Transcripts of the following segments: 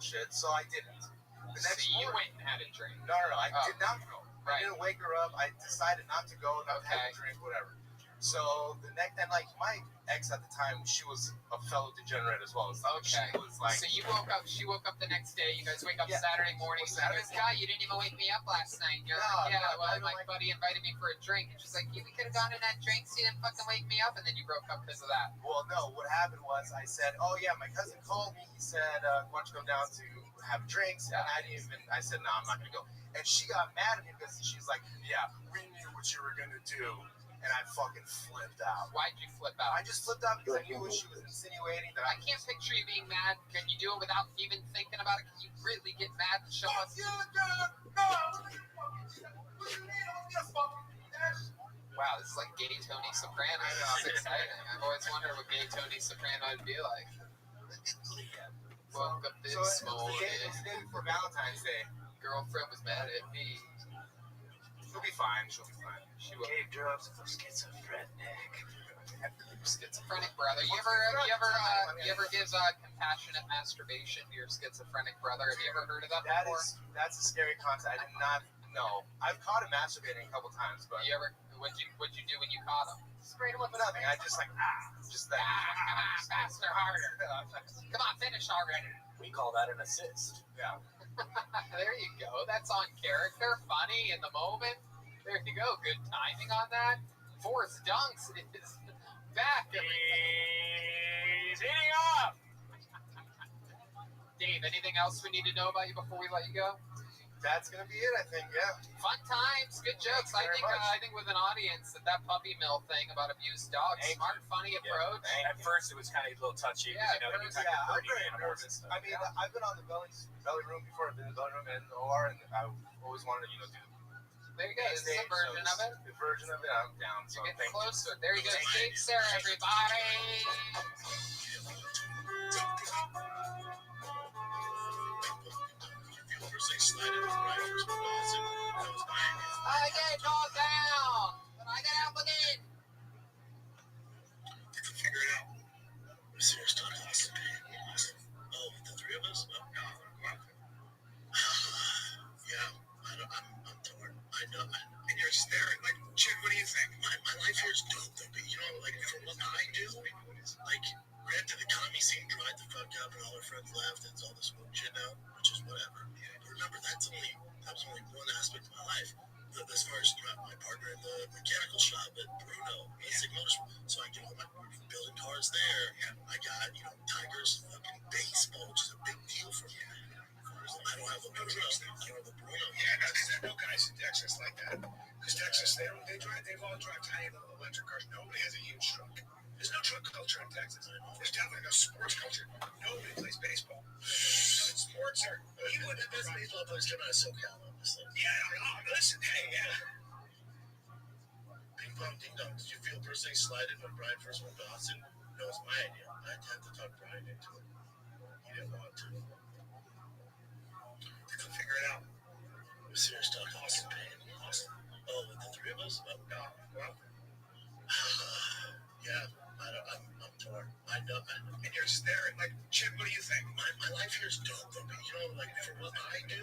Shit, so I didn't. The next So you morning, went and had a drink. no, I did not go. I Right. didn't wake her up. I decided not to go, not to have Okay. a drink, whatever. So the next, and like my ex at the time, she was a fellow degenerate as well. So Okay. she was like, So you woke up. She woke up the next day. You guys wake up Yeah. Saturday morning. Well, She goes, Saturday "God, you didn't even wake me up last night." And you're No, like, "Yeah, no, well, I don't my like- buddy invited me for a drink." And she's like, "We could have gone to that drink. So you didn't fucking wake me up." And then you broke up because of that. well, no, what happened was I said, oh yeah, my cousin called me. He said, why don't you come down to have drinks? And I didn't even, I said, no, I'm not going to go. And she got mad at me because she's like, yeah, we knew what you were going to do. and I fucking flipped out. Why'd you flip out? I just flipped out because I knew what she was insinuating. That I can't picture you being mad. Can you do it without even thinking about it? Can you really get mad and show us? Wow, this is like gay Tony Soprano. This is exciting. I've always wondered what gay Tony Soprano would be like. Woke up this morning. It's the day before Valentine's Day. Girlfriend was mad at me. She'll be fine. She'll be fine. She was Gave drugs for schizophrenic. schizophrenic brother. You ever give compassionate masturbation to your schizophrenic brother? Have you ever heard of that before? That's a scary concept. I did not know. I've caught him masturbating a couple times, but What'd you do when you caught him? sprayed him with nothing. I just just that. Faster, harder. Come on, finish already. We call that an assist. Yeah. There you go. That's on character, funny in the moment. There you go. Good timing on that. Forrest Dunks is back. He's eating up. Dave, anything else we need to know about you before we let you go? That's gonna be it, I think. Yeah. Fun times, good jokes. I Very think much. I think with an audience that puppy mill thing about abused dogs, Thank smart, funny approach. At first, it was kind of a little touchy. Yeah, You know, at first, anytime Yeah, you're I'm hurting very animals and nervous. stuff. I mean, I've been on the belly room before. I've been in the belly room and in the OR, and I always wanted to, do There you go. This is a version of it. The version of it. I'm down. So You're getting thank you. close to it. There you go. Steve Sarah, everybody. I get knocked down, but I get up again. Figure it out. Serious talk, Austin. Oh, the three of us? Oh, no. Yeah, I'm torn. I know. And you're staring like, Chip, what do you think? My life here is dope, though. But, for what I do, granted, the economy scene dried the fuck up and all our friends left and it's all this woke shit now, which is whatever. But remember, that was only one aspect of my life. As far as my partner in the mechanical shop at Bruno, Sigma Motorsport, so I get all my building cars there. I got Tigers fucking baseball, which is a big deal for me. I don't have a Bruno. Yeah, because I know guys in Texas like that. Because Texas, they've all drive tiny little electric cars. Nobody has a huge truck. There's no truck culture in Texas. There's definitely no sports culture. Nobody plays baseball. Sports are. Even the best baseball players come out of SoCal, honestly. Yeah, listen, hey, Ping pong ding dong. Did you feel personally slighted when Brian first went to Austin? No, it's my idea. I had to talk Brian into it. He didn't want to. figure it out. Serious talk, Austin Payne. Oh, with the three of us? Oh, No, well, yeah, I'm torn. I know. and you're staring like, Chip, what do you think? My life here is dope, though. But, for what I do,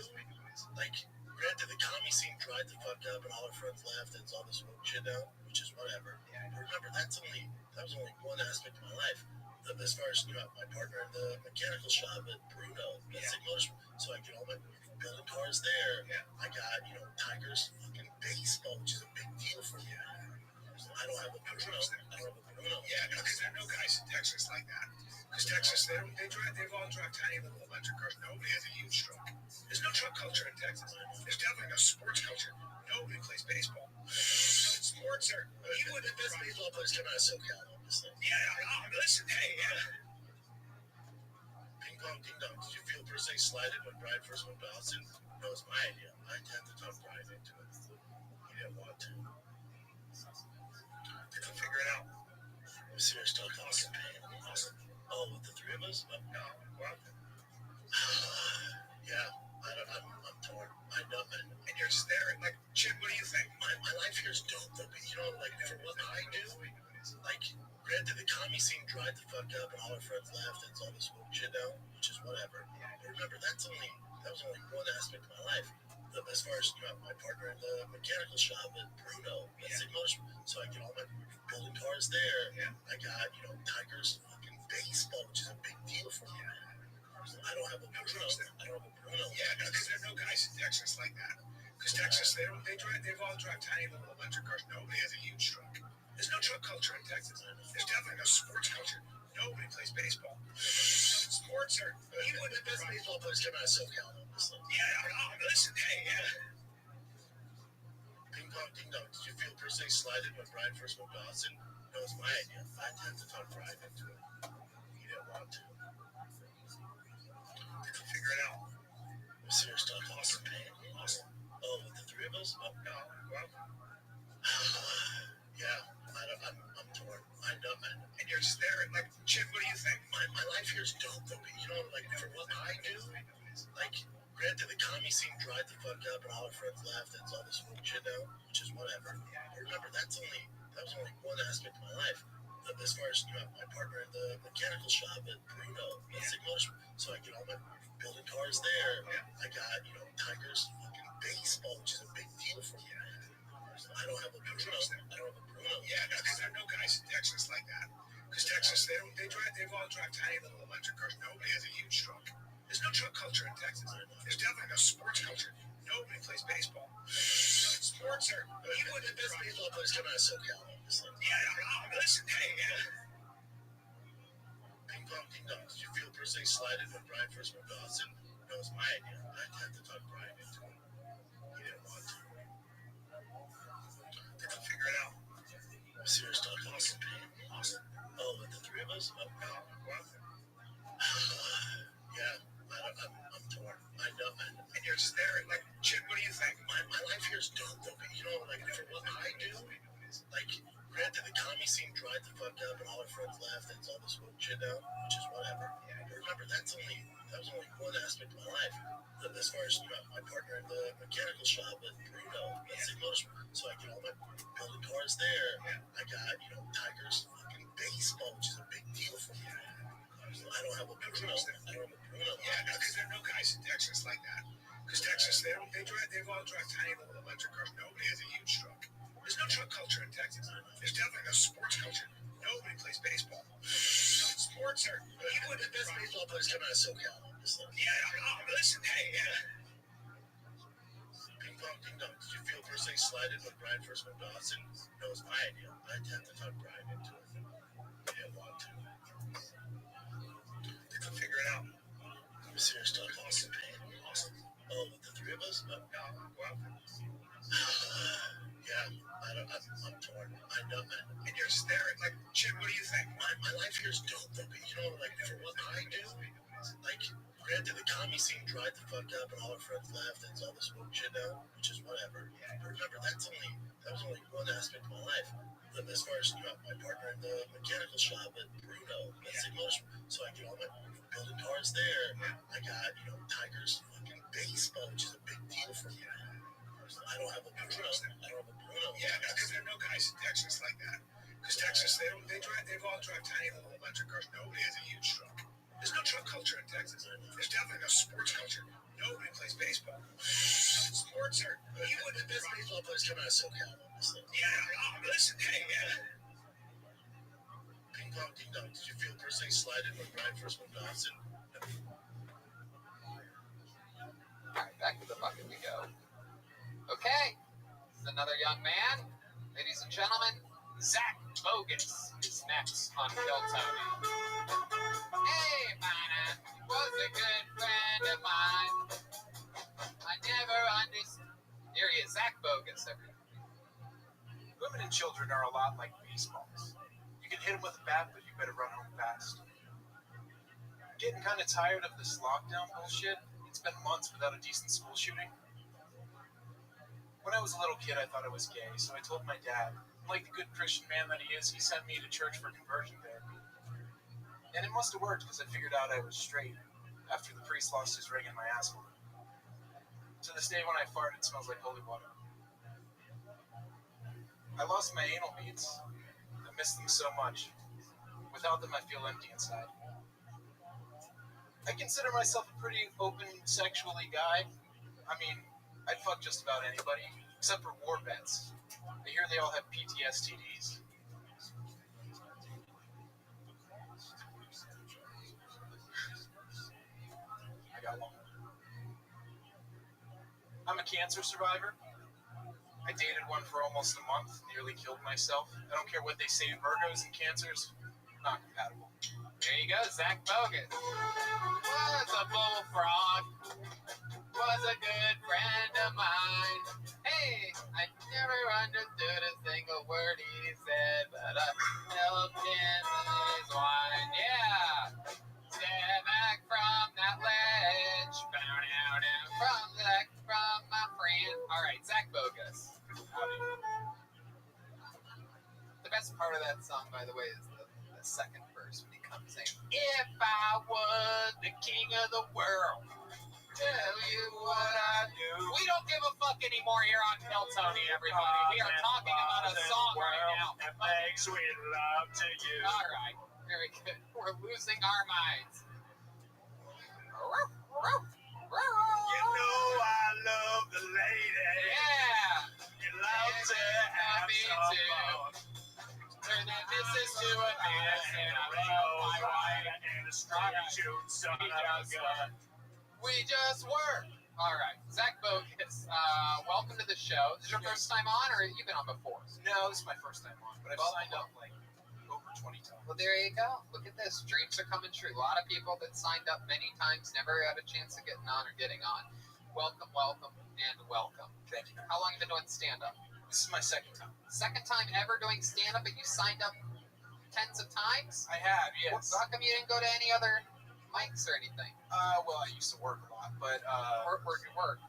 granted, the economy scene dried the fuck up and all our friends left and it's all this woke shit now, which is whatever. But remember, that was only one aspect of my life. As far as my partner in the mechanical shop at Bruno, Sigma Motorsport, so I get all my building cars there. I got Tigers fucking baseball, which is a big deal for me. I don't have a Bruno. Yeah, because I know guys in Texas like that. Because Texas, they've all drive tiny little electric cars. Nobody has a huge truck. There's no truck culture in Texas. There's definitely no sports culture. Nobody plays baseball. Sports are. Even the best baseball players come out of SoCal, honestly. Yeah, listen, hey, Ping pong ding dong. Did you feel personally slighted when Brian first went to Austin? No, it's my idea. I had to talk Brian into it. He didn't want to. figure it out. Serious talk, Austin Payne. Oh, with the three of us? Oh, No, well, yeah, I'm torn. I know. and you're staring like, Chip, what do you think? My life here is dope, though. But, for what I do, granted, the economy scene dried the fuck up and all our friends left and it's all this woke shit now, which is whatever. But remember, that was only one aspect of my life. As far as my partner in the mechanical shop at Bruno, Sigma Motorsport, so I get all my building cars there. I got Tigers fucking baseball, which is a big deal for me. I don't have a Bruno. Yeah, because I know guys in Texas like that. Because Texas, they've all drive tiny little electric cars. Nobody has a huge truck. There's no truck culture in Texas. There's definitely no sports culture. Nobody plays baseball. Sports are. Even the best baseball players come out of SoCal, honestly. Yeah, listen, hey, Ping pong, ding dong. Did you feel personally slighted when Brian first moved to Austin? No, it was my idea. I had to talk Brian into it. He didn't want to. Did you figure it out? Serious talk. Austin paid. Austin. Oh, with the three of us? Oh, No, well, yeah. I'm torn. I know. and you're just there, and like, Chip, what do you think? My life here is dope, though. But you know, like for what I do, like, granted, the commie scene dried the fuck up, and all our friends left, and it's all this woke shit now, which is whatever. But remember, that was only one aspect of my life. But as far as my partner in the mechanical shop at Bruno, Basic Motorsport, so I get all my building cars there. I got Tigers fucking baseball, which is a big deal for me. I don't have a Bruno. Yeah, no, because there are no guys in Texas like that. Because Texas, they've all drive tiny little electric cars. Nobody has a huge truck. There's no truck culture in Texas. There's definitely no sports culture. Nobody plays baseball. Sports are. Even with the best baseball players coming out of SoCal, obviously. Listen, hey, Ping pong, ding dong. Did you feel personally slighted when Brian first moved to Austin? No, it was my idea. I had to talk Brian into it. He didn't want to. did you figure it out? Serious talk. Austin paid. Austin. Oh, with the three of us? Oh, No, well, yeah. I'm torn. I know. and you're just there, and like, Chip, what do you think? My life here is dope, though. But you know, like for what I do, like, granted, the commie scene dried the fuck up, and all our friends left, and it's all this woke shit now, which is whatever. But remember, that was only one aspect of my life. But as far as my partner in the mechanical shop at Bruno, Basic Motorsport, so I get all my building cars there. I got Tigers fucking baseball, which is a big deal for me. I don't have a Bruno. Yeah, no, because there are no guys in Texas like that. Because Texas, they've all drive tiny little electric cars. Nobody has a huge truck. There's no truck culture in Texas. There's definitely no sports culture. Nobody plays baseball. Sports are. Even with the best baseball players coming out of SoCal, obviously. Listen, hey, Ping pong, ding dong. Did you feel personally slighted when Brian first moved to Austin? No, it was my idea. I had to talk Brian into it. He didn't want to. did you figure it out? Serious talk. Austin paid. Austin. Oh, with the three of us? Oh, No, well, yeah. I'm torn. I know. and you're just there, and like, Chip, what do you think? My life here is dope, though. But you know, like for what I do, like, granted, the commie scene dried the fuck up, and all our friends left, and it's all this woke shit now, which is whatever. But remember, that was only one aspect of my life. But as far as my partner in the mechanical shop at Bruno, Basic Motorsport, so I get all my building cars there. I got Tigers fucking baseball, which is a big deal for me. I don't have a Bruno. Yeah, no, because there are no guys in Texas like that. Because Texas, they've all drive tiny little electric cars. Nobody has a huge truck. There's no truck culture in Texas. There's definitely no sports culture. Nobody plays baseball. Sports are. Even with the best baseball players coming out of SoCal, obviously. Listen, hey, Ping pong, ding dong. Did you feel personally slighted when Brian first moved to Austin? Alright, back to the bucket we go. Okay, this is another young man. Ladies and gentlemen, Zach Bogus is next on Kill Tony. Hey, man, was a good friend of mine. I never understood. Here he is, Zach Bogus. Women and children are a lot like baseballs. You can hit them with a bat, but you better run home fast. I'm getting kind of tired of this lockdown bullshit. It's been months without a decent school shooting. When I was a little kid, I thought I was gay, so I told my dad. Like the good Christian man that he is, he sent me to church for conversion therapy. And it must have worked because I figured out I was straight after the priest lost his ring in my asshole. To this day, when I fart, it smells like holy water. I lost my anal beads. I miss them so much. Without them, I feel empty inside. I consider myself a pretty open sexually guy. I mean, I'd fuck just about anybody, except for war vets. I hear they all have PTSDs. I got one. I'm a cancer survivor. I dated one for almost a month, nearly killed myself. I don't care what they say, Virgos and cancers, not compatible. There you go, Zach Bogus. Was a bullfrog. Was a good friend of mine. Hey, I never from my friend. All right, Zach Bogus. Howdy. The best part of that song, by the way, is the second verse when he comes in. If I was the king of the world, tell you what I do. We don't give a fuck anymore here on Kill Tony, everybody. We are talking about a song right now. And make sweet love to you. All right, very good. We're losing our minds. You know I love the lady. Yeah. You love to have Me some too. fun. Turn that missus to a miss, and I love my wife. And a straight shoot son of a gun. We just were. All right, Zach Bogus, welcome to the show. Is this your first time on, or have you been on before? No, this is my first time on, but I've signed up like over 20 times. Well, there you go. Look at this. Dreams are coming true. A lot of people that signed up many times never had a chance of getting on or getting on. Welcome, welcome, and welcome. Thank you. How long have you been doing stand-up? This is my second time. Second time ever doing stand-up, but you signed up tens of times? I have, yes. How come you didn't go to any other mics or anything? Well, I used to work a lot, but Where'd you work?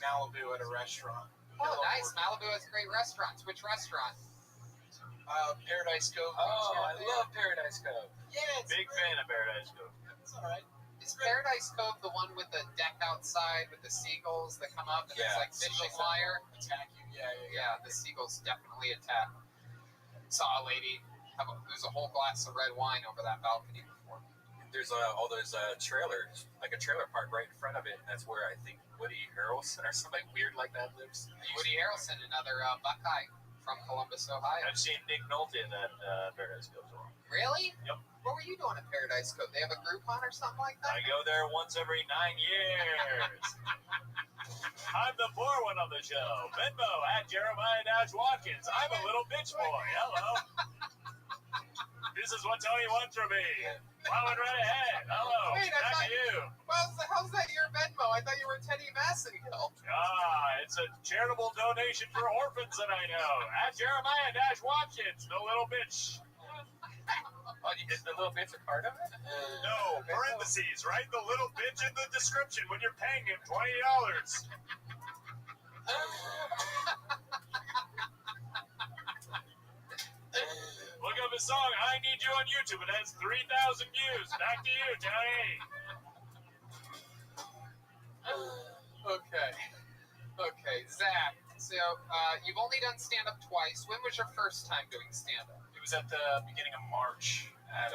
Malibu at a restaurant. Oh, nice. Malibu has great restaurants. Which restaurant? Paradise Cove. Paradise Cove. Yeah, it's Big fan of Paradise Cove. It's all right. Is Paradise Cove the one with the deck outside with the seagulls that come up and it's like fishing wire? Attack you. Yeah. Yeah, the seagulls definitely attack. Saw a lady lose a whole glass of red wine over that balcony before. There's all those trailers, like a trailer park right in front of it, and that's where I think Woody Harrelson or somebody weird like that lives. Woody Harrelson, another Buckeye from Columbus, Ohio. I've seen Nick Nolte in that Paradise Cove as well. Really? Yep. What were you doing at Paradise Cove? They have a Groupon or something like that? I go there once every 9 years. I'm the poor one on the show. Venmo at Jeremiah-Watkins. I'm a little bitch boy. Hello. This is what Tony wants from me. Plowing right ahead. Hello. Wait, I Back thought- to you. Well, how's that your Venmo? I thought you were Teddy Massengill. It's a charitable donation for orphans that I know. At Jeremiah-Watkins, the little bitch. Oh, is the little bitch a part of it? No, parentheses, right? The little bitch in the description when you're paying him $20. Look up his song, I Need You on YouTube. It has 3,000 views. Back to you, Tony. Okay, Zach. So, you've only done stand-up twice. When was your first time doing stand-up? It was at the beginning of March at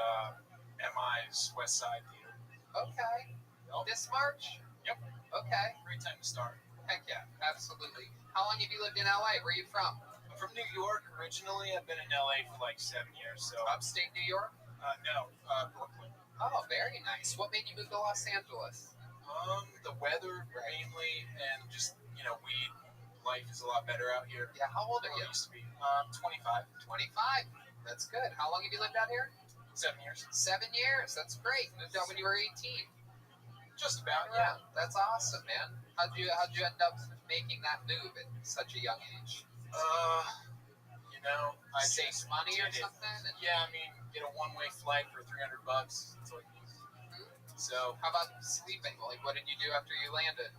MI's West Side Theater. Okay. This March? Yep. Okay. Great time to start. Heck yeah, absolutely. How long have you lived in LA? Where are you from? I'm from New York originally. I've been in LA for like 7 years. So Upstate New York? Brooklyn. Oh, very nice. What made you move to Los Angeles? The weather mainly, and just weed life is a lot better out here. Yeah, how old Than are it you? used to be. 25. 25. That's good. How long have you lived out here? 7 years. 7 years. That's great. Moved out when you were 18. Just about. Yeah. That's awesome, man. How'd you end up making that move at such a young age? I Save just money or did it. something? And, Yeah, I mean, get a one-way flight for $300. That's what it is. So how about sleeping? Like, what did you do after you landed?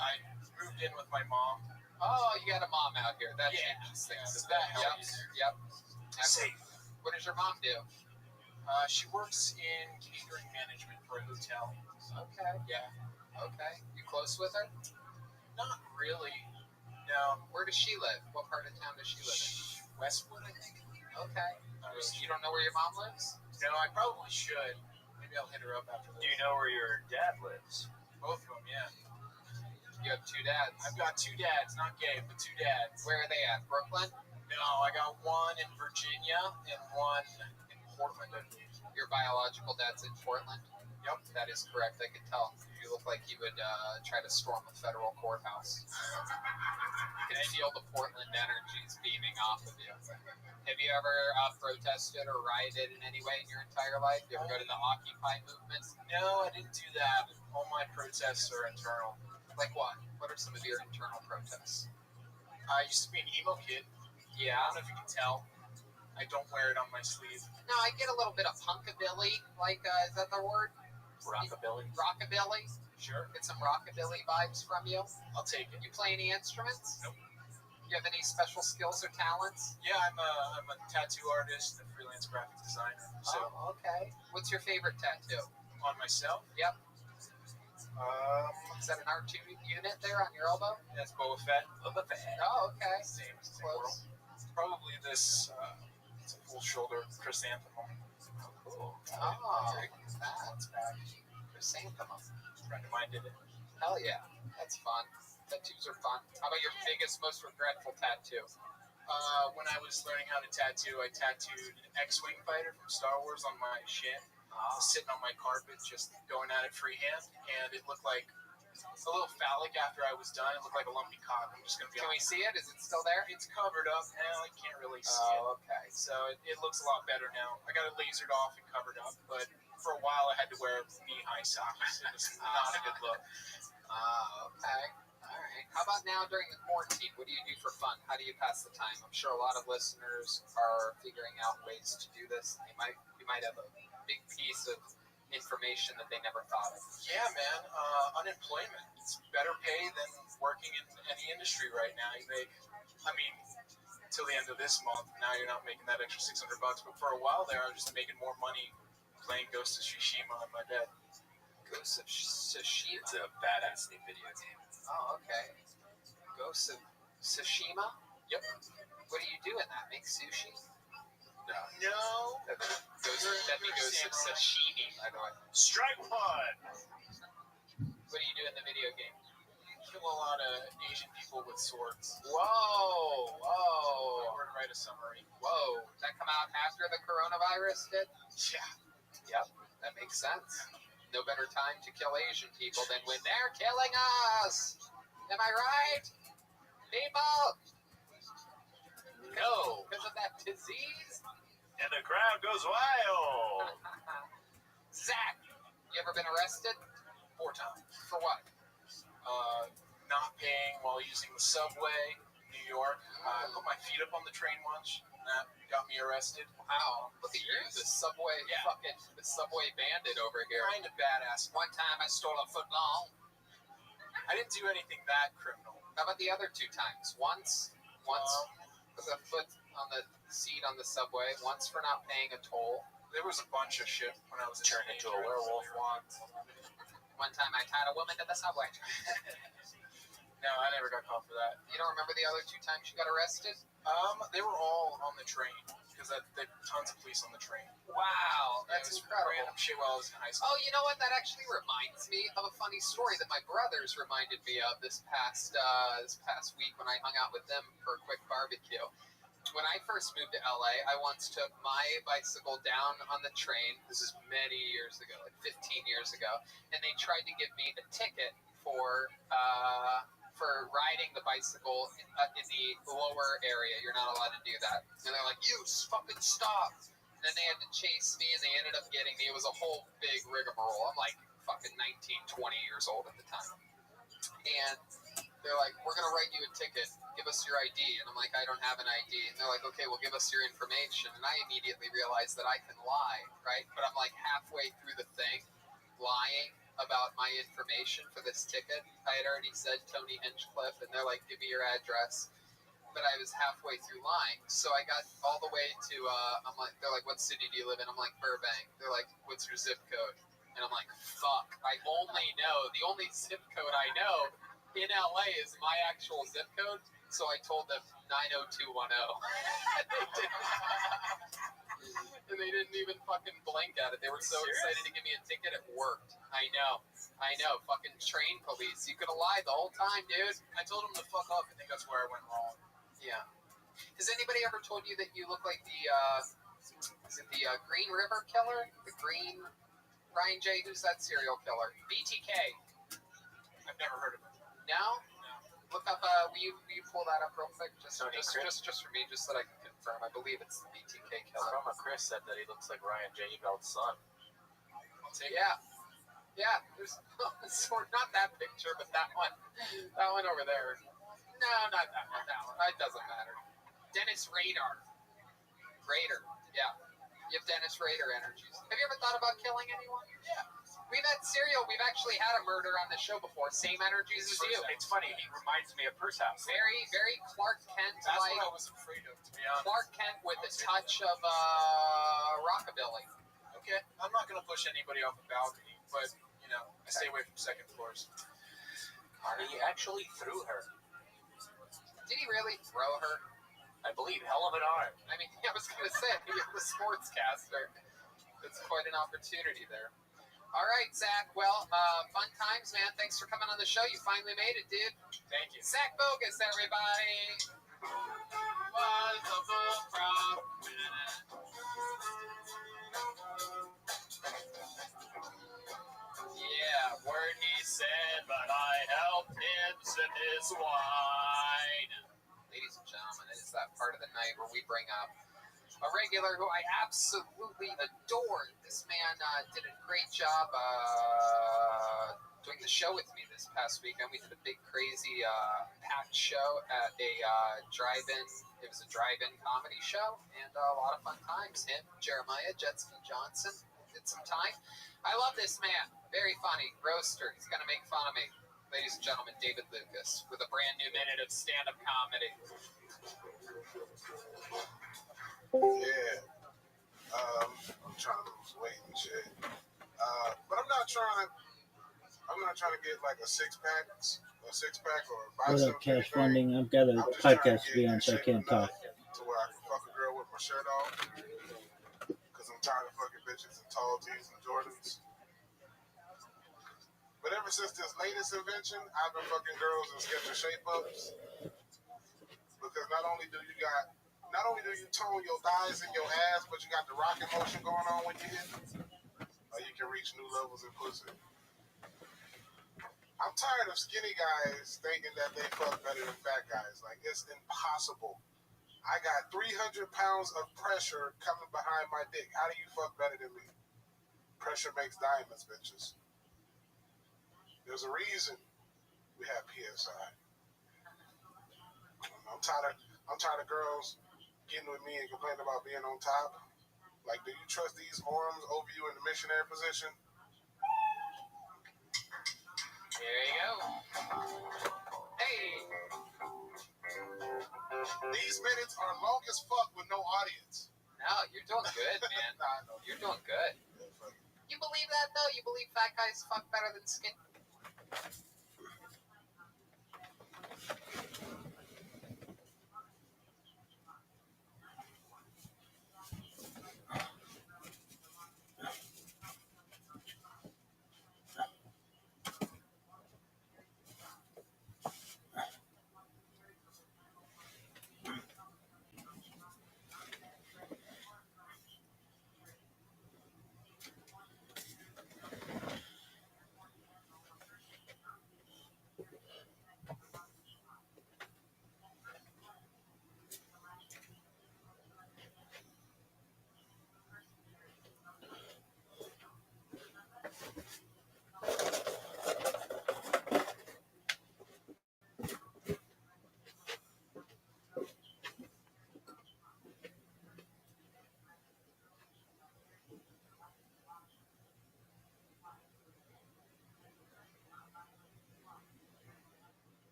I moved in with my mom. Oh, you got a mom out here. That Yeah. changes things. Yeah, that helps. Yep. Safe. What does your mom do? She works in catering management for a hotel. Okay. Yeah. Okay. You close with her? Not really. No. Where does she live? What part of town does she live Westwood, I think. in? Okay. Not really You sure. don't know where your mom lives? No, I probably should. Maybe I'll hit her up after this. Do you know where your dad lives? Both of them, yeah. You have two dads. I've got two dads, not gay, but two dads. Where are they at? Brooklyn? No, I got one in Virginia and one in Portland. Your biological dad's in Portland? Yep. That is correct. I could tell. You look like you would try to storm a federal courthouse. You can feel the Portland energies beaming off of you. Have you ever protested or rioted in any way in your entire life? You ever go to the Occupy movement? No, I didn't do that. All my protests are internal. Like what? What are some of your internal protests? I used to be an emo kid. Yeah. I don't know if you can tell. I don't wear it on my sleeve. No, I get a little bit of punkabilly. Like, is that the word? Rockabilly. Rockabilly? Sure. Get some rockabilly vibes from you. I'll take it. You play any instruments? Nope. You have any special skills or talents? Yeah, I'm a tattoo artist and a freelance graphic designer. So Oh, okay. What's your favorite tattoo? on myself, Yep. um, Is that an R2 unit there on your elbow? that's Boba Fett. Oh, okay. Same world. Close. Probably this. It's a full shoulder chrysanthemum. Cool. Oh, that's back. Chrysanthemum. A friend of mine did it. Hell yeah. That's fun. Tattoos are fun. How about your biggest, most regretful tattoo? When I was learning how to tattoo, I tattooed an X-wing fighter from Star Wars on my shin. I was sitting on my carpet, just going at it freehand, and it looked like a little phallic after I was done. It looked like a lumpy cock. I'm just gonna be Can we honest. see it? Is it still there? It's covered up now. I can't really see Oh, okay. it, so it looks a lot better now. I got it lasered off and covered up, but for a while I had to wear knee-high socks. It was not a good look. Oh, okay. All right. How about now during the quarantine? What do you do for fun? How do you pass the time? I'm sure a lot of listeners are figuring out ways to do this. You might have a big piece of information that they never thought of. Yeah, man. Unemployment. It's better pay than working in any industry right now. You make, I mean, until the end of this month. Now you're not making that extra $600, but for a while there, I was just making more money playing Ghost of Tsushima on my bed. Ghost of Tsushima. It's a badass new video game. Oh, okay. Ghost of Tsushima? Yep. What do you do in that? Make sushi? No. That'd be Ghost of Sashimi, by the way. Strike one. What do you do in the video game? Kill a lot of Asian people with swords. Whoa! I Whoa! were to write a summary. Whoa! Did that come out after the coronavirus did? Yeah. That makes sense. No better time to kill Asian people than when they're killing us. Am I right? People! No. Because of that disease? And the crowd goes wild. Zach, you ever been arrested? 4 times. For what? Not paying while using the subway in New York. I put my feet up on the train once. That got me arrested. Wow. Look at you, the subway the subway bandit over here. Kind of badass. One time I stole a foot long. I didn't do anything that criminal. How about the other 2 times? Once with a foot on the seat on the subway, once for not paying a toll. There was a bunch of shit when I was Turned into a werewolf once. One time I tied a woman to the subway. No, I never got caught for that. You don't remember the other 2 times you got arrested? They were all on the train because there were tons of police on the train. Wow, It that's was incredible. random shit while I was in high school. Oh, you know what? That actually reminds me of a funny story that my brothers reminded me of this past week when I hung out with them for a quick barbecue. When I first moved to LA, I once took my bicycle down on the train. This is many years ago, like 15 years ago, and they tried to give me a ticket for riding the bicycle in the lower area. You're not allowed to do that. And they're like, "You fucking stop!" And then they had to chase me, and they ended up getting me. It was a whole big rigmarole. I'm like fucking 19, 20 years old at the time. And they're like, "We're going to write you a ticket. Give us your ID." And I'm like, "I don't have an ID." And they're like, "Okay, well, give us your information." And I immediately realized that I can lie, right? But I'm like halfway through the thing, lying about my information for this ticket. I had already said Tony Hinchcliffe, and they're like, "Give me your address." But I was halfway through lying. So I got all the way to, they're like, "What city do you live in?" I'm like, "Burbank." They're like, "What's your zip code?" And I'm like, "Fuck, the only zip code I know in LA is my actual zip code." So I told them 90210. And they didn't even fucking blink at it. They were so excited to give me a ticket, it worked. I know. Fucking train police. You could have lied the whole time, dude. I told them to fuck off. I think that's where I went wrong. Yeah. Has anybody ever told you that you look like the Green River Killer? The Green Ryan J. Who's that serial killer? BTK. I've never heard of it. No? Look up. Will you pull that up real quick? Just for me, just so that I can confirm. I believe it's the BTK killer. Roma Chris said that he looks like Ryan J. Eagle's son. I'll take Yeah. There's not that picture, but that one over there. No, not that one. That one. It doesn't matter. Dennis Rader. Yeah. You have Dennis Rader energies. Have you ever thought about killing anyone? Yeah. We've had Serial. We've actually had a murder on the show before. Same energies as you. It's funny. He reminds me of Purse House. Very, very Clark Kent That's like. what I was afraid of, to be honest. Clark Kent with a touch of rockabilly. Okay, I'm not gonna push anybody off the balcony, but you know, I stay away from second floors. He actually threw her. Did he really throw her? I believe. Hell of an arm. I mean, I was gonna say, you're the sportscaster. It's quite an opportunity there. All right, Zach. Well, fun times, man. Thanks for coming on the show. You finally made it, dude. Thank you. Zach Bogus, everybody. Was a bullfrog. Yeah, word he said, but I helped him sip his wine. Ladies and gentlemen, it's that part of the night where we bring up a regular who I absolutely adore. This man did a great job doing the show with me this past weekend. We did a big, crazy, packed show at a drive-in. It was a drive-in comedy show, and a lot of fun times. Him, Jeremiah, Jetski Johnson, did some time. I love this man. Very funny. Roaster. He's going to make fun of me. Ladies and gentlemen, David Lucas with a brand new minute of stand-up comedy. Yeah. I'm trying to lose weight and shit. But I'm not trying to get like a six pack or a What bicep. up, Cash Funding? I've got a I'm just trying podcast to to be get on, in so I shape can't enough talk. to where I can fuck a girl with my shirt off. Because I'm tired of fucking bitches in tall tees and Jordans. But ever since this latest invention, I've been fucking girls in Skechers shape-ups. Because not only do you tone your thighs and your ass, but you got the rocket motion going on when you hit. You can reach new levels in pussy. I'm tired of skinny guys thinking that they fuck better than fat guys. Like, it's impossible. I got 300 pounds of pressure coming behind my dick. How do you fuck better than me? Pressure makes diamonds, bitches. There's a reason we have PSI. I'm tired of girls getting with me and complaining about being on top. Like, do you trust these arms over you in the missionary position? There you go. Hey. These minutes are long as fuck with no audience. No, you're doing good, man. Nah, I know. You're doing good. Yeah, fuck it. You believe that, though? You believe fat guys fuck better than skinny?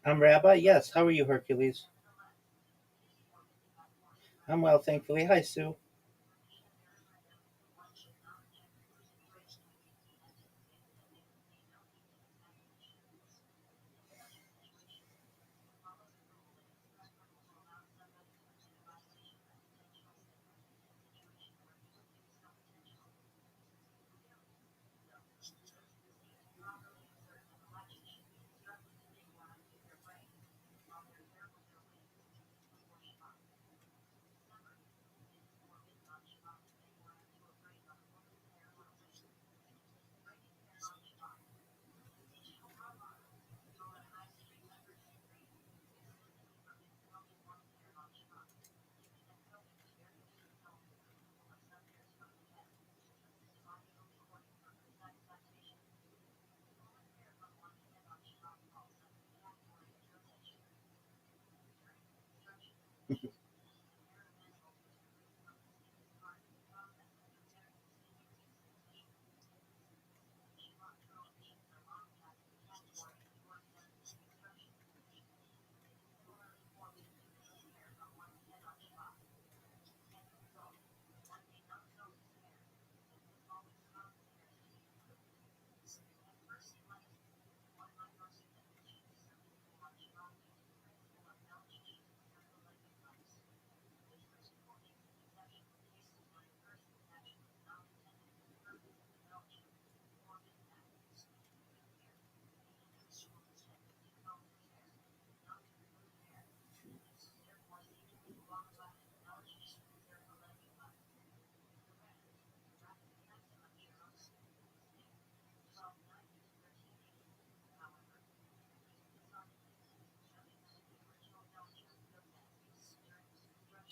I'm Rabbi. Yes. How are you, Hercules? I'm well, thankfully. Hi, Sue.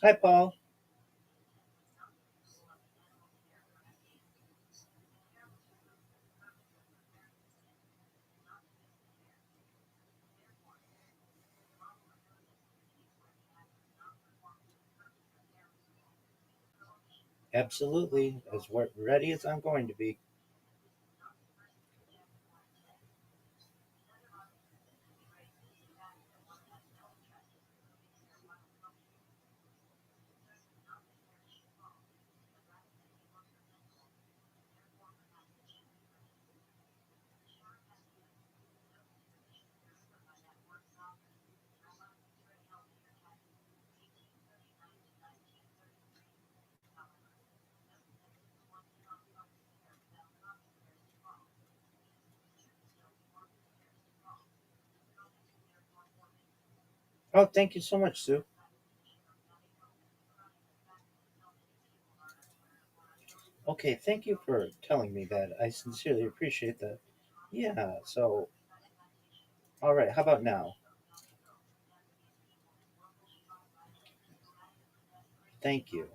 Hi, Paul. Absolutely. As ready as I'm going to be. Oh, thank you so much, Sue. Okay, thank you for telling me that. I sincerely appreciate that. Yeah, so, all right, how about now? Thank you.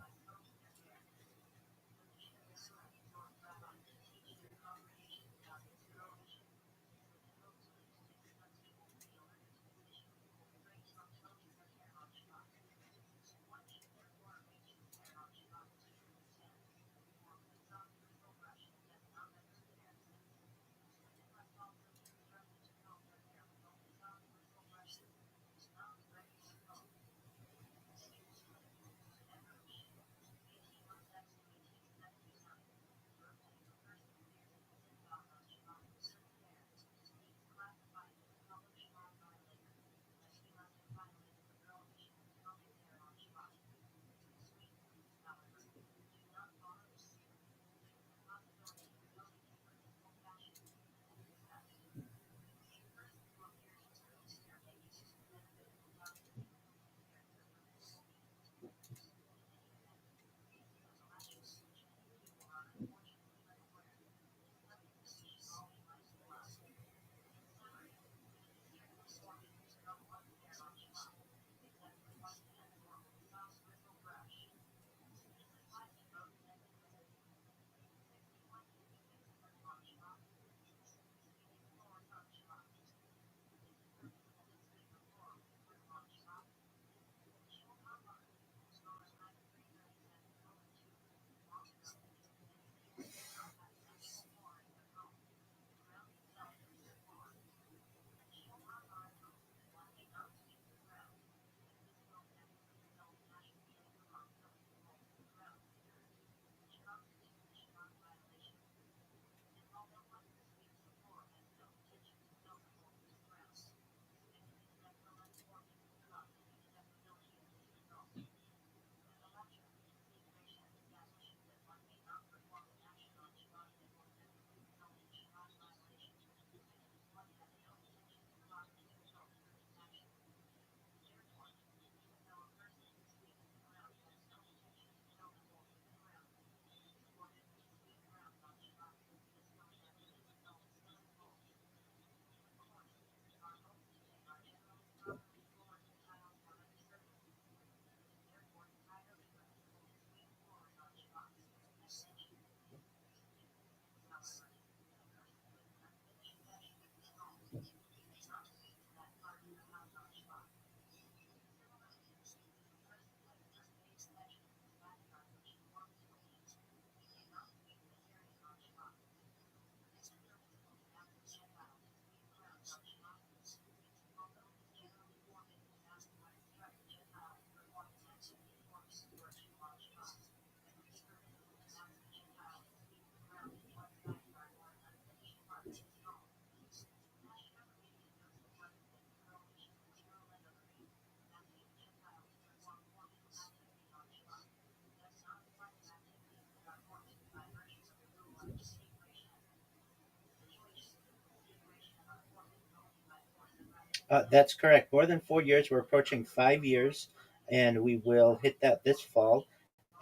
That's correct. More than 4 years. We're approaching 5 years, and we will hit that this fall.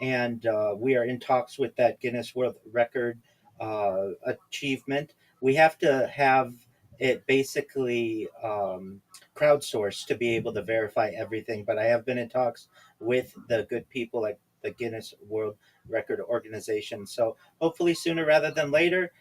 And we are in talks with that Guinness World Record achievement. We have to have it basically crowdsourced to be able to verify everything. But I have been in talks with the good people like the Guinness World Record organization. So hopefully sooner rather than later,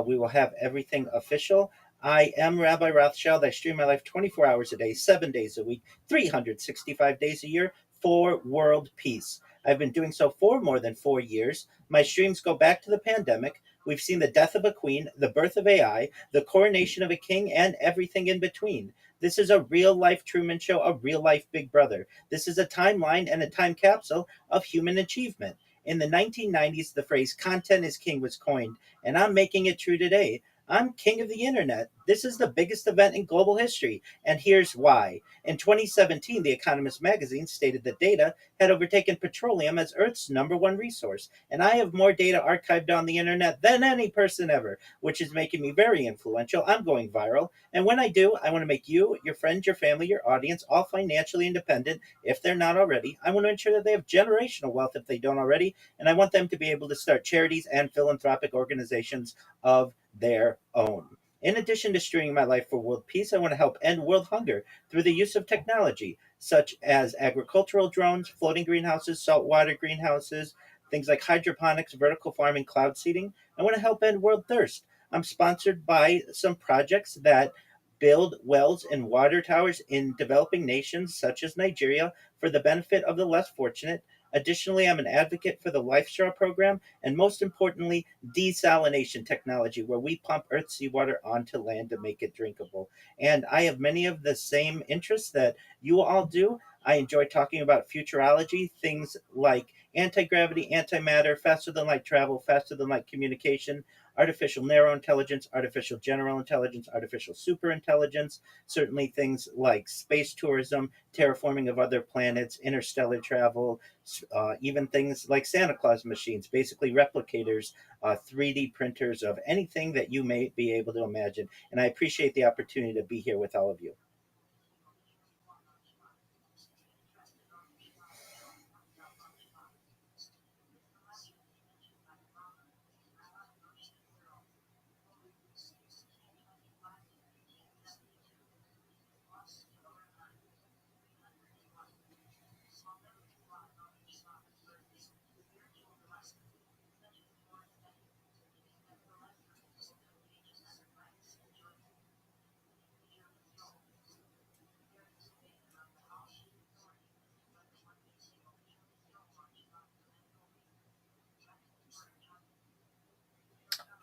we will have everything official. I am Rabbi Rothschild. I stream my life 24 hours a day, 7 days a week, 365 days a year for world peace. I've been doing so for more than 4 years. My streams go back to the pandemic. We've seen the death of a queen, the birth of AI, the coronation of a king, and everything in between. This is a real life Truman Show, a real life Big Brother. This is a timeline and a time capsule of human achievement. In the 1990s, the phrase content is king was coined, and I'm making it true today. I'm king of the internet. This is the biggest event in global history, and here's why. In 2017, The Economist magazine stated that data had overtaken petroleum as Earth's #1 resource, and I have more data archived on the internet than any person ever, which is making me very influential. I'm going viral, and when I do, I want to make you, your friends, your family, your audience all financially independent if they're not already. I want to ensure that they have generational wealth if they don't already, and I want them to be able to start charities and philanthropic organizations of their own. In addition to streaming my life for world peace, I want to help end world hunger through the use of technology such as agricultural drones, floating greenhouses, saltwater greenhouses, things like hydroponics, vertical farming, cloud seeding. I want to help end world thirst. I'm sponsored by some projects that build wells and water towers in developing nations such as Nigeria for the benefit of the less fortunate. Additionally, I'm an advocate for the LifeStraw program, and most importantly, desalination technology, where we pump Earth's seawater onto land to make it drinkable. And I have many of the same interests that you all do. I enjoy talking about futurology, things like anti gravity, antimatter, faster than light travel, faster than light communication, artificial narrow intelligence, artificial general intelligence, artificial superintelligence, certainly things like space tourism, terraforming of other planets, interstellar travel, even things like Santa Claus machines, basically replicators, 3D printers of anything that you may be able to imagine. And I appreciate the opportunity to be here with all of you.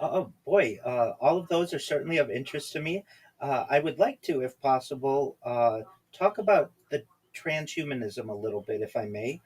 Oh boy, all of those are certainly of interest to me. I would like to, if possible, talk about the transhumanism a little bit, if I may.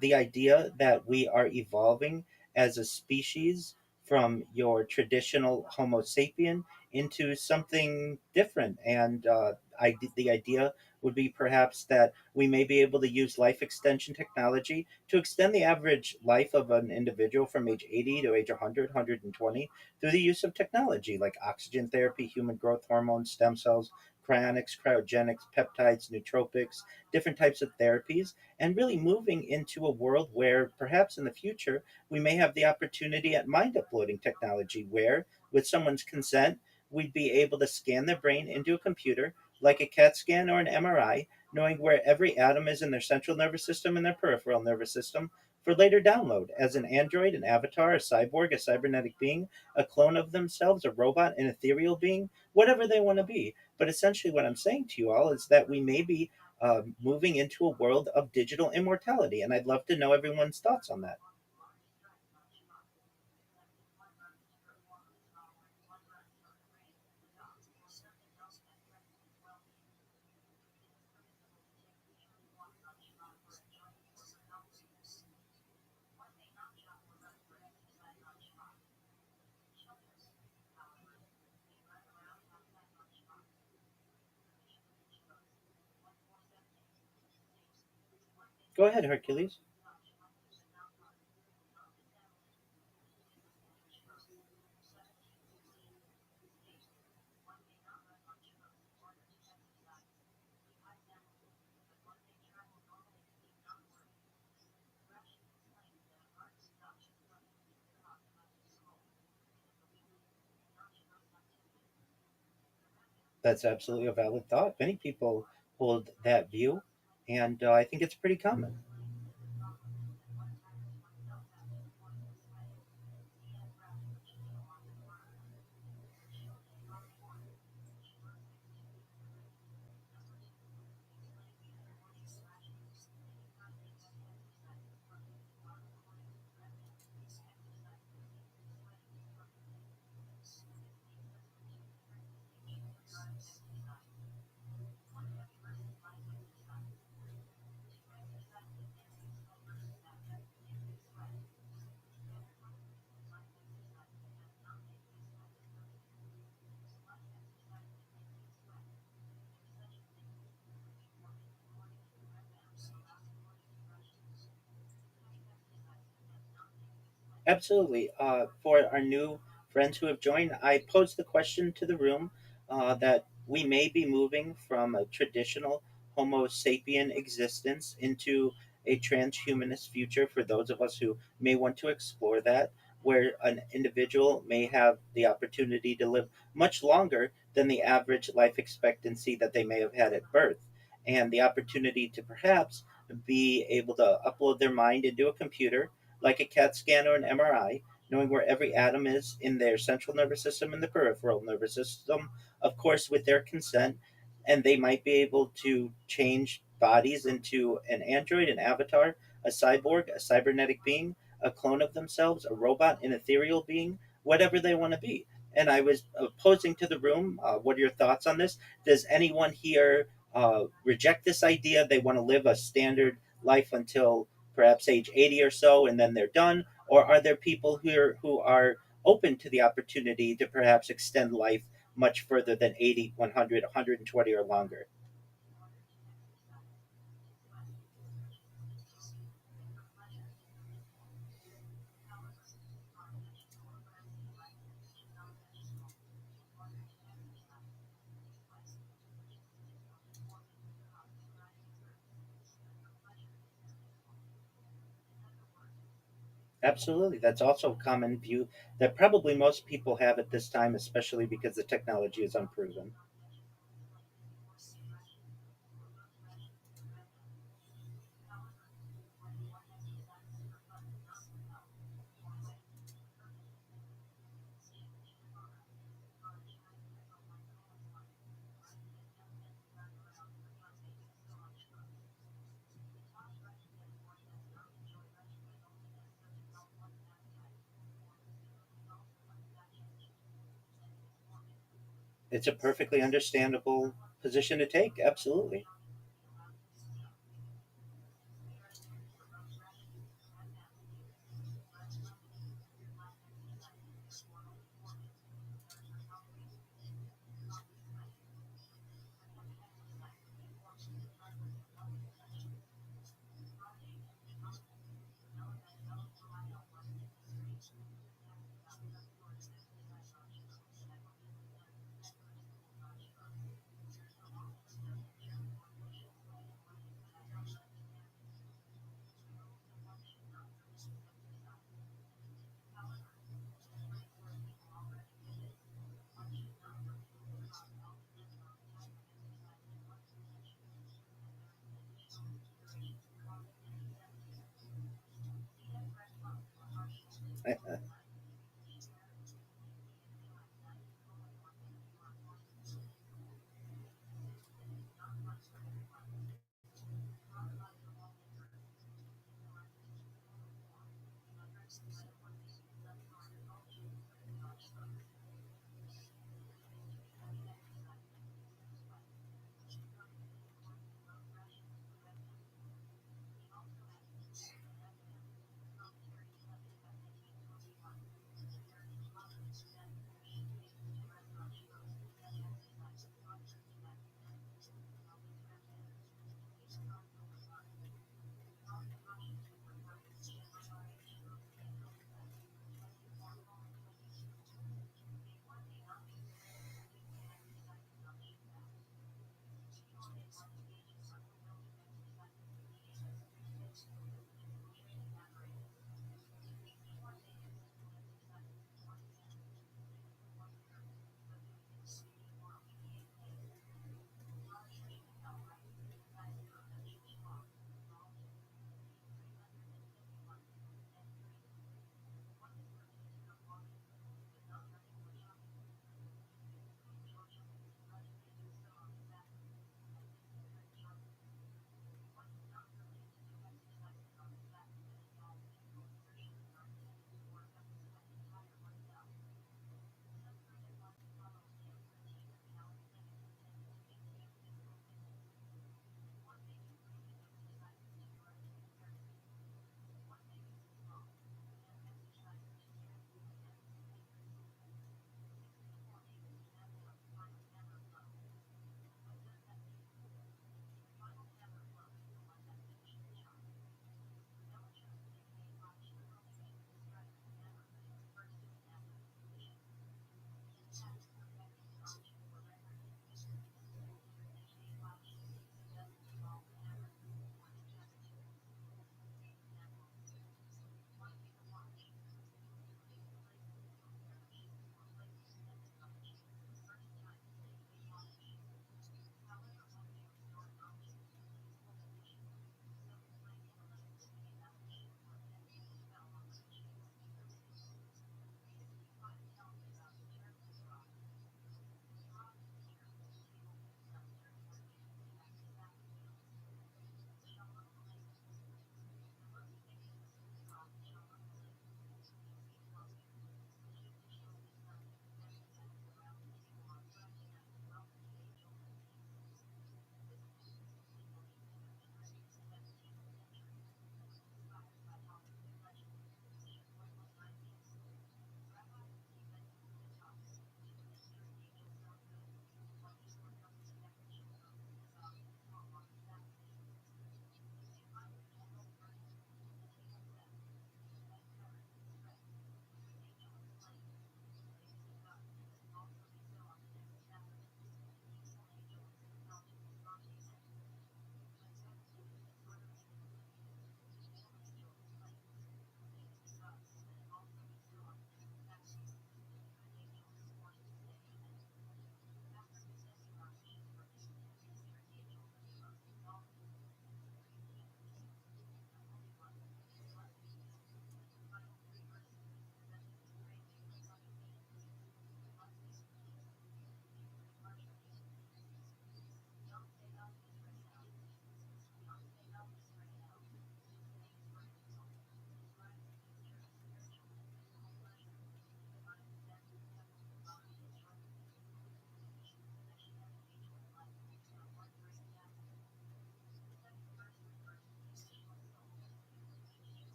The idea that we are evolving as a species from your traditional Homo sapien into something different. And the idea would be perhaps that we may be able to use life extension technology to extend the average life of an individual from age 80 to age 100, 120 through the use of technology like oxygen therapy, human growth hormones, stem cells, cryonics, cryogenics, peptides, nootropics, different types of therapies, and really moving into a world where perhaps in the future we may have the opportunity at mind uploading technology where, with someone's consent, we'd be able to scan their brain into a computer like a CAT scan or an MRI, knowing where every atom is in their central nervous system and their peripheral nervous system for later download as an android, an avatar, a cyborg, a cybernetic being, a clone of themselves, a robot, an ethereal being, whatever they want to be. But essentially, what I'm saying to you all is that we may be moving into a world of digital immortality, and I'd love to know everyone's thoughts on that. Go ahead, Hercules. That's absolutely a valid thought. Many people hold that view, and I think it's pretty common. Absolutely. For our new friends who have joined, I posed the question to the room that we may be moving from a traditional Homo sapien existence into a transhumanist future for those of us who may want to explore that, where an individual may have the opportunity to live much longer than the average life expectancy that they may have had at birth, and the opportunity to perhaps be able to upload their mind into a computer like a CAT scan or an MRI, knowing where every atom is in their central nervous system and the peripheral nervous system, of course, with their consent. And they might be able to change bodies into an android, an avatar, a cyborg, a cybernetic being, a clone of themselves, a robot, an ethereal being, whatever they want to be. And I was posing to the room, what are your thoughts on this? Does anyone here reject this idea? They want to live a standard life until perhaps age 80 or so, and then they're done? Or are there people here who are open to the opportunity to perhaps extend life much further than 80, 100, 120, or longer? Absolutely. That's also a common view that probably most people have at this time, especially because the technology is unproven. It's a perfectly understandable position to take. Absolutely.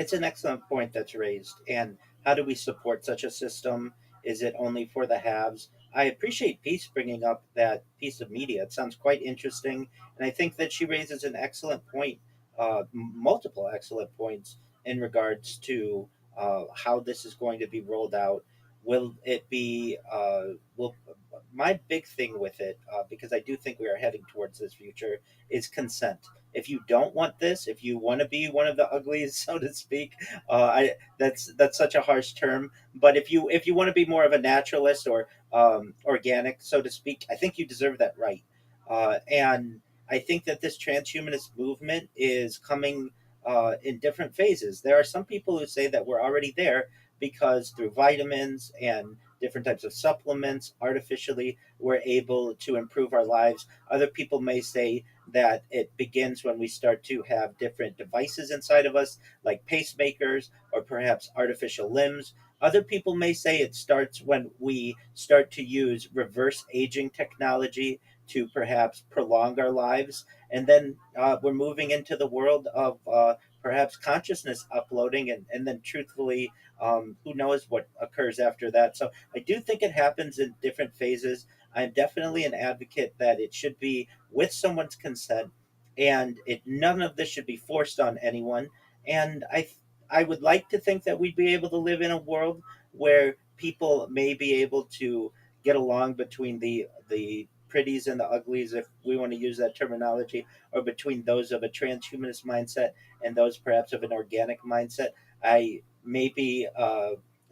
It's an excellent point that's raised. And how do we support such a system? Is it only for the haves? I appreciate Peace bringing up that piece of media. It sounds quite interesting. And I think that she raises an excellent point, multiple excellent points in regards to how this is going to be rolled out. Will it be, will, my big thing with it, because I do think we are heading towards this future, is consent. If you don't want this, if you want to be one of the uglies, so to speak, I that's such a harsh term. But if you want to be more of a naturalist or organic, so to speak, I think you deserve that right. And I think that this transhumanist movement is coming in different phases. There are some people who say that we're already there because through vitamins and different types of supplements, artificially, we're able to improve our lives. Other people may say that it begins when we start to have different devices inside of us, like pacemakers or perhaps artificial limbs. Other people may say it starts when we start to use reverse aging technology to perhaps prolong our lives. And then we're moving into the world of perhaps consciousness uploading, and then truthfully, who knows what occurs after that. So I do think it happens in different phases. I'm definitely an advocate that it should be with someone's consent, and none of this should be forced on anyone. And I would like to think that we'd be able to live in a world where people may be able to get along between the pretties and the uglies, if we want to use that terminology, or between those of a transhumanist mindset and those perhaps of an organic mindset. I may be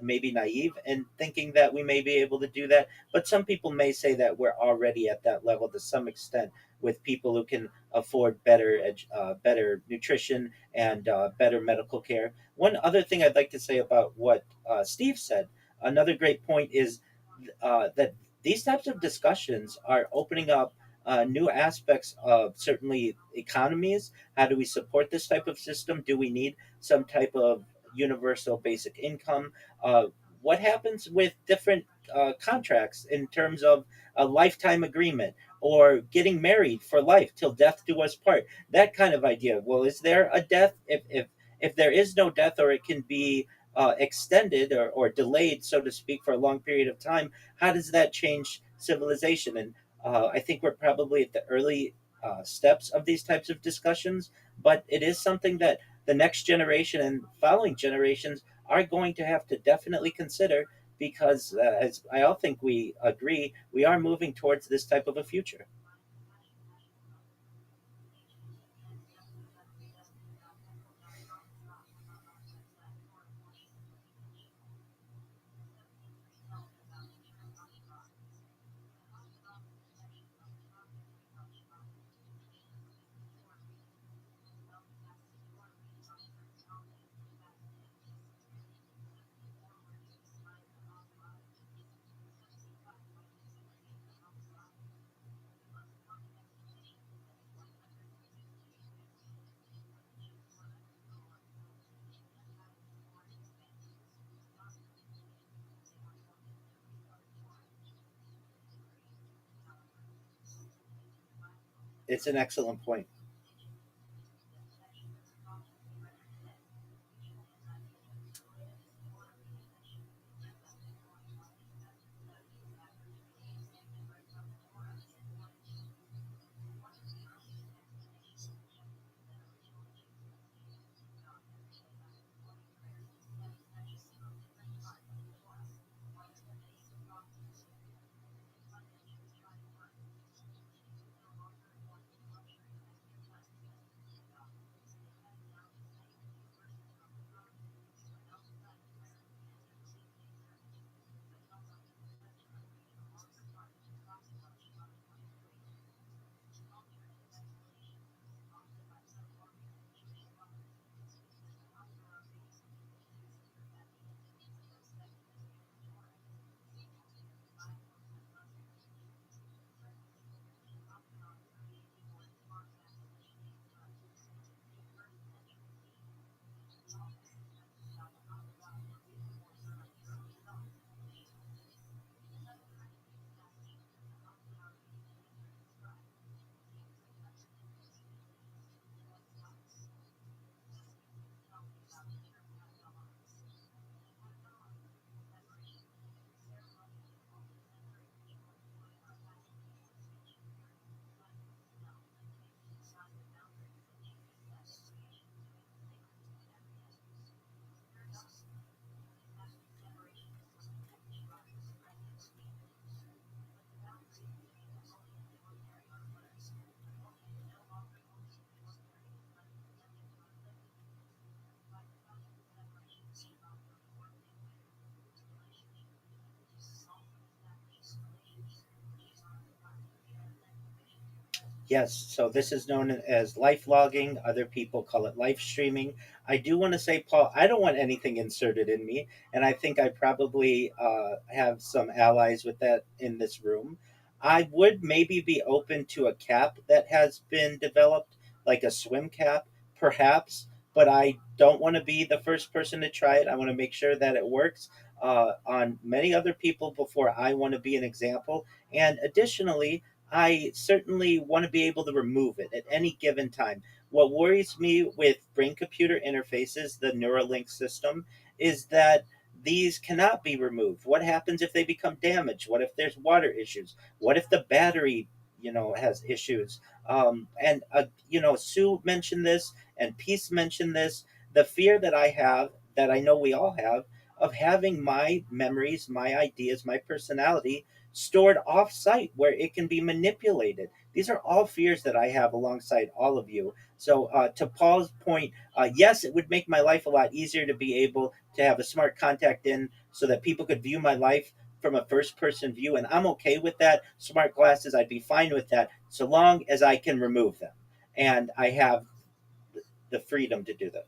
maybe naive in thinking that we may be able to do that, but some people may say that we're already at that level to some extent, with people who can afford better nutrition and better medical care. One other thing I'd like to say about what Steve said, another great point is that these types of discussions are opening up new aspects of certainly economies. How do we support this type of system? Do we need some type of universal basic income? What happens with different contracts in terms of a lifetime agreement or getting married for life till death do us part? That kind of idea. Well, is there a death? If there is no death, or it can be extended or delayed, so to speak, for a long period of time, how does that change civilization? And I think we're probably at the early steps of these types of discussions, but it is something that the next generation and following generations are going to have to definitely consider, because, as I all think we agree, we are moving towards this type of a future. It's an excellent point. Yes, so this is known as life logging. Other people call it life streaming. I do want to say, Paul, I don't want anything inserted in me, and I think I probably have some allies with that in this room. I would maybe be open to a cap that has been developed, like a swim cap, perhaps, but I don't want to be the first person to try it. I want to make sure that it works on many other people before I want to be an example. And additionally, I certainly want to be able to remove it at any given time. What worries me with brain computer interfaces, the Neuralink system, is that these cannot be removed. What happens if they become damaged? What if there's water issues? What if the battery, has issues? Sue mentioned this and Peace mentioned this. The fear that I have, that I know we all have, of having my memories, my ideas, my personality stored off site where it can be manipulated. These are all fears that I have alongside all of you. So, to Paul's point, yes, it would make my life a lot easier to be able to have a smart contact in so that people could view my life from a first person view. And I'm okay with that. Smart glasses, I'd be fine with that so long as I can remove them. And I have the freedom to do that.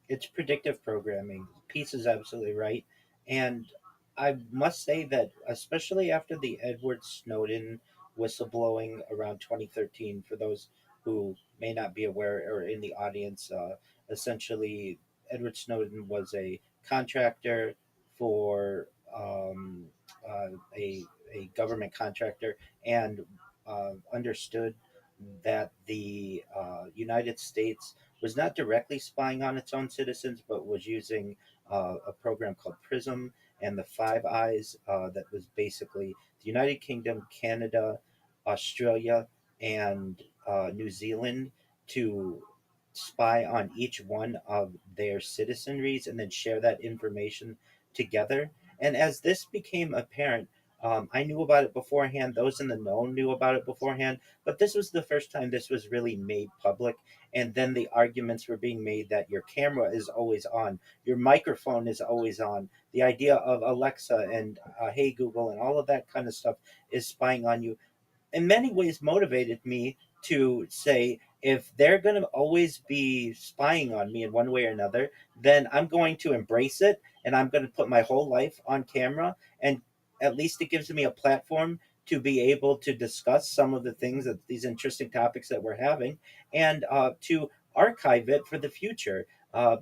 It's predictive programming. Peace is absolutely right. And I must say that, especially after the Edward Snowden whistleblowing around 2013, for those who may not be aware or in the audience, essentially, Edward Snowden was a contractor for a government contractor and understood that the United States was not directly spying on its own citizens, but was using a program called PRISM and the Five Eyes that was basically the United Kingdom, Canada, Australia, and New Zealand to spy on each one of their citizenries and then share that information together. And as this became apparent, I knew about it beforehand. Those in the know knew about it beforehand, but this was the first time this was really made public. And then the arguments were being made that your camera is always on, your microphone is always on. The idea of Alexa and Hey Google and all of that kind of stuff is spying on you. In many ways, motivated me to say, if they're going to always be spying on me in one way or another, then I'm going to embrace it and I'm going to put my whole life on camera. And at least it gives me a platform to be able to discuss some of the things that these interesting topics that we're having, and to archive it for the future.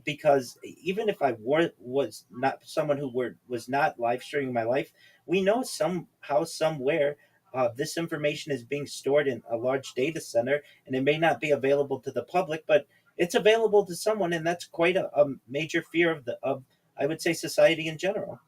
Because even if was not someone who was not live streaming my life, we know somehow, somewhere, this information is being stored in a large data center, and it may not be available to the public, but it's available to someone, and that's quite a major fear of I would say society in general.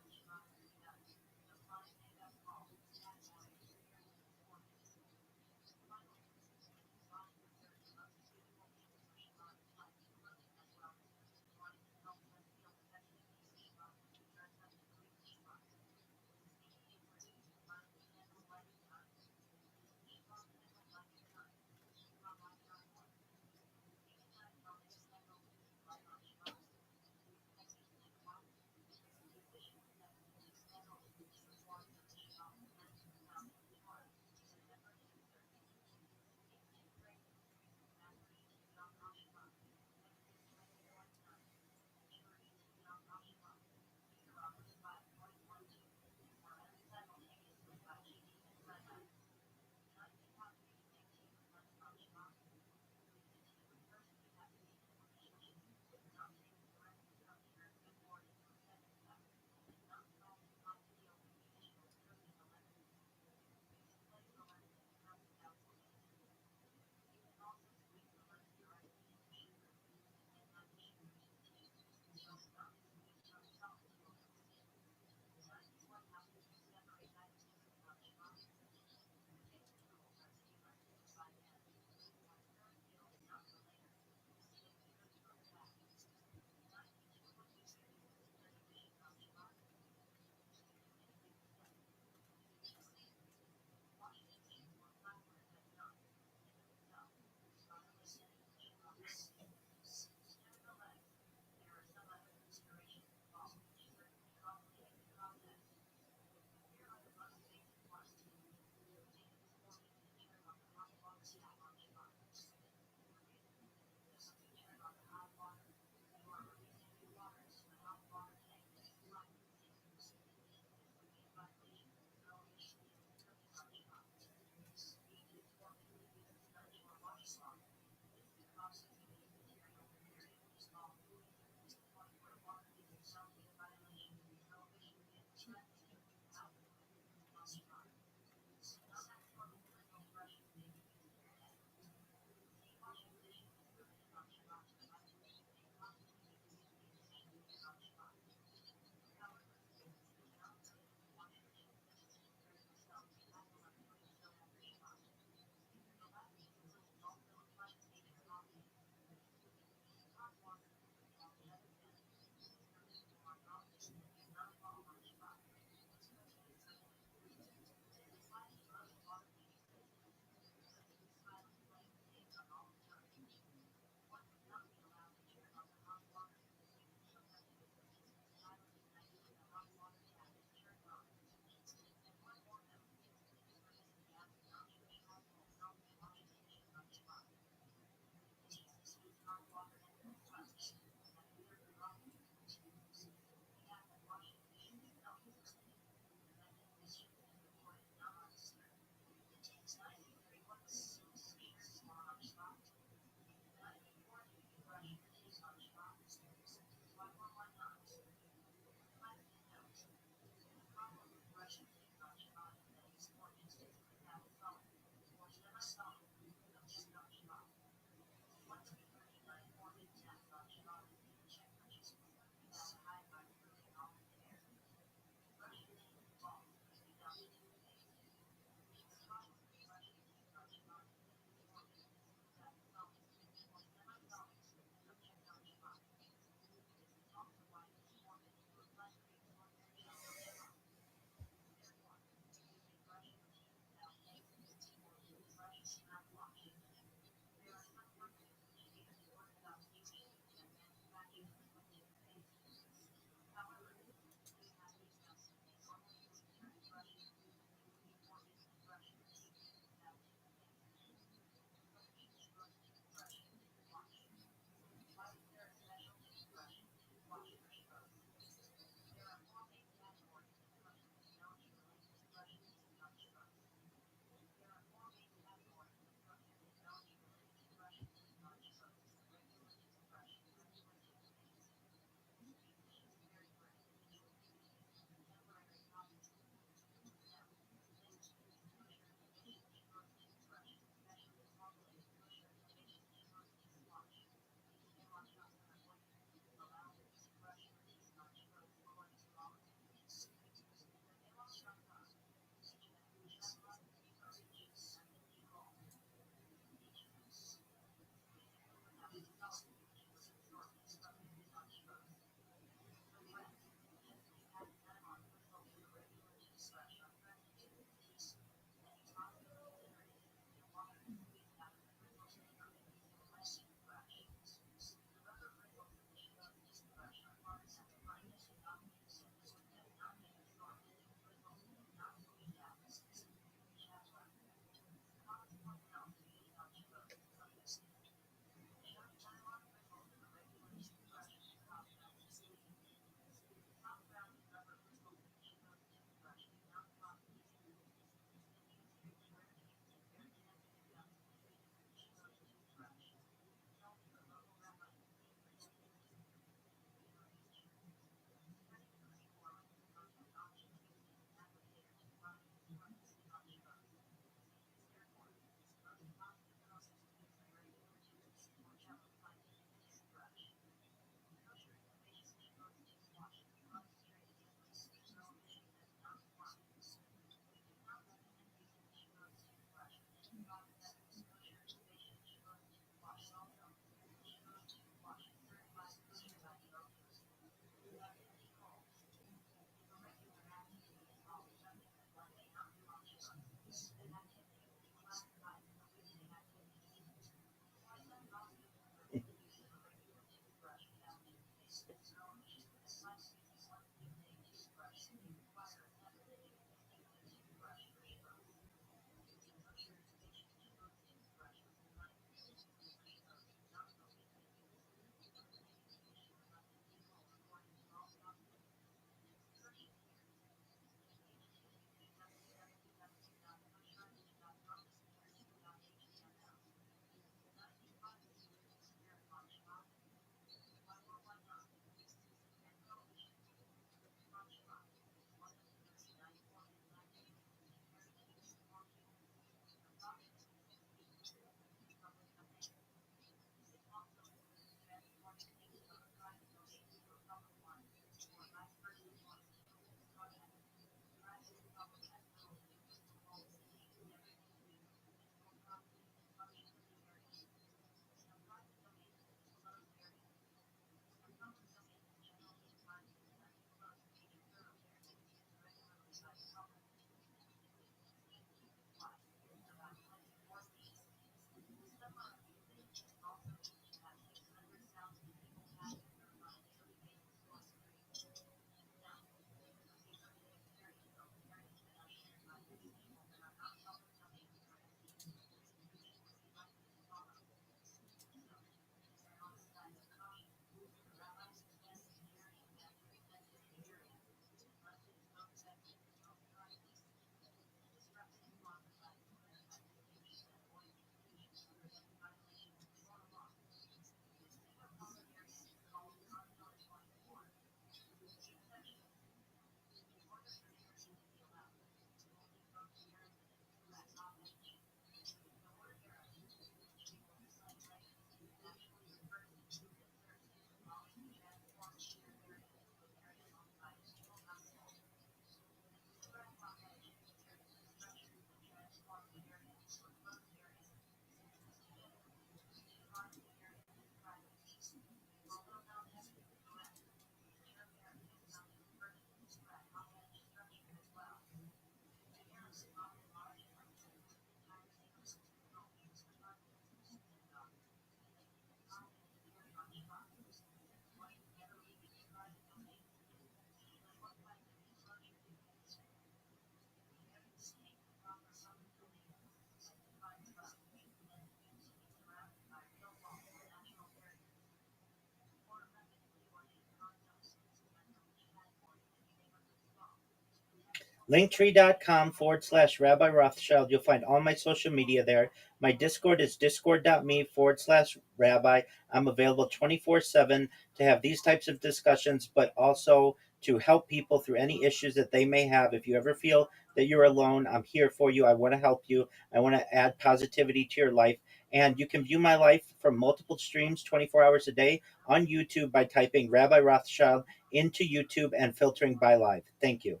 Linktree.com/Rabbi Rothschild. You'll find all my social media there. My Discord is discord.me/rabbi. I'm available 24/7 to have these types of discussions, but also to help people through any issues that they may have. If you ever feel that you're alone, I'm here for you. I want to help you. I want to add positivity to your life. And you can view my life from multiple streams 24 hours a day on YouTube by typing Rabbi Rothschild into YouTube and filtering by live. Thank you.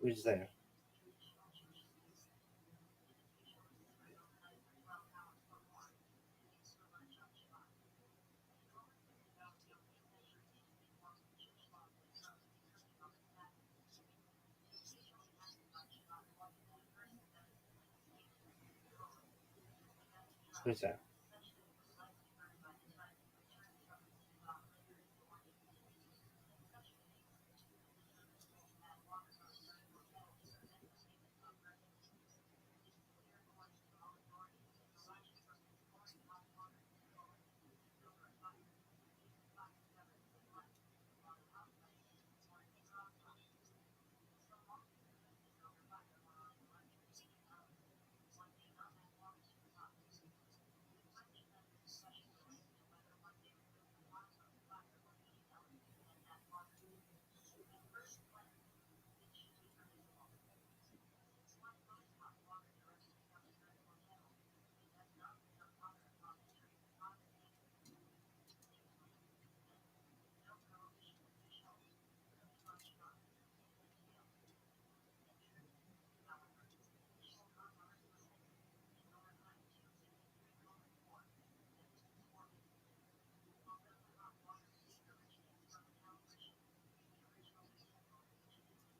Who's there? Who's that?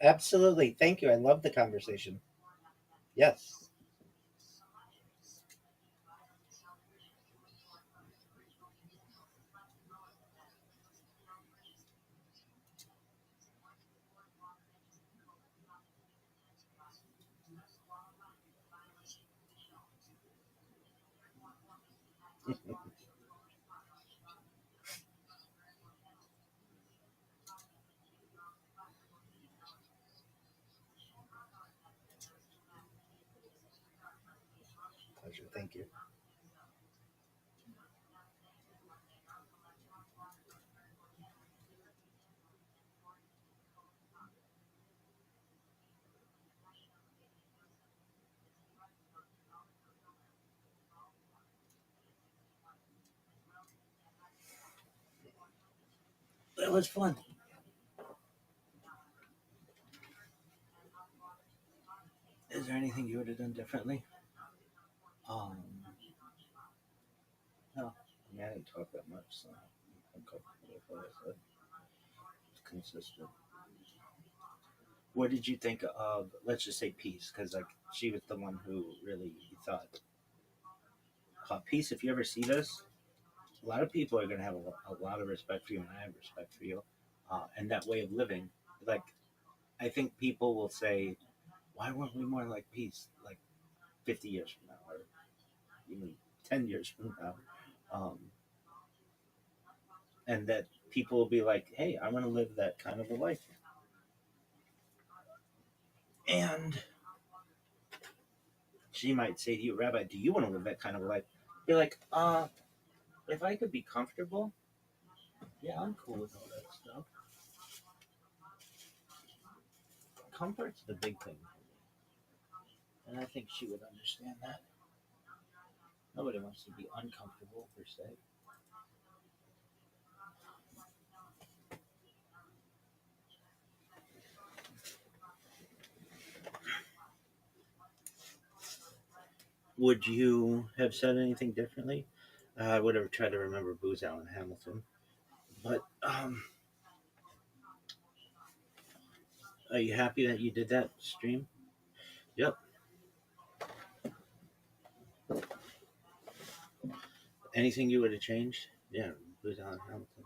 Absolutely. Thank you. I love the conversation. Yes. Pleasure. Thank you. That was fun. Is there anything you would have done differently? Um, no. I mean, I didn't talk that much, so I'm comfortable with what I said. It's consistent. What did you think of, let's just say, Peace? Because like she was the one who really thought Peace. If you ever see this, a lot of people are gonna have a lot of respect for you, and I have respect for you, and that way of living. Like I think people will say, why weren't we more like Peace? Like 50 years from now, or even 10 years from now, um, and that people will be like, hey, I want to live that kind of a life. And she might say to you, Rabbi, do you want to live that kind of a life? Be like, if I could be comfortable, yeah, I'm cool with all that stuff. Comfort's the big thing, and I think she would understand that. Nobody wants to be uncomfortable per se. Would you have said anything differently? I would have tried to remember Booz Allen Hamilton. But are you happy that you did that stream? Yep. Anything you would have changed? Yeah, Booz Allen Hamilton.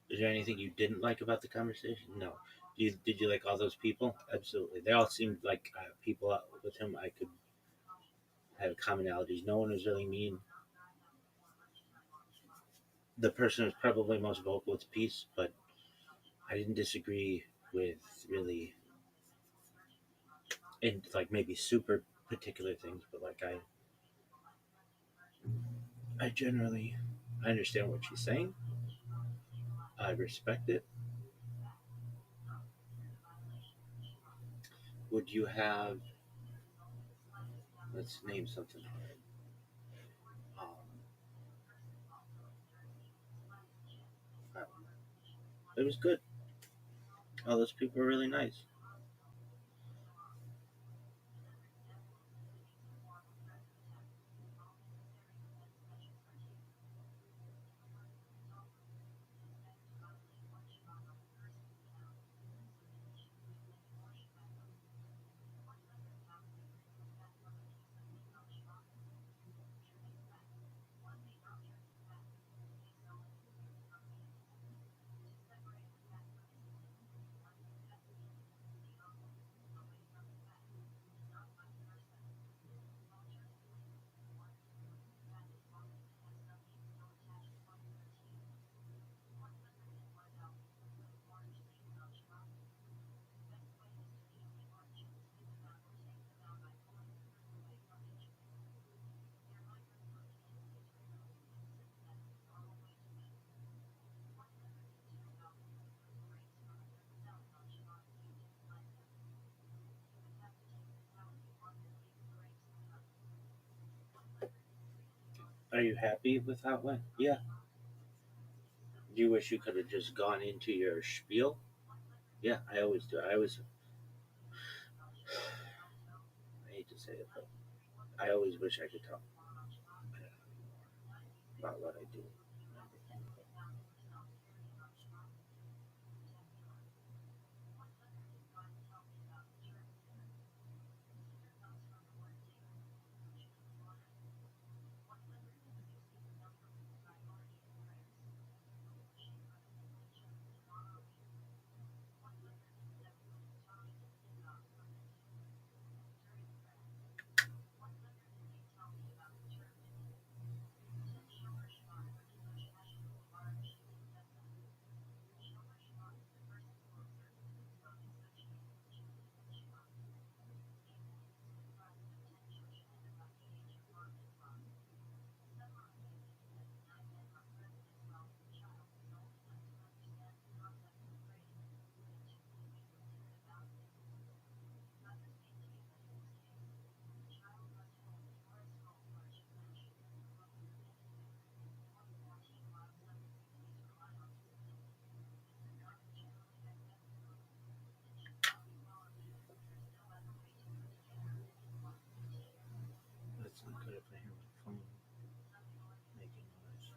Is there anything you didn't like about the conversation? No. Did you like all those people? Absolutely. They all seemed like people with whom I could have commonalities. No one was really mean. The person who's probably most vocal was Peace, but I didn't disagree with really in like maybe super particular things, but like I generally I understand what she's saying. I respect it. Would you have let's name something hard. I don't know. It was good. All those people were really nice. Are you happy with how it went? Yeah. Do you wish you could have just gone into your spiel? Yeah, I always do. I hate to say it, but I always wish I could talk about what I do. That's not good if I hear my phone making noise.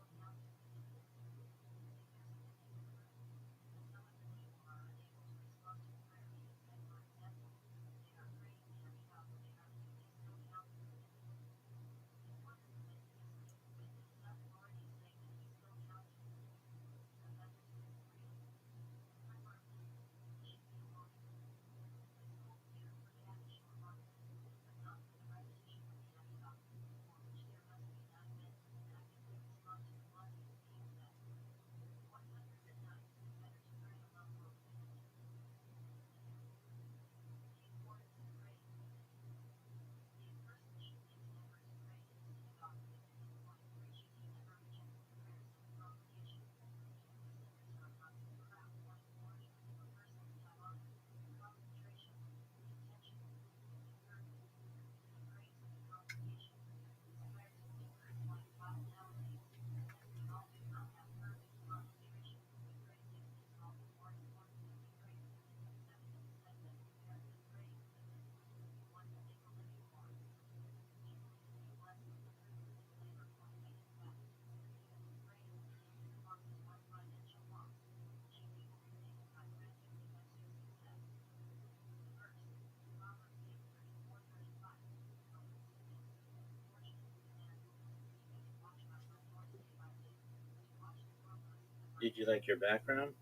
Did you like your background?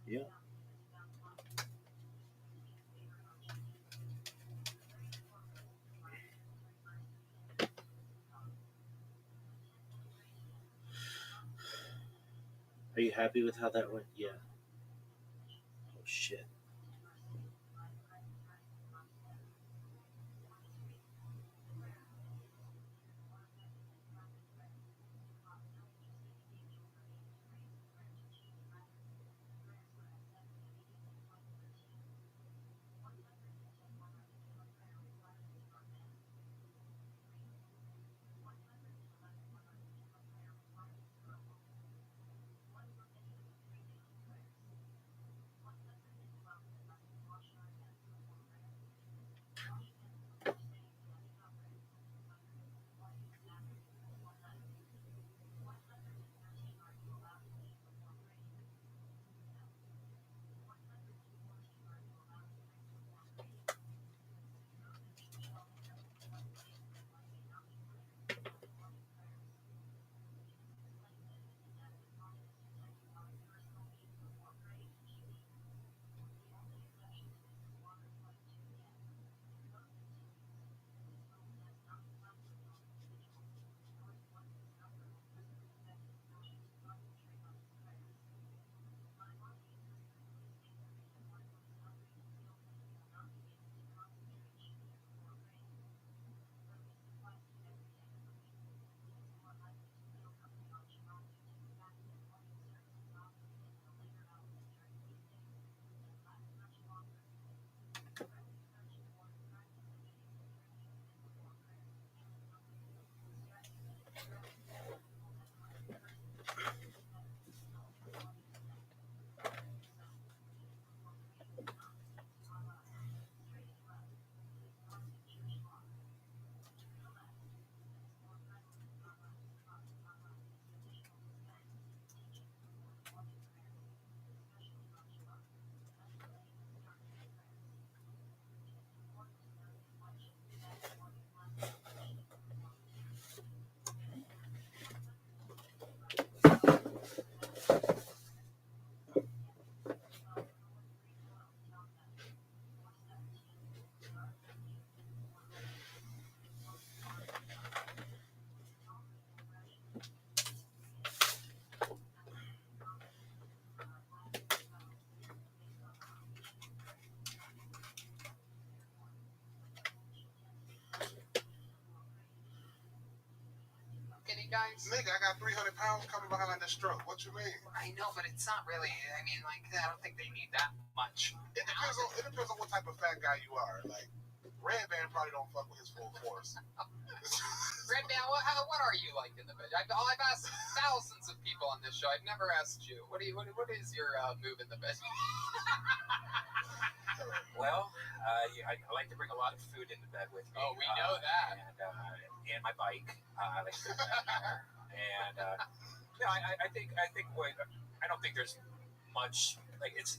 Yeah. Are you happy with how that went? Yeah. Oh shit. guys? Nigga, I got 300 pounds coming behind this stroke. What you mean? I know, but it's not really. I mean, like, I don't think they need that much. It depends on what type of fat guy you are. Like, Red Band probably don't fuck with his full force. Red Band, what are you like in the bed? I've asked thousands of people on this show. I've never asked you. What is your move in the bed? Well, I like to bring a lot of food into bed with me. Oh, we know that. And my bike. I like to bring that there. And no, I think what I don't think there's much like it's.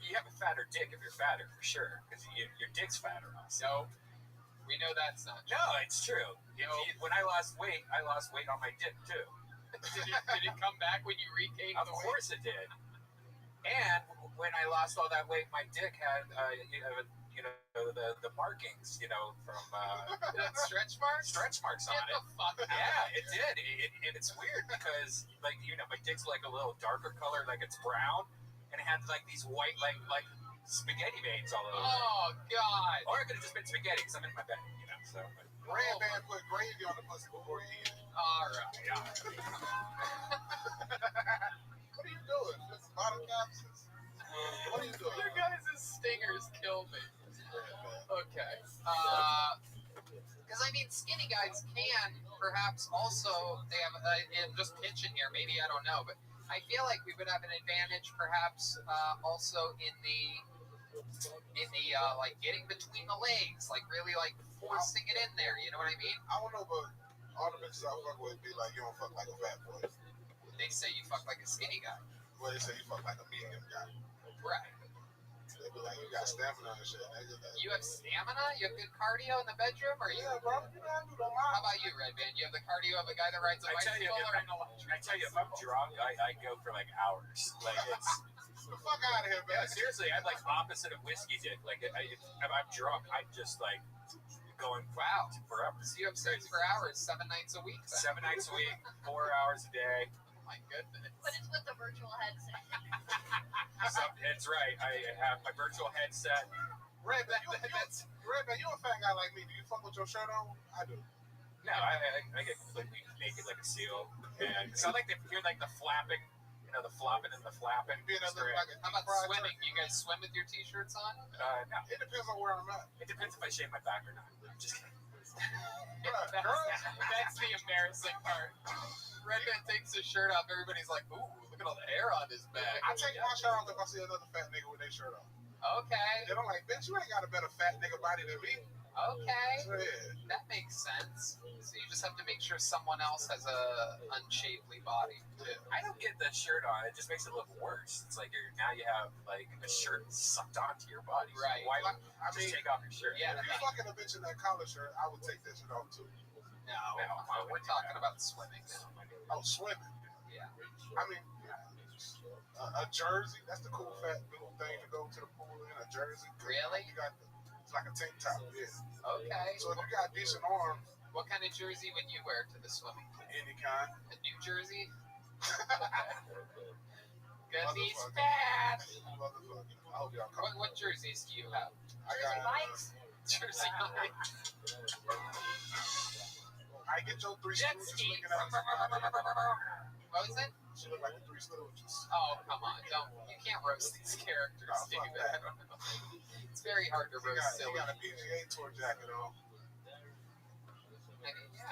You have a fatter dick if you're fatter for sure because your dick's fatter. No, we know that's not true. No, it's true. When I lost weight on my dick too. Did it come back when you regained Of the weight? course it did. And when I lost all that weight, my dick had the markings, from Stretch marks? stretch marks on Get it. the fuck out. Yeah, it did. And it's weird because my dick's like a little darker color, like it's brown, and it had like these white like spaghetti veins all over it. Oh, God. Or it could have just been spaghetti because I'm in my bed, So Red Band put gravy on the pussy before he ate it. All right. What are you doing? Just bottle capsules? What are you doing? Your guys' stingers kill me. Okay. Because I mean, skinny guys can perhaps also they have and just pitching here. Maybe I don't know, but I feel like we would have an advantage perhaps also in the like getting between the legs, like really like forcing it in there. You know what I mean? I don't know, but all the bitches I fuck with be like, you don't fuck like a fat boy. They say you fuck like a skinny guy. Well, they say you fuck like a medium guy. Right. They be like, you got stamina and shit. You have stamina? You have good cardio in the bedroom? Or you? Yeah, bro. You know, I do the How line. about you, Red Band? You have the cardio of a guy that rides a I tell you, bicycle or if an electric? I tell you, if I'm drunk, I go for like hours. Like it's. The fuck out of here, Yeah, man. seriously, I'm like opposite of whiskey dick. Like, if I'm drunk, I'm just like going Wow. forever. So you have sex for hours, 7 nights a week. Then. 7 nights a week, 4 hours a day. Oh my goodness. But it's with the virtual headset. It's right. I have my virtual headset. Red Band, you a fat guy like me. Do you fuck with your shirt on? I do. No, I get completely naked like a seal. And so I like to hear like the flapping, the flopping and the flapping. Being a It's little great. like a How about deep-fried swimming? turkey. You guys swim with your t-shirts on? No, It depends on where I'm at. it depends if I shave my back or not. I'm just kidding. That's the embarrassing part. Red Man takes his shirt off. Everybody's like, ooh, look at all the hair on his back. I take my shirt off if I see another fat nigga with their shirt on. Okay. And I'm like, bitch, you ain't got a better fat nigga body than me. Okay. So, yeah. That makes sense. So you just have to make sure someone else has a unshapely body. I don't get the shirt on. It just makes it look worse. It's like now you have like a shirt sucked onto your body. So Right. why I just mean, take off your shirt? Yeah. if you fucking a bitch in that collar shirt, I would take that shit off too. No, we're talking about swimming now. Oh, swimming. Yeah. I mean, a jersey, that's the cool fat little thing to go to the pool in, a jersey. Really? You got it's like a tank top, yeah. Okay. So if you got decent arms, What kind of jersey would you wear to the swimming pool? any kind. A New Jersey? Good he's Motherfucker. fat. Motherfucker. I hope y'all come. What jerseys do you have? I Jersey got, bikes. Jersey bikes. I get your three Jet stooges ski. looking at What was it? She look like the three stooges. Oh, come on. You can't roast these characters, Oh, fuck David. that. It's very hard to He roast got, he silly. got a PGA Tour jacket on.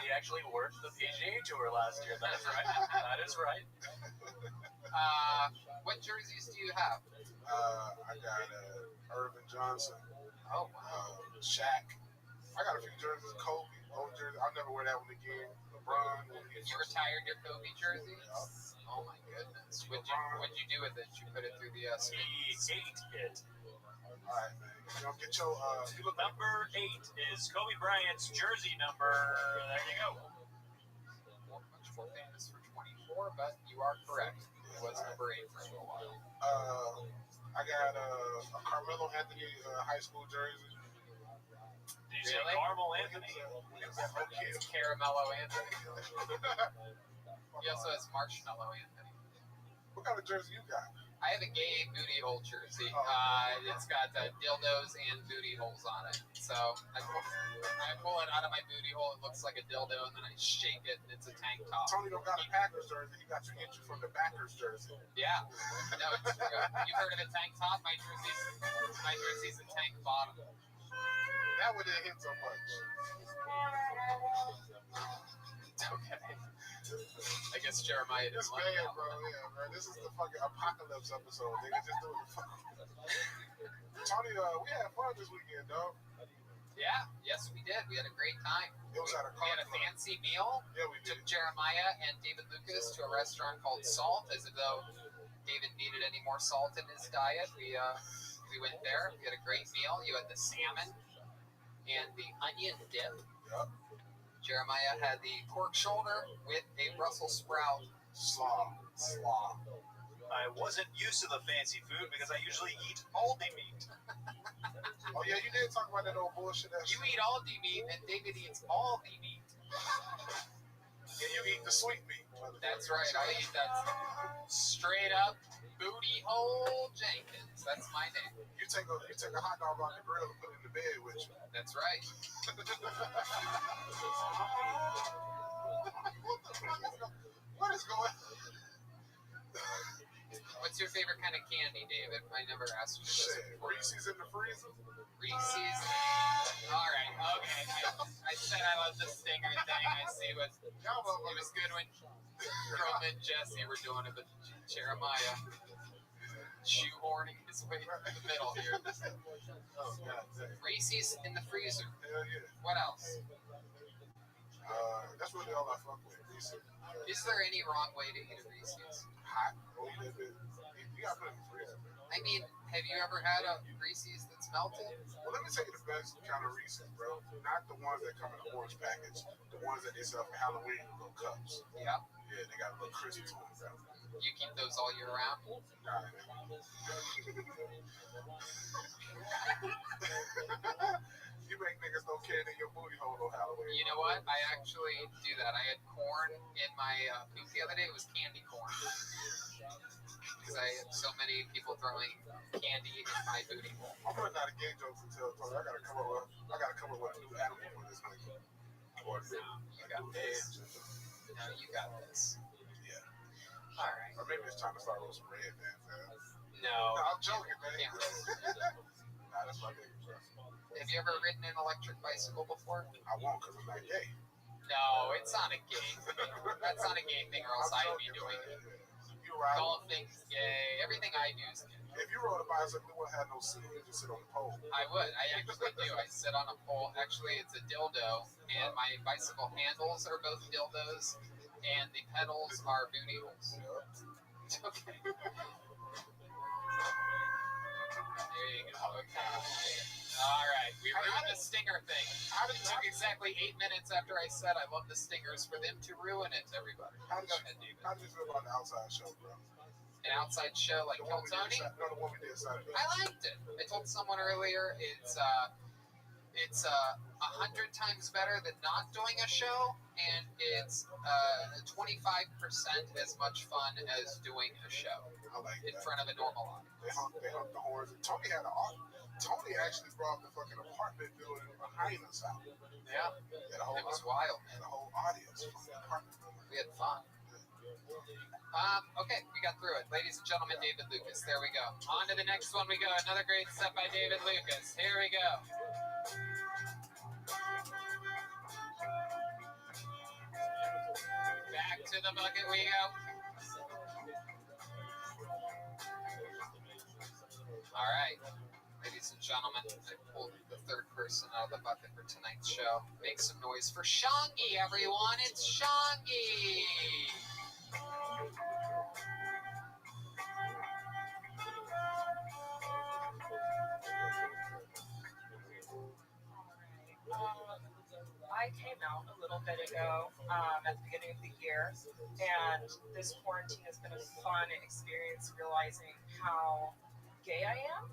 He actually worked the PGA Tour last year. That is right. That is right. What jerseys do you have? I got Irvin Johnson, Oh, wow. Shaq. I got a few jerseys, Kobe, old jersey. I'll never wear that one again. LeBron. You retired your Kobe jersey? Oh my goodness. What'd you do with it? You put it through the He ate it. All right, man. You know, get your you look like Number 8 is Kobe Bryant's jersey number. There you go. much more famous for 24, but you are correct. It was number 8 for a little while. I got a Carmelo Anthony high school jersey. Did you say Really? Carmel Anthony? It's Caramello Anthony. He also has Marshmallow Anthony. What kind of jersey you got? I have a gay booty hole jersey. It's got dildos and booty holes on it. So I pull it out of my booty hole. It looks like a dildo, and then I shake it, and it's a tank top. Tony don't got a Packers jersey. He got 2 inches from the Packers jersey. Yeah. No, it's true. You've heard of a tank top? My jersey's a tank bottom. That one didn't hit so much. Okay. I guess Jeremiah It's didn't like bad, that bro. one. Yeah, bro. This is the fucking apocalypse episode. Nigga, just doing the fuck. Tony, we had fun this weekend, dog. Yeah. Yes, we did. We had a great time. It was at a We had a car club. fancy meal. Yeah, we did. Took Jeremiah and David Lucas to a restaurant called Salt, as though David needed any more salt in his diet. We went there. We had a great meal. You had the salmon and the onion dip. Yep. Jeremiah had the pork shoulder with a Brussels sprout Slaw. slaw. I wasn't used to the fancy food because I usually eat Aldi meat. Oh, yeah, you did talk about that old bullshit. You eat Aldi meat, and David eats all the meat. Yeah, you eat the sweet meat. That's right. I eat that straight up booty hole Jenkins. That's my name. You take a hot dog on the grill and put it in the bed with you. That's right. What is going? What's your favorite kind of candy, David? I never asked you this Shit, before. Reese's in the freezer. Reese's. All right. Okay. I said I love the stinger thing. I see what Y'all it motherfuckers. was good when Roma and Jesse were doing it, but Jeremiah shoehorning his way to the middle here. Oh, God damn. Reese's in the freezer. Hell yeah. What else? That's really all I fuck with. Reese's. Is there any wrong way to eat a Reese's? Hot. Oh, you live it. You gotta put it in the freezer, man. I mean, have you ever had a Reese's that's melted? Well, let me tell you the best kind of Reese's, bro. Not the ones that come in the orange package. The ones that they sell for Halloween in little cups. Yeah. Yeah, they got a little crispy to them, bro. You keep those all year round? Nah, man. You make niggas no candy in your booty hole on Halloween. You know what? I actually do that. I had corn in my booth the other day. It was candy corn. Because I had so many people throwing candy in my booty hole. I'm running out of gay jokes until I gotta come up with a new animal for this nigga. Or You got this. No, you got this. Yeah. All right. Or maybe it's time to start with some red man. No. No, I'm joking, man. Can't Nah, that's my nigga, bro. Have you ever ridden an electric bicycle before? I won't because I'm not gay. No, it's not a gay thing. That's not a gay thing, or else I'd be doing it. You ride. Golfing's gay. Everything I do is gay. If you rode a bicycle, you wouldn't have no seat. You just sit on the pole. I would. I actually do. I sit on a pole. Actually, it's a dildo, and my bicycle handles are both dildos, and the pedals are booty holes. Okay. There you go. Okay. All right. We ruined the stinger thing. It took exactly 8 minutes after I said I love the stingers for them to ruin it, everybody. How did Go you, ahead, David. how did you feel about the outside show, bro? An outside show like The one Kill we did Tony? Sat- no, the one we did Saturday. I liked it. I told someone earlier it's 100 times better than not doing a show, and it's 25% as much fun as doing a show I like in that. front of a normal audience. They hung the horns. And Tony had Tony actually brought the fucking apartment building behind us out. Yeah, Yeah, the whole, it was wild, man. the whole audience from the apartment building. We had fun. Okay, we got through it. Ladies and gentlemen, David Lucas. There we go. On to the next one we go. Another great set by David Lucas. Here we go. Back to the bucket we go. All right. Ladies and gentlemen, I pulled the third person out of the bucket for tonight's show. Make some noise for Shangi, everyone. It's Shangi. I came out a little bit ago at the beginning of the year, and this quarantine has been a fun experience realizing how gay I am.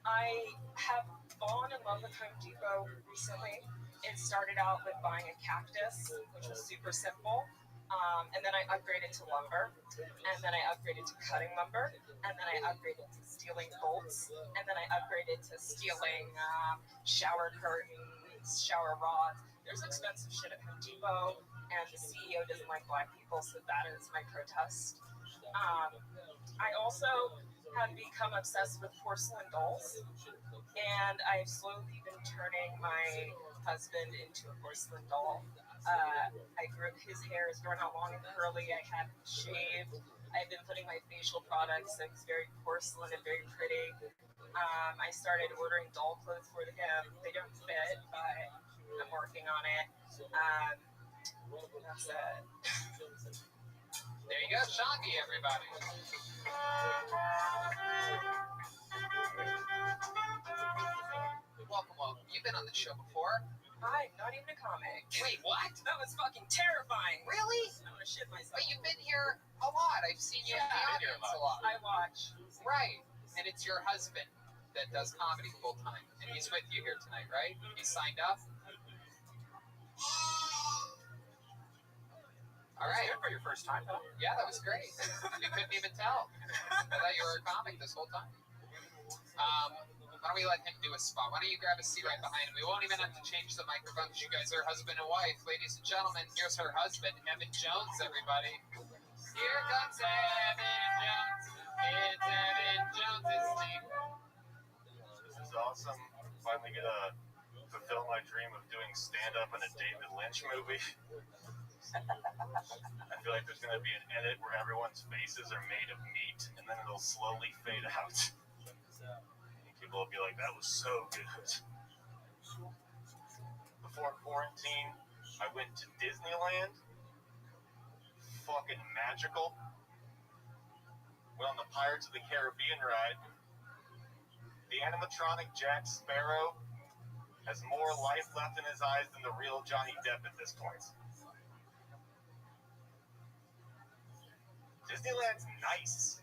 I have fallen in love with Home Depot recently. It started out with buying a cactus, which was super simple, And then I upgraded to lumber, and then I upgraded to cutting lumber, and then I upgraded to steeling bolts, and then I upgraded to steeling shower curtains, shower rods. There's expensive shit at Home Depot, and the CEO doesn't like black people, so that is my protest. I also have become obsessed with porcelain dolls, and I've slowly been turning my husband into a porcelain doll. His hair is growing out long and curly. I have him shaved. I've been putting my facial products, so he's very porcelain and very pretty. I started ordering doll clothes for him. They don't fit, but I'm working on it. That's it. There you go, Shangi, everybody. Welcome. You've been on the show before. I'm not even a comic. Wait, what? That was fucking terrifying. Really? I'm gonna shit myself. But you've been here a lot. I've seen you in the audience a lot. I watch. Right. And it's your husband that does comedy full time. And he's with you here tonight, right? He's signed up? All right. Good for your first time, though. Yeah, that was great. You couldn't even tell. I thought you were a comic this whole time. Why don't we let him do a spot? Why don't you grab a seat right behind him? We won't even have to change the microphones. You guys are husband and wife. Ladies and gentlemen, here's her husband, Evan Jones, everybody. Here comes Evan Jones. It's Evan Jones' name. This is awesome. Finally get to fulfill my dream of doing stand-up in a David Lynch movie. I feel like there's going to be an edit where everyone's faces are made of meat, and then it'll slowly fade out. People will be like, that was so good. Before quarantine, I went to Disneyland. Fucking magical. Went on the Pirates of the Caribbean ride. The animatronic Jack Sparrow has more life left in his eyes than the real Johnny Depp at this point. Disneyland's nice.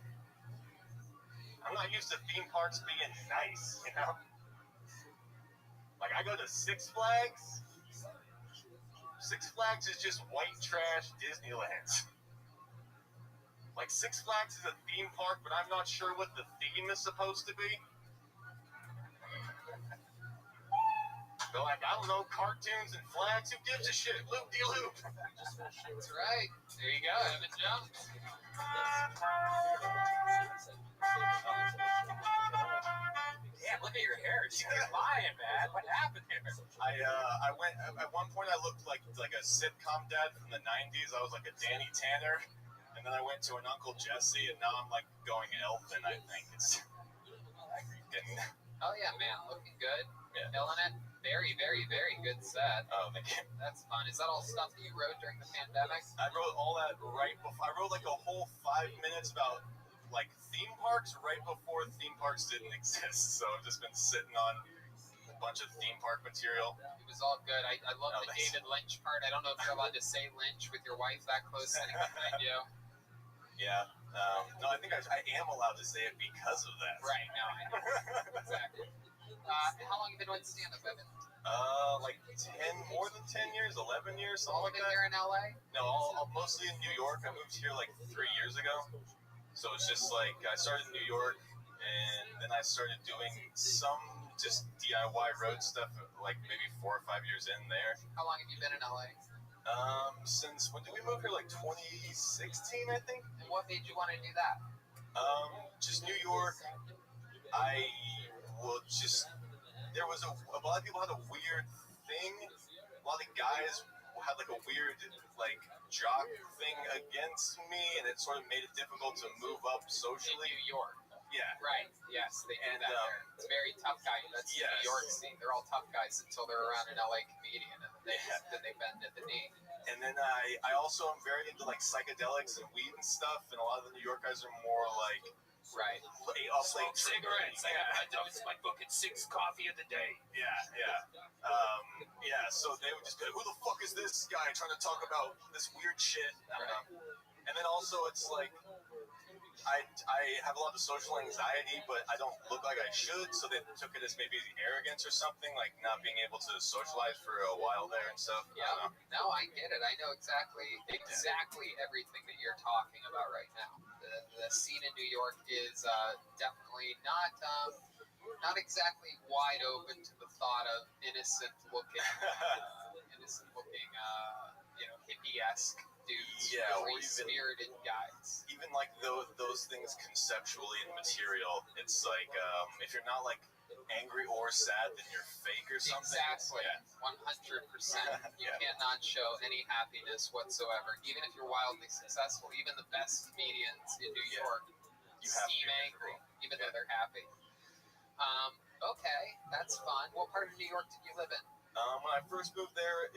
I'm not used to theme parks being nice, you know? Like, I go to Six Flags. Six Flags is just white trash Disneyland. Like, Six Flags is a theme park, but I'm not sure what the theme is supposed to be. They're like, I don't know, cartoons and flags, who gives a shit? Loop-de-loop. That's right. There you go, Evan Jones. Damn, look at your hair. She's lying, man. What happened here? I went at one point. I looked like a sitcom dad from the '90s. I was like a Danny Tanner, and then I went to an Uncle Jesse, and now I'm like going elfin. I think it's getting. Oh yeah, man, looking good. Yeah. Killing it. Very, very, very good set. Oh, thank you. That's fun. Is that all stuff that you wrote during the pandemic? I wrote all that right before. I wrote like a whole 5 minutes about like theme parks right before theme parks didn't exist. So I've just been sitting on a bunch of theme park material. It was all good. I love Oh, the thanks. David Lynch part. I don't know if you're allowed to say Lynch with your wife that close sitting behind you. Yeah. No, I think I am allowed to say it because of that. Right, no, I know. Exactly. How long have you been doing stand-up, Evan? Like more than 10 years, 11 years, something All like been that. here in LA? No, I'll mostly in New York. I moved here like 3 years ago. So it's just like I started in New York, and then I started doing some just DIY road stuff, like maybe 4 or 5 years in there. How long have you been in LA? Since when did we move here? Like 2016, I think. And what made you want to do that? Just New York. I will just. There was a lot of people had a weird thing. A lot of guys had like a weird like jock thing against me, and it sort of made it difficult to move up In socially. New York. Yeah. Right, yes, they do And, that there. It's very tough guy. That's the yes. New York scene. They're all tough guys until they're around an LA comedian, and then they bend at the knee. And then I also am very into like psychedelics and weed and stuff, and a lot of the New York guys are more like Right. late cigarettes. I dose my fucking 6 coffee of the day. Yeah. So they would just be like, "Who the fuck is this guy trying to talk about this weird shit?" I don't know. And then also it's like I have a lot of social anxiety, but I don't look like I should, so they took it as maybe arrogance or something, like not being able to socialize for a while there and stuff. I Yeah, don't know. no, I get it. I know exactly everything that you're talking about right now. The scene in New York is definitely not exactly wide open to the thought of innocent looking, hippie-esque dudes, Yeah, or free even- spirited guys. Even like those things conceptually and material, it's like if you're not like angry or sad, then you're fake or something. Exactly, Yeah. 100%. You Yeah. cannot show any happiness whatsoever, even if you're wildly successful. Even the best comedians in New Yeah. York You have to seem be angry, even though they're happy. Okay, that's fun. What part of New York did you live in? When I first moved there,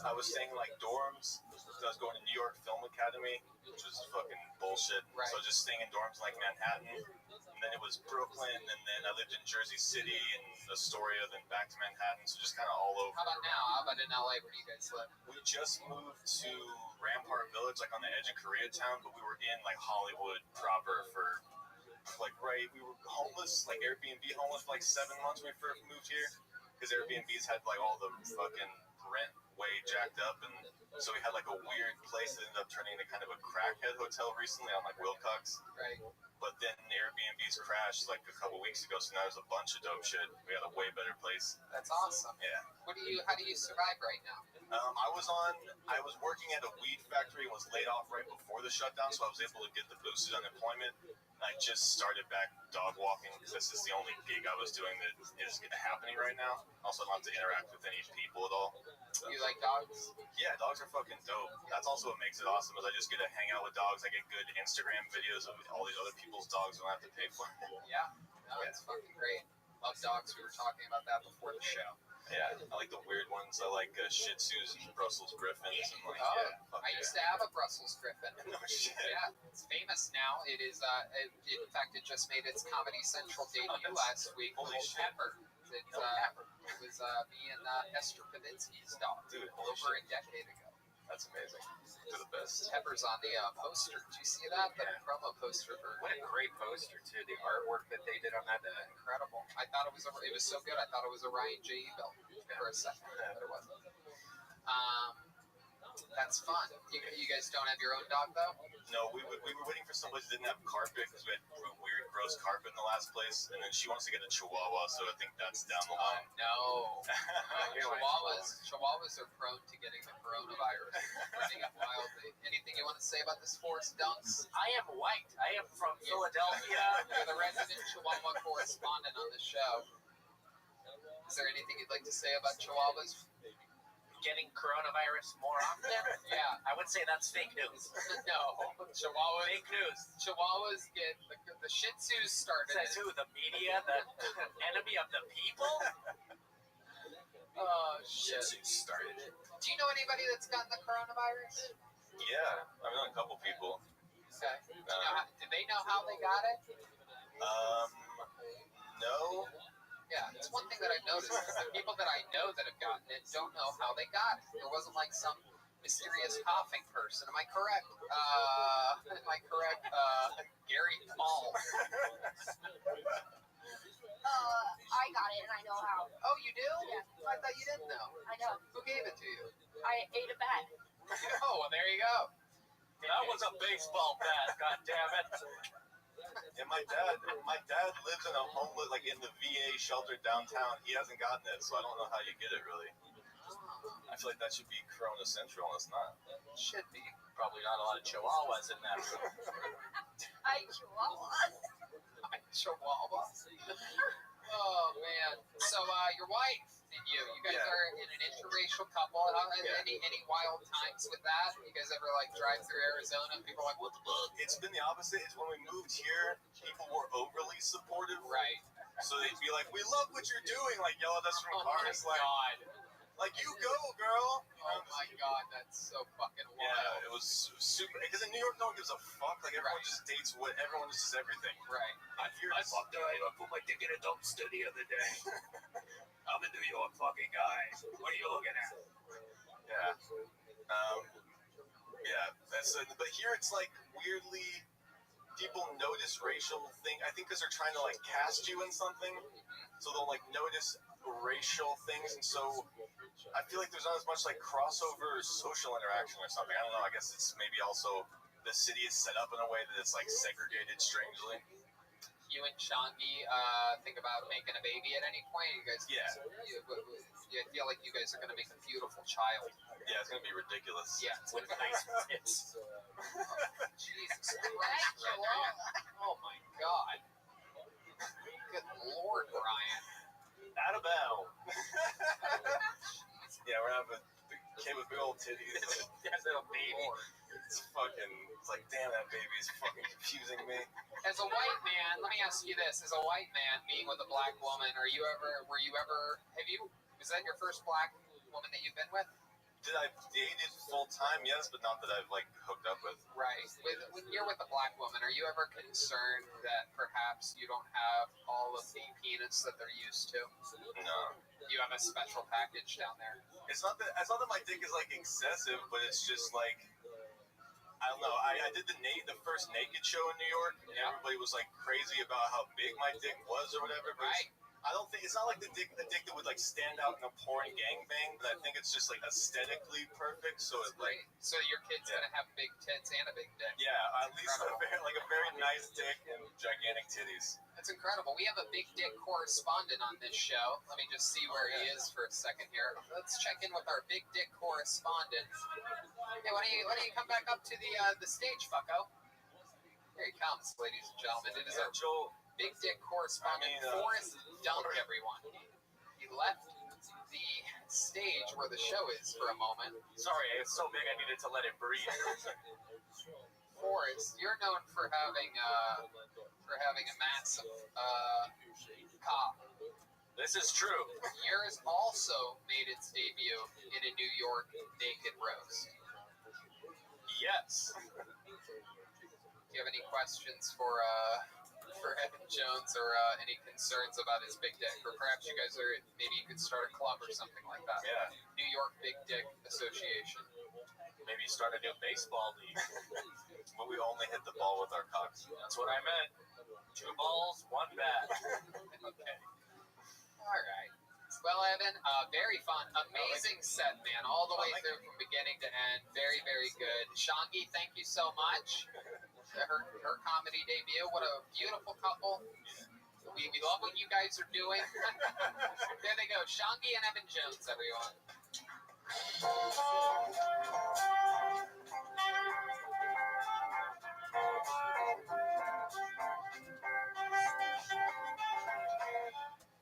I was staying in like dorms. I was going to New York Film Academy, which was fucking bullshit. Right. So I was just staying in dorms in like Manhattan, and then it was Brooklyn, and then I lived in Jersey City and Astoria, then back to Manhattan. So just kind of all over. How about now? How about in LA? Where do you guys live? We just moved to Rampart Village, like on the edge of Koreatown, but we were in like Hollywood proper for like we were homeless, like Airbnb homeless for like 7 months when we first moved here, because Airbnbs had like all the fucking rent way jacked up, and so we had like a weird place that ended up turning into kind of a crackhead hotel recently on like Wilcox. Right. But then Airbnbs crashed like a couple weeks ago, so now there's a bunch of dope shit. We got a way better place. That's awesome. Yeah. How do you survive right now? I was working at a weed factory and was laid off right before the shutdown, so I was able to get the boosted unemployment. I just started back dog walking because this is the only gig I was doing that is happening right now. Also, I don't have to interact with any people at all. You like dogs? Yeah, dogs are fucking dope. That's also what makes it awesome is I just get to hang out with dogs. I get good Instagram videos of all these other people's dogs I don't have to pay for. Yeah. No, it's fucking great. Love dogs. We were talking about that before the show. Yeah, I like the weird ones. I like Shih Tzus and Brussels Griffins and like Oh, yeah. Fuck I yeah. used to have a Brussels Griffin. No shit. Yeah, it's famous now. It is. In fact, it just made its Comedy Central debut last week. Holy Little shit. Pepper. It was me and Esther Pavitsky's dog Dude, holy over shit. a decade ago. That's amazing. They're the best. Pepper's on the poster. Did you see that? The promo poster for What a great poster too. The artwork that they did on that. incredible. I thought it was so good. I thought it was a Ryan J. Ebel for a second, but it wasn't. That's fun. You guys don't have your own dog though? No, we were waiting for somebody who didn't have carpet because we had weird, gross carpet in the last place, and then she wants to get a Chihuahua, so I think that's down the line. No. Chihuahuas are prone to getting the coronavirus. Spreading it wildly. Anything you want to say about this Forrest Dunks? I am white. I am from Philadelphia. You're the resident Chihuahua correspondent on the show. Is there anything you'd like to say about Chihuahuas? Getting coronavirus more often. Yeah. I would say that's fake news. No. Chihuahuas. Fake news. Chihuahuas get the Shih Tzus started. Says who? The media, the enemy of the people. Oh shit. Started it. Do you know anybody that's gotten the coronavirus? Yeah, I know a couple people. Okay. Do they know how they got it? No. Yeah, it's one thing that I've noticed is the people that I know that have gotten it don't know how they got it. There wasn't like some mysterious coughing person. Am I correct? Gary Paul. I got it and I know how. Oh, you do? Yeah. I thought you didn't know. I know. Who gave it to you? I ate a bat. Oh, well, there you go. That was a baseball bat. God damn it. And my dad lives in a homeless, like in the VA shelter downtown. He hasn't gotten it, so I don't know how you get it really. I feel like that should be Corona Central, and it's not. Should be. Probably not a lot of chihuahuas in that room. I chihuahua. Chihuahua. Oh, man. So, your wife and you guys Yeah. are in an interracial couple. Any wild times with that? You guys ever, like, drive through Arizona and people are like, what the fuck? It's been the opposite. It's when we moved here, people were overly supportive. Right. So they'd be like, "We love what you're doing," like yell at us from Oh, my cars, like, God. "You go, girl." You Oh, know, my God. That's so fucking wild. Yeah, it was super. Because in New York, no one gives a fuck. Like everyone Right. just dates everyone just does everything. Right. I put my dick in a dumpster the other day. I'm a New York fucking guy. What are you looking at? Yeah. Yeah. But here it's like weirdly people notice racial thing. I think because they're trying to like cast you in something, so they'll like notice racial things, and so I feel like there's not as much like crossover social interaction or something. I don't know. I guess it's maybe also the city is set up in a way that it's like segregated strangely. You and Shangi think about making a baby at any point? You guys, Yeah. You feel like you guys are going to make a beautiful child. Yeah, it's gonna be ridiculous. Yeah. With nice tits. Jesus Christ, Brian. Oh my God. Good Lord, Brian. Out of bounds. Yeah, we're having a kid with big old titties. That's a baby. It's like, damn, that baby is fucking confusing me. As a white man, let me ask you this: as a white man being with a black woman, was that your first black woman that you've been with? Did I dated full time? Yes, but not that I've like hooked up with. Right. When you're with a black woman, are you ever concerned that perhaps you don't have all of the penis that they're used to? No. You have a special package down there. It's not that my dick is like excessive, but it's just like I don't know. I did the first naked show in New York, and everybody was like crazy about how big my dick was or whatever. But Right. I don't think it's not like the dick that would like stand out in a porn gangbang, but I think it's just like aesthetically perfect. So it's like So your kid's gonna have big tits and a big dick. at least a very nice dick and gigantic titties. That's incredible. We have a big dick correspondent on this show. Let me just see where he is for a second here. Let's check in with our big dick correspondent. Hey, why don't you come back up to the stage, Bucko? Here he comes, ladies and gentlemen. It is our Joel. big dick correspondent, Forrest Dunk, everyone. He left the stage where the show is for a moment. Sorry, it's so big I needed to let it breathe. Forrest, you're known for having a massive cock. This is true. Yours also made its debut in a New York naked roast. Yes. Do you have any questions for Evan Jones or any concerns about his big dick? Or perhaps maybe you could start a club or something like that. Yeah. New York Big Dick Association. Maybe start a new baseball league. But we only hit the ball with our cocks. That's what I meant. 2 balls, 1 bat. Okay. All right. Well, Evan, very fun. Amazing set, man. All the way through from beginning to end. Very, very good. Shangi, thank you so much. Her comedy debut. What a beautiful couple. We love what you guys are doing. There they go. Shangi and Evan Jones, everyone.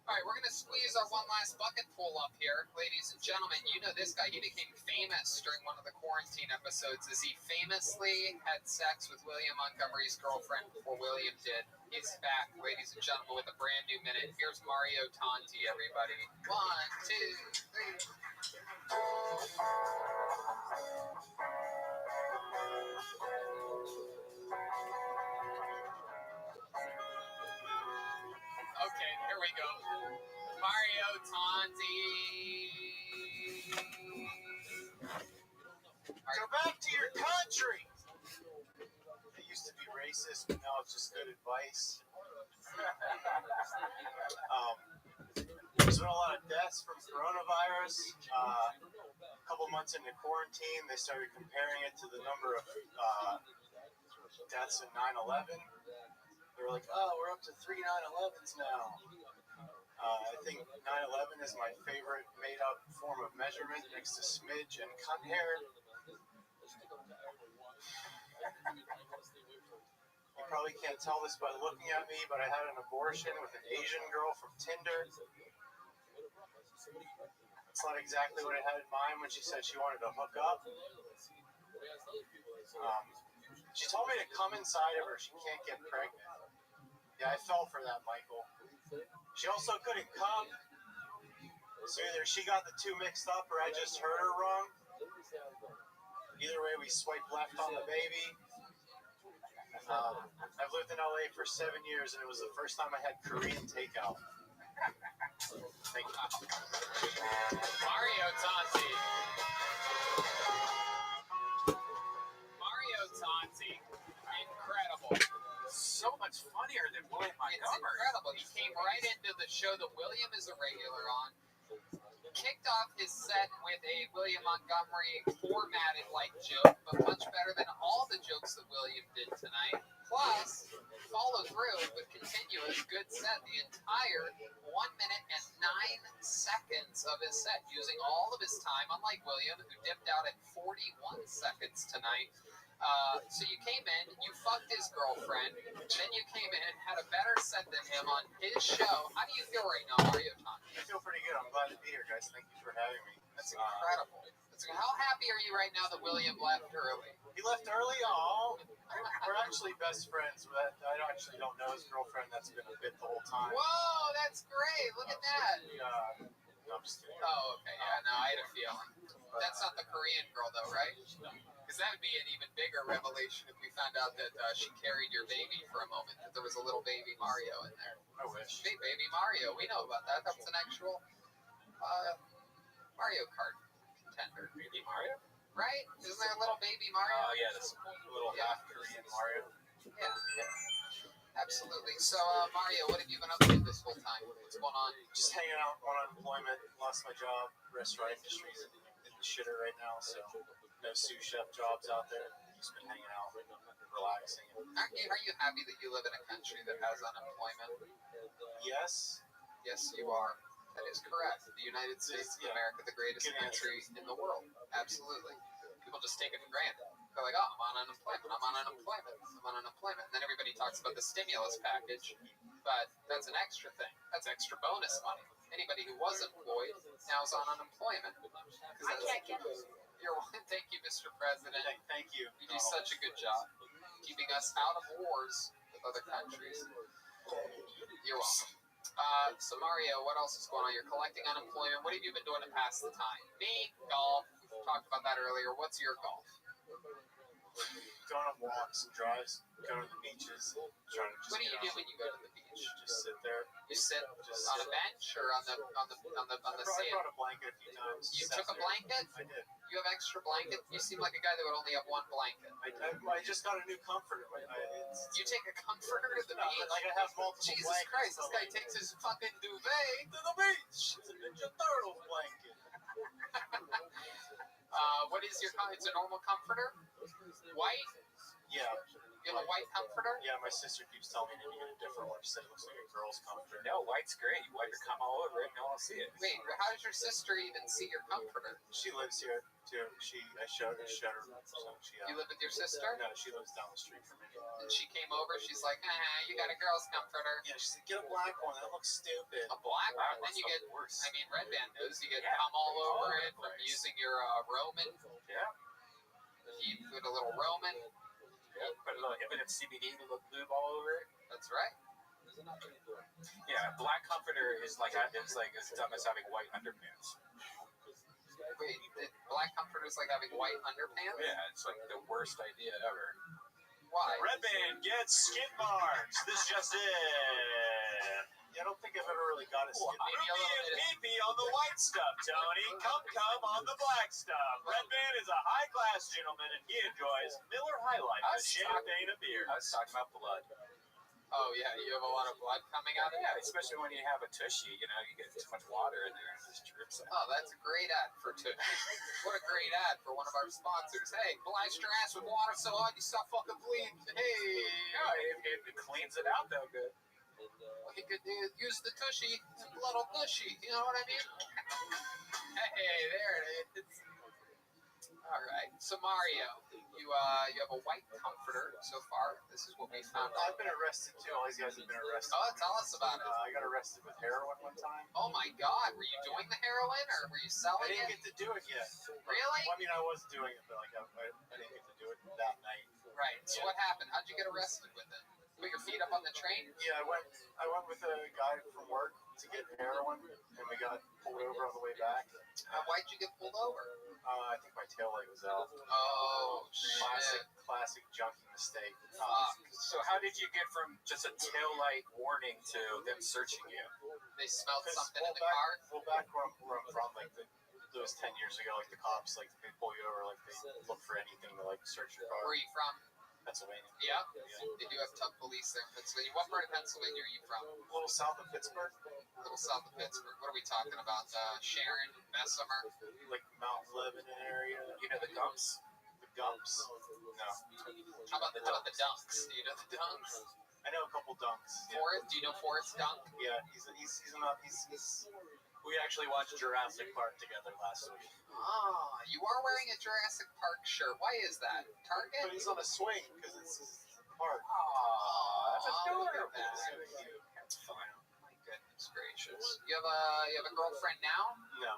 All right, we're going to squeeze our one last bucket full up here. Ladies and gentlemen, you know this guy. He became famous during one of the quarantine episodes as he famously had sex with William Montgomery's girlfriend before William did. He's back, ladies and gentlemen, with a brand new minute. Here's Mario Tonti, everybody. 1, 2, 3. Okay, here we go. Mario Tonti. Go back to your country. It used to be racist, but now it's just good advice. There's been a lot of deaths from coronavirus. A couple months into quarantine, they started comparing it to the number of deaths in 9/11. They were like, oh, we're up to 3 9/11s now. I think 9/11 is my favorite made-up form of measurement next to smidge and cunt hair. You probably can't tell this by looking at me, but I had an abortion with an Asian girl from Tinder. It's not exactly what I had in mind when she said she wanted to hook up. She told me to come inside of her. She can't get pregnant. Yeah, I fell for that, Michael. She also couldn't come. So either she got the two mixed up or I just heard her wrong. Either way, we swiped left on the baby. I've lived in LA for 7 years, and it was the first time I had Korean takeout. Thank you. Mario Tonti. Mario Tonti. Incredible. kicked off his set with a William Montgomery formatted like joke, but much better than all the jokes that William did tonight. Plus, follow through with continuous good set the entire 1 minute and 9 seconds of his set, using all of his time, unlike William, who dipped out at 41 seconds tonight. So you came in, you fucked his girlfriend, then you came in, had a better set than him on his show. How do you feel right now, Mario Tom? I feel pretty good. I'm glad to be here, guys. Thank you for having me. That's incredible. How happy are you right now that William left early? He left early. Oh, we're actually best friends. I actually don't know his girlfriend. That's been a bit the whole time. Whoa, that's great. Look at that. No, I'm just kidding. Oh, okay. Yeah, no, I had a feeling. That's not the Korean girl, though, right? Because that would be an even bigger revelation if we found out that she carried your baby for a moment, that there was a little baby Mario in there. I wish. Hey, baby Mario. We know about that. That was an actual Mario Kart contender. Baby Mario? Right? Isn't there a little baby Mario? Oh, yeah, this little half Korean Mario. Yeah. Absolutely. So, Mario, what have you been up to this whole time? What's going on? Just hanging out on unemployment. Lost my job. Restaurant industry's in the shitter right now, so no sous chef jobs out there. Just been hanging out, relaxing. Are you happy that you live in a country that has unemployment? Yes. Yes, you are. That is correct. The United States of America, the greatest Good country in the world. Absolutely. People just take it for granted. They're like, oh, I'm on unemployment. I'm on unemployment. I'm on unemployment. And then everybody talks about the stimulus package, but that's an extra thing. That's extra bonus money. Anybody who was employed now is on unemployment. I can't get it. Thank you, Mr. President. Thank you. You do such a good job keeping us out of wars with other countries. You're welcome. So Mario, what else is going on? You're collecting unemployment. What have you been doing to pass the time? Me, golf. We talked about that earlier. What's your golf? Going on walks and drives, going to the beaches, trying to just. What do you do when you go to the beach? Just sit there. You sit on a bench or on the I sand? brought a blanket a few times. You Sat took a there. blanket? I did. You have extra blanket? You seem like a guy that would only have one blanket. I just got a new comforter. You take a comforter to the beach? Like I have multiple Jesus blankets. Christ, this so guy like, takes his fucking duvet. to the beach. It's a Ninja Turtles blanket. What is your? It's a normal comforter. White. Yeah. You have a white comforter. Yeah, my sister keeps telling me to get a different one. She said it looks like a girl's comforter. No, white's great. You wipe your cum all over it, no one will see it. Wait, how does your sister even see your comforter? She lives here too. I showed her. So she. You live with your sister? No, she lives down the street from me. And she came over. She's like, you got a girl's comforter. Yeah, she said, get a black one. That looks stupid. A black Wow, one. Then you get. worse. I mean, Red Band knows you get Yeah. cum all over All it over from the place. using your Roman. Yeah. You put a little Roman. Yeah, put a little Hibit CBD, a little lube all over it. That's right. Yeah, black comforter is like as dumb as having white underpants. Wait, the black comforter is like having white underpants? Yeah, it's like the worst idea ever. Why? Red Band gets skid marks. This just in. Yeah, I don't think I've ever really got a skin. Maybe a little Ruby and bit. pee on the white stuff, Tony. Come on the black stuff. Red Band is a high-class gentleman, and he enjoys Miller High Life, a champagne of beer. I was talking about blood. Oh, yeah, you have a lot of blood coming out of Yeah, it? especially when you have a tushy, you get too much water in there, it just drips out. Oh, that's a great ad for Tootsie. What a great ad for one of our sponsors. Hey, blast your ass with water so hard you stop fucking bleeding. Hey. Yeah, it cleans it out though good. He could use the tushy and blood on tushy. You know what I mean? Hey, there it is. All right. So Mario, you have a white comforter so far. This is what we found out. I've been arrested too. All these guys have been arrested. Oh, tell us about it. I got arrested with heroin one time. Oh my God, were you doing the heroin or were you I selling didn't it? get to do it yet. Really? Well, I mean, I was doing it, but like I didn't get to do it that night. Right. So what happened? How'd you get arrested with it? Put your feet up on the train? Yeah, I went with a guy from work to get heroin, and we got pulled over on the way back. Why'd you get pulled over? I think my tail light was out. Oh shit! Classic junkie mistake. Fuck. So how did you get from just a tail light warning to them searching you? They smelled something in the back, car. Well, back where I'm from, like it was 10 years ago, like the cops, like they pull you over, like they look for anything to like search your car. Where are you from? Pennsylvania. Yeah. They do have tough police there in Pennsylvania. What part of Pennsylvania are you from? A little south of Pittsburgh. little south of Pittsburgh. What are we talking about? Sharon, Bessemer, Like Mount Lebanon area. You know the Gumps? The Gumps. No. How about the Dunks? Do you know the Dunks? I know a couple dunks. Yeah, Forrest? Do you know Forrest Dunk? yeah we actually watched Jurassic Park together last week. Ah, you are wearing a Jurassic Park shirt. Why is that? But Target? he's on a swing because it's his park. Aw, That's adorable. That's fine. My goodness gracious. You have a girlfriend now? No,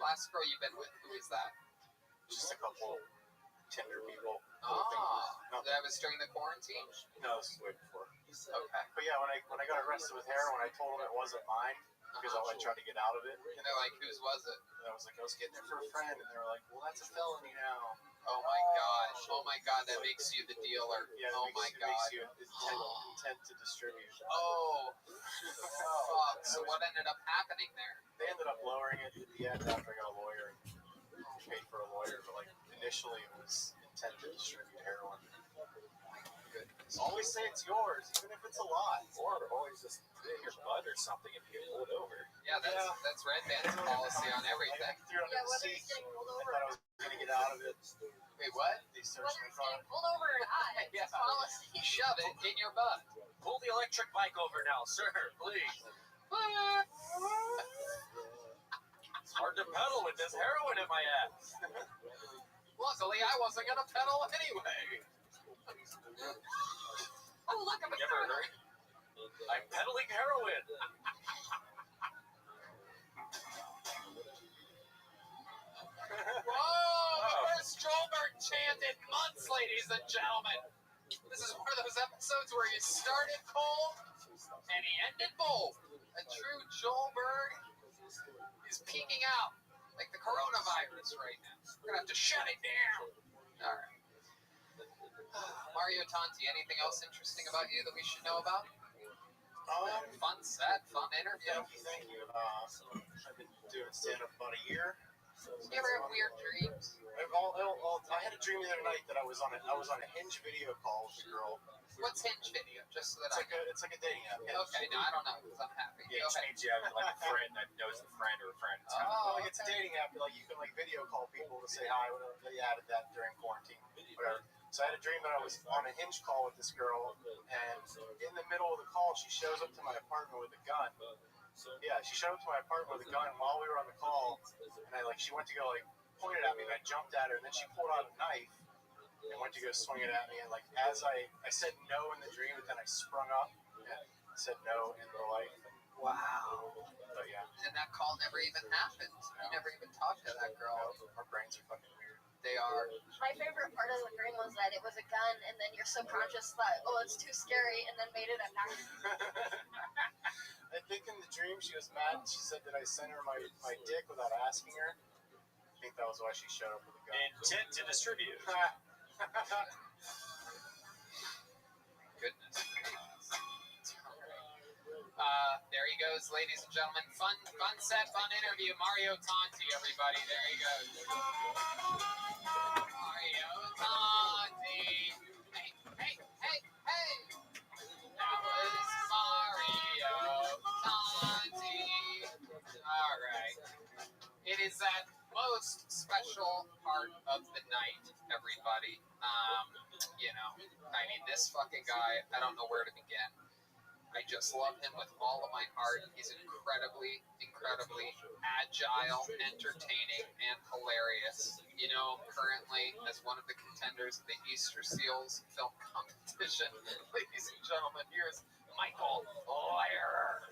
Last girl you've been with, who is that? just a couple Tinder people. Ah, that was during the quarantine? No, this is way before. Okay. But yeah, when I got arrested with heroin, I told them it wasn't mine because I tried to get out of it. And they're like, whose was it? And I was like, I was getting it for a friend, and they were like, well, that's a felony now. Oh my gosh. Oh my god, that makes you the dealer. Yeah, Oh my it god. makes you intent to distribute. Oh, fuck. So what ended up happening there? They ended up lowering it at the end after I got a lawyer and paid for a lawyer, but like initially it was intent to distribute heroin. Goodness. Always say it's yours, even if it's a lot. Or always just put it in your butt or something if you get pulled over. Yeah, that's Red Band's policy on everything. I threw it Yeah, under the whether seat. he's getting pulled I over thought I was gonna get out of it. Wait, what? They searched whether my he's car. getting pulled over or not, it's Yeah. policy. Shove it in your butt. Pull the electric bike over now, sir, please. It's hard to pedal with this heroin in my ass. Luckily, I wasn't gonna pedal anyway. Oh, look, I'm a Never criminal. heard. I'm peddling heroin. Whoa! Chris Joelberg chanted months, ladies and gentlemen. This is one of those episodes where he started cold and he ended bold. A true Joelberg is peeking out like the coronavirus right now. We're gonna have to shut it down. All right. Mario Tanti, anything else interesting about you that we should know about? Fun set, fun interview. Thank you. I've been doing stand-up about a year. You ever have weird dreams? I had a dream the other night that I was on a Hinge video call with a girl. What's Hinge Video? Just so that It's like a dating app. Okay, no, I don't know because I'm happy. Yeah, Go ahead. change you have like a friend that knows the friend or a friend. Oh, Like it's a dating app. Like you can like video call people to say hi. Whatever. They added that during quarantine. Whatever. So I had a dream that I was on a Hinge call with this girl, and in the middle of the call, she shows up to my apartment with a gun. Yeah, she showed up to my apartment with a gun while we were on the call, and she went to go like point it at me, and I jumped at her, and then she pulled out a knife and went to go swing it at me, and like as I said no in the dream, but then I sprung up and said no in real life. Wow. But yeah, And that call never even happened. You never even talked to that girl. our brains are fucking weird. They are. My favorite part of the dream was that it was a gun, and then your subconscious thought, oh, it's too scary, and then made it a knife. I think in the dream she was mad. She said that I sent her my dick without asking her. I think that was why she showed up with a gun. Intent to distribute. Goodness. There he goes, ladies and gentlemen. Fun set, fun interview. Mario Tanti, everybody. There he goes. Mario Tanti. Hey. That was Mario Tanti. All right. It is that most special part of the night, everybody. This fucking guy, I don't know where to begin. I just love him with all of my heart. He's incredibly agile, entertaining, and hilarious. Currently as one of the contenders of the Easter Seals film competition. Ladies and gentlemen, here's Michael Lehrer.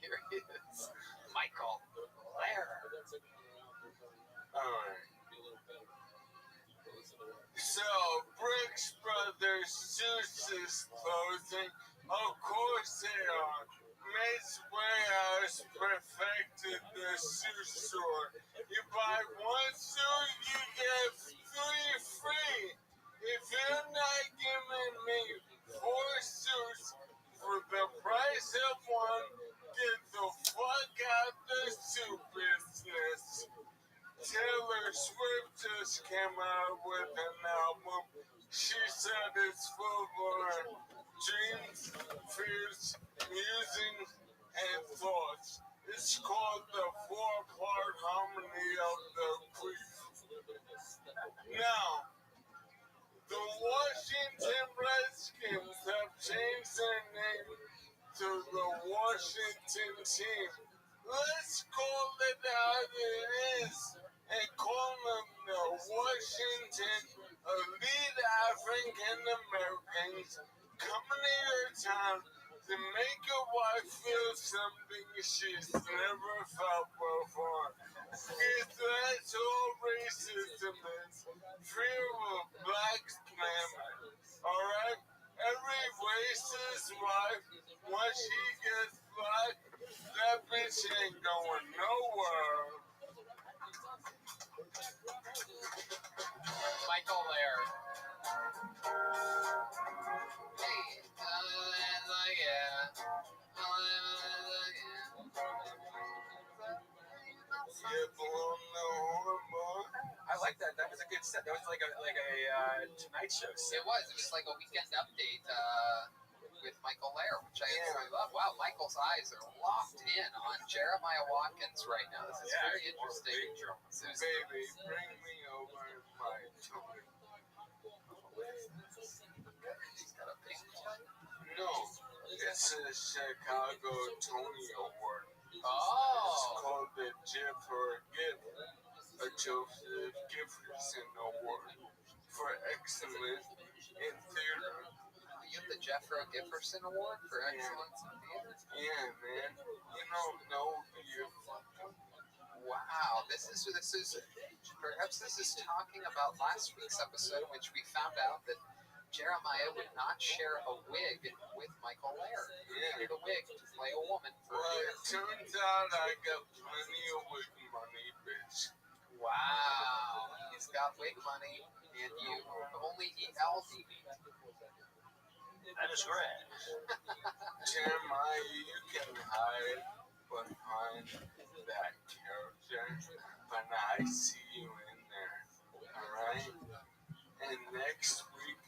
Here he is, Michael Lehrer. So, Brooks Brothers suits is closing. Of course they are. Mace Warehouse perfected the suit store. You buy one suit, you get 3 free. If you're not giving me 4 suits for the price of one, get the fuck out the suit business. Taylor Swift just came out with an album fears, musings, and thoughts. It's called the four-part harmony of the grief. Now, the Washington Redskins have changed their name to the Washington team. Let's call it how it is and call them the Washington Elite African Americans coming to your town to make your wife feel something she's never felt before. If that's all racism is, fear of black man. Alright? Every racist wife, once she gets black, that bitch ain't going nowhere. Michael Lair. Hey, Yeah, blown the horn, boy. I like that. That was a good set. That was like a Tonight Show set. It was like a weekend update with Michael Lair, which I absolutely love. Wow, Michael's eyes are locked in on Jeremiah Watkins right now. This is very interesting. Baby, bring me over my toy. He's got a pink one. No, it's a Chicago Tony Award. It's Oh, called the Jeffrey Gift, a Joseph Gifferson Award for excellence in theater. you have the Jeffro Gifferson Award for excellence in theater. Yeah, man. You don't know the Wow, this is perhaps this is talking about last week's episode in which we found out that Jeremiah would not share a wig with Michael Lair. He needed a wig to play a woman for a Well, year. it turns out I got plenty of wig money, bitch. Wow, he's got wig money, and you only eat Aldi meat. That is correct. Jeremiah, you can hide behind that character, but I see you in there. Alright? And next week.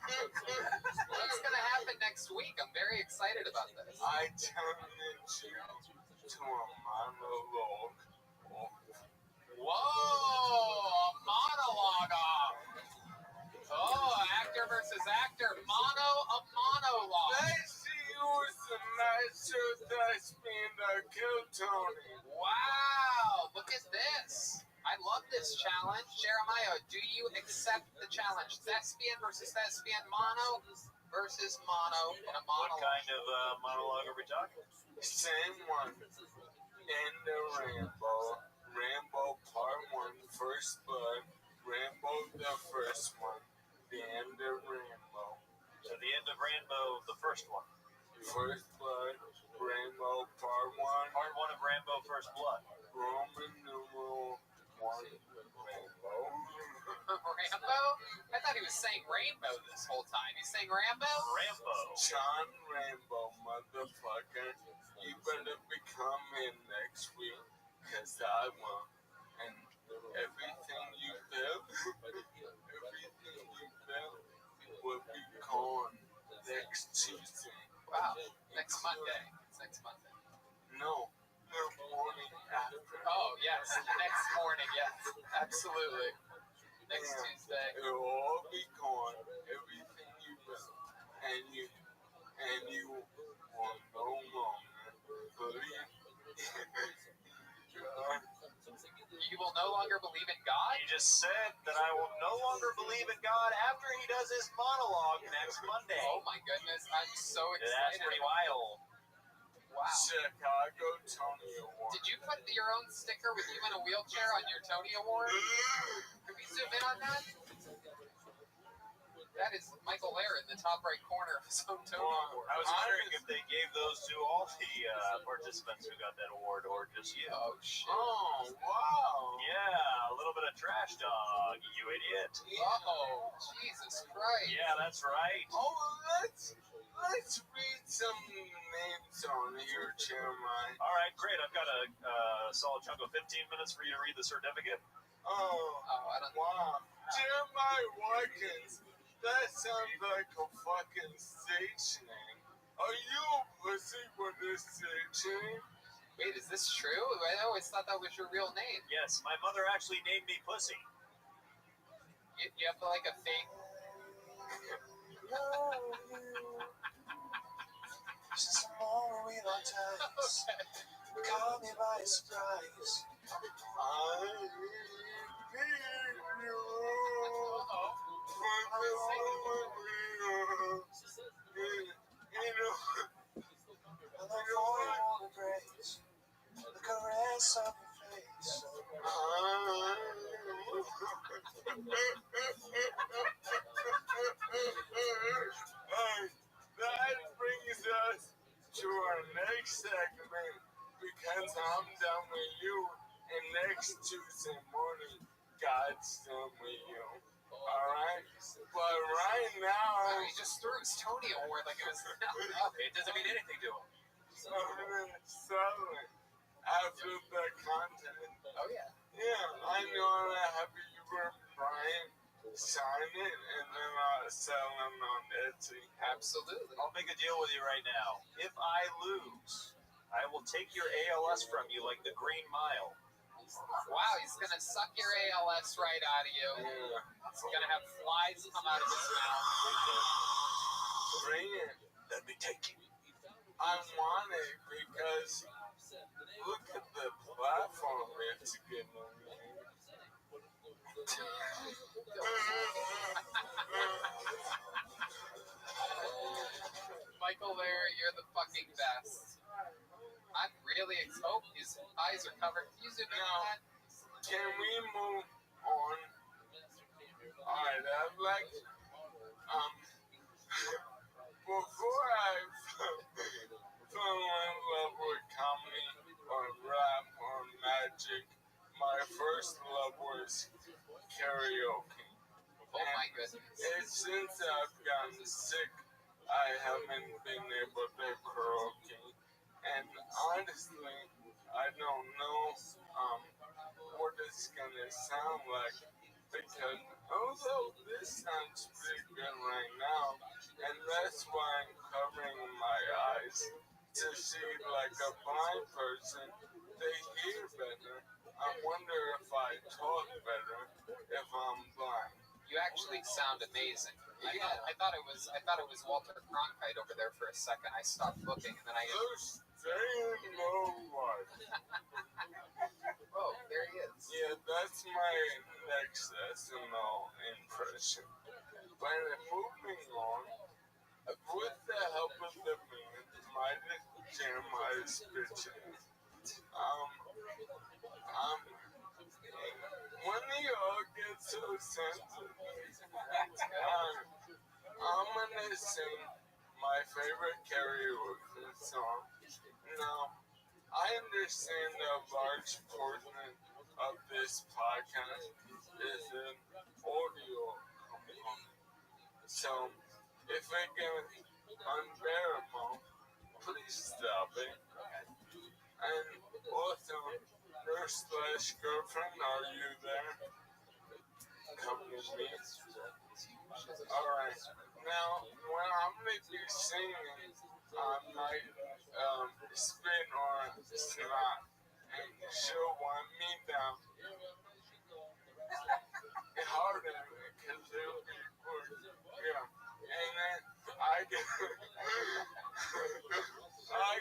What's going to happen next week? I'm very excited about this. I turned into a monologue. Whoa, a monologue off. Oh, actor versus actor. A monologue. I see you as the master thespian that killed Tony. Wow, look at this. I love this challenge. Jeremiah, do you accept the challenge? Thespian versus thespian, mono versus mono in a What monologue. kind of monologue are we talking? Same one. And the Rambo. Rambo Part 1, First Blood. Rambo the first one. The end of Rambo. So the end of Rambo, the first one. First Blood. Rambo Part 1. Part 1 of Rambo First Blood. Roman numeral 1. Rambo. Rambo? I thought he was saying rainbow this whole time. He's saying Rambo? Rambo. John Rambo, motherfucker. You better become in next week. Cause I will. And everything you build, will be gone next Tuesday. Wow. Next Monday. It's next Monday. No, the morning after. Oh, yes. Next morning, yes. Absolutely. Next Yeah. Tuesday. It'll all be gone. Everything you built. And you will no longer believe. You will no longer believe in God? He just said that I will no longer believe in God after he does his monologue next Monday. Oh my goodness, I'm so That's excited. pretty wild. Wow. Chicago Tony Award. Did you put your own sticker with you in a wheelchair on your Tony Award? Can we zoom in on that? That is Michael Lair in the top right corner of his own Tony Award. I was wondering if they gave those to all the participants who got that award or just you. Oh, shit. Oh, wow. Yeah, a little bit of trash dog, you idiot. Oh, Jesus Christ. Yeah, that's right. Oh, let's read some names on here, Jeremiah. All right, great. I've got a solid chunk of 15 minutes for you to read the certificate. Oh, Oh, I don't wow. Jeremiah Watkins That sounds like a fucking stage name. Are you a pussy with a stage name? Wait, is this true? I always thought that was your real name. Yes, my mother actually named me Pussy. You have like a fake. Just a moment we lost touch. Caught me by surprise. I need you. I love all your warm embrace. The caress of your face. That brings us to our next segment because I'm done with you, and next Tuesday morning, God's done with you. Alright? But right now, He just threw his Tony Award like it was nothing. Okay, it doesn't mean anything to him. I'm silent after the content. Oh yeah. Yeah, I know I have you Brian sign it and then I'll sell them on Etsy. Absolutely. I'll make a deal with you right now. If I lose, I will take your ALS from you like the Green Mile. Wow, he's gonna suck your ALS right out of you. Yeah. He's gonna have flies come out of his mouth. Bring it. Let me take you. I want it because look at the platform it's getting on me. Michael Lair, you're the fucking best. I'm really oh, his eyes are covered. Can you zoom in on that? Can we move on? Alright, I'd like before I fell in love with comedy or rap or magic, my first love was karaoke. Oh my goodness. And since I've gotten sick, I haven't been able to karaoke. And honestly, I don't know what it's gonna sound like because although this sounds pretty good right now, and that's why I'm covering my eyes to see like a blind person, they hear better. I wonder if I talk better if I'm blind. You actually sound amazing. I thought it was Walter Cronkite over there for a second. I stopped looking and then I There's saying no one. oh, there he is. Yeah, that's my next SNL impression. But moving on, with the help of the man, Mike Jeremiah's bitches. When you all get so sensitive, I'm gonna sing my favorite karaoke song. Now, I understand a large portion of this podcast is an audio component. So, if it gets unbearable, please stop it. And also, nurse/girlfriend, are you there? Come with me. Alright. Now, when I'm going to be singing, I might spin or snot, and she'll want me down harder because it'll be good. Yeah. And then I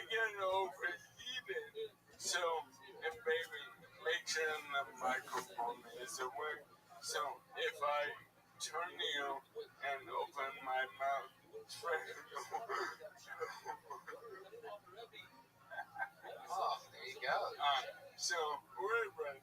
get overheated. So, and baby, make sure the microphone is away. So, if I turn you and open my mouth, Oh, there you go. so we're ready.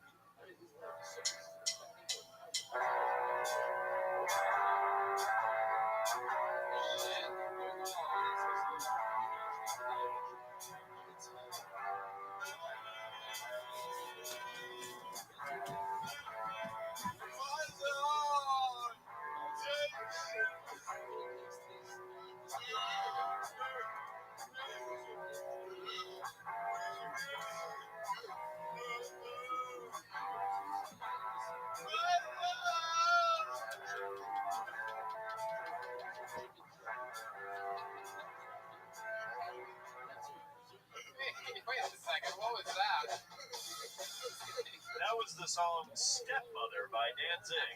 song Stepmother by Danzig.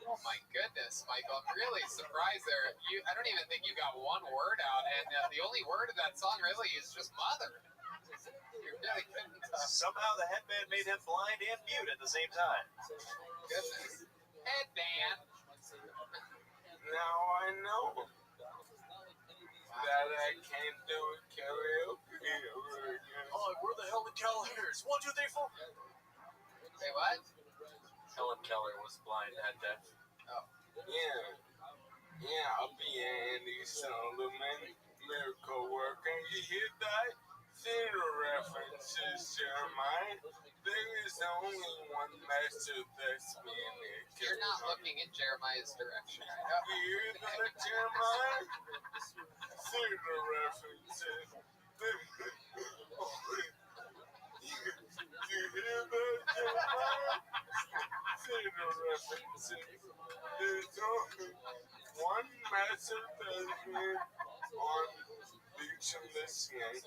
Oh my goodness, Michael! I'm really surprised there. I don't even think you got one word out, and the only word of that song really is just "mother." You really couldn't. Somehow the headband made him blind and mute at the same time. Goodness. Headband. Now I know that I can't do karaoke ever again. Oh, where the hell did Keller hears? 1, 2, 3, 4. Say what? Helen Keller was blind and deaf. Yeah, I'll be Andy Solomon, miracle worker. You hear that? Theater references, Jeremiah. There is only one master thespian. You're not looking in Jeremiah's direction. You hear that, Jeremiah? Theater references. You hear that, Jeremiah? Theater references. There's only one master thespian on Beach in the Sea.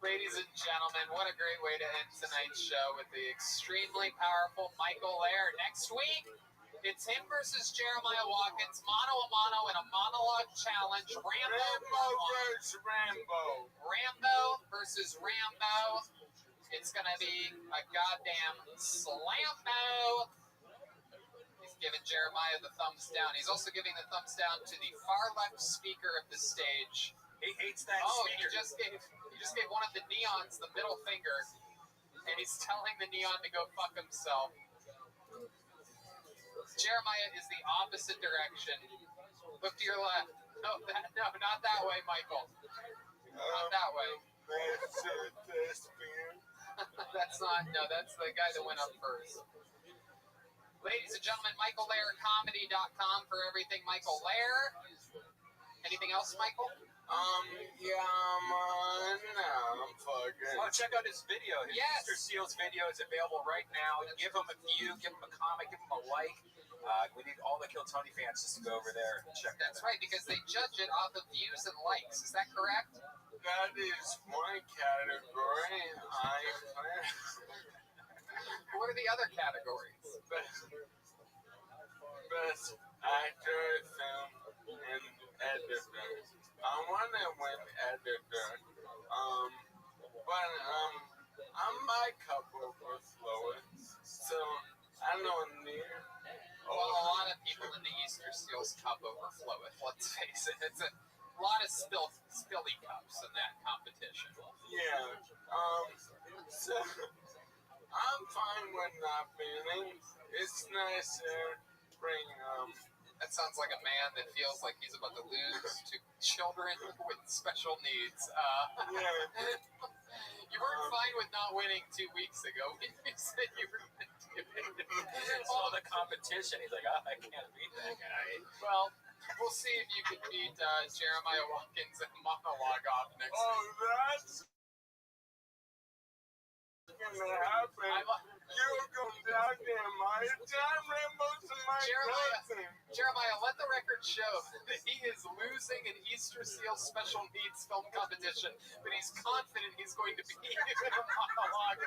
Ladies and gentlemen, what a great way to end tonight's show with the extremely powerful Michael Lair. Next week, it's him versus Jeremiah Watkins, mano a mano in a monologue challenge. Rambo versus Rambo. Rambo versus Rambo. It's going to be a goddamn slambo. He's giving Jeremiah the thumbs down. He's also giving the thumbs down to the far left speaker of the stage. He hates that He just gave one of the neons the middle finger, and he's telling the neon to go fuck himself. Jeremiah is the opposite direction. Look to your left. No, not that way, Michael. Not that way. That's the guy that went up first. Ladies and gentlemen, MichaelLairComedy.com for everything Michael Lair. Anything else, Michael? I'm fucking. Oh, check out his video. His Yes. Easter Seals video is available right now. Give him a view, give him a comment, give him a like. We need all the Kill Tony fans just to go over there and check that That's out. right, because they judge it off of views and likes. Is that correct? That is one category I plan. What are the other categories? Best actor, film, and editor. I want to win editor. But I'm my cup overflowing, so I don't need. Well, a lot of people in the Easter Seals cup overfloweth. Let's face it. It's a lot of spilly cups in that competition. Yeah. So I'm fine with not winning. It's nice to bring That sounds like a man that feels like he's about to lose to children with special needs. yeah. You weren't fine with not winning 2 weeks ago when you said you were going to do it. Saw the competition. He's like, I can't beat that guy. Well, we'll see if you can beat Jeremiah Watkins and monologue off next week. Oh, that's gonna happen. You're going down there, my time Rambo's my cousin. Jeremiah, let the record show that he is losing an Easter Seal special needs film competition, but he's confident he's going to beat you in a monologue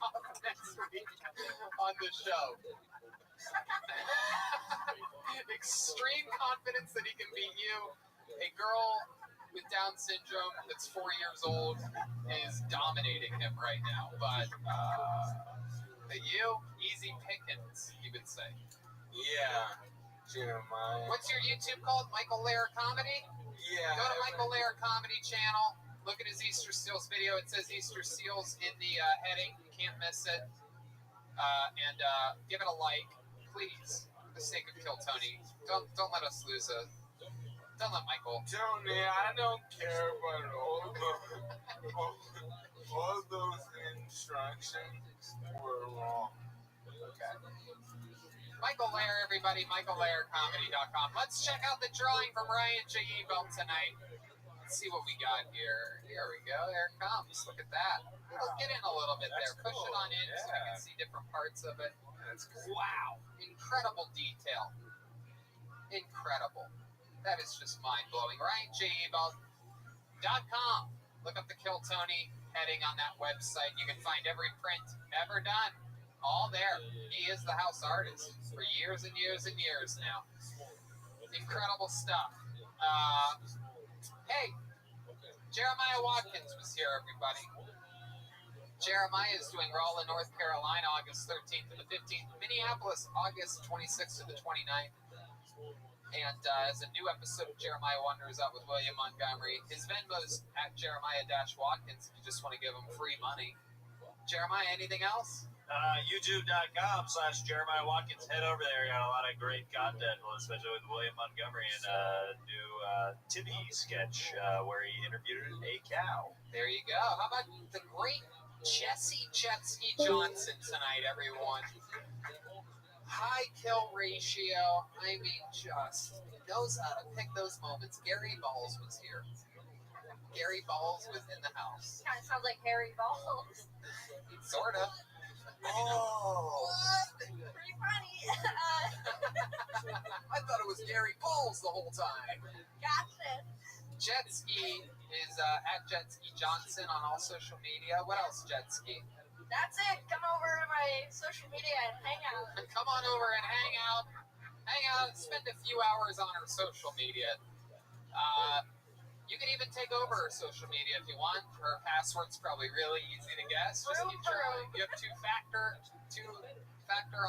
off next week on the show. Extreme confidence that he can beat you. A girl with Down syndrome that's 4 years old is dominating him right now, but you, easy pickings, you would say. Yeah, Jeremiah. What's your YouTube called? Michael Lair Comedy? Yeah. Go to Michael Lair Comedy channel. Look at his Easter Seals video. It says Easter Seals in the heading. You can't miss it. And give it a like, please. For the sake of Kill Tony. Don't let us lose a. Don't let Michael. Tony, I don't care about all those instructions were wrong. Okay. Michael Lair, everybody. MichaelLairComedy.com. Let's check out the drawing from Ryan J. Ebelt tonight. Let's see what we got here. Here we go. There it comes. Look at that. It'll get in a little bit there. Push it on in so we can see different parts of it. That's cool. Wow. Incredible detail. Incredible. That is just mind-blowing. RyanJEbelt.com. Look up the Kill Tony heading on that website. You can find every print ever done. All there. He is the house artist for years and years and years now. Incredible stuff. Hey, Jeremiah Watkins was here, everybody. Jeremiah is doing Raleigh, North Carolina, August 13th to the 15th. Minneapolis, August 26th to the 29th. And as a new episode of Jeremiah Wonders out with William Montgomery, his Venmo's at Jeremiah-Watkins if you just want to give him free money. Jeremiah, anything else? YouTube.com/Jeremiah Watkins. Head over there. Got a lot of great content, especially with William Montgomery and new Timmy sketch where he interviewed a cow. There you go. How about the great Jesse Jetski Johnson tonight, everyone? High kill ratio. I mean, just knows how to pick those moments. Gary Balls was here. Gary Balls was in the house. Kind of sounds like Harry Balls. Sort of. Oh. Pretty funny. I thought it was Gary Balls the whole time. Gotcha. Jetski is at Jetski Johnson on all social media. What else, Jetski? That's it. Come over to my social media and hang out. Come on over and hang out. Hang out and spend a few hours on her social media. You can even take over her social media if you want. Her password's probably really easy to guess. Just keep trying. You have two-factor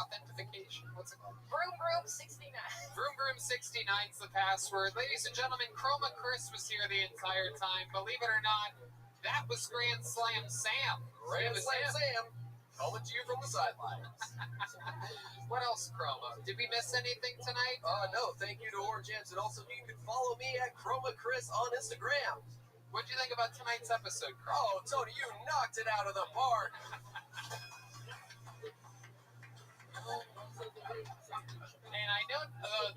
authentication. What's it called? Broom69. Broom69 is the password. Ladies and gentlemen, Chroma Chris was here the entire time. Believe it or not, that was Grand Slam Sam. Grand Slam Sam. Coming to you from the sidelines. What else, Chroma? Did we miss anything tonight? No, thank you to Orange Ants, and also you can follow me at Chroma Chris on Instagram. What'd you think about tonight's episode, Chroma? Oh, Tony, you knocked it out of the park. And I know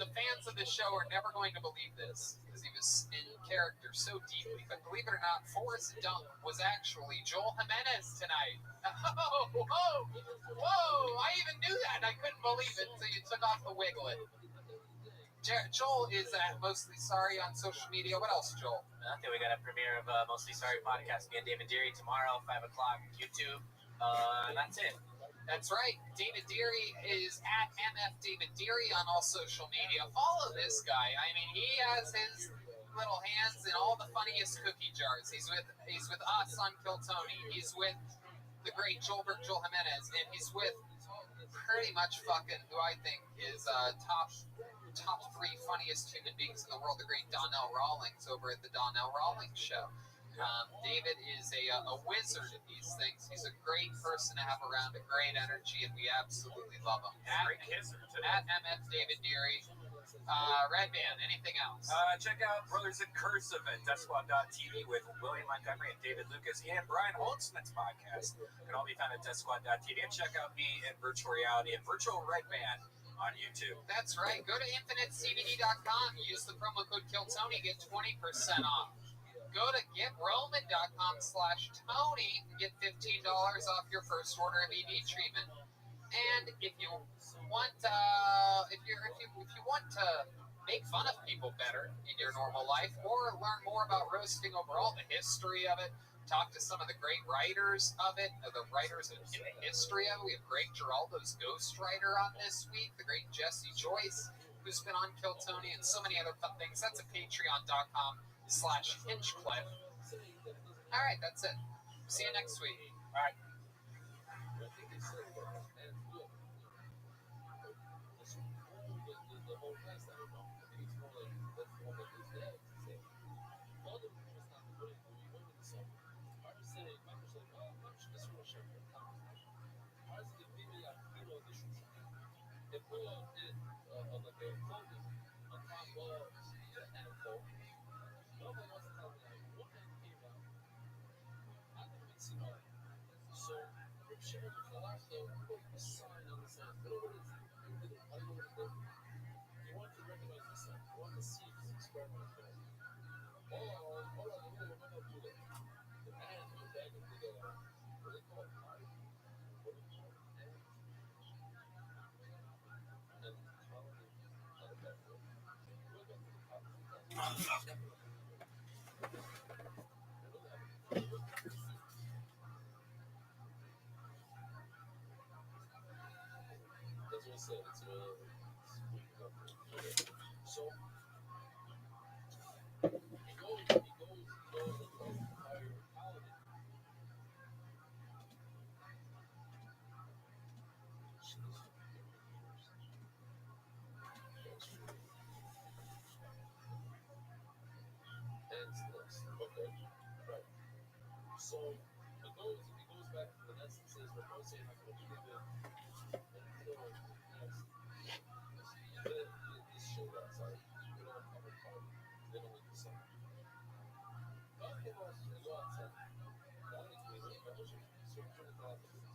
the fans of the show are never going to believe this because he was in character so deeply. But believe it or not, Forrest Dunk was actually Joel Jimenez tonight. Oh, whoa, whoa! I even knew that. I couldn't believe it until you took off the wiglet. Joel is at Mostly Sorry on social media. What else, Joel? Okay, we got a premiere of Mostly Sorry podcast. Me and David Deary tomorrow, 5 o'clock, YouTube. That's it. That's right. David Deary is at MF David Deary on all social media. Follow this guy. I mean, he has his little hands in all the funniest cookie jars. He's with us on Kill Tony. He's with the great Joel Jimenez, and he's with pretty much fucking who I think is top 3 funniest human beings in the world, the great Donnell Rawlings over at the Donnell Rawlings Show. David is a wizard at these things. He's a great person to have around, a great energy, and we absolutely love him. At MF David Deary. Red Band, anything else? Check out Brothers in Cursive at DeathSquad.tv with William Montgomery and David Lucas and Brian Holtzman's podcast. Can all be found at DeathSquad.tv. And check out me and Virtual Reality and Virtual Red Band on YouTube. That's right. Go to InfiniteCBD.com. Use the promo code KillTony. Get 20% off. Go to GetRoman.com/Tony and get $15 off your first order of ED treatment. And if you want, if you want to make fun of people better in your normal life, or learn more about roasting overall, the history of it, talk to some of the great writers of it, the writers in the history of it. We have Greg Giraldo's ghostwriter on this week, the great Jesse Joyce, who's been on Kill Tony, and so many other fun things. That's at Patreon.com/Hinchcliffe. All right, that's it. See you next week. All right. So it goes back to the essence is we're both saying like when you live in this show outside, we don't have a party, they don't like the sun. Not give us a go outside. That is me, we have a certain class of this.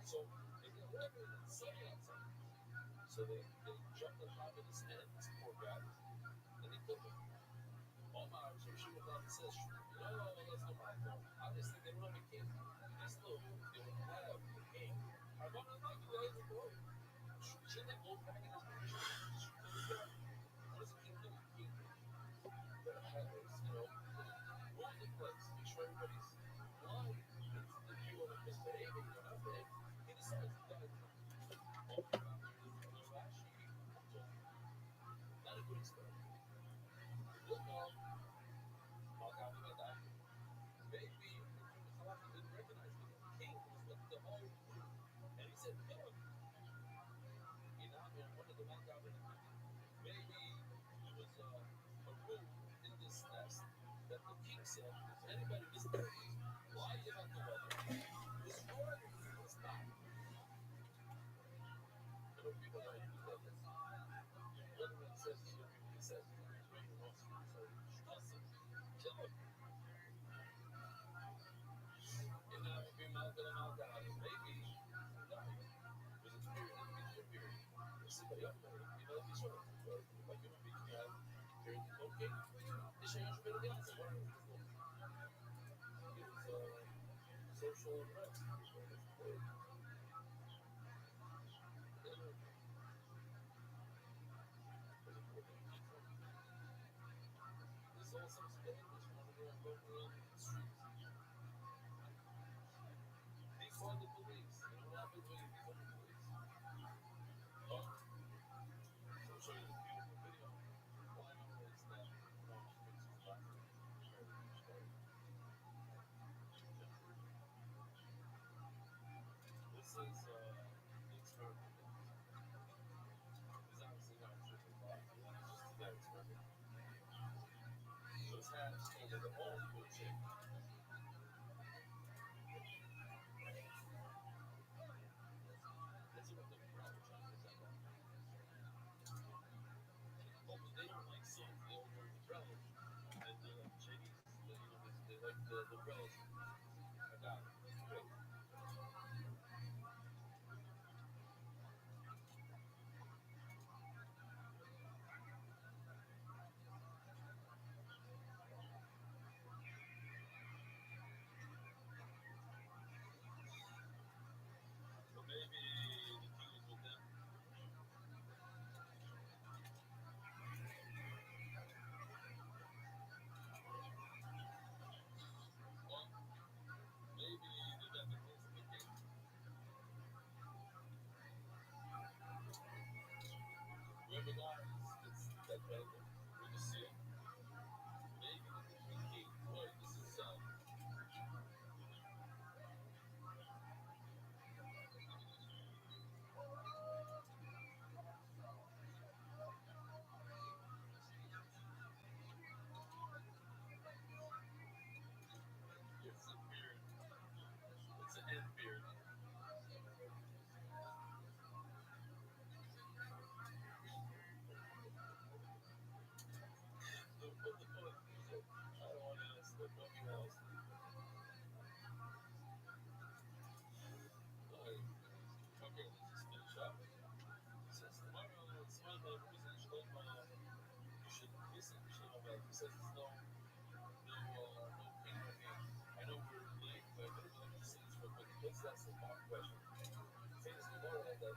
So they get weather and sunny outside. So they jump the top of his head, this poor guy, and they put him. All my observation with that says, no, that's not my fault. Obviously, they don't have a king. They still they would have a king. I'm not like you guys are going. Shouldn't they go back in his position? What does a king do? A king that has, rules the place, make sure everybody's alive. If you want to misbehave and you're not behaving, he decides to die. Not a good experiment. Look up. Maybe Salah didn't recognize him. King was with the whole group. And he said, no. One of the men got rid of him. Maybe it was a rule in this nest that the king said, if anybody misbehaves, lie about the weather, destroy the people's not. People don't do that. One man says, he says, kill him. Maybe there's a period in between period. There's somebody up there, if you sort of like human beings, you have periods of okay, they change a bit of the answer. What is social unrest. There's all sorts of things running around the streets. Defund the police. You know what happens when you defund the police? I'll show you this beautiful video. All I know is that this is the experiment. This is obviously not a triple block. It's just that experiment. Those hats over the whole good shape. They don't like salt. They don't know the brown. And they're like Chinese. They like the brown. I got it. Great. So maybe the king is with them. Maybe the Netherlands and the king. Whoever dies, it's that brother. We just see it. Maybe the king. Boy, this is it's a beard. It's an end beard. I don't want to ask the fucking house. Okay, let's just finish up. He says, tomorrow it's my representation. You should listen to him about it. He says it's no king for me. I know we're late, but I better let you see this real quick. Let's ask the mock question. Famous Gemara that the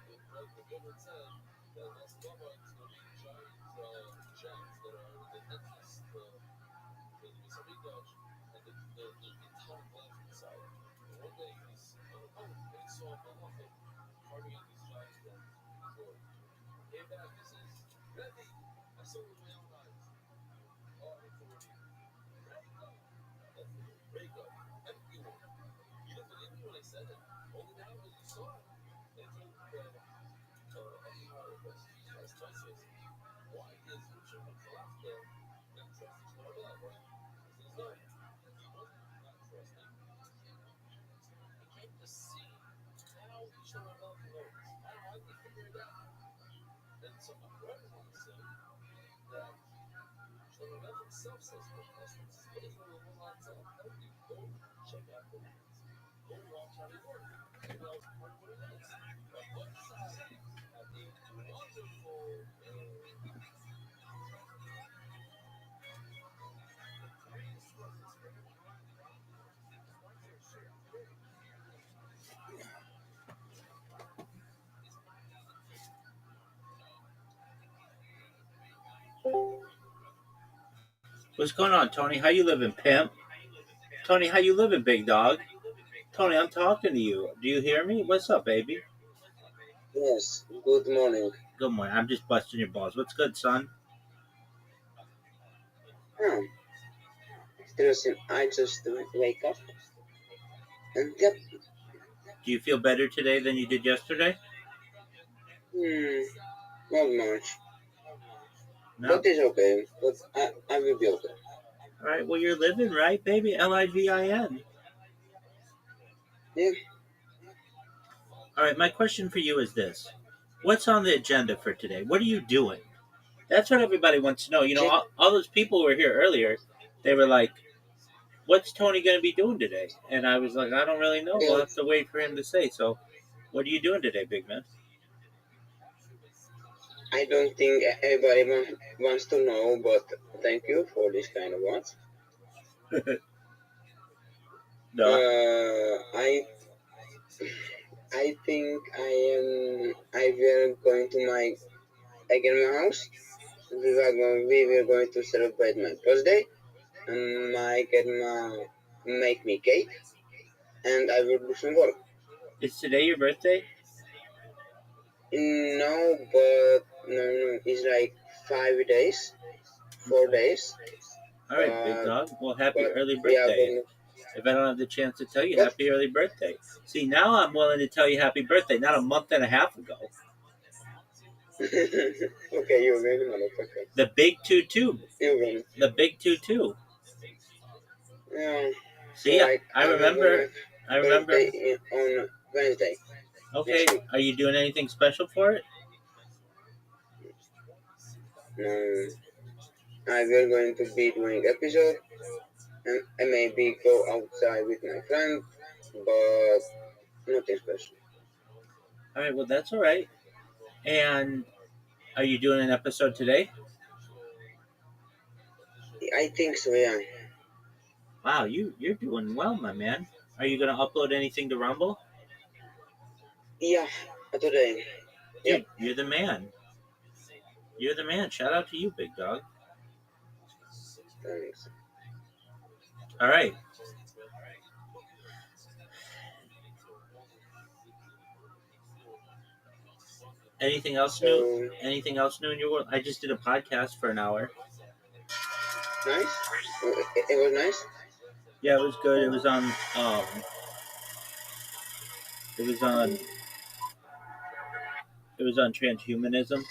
government said that last Gemara is going to be giant gems that are the entrance to the Mitzvah and the atomic lamps inside. And one day he's on a boat and he saw a malachim carving out these giant gems. So he came back and says, Rebbe, I saw it with my own eyes. All authority. Break up. Empty one. You didn't believe me when I said it. Only now when you saw it. And told why is Richard Falafel and to see how each one of them knows. How do you figure it out? And so my brother would say that Shlomo himself says to customers, what is really going on to help you? Go check out the ads. Go watch how they work. Figure out what it is. But one side have a wonderful What's going on, Tony? How you living, pimp? Tony, how you living, big dog? Tony, I'm talking to you. Do you hear me? What's up, baby? Yes, good morning. Good morning. I'm just busting your balls. What's good, son? Interesting. I just wake up. And yep. Do you feel better today than you did yesterday? Not much. No? But it's okay. But I will be okay. All right, well, you're living, right, baby? Livin. Yeah. All right, my question for you is this. What's on the agenda for today? What are you doing? That's what everybody wants to know. You know, all those people who were here earlier, they were like, what's Tony going to be doing today? And I was like, I don't really know. We'll have to wait for him to say. So what are you doing today, big man? I don't think everybody wants to know, but thank you for this kind of words. No. I think I will going to my house. We were going to celebrate my birthday, and my grandma make me cake, and I will do some work. Is today your birthday? No, but no, it's like 5 days, 4 days. All right, big dog. Well, happy early birthday. If I don't have the chance to tell you, happy early birthday. See, now I'm willing to tell you happy birthday, not a month and a half ago. Okay, you're really motherfucker. The big 2-2. You're really. The big 2-2. Yeah. See, So I remember. On Wednesday. Okay, are you doing anything special for it? No. I will going to be doing episode, and I maybe go outside with my friend, but nothing special. All right, well, that's all right. And are you doing an episode today? I think so, yeah. Wow, you're doing well, my man. Are you going to upload anything to Rumble? Yeah, today. Dude, you're the man. You're the man. Shout out to you, big dog. Thanks. All right. Anything else new? Anything else new in your world? I just did a podcast for an hour. Nice. It was nice. Yeah, it was good. It was on. It was on transhumanism.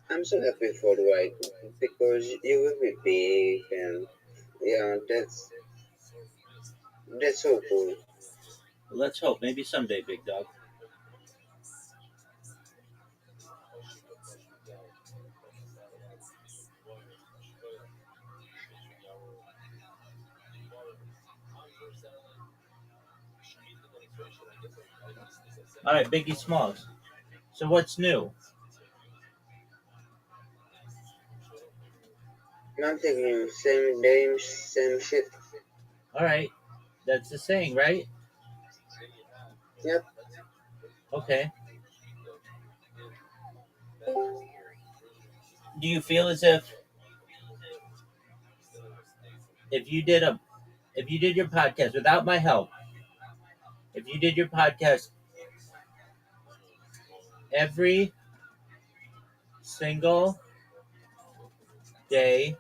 I'm so happy for the ride because you will be big and yeah, that's so cool. Well, let's hope. Maybe someday, big dog. All right, Biggie Smalls. So what's new? Nothing new. Same name, same shit. All right. That's the saying, right? Yep. Okay. Do you feel as if you did your podcast without my help, if you did your podcast every single day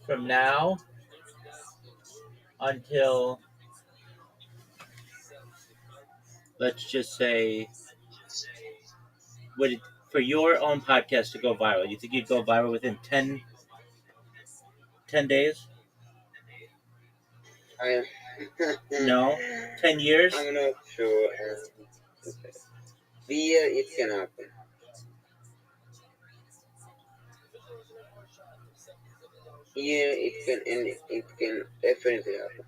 from now until, let's just say, for your own podcast to go viral, you think you'd go viral within 10 10 days? I No? 10 years? I'm not sure. Here it can happen. Here it can definitely happen.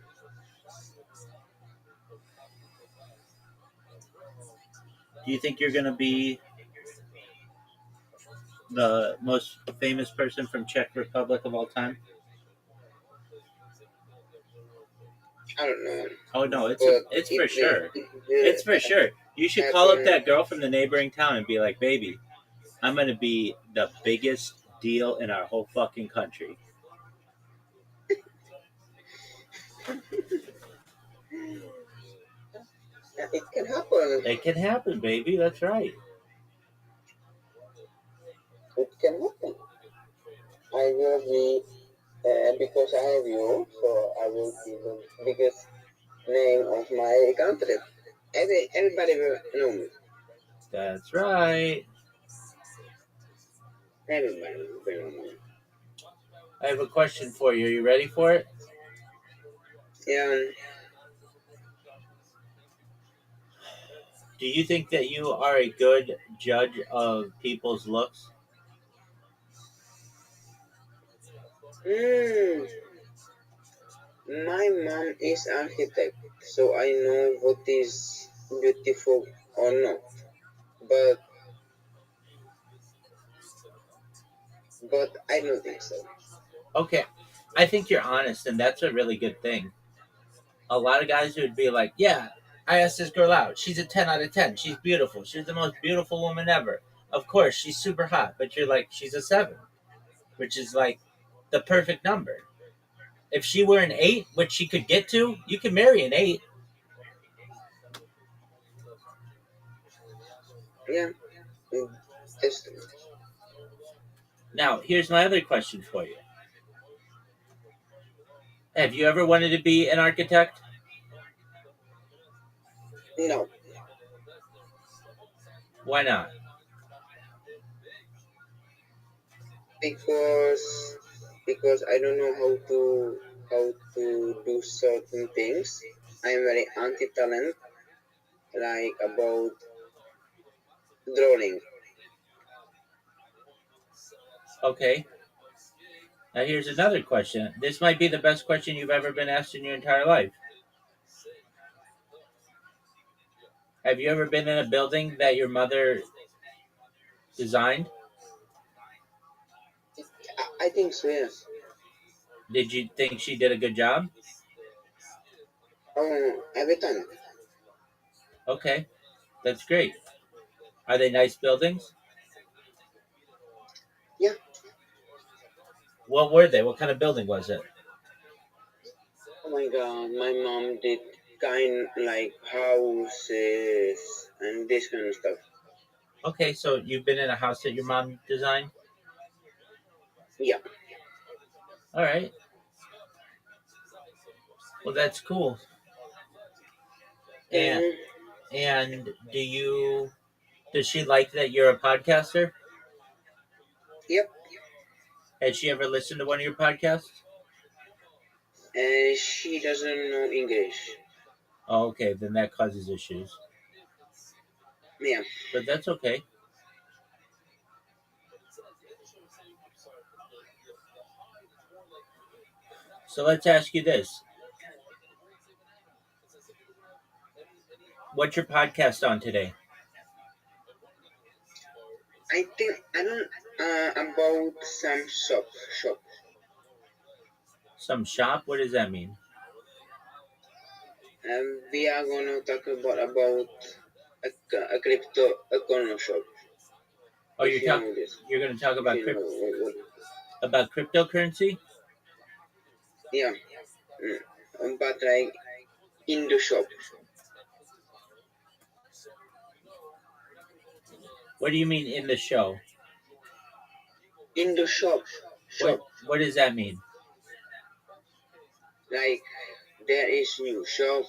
Do you think you're going to be the most famous person from Czech Republic of all time? I don't know. Oh no, it's But for it sure. will It's for sure. You should call up happen. that girl from the neighboring town and be like, "Baby, I'm gonna be the biggest deal in our whole fucking country." It can happen. It can happen, baby. That's right. It can happen. I will be, because I have you, so I will be the biggest name of my country. Everybody will know me. That's right. Everybody will know me. I have a question for you. Are you ready for it? Yeah. Do you think that you are a good judge of people's looks? My mom is architect, so I know what is beautiful or not. But I don't think so. Okay. I think you're honest, and that's a really good thing. A lot of guys would be like, "Yeah, I asked this girl out. She's a 10 out of 10. She's beautiful. She's the most beautiful woman ever. Of course, she's super hot." But you're like, "She's a 7," which is like the perfect number. If she were an 8, which she could get to, you can marry an 8. Yeah. Just Now, here's my other question for you. Have you ever wanted to be an architect? no. Why not? Because I don't know how to do certain things. I'm very anti-talent, like about drawing. Okay. Now, here's another question. This might be the best question you've ever been asked in your entire life. Have you ever been in a building that your mother designed? I think so, yes. Did you think she did a good job? Every time. Okay. That's great. Are they nice buildings? Yeah. What were they? What kind of building was it? Oh my god, my mom did kind like houses and this kind of stuff. Okay, so you've been in a house that your mom designed? Yeah. All right. Well, that's cool. And does she like that you're a podcaster? Yep. Has she ever listened to one of your podcasts? She doesn't know English. Oh, okay, then that causes issues. Yeah. But that's okay. So let's ask you this. What's your podcast on today? I think I don't about some shop. Some shop? What does that mean? We are gonna talk about a crypto economy shop. Oh, you're going to talk about about cryptocurrency? Yeah. But like in the shop. What do you mean in the show? In the shop. What does that mean? Like there is new shop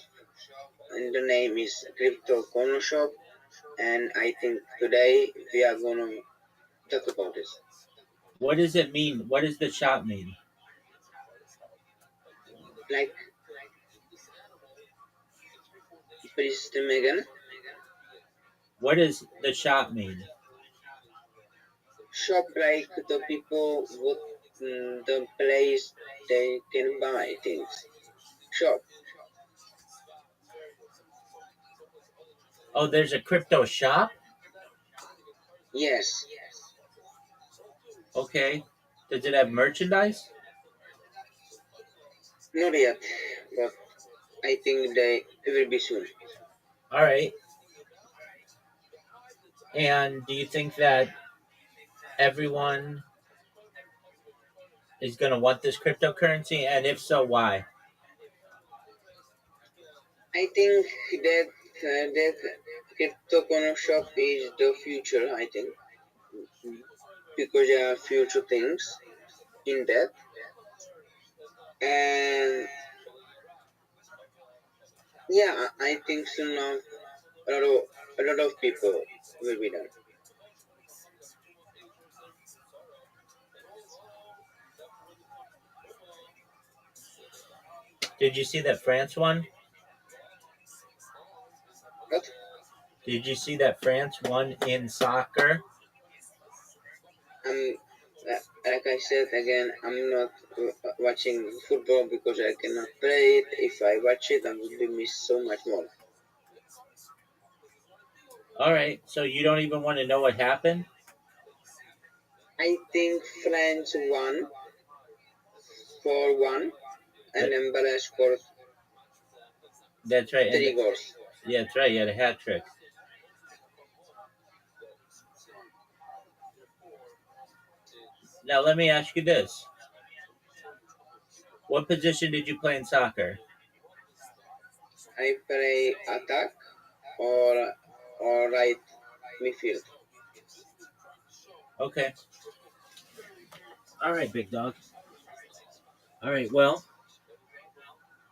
and the name is Crypto Corner Shop, and I think today we are gonna talk about this. What does it mean? What does the shop mean? Like, please tell me again. What does the shop mean? Shop, like the people with the place they can buy things. Shop. Oh, there's a crypto shop? Yes. Okay. Does it have merchandise? Not yet, but I think it will be soon. All right. And do you think that everyone is going to want this cryptocurrency? And if so, why? I think that crypto shop is the future. I think because there are future things in that, and yeah, I think soon now a lot of people will be done. Did you see that France won? What? Did you see that France won in soccer? Like I said again, I'm not watching football because I cannot play it. If I watch it, I will be miss so much more. All right. So you don't even want to know what happened? I think France won 4-1 and Mbappé scored That's right. 3 goals. Yeah, that's right. You had a hat trick. Now let me ask you this: what position did you play in soccer? I play attack or right midfield. Okay. All right, big dog. All right. Well,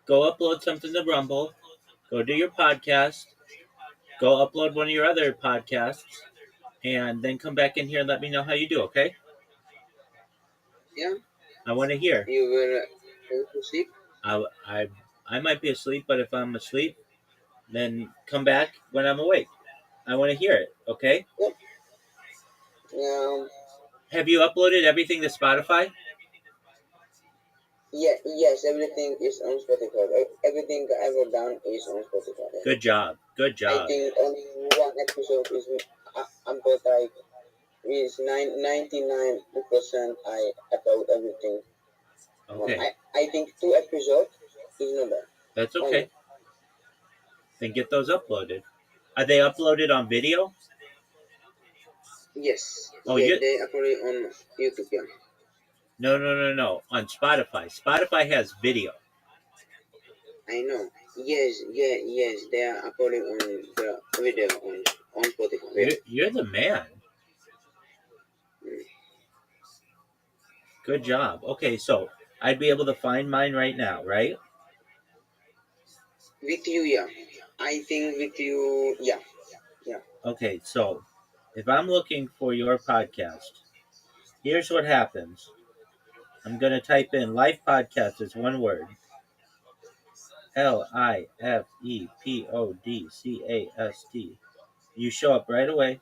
go upload something to Rumble. Go do your podcast. Go upload one of your other podcasts, and then come back in here and let me know how you do. Okay? Yeah. I want to hear. You will go to sleep? I might be asleep, but if I'm asleep, then come back when I'm awake. I want to hear it. Okay? Yep. Have you uploaded everything to Spotify? Yeah. Yes. Everything is on Spotify. Everything I ever done is on Spotify. Yeah. Good job. Good job. I think only one episode is but like is 99% I upload everything. Okay. I think 2 episodes is not bad. That's okay. Then get those uploaded. Are they uploaded on video? Yes. Oh, yeah, they upload it on YouTube. Yeah. No. On Spotify. Spotify has video. I know. Yes. They are uploading on the video on Spotify. Yeah. You're the man. Good job. Okay, so I'd be able to find mine right now, right? With you, yeah. I think with you, yeah. Okay, so if I'm looking for your podcast, here's what happens. I'm going to type in Life Podcast as one word. LIFEPODCAST. You show up right away.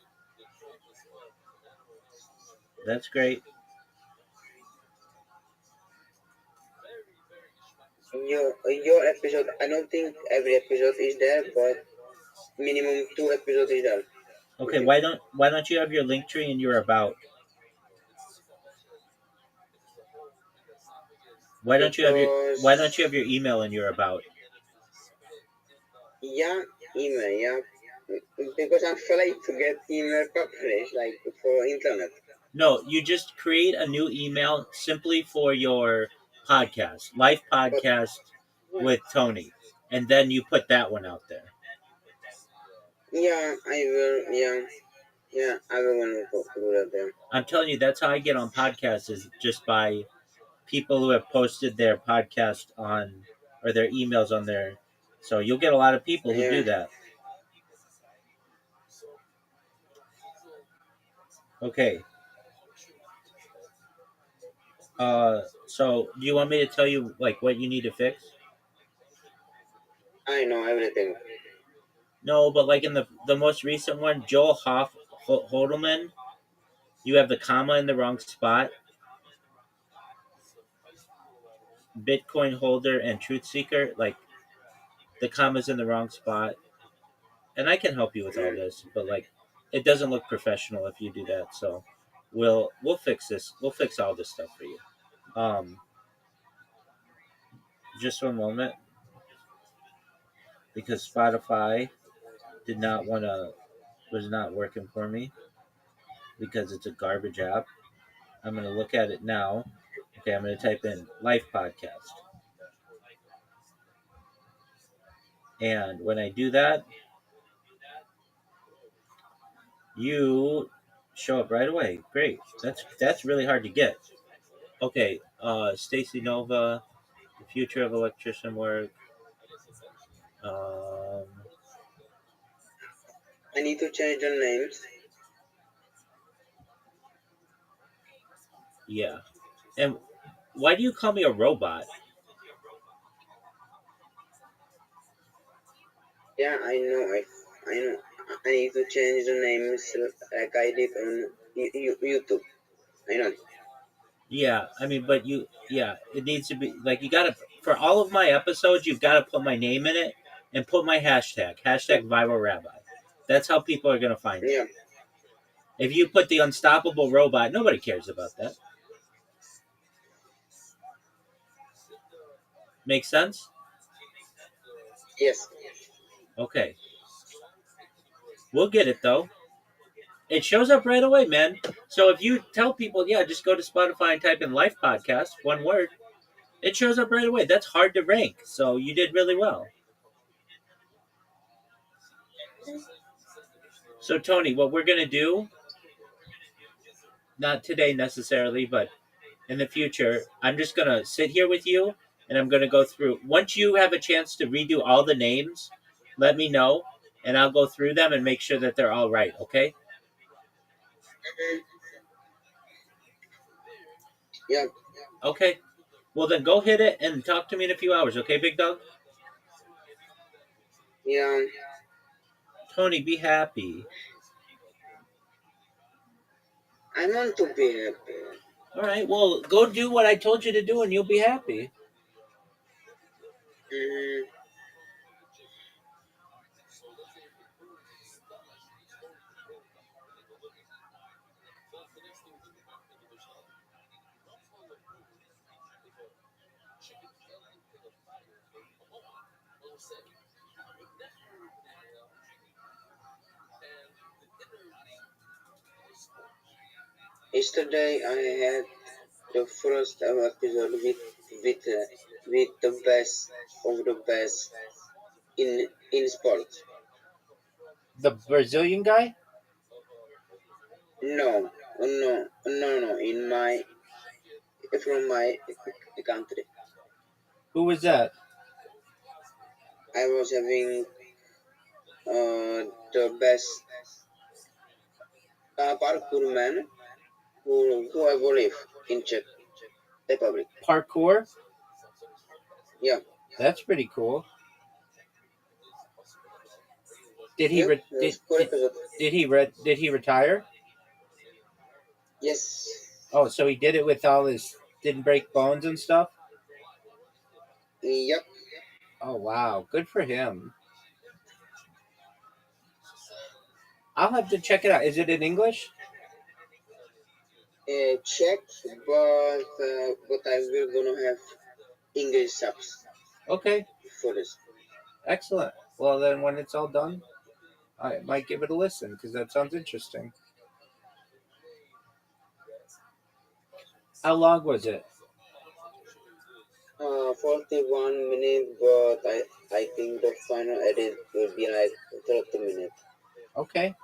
That's great. Your episode, I don't think every episode is there, but minimum 2 episodes is there. Okay, why don't you have your link tree and your about? Why don't you have your email and your about? Yeah, email, yeah. Because I'm afraid to get email published, like for internet. No, you just create a new email simply for your podcast, Life Podcast with Tony, and then you put that one out there. Yeah, I will. Yeah, I will want to do that there. I'm telling you, that's how I get on podcasts, is just by people who have posted their podcast on, or their emails on there. So you'll get a lot of people who do that. Okay. So do you want me to tell you like what you need to fix? I know everything. No, but like in the most recent one, Joel Hodelman, you have the comma in the wrong spot. Bitcoin holder and truth seeker, like the comma's in the wrong spot. And I can help you with all this, but like it doesn't look professional if you do that. So we'll fix this. We'll fix all this stuff for you. Just one moment, because Spotify was not working for me because it's a garbage app. I'm gonna look at it now. Okay, I'm gonna type in Life Podcast. And when I do that, you show up right away. Great. That's really hard to get. Okay, Stacy Nova, the future of electrician work. I need to change the names. Yeah. And why do you call me a robot? Yeah, I know. I know. I need to change the names like I did on YouTube. I know. Yeah, I mean, but it needs to be like you gotta for all of my episodes, you've got to put my name in it and put my hashtag Viral Rabbi. That's how people are gonna find it. Yeah. If you put the unstoppable robot, nobody cares about that. Make sense? Yes. Okay. We'll get it though. It shows up right away, man. So if you tell people, yeah, just go to Spotify and type in Life Podcast, one word, it shows up right away. That's hard to rank. So you did really well. So Tony, what we're gonna do, not today necessarily, but in the future, I'm just gonna sit here with you and I'm gonna go through. Once you have a chance to redo all the names, let me know and I'll go through them and make sure that they're all right, okay? Yeah. Okay. Well then go hit it and talk to me in a few hours, okay, big dog? Yeah. Tony, be happy. I want to be happy. All right, well, go do what I told you to do and you'll be happy. Mm-hmm. Yesterday I had the first episode with the best of the best in sports. The Brazilian guy? No. In my from my country. Who was that? I was having the best parkour man who I believe in Czech Republic. Parkour? Yeah. That's pretty cool. Did he did he retire? Yes. Oh, so he did it with all his didn't break bones and stuff? Yep. Oh wow, good for him. I'll have to check it out. Is it in English? Czech, but I will gonna have English subs. Okay. For this. Excellent. Well, then when it's all done, I might give it a listen because that sounds interesting. How long was it? 41 minutes, but I think the final edit will be like 30 minutes. Okay.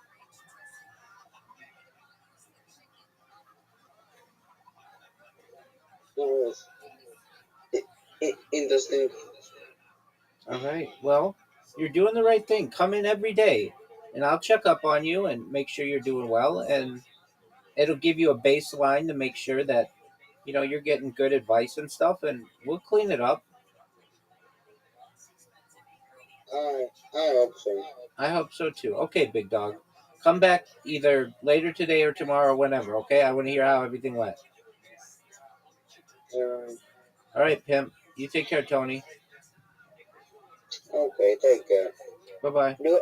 So, interesting. All right. Well, you're doing the right thing. Come in every day, and I'll check up on you and make sure you're doing well. And it'll give you a baseline to make sure that you're getting good advice and stuff. And we'll clean it up. I hope so. I hope so too. Okay, big dog. Come back either later today or tomorrow, whenever. Okay, I want to hear how everything went. All right, pimp. You take care, Tony. Okay, take care. Bye bye. Do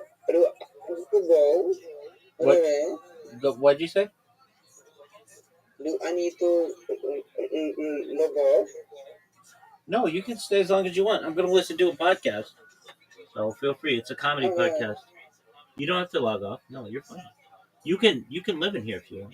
go? What'd you say? Do I need to log off? No, you can stay as long as you want. I'm going to listen to a podcast, so feel free. It's a comedy podcast. You don't have to log off. No, you're fine. You can live in here if you want.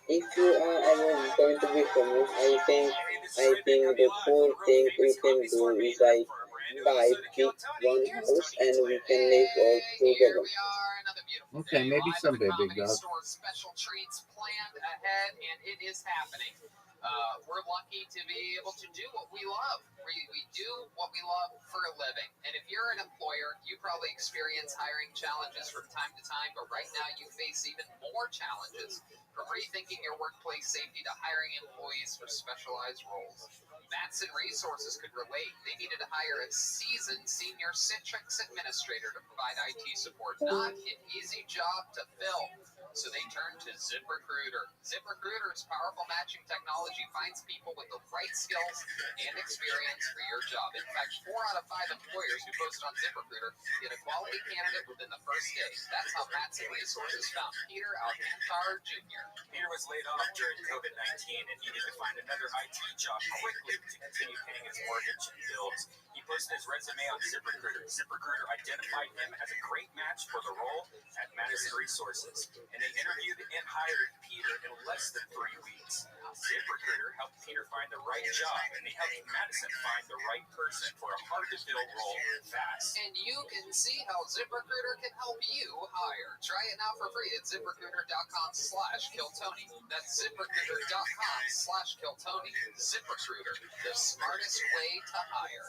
If you are ever going to be famous, I think the cool thing we can do is like pick one house and we can live all together. Okay, maybe someday, big dog. Special treats planned ahead, and it is happening. We're lucky to be able to do what we love. We do what we love for a living. And if you're an employer, you probably experience hiring challenges from time to time, but right now you face even more challenges, from rethinking your workplace safety to hiring employees for specialized roles. Matson Resources could relate. They needed to hire a seasoned senior Citrix administrator to provide IT support. Not an easy job to fill. So they turned to ZipRecruiter. ZipRecruiter's powerful matching technology finds people with the right skills and experience for your job. In fact, 4 out of 5 employers who posted on ZipRecruiter get a quality candidate within the first day. That's how Matson Resources found Peter Alcantar Jr. Peter was laid off during COVID-19 and needed to find another IT job quickly to continue paying his mortgage and bills. He posted his resume on ZipRecruiter. ZipRecruiter identified him as a great match for the role at Madison Resources, and they interviewed and hired Peter in less than 3 weeks. ZipRecruiter helped Peter find the right job, and they helped Madison find the right person for a hard-to-fill role fast. And you can see how ZipRecruiter can help you hire. Try it now for free at ZipRecruiter.com/KillTony. That's ZipRecruiter.com/KillTony. ZipRecruiter, the smartest way to hire.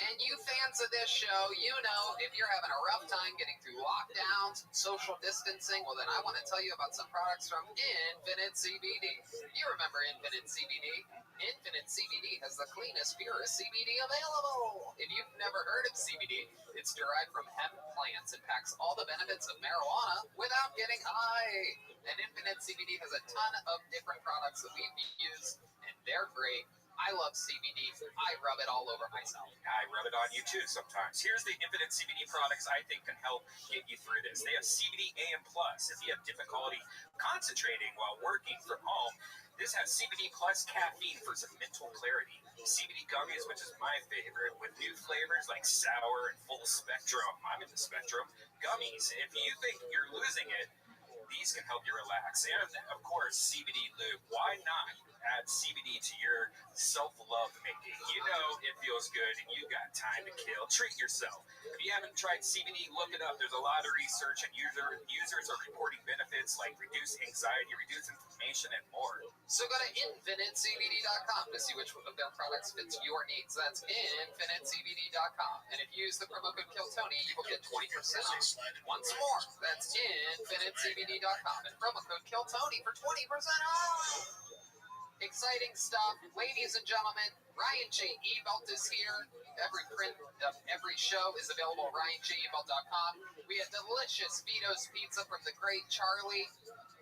And you fans of this show, you know if you're having a rough time getting through lockdowns, social distancing, well then I want to tell you about some products from Infinite CBD. You remember Infinite CBD? Infinite CBD has the cleanest, purest CBD available. If you've never heard of CBD, it's derived from hemp plants and packs all the benefits of marijuana without getting high. And Infinite CBD has a ton of different products that we've used, and they're great. I love CBD. I rub it all over myself. I rub it on you too sometimes. Here's the Infinite CBD products I think can help get you through this. They have CBD AM+. If you have difficulty concentrating while working from home, this has CBD plus caffeine for some mental clarity. CBD gummies, which is my favorite, with new flavors like sour and full spectrum. I'm in the spectrum. Gummies. If you think you're losing it, these can help you relax. And, of course, CBD lube. Why not add CBD to your self-love making? You know it feels good and you got time to kill. Treat yourself. If you haven't tried CBD, look it up. There's a lot of research, and users are reporting benefits like reduced anxiety, reduced inflammation, and more. So go to InfiniteCBD.com to see which of their products fits your needs. That's InfiniteCBD.com. And if you use the promo code KillTony, you will get 20% off. Once more, that's InfiniteCBD.com and promo code KillTony for 20% off. Exciting stuff. Ladies and gentlemen, Ryan J. Ebelt is here. Every print of every show is available at RyanJEbelt.com. We had delicious Vito's Pizza from the great Charlie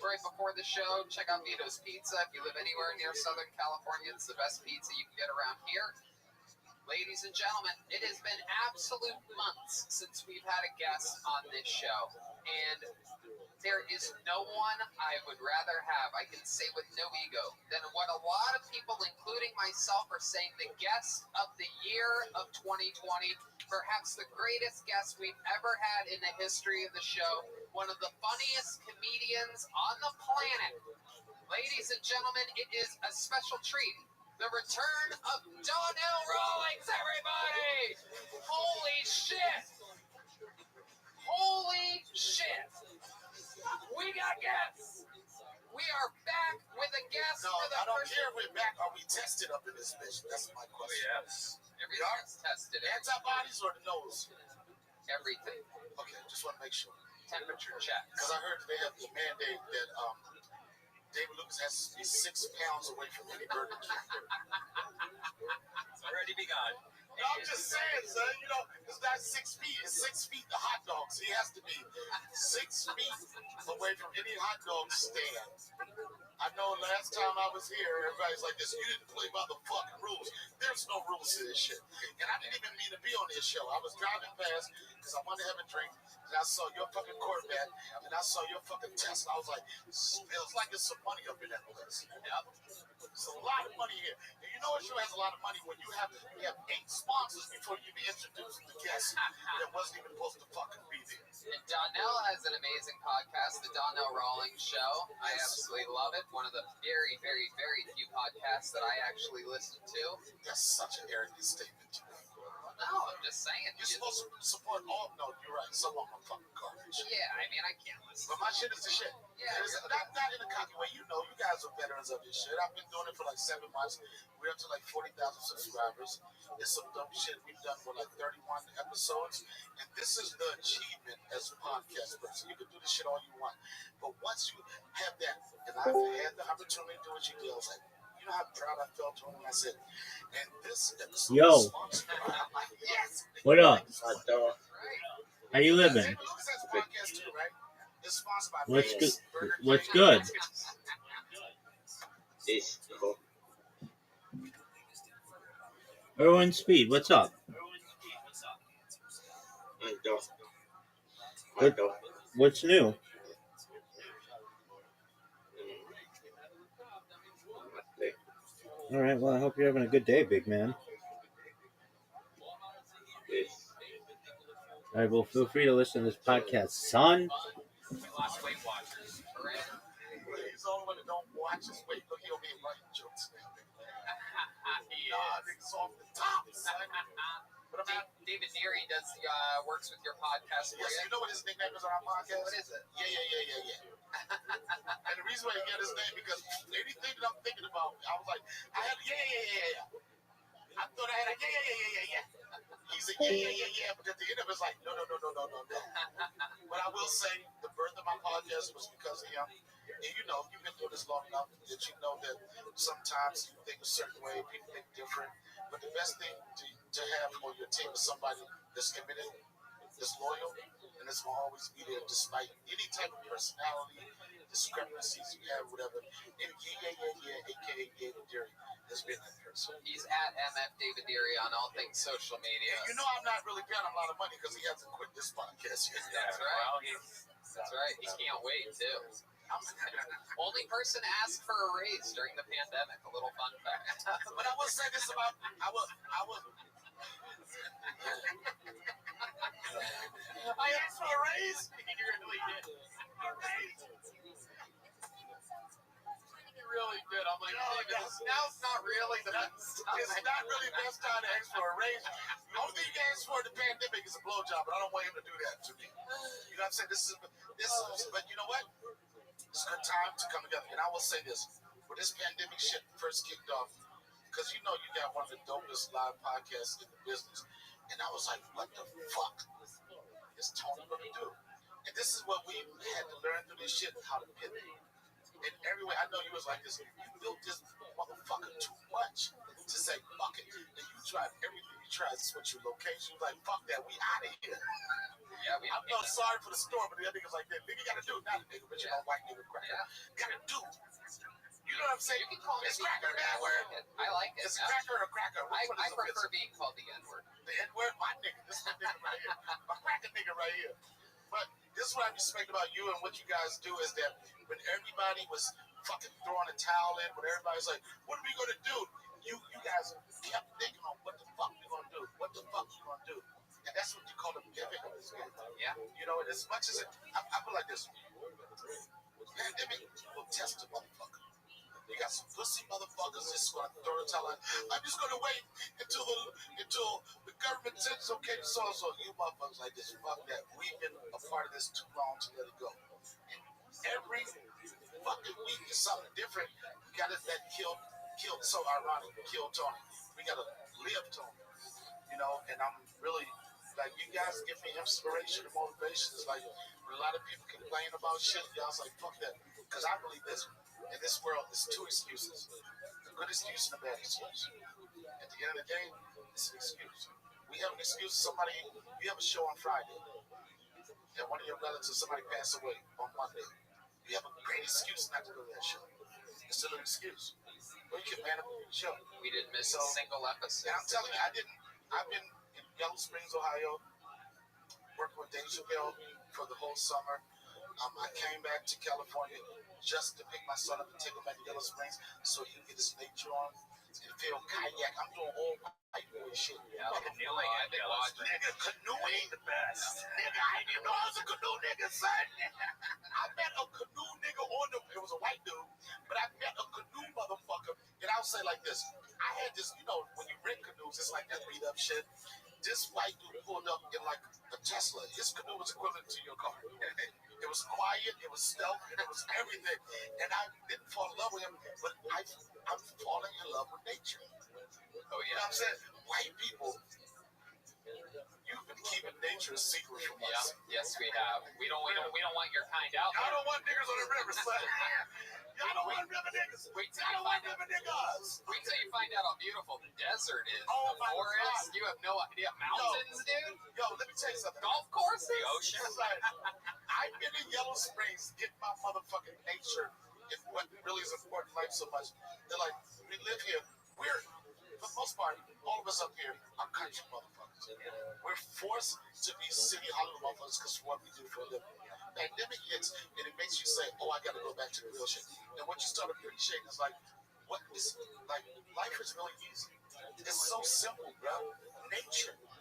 right before the show. Check out Vito's Pizza. If you live anywhere near Southern California, it's the best pizza you can get around here. Ladies and gentlemen, it has been absolute months since we've had a guest on this show. And there is no one I would rather have, I can say with no ego, than what a lot of people, including myself, are saying the guest of the year of 2020, perhaps the greatest guest we've ever had in the history of the show, one of the funniest comedians on the planet. Ladies and gentlemen, it is a special treat. The return of Donnell Rawlings, everybody! Holy shit! Holy shit! We got guests! We are back with a guest No, for the I don't first care if we're back. Are we tested up in this bitch? That's my Oh, question. yes. Everything's tested. Antibodies or the nose? Everything. Okay, just Just want to make sure. Temperature check. Because I heard they have the mandate that David Lucas has to be 6 pounds away from any Burger King. It's already begun. No, I'm just saying, son. You know, it's not 6 feet. It's 6 feet to hot dogs. He has to be 6 feet away from any hot dog stand. I know last time I was here, everybody's like this. You didn't play by the fucking rules. There's no rules to this shit. And I didn't even mean to be on this show. I was driving past because I wanted to have a drink. And I saw your fucking Corvette. And I saw your fucking Tesla. I was like, feels like there's some money up in that place. Yep. There's a lot of money here. And you know a show has a lot of money when you have 8 sponsors before you even introduce the guest that wasn't even supposed to fucking be there. And Donnell has an amazing podcast, The Donnell Rawlings Show. I absolutely love it. One of the very, very, very few podcasts that I actually listen to. That's such an arrogant statement to make. No, I'm just saying. You're supposed to support all. No, you're right. Some of them are fucking garbage. Yeah, I mean, I can't listen. But my shit is the shit. Yeah, not in a cocky way. You know, you guys are veterans of this shit. I've been doing it for like 7 months. We're up to like 40,000 subscribers. It's some dumb shit we've done for like 31 episodes. And this is the achievement as a podcast person. You can do this shit all you want. But once you have that, and I've had the opportunity to do what you did, I was like, you know how proud I felt when I said, and this episode Yo. is sponsored by, I'm like, yes. What up? How you living? David Lucas has a podcast too, right? It's sponsored by What's good? Lay's, Burger King. What's good? Erwin Speed, what's up? What's new? All right. Well, I hope you're having a good day, big man. All right. Well, feel free to listen to this podcast, son. We lost Weight Watchers. Hooray. He's the only one that don't watch his weight. Look, he'll be writing jokes now. Nah, niggas off the top, son. But David Neary does works with your podcast. Yes, you know what his nickname is on our podcast? What is it? Yeah. And the reason why he got his name because anything that I'm thinking about, I was like, I had yeah. I thought I had a yeah. He's a yeah. But at the end of it's like, no. But I will say, the birth of my podcast was because of him. And you know, you've been doing this long enough that you know that sometimes you think a certain way, people think different. But the best thing to have on your team is somebody that's committed, that's loyal, and that's going to always be there despite any type of personality, discrepancies you have, whatever. And yeah, a.k.a. David Deary, has been that person. He's at MF David Deary on all things social media. And you know I'm not really paying him a lot of money because he hasn't quit this podcast yet. That's right. That's right. He can't wait, too. Only person asked for a raise during the pandemic. A little fun fact. But I will say this about I will. I asked for a raise. You really did. A raise. You really did. I'm like, now's not really the best time. It's not really the best time to ask for a raise. The only thing you ask for in the pandemic is a blowjob, but I don't want him to do that to me. You know what I'm saying? This is. But you know what? It's a good time to come together. And I will say this, when this pandemic shit first kicked off, because you know you got one of the dopest live podcasts in the business. And I was like, what the fuck is Tony going to do? And this is what we had to learn through this shit, how to pivot. In every way, I know you was like this, you built this motherfucker too much to say, fuck it. And you tried everything. You tried to switch your location. You was like, fuck that, we out of here. Yeah, I'm not sorry for the store, but the other niggas like that. Nigga gotta do, not a nigga, but you know, white nigga cracker. Gotta do. You know what I'm saying? You can call me it's cracker a bad word. I like it. It's cracker or cracker. I prefer being called the N-word. The N-word? My nigga. This is my nigga right here. My cracker nigga right here. But this is what I respect about you and what you guys do is that when everybody was fucking throwing a towel in, when everybody's like, what are we gonna do? You guys kept thinking on what the fuck we gonna do? What the fuck you gonna do? And that's what you call the pivot of this game. Yeah. You know, and as much as I feel like this, pandemic will test a motherfucker. You got some pussy motherfuckers just gonna throw the towel in. I'm just gonna wait until the government says okay to so. You motherfuckers like this, fuck that. We've been a part of this too long to let it go. And every fucking week is something different. We gotta let kill so ironic, kill Tony. We gotta live Tony. You know, and I'm really Like, you guys give me inspiration and motivation. It's like, when a lot of people complain about shit, y'all's like, fuck that. Because I believe this. In this world, there's two excuses. A good excuse and a bad excuse. At the end of the day, it's an excuse. We have an excuse. Somebody, you have a show on Friday, and one of your relatives, somebody passed away on Monday. You have a great excuse not to go to that show. It's still an excuse. Well, you can man up your show. We didn't miss a single episode. And I'm telling you, I've been in Yellow Springs, Ohio, working with Dave Chappelle for the whole summer. I came back to California just to pick my son up and take him back to Yellow Springs so he can get his nature on and feel kayak. I'm doing all white boy shit. Yeah, Like canoeing at Yellow Springs. Nigga, canoeing? The best. Nigga, I didn't even know I was a canoe nigga, son. I met a canoe nigga it was a white dude, but I met a canoe motherfucker. And I'll say like this, I had this, when you rent canoes, it's like that beat up shit. This white dude pulled up in like a Tesla. His canoe was equivalent to your car. It was quiet, it was stealth, and it was everything. And I didn't fall in love with him, but I'm falling in love with nature. Oh, You know what I'm saying? White people, you've been keeping nature a secret from us. Yes, we have. We don't want your kind out Y'all there. don't want niggas on the river, son. Y'all don't want river niggas. Wait till Y'all you don't want find out. river niggas. Wait till you find out how beautiful the desert is. Oh, the my forest. God. You have no idea. Mountains, dude. Yo, let me tell you something. Golf courses. The ocean. It's like, I've been in Yellow Springs getting my motherfucking nature and what really is important in life so much. They're like, we live here. We're, for the most part, all of us up here are country motherfuckers. We're forced to be city Hollywood motherfuckers because of what we do for a living. Pandemic hits and it makes you say, oh, I gotta go back to the real shit. And what you start appreciating is like, what is, like, life is really easy. It's so simple, bro. Nature, bro.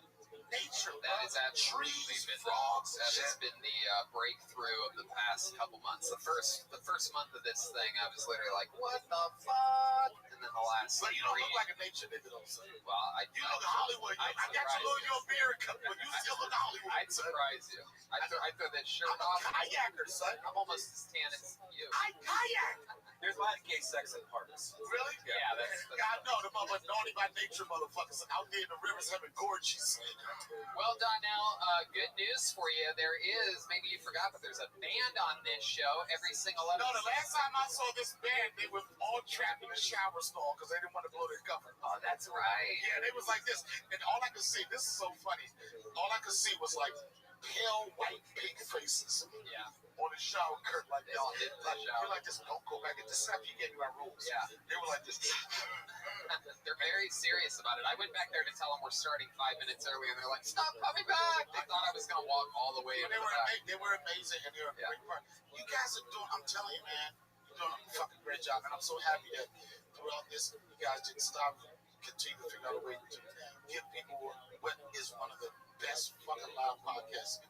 That is absolutely trees, been frogs, that shit. has been the breakthrough of the past couple months. The first month of this thing, I was literally like, "What the fuck?" And then the last But you don't three, look like a nature nigga, though, son. well, You look Hollywood. I got you lose your beard cut, but you still look Hollywood. I'd surprise you. I throw that shirt I'm a off. kayaker, son. I'm almost as tan as you. I kayak. There's a lot of gay sex in parks. Really? Yeah, that's God, no, the motherfuckers naughty by nature motherfuckers out there in the rivers having gorges. Well, Donnell, good news for you. There is, maybe you forgot, but there's a band on this show every single No, episode. the last time I saw this band, they were all trapped in a shower stall because they didn't want to blow their cover. Oh, that's right. Yeah, they was like this. And all I could see, this is so funny, all I could see was like pale white pink faces Yeah. on the shower curtain like They this. all hit the Like, shower. you're like this, don't go back. This is after you get you our rules. Yeah. They were like this. They're very serious about it. I went back there to tell them we're starting 5 minutes early, and they're like, "Stop coming back!" They thought I was gonna walk all the way But into the back. they were amazing and they were a great part. You guys are doing, I'm telling you, man, you're doing a fucking great job. And I'm so happy that throughout this, you guys didn't stop, continue to figure out a way to give people what is one of the best fucking live podcasts.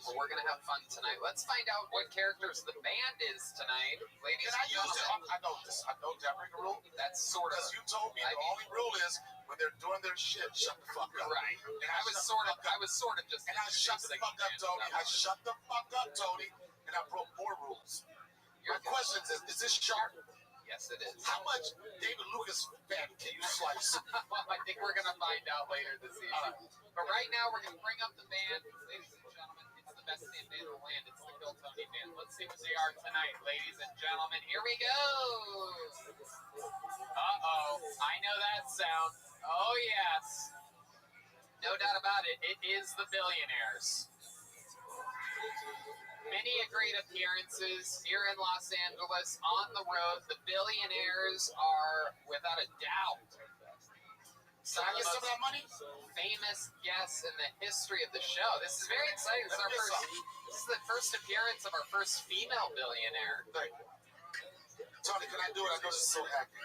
Well, we're gonna have fun tonight. Let's find out what characters the band is tonight, ladies Can I and use it? gentlemen. I know this. I know that break a rule. That's sort of Because you told me I the mean- only rule is when they're doing their shit, shut the fuck up. right. And I was sort of just And I shut the introducing fuck up, the band Tony. to I that shut the fuck up, Tony. And I broke more rules. My question is this sharp? Yes, it is. How much David Lucas fat can you slice? Well, I think we're gonna find out later this evening. But right now, we're gonna bring up the band, ladies and gentlemen. It's the best band in the land. It's the Kill Tony Band. Let's see what they are tonight, ladies and gentlemen. Here we go. I know that sound. Oh yes, no doubt about it. It is the Billionaires. Many great appearances here in Los Angeles, on the road. The Billionaires are, without a doubt, some Can I of get the some of that money? most famous guests in the history of the show. This is very exciting. This is the first appearance of our first female billionaire. Tony, can I do it? I know this is so happy.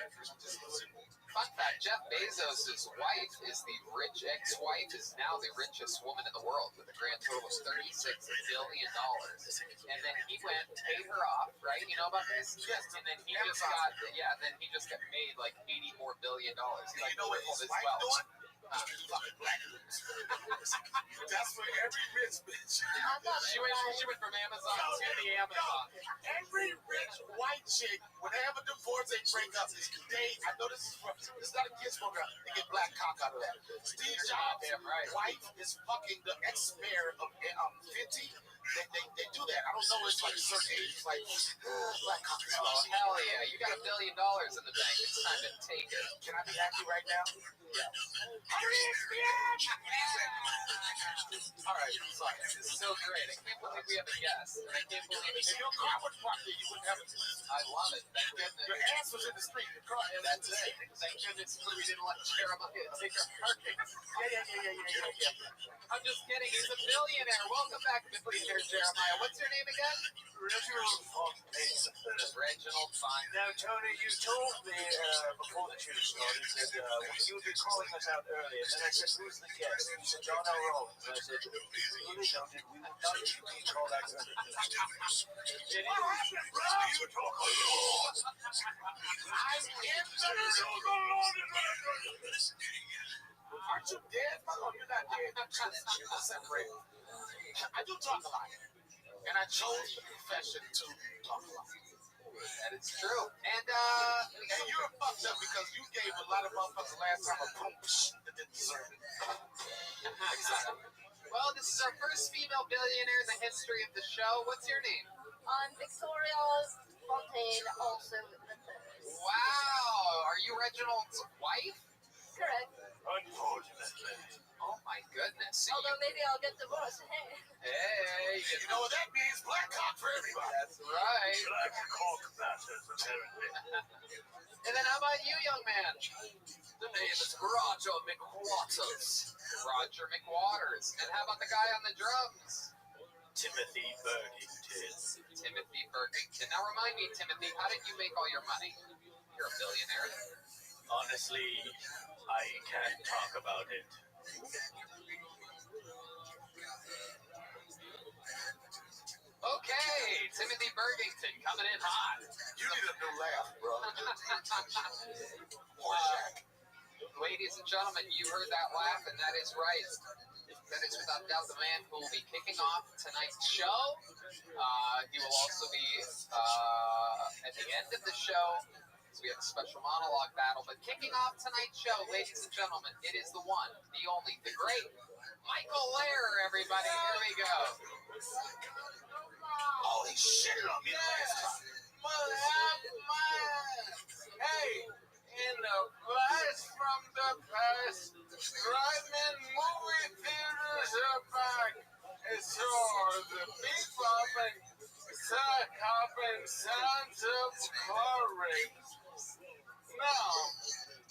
Fun fact, Jeff Bezos' wife is the rich ex-wife, is now the richest woman in the world with a grand total of $36 billion. And then he went, paid her off, right? You know about this? Yes. And then he just got, then he just got made like $80 more billion. He like You know what tripled his his wife wealth. doing? That's for every rich bitch. She went from Amazon to the Amazon. Every rich white chick, when they have a divorce, they break up. I know this is not a kids program. They get black cock out of that. Steve Jobs' wife is fucking the ex-mayor of 50. They do that. I don't know. It's like a certain age. It's like black cock. Oh, hell yeah. You got $1 billion in the bank. It's time to take it. Can I be happy right now? Yeah. All right, sorry. This is so great. I can't believe we have a guest. And I can't believe If your car was parked there, you wouldn't have it. I love it. Thank goodness. Your ass was in the street. Your car. That's it. Thank goodness we didn't let Jeremiah take her parking. Yeah. I'm just kidding. He's a billionaire. Welcome back to Billionaire Jeremiah. What's your name again? Reginald Fontaine. Reginald Fontaine. Now, Tony, you told me before the show started that you would be calling us out earlier. Then I said, who's the guest? You said, John L. Rowland. And I said, we really noted we would not be being called out earlier. What happened, bro? You talk a lot. I'm in the Aren't you dead? No, you're not dead. You're separated. I do talk a lot. And I chose the profession to talk a lot. That is true. And you're fucked up because you gave a lot of motherfuckers last time a boom that didn't deserve it. Exactly. Well, this is our first female billionaire in the history of the show. What's your name? I'm Victoria Fontaine, also the third. Wow. Are you Reginald's wife? Correct. Unfortunately. Oh my goodness. So although maybe I'll get divorced. Hey, you know what that means? Black cock for everybody. That's right. Black cock bastards, apparently. And then how about you, young man? The name is Roger McWaters. Roger McWaters. And how about the guy on the drums? Timothy Burgington. Timothy Burgington. Now remind me, Timothy, how did you make all your money? You're a billionaire. Honestly, I can't talk about it. Okay, Timothy Burgington coming in hot. You need a new laugh, bro. Ladies and gentlemen, you heard that laugh, and that is right. That is without doubt the man who will be kicking off tonight's show. He will also be at the end of the show. So we have a special monologue battle. But kicking off tonight's show, ladies and gentlemen, it is the one, the only, the great Michael Lehrer, everybody. Here we go. Oh, he shitted on me last time. Hey, in a blast from the past, drive-in movie theaters are back. It's all the beep-bopping, sock-hopping sounds of car race. Now,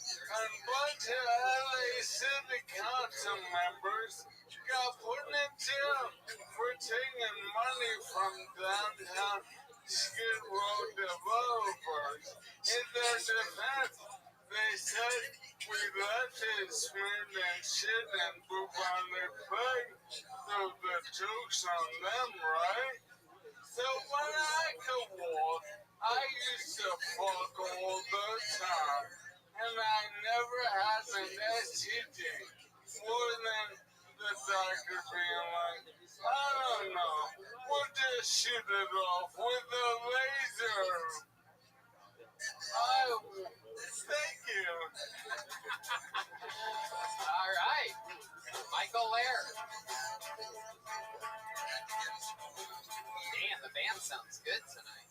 a bunch of LA City Council members got put in jail for taking money from downtown Skid Row developers. In their defense, they said we left it smeared and shit and poop on their plate, so the joke's on them, right? So when I could walk, I used to fuck all the time, and I never had an STD, more than the doctor being like, I don't know, we'll just shoot it off with a laser. Thank you. All right, Michael Lehrer. Damn, the band sounds good tonight.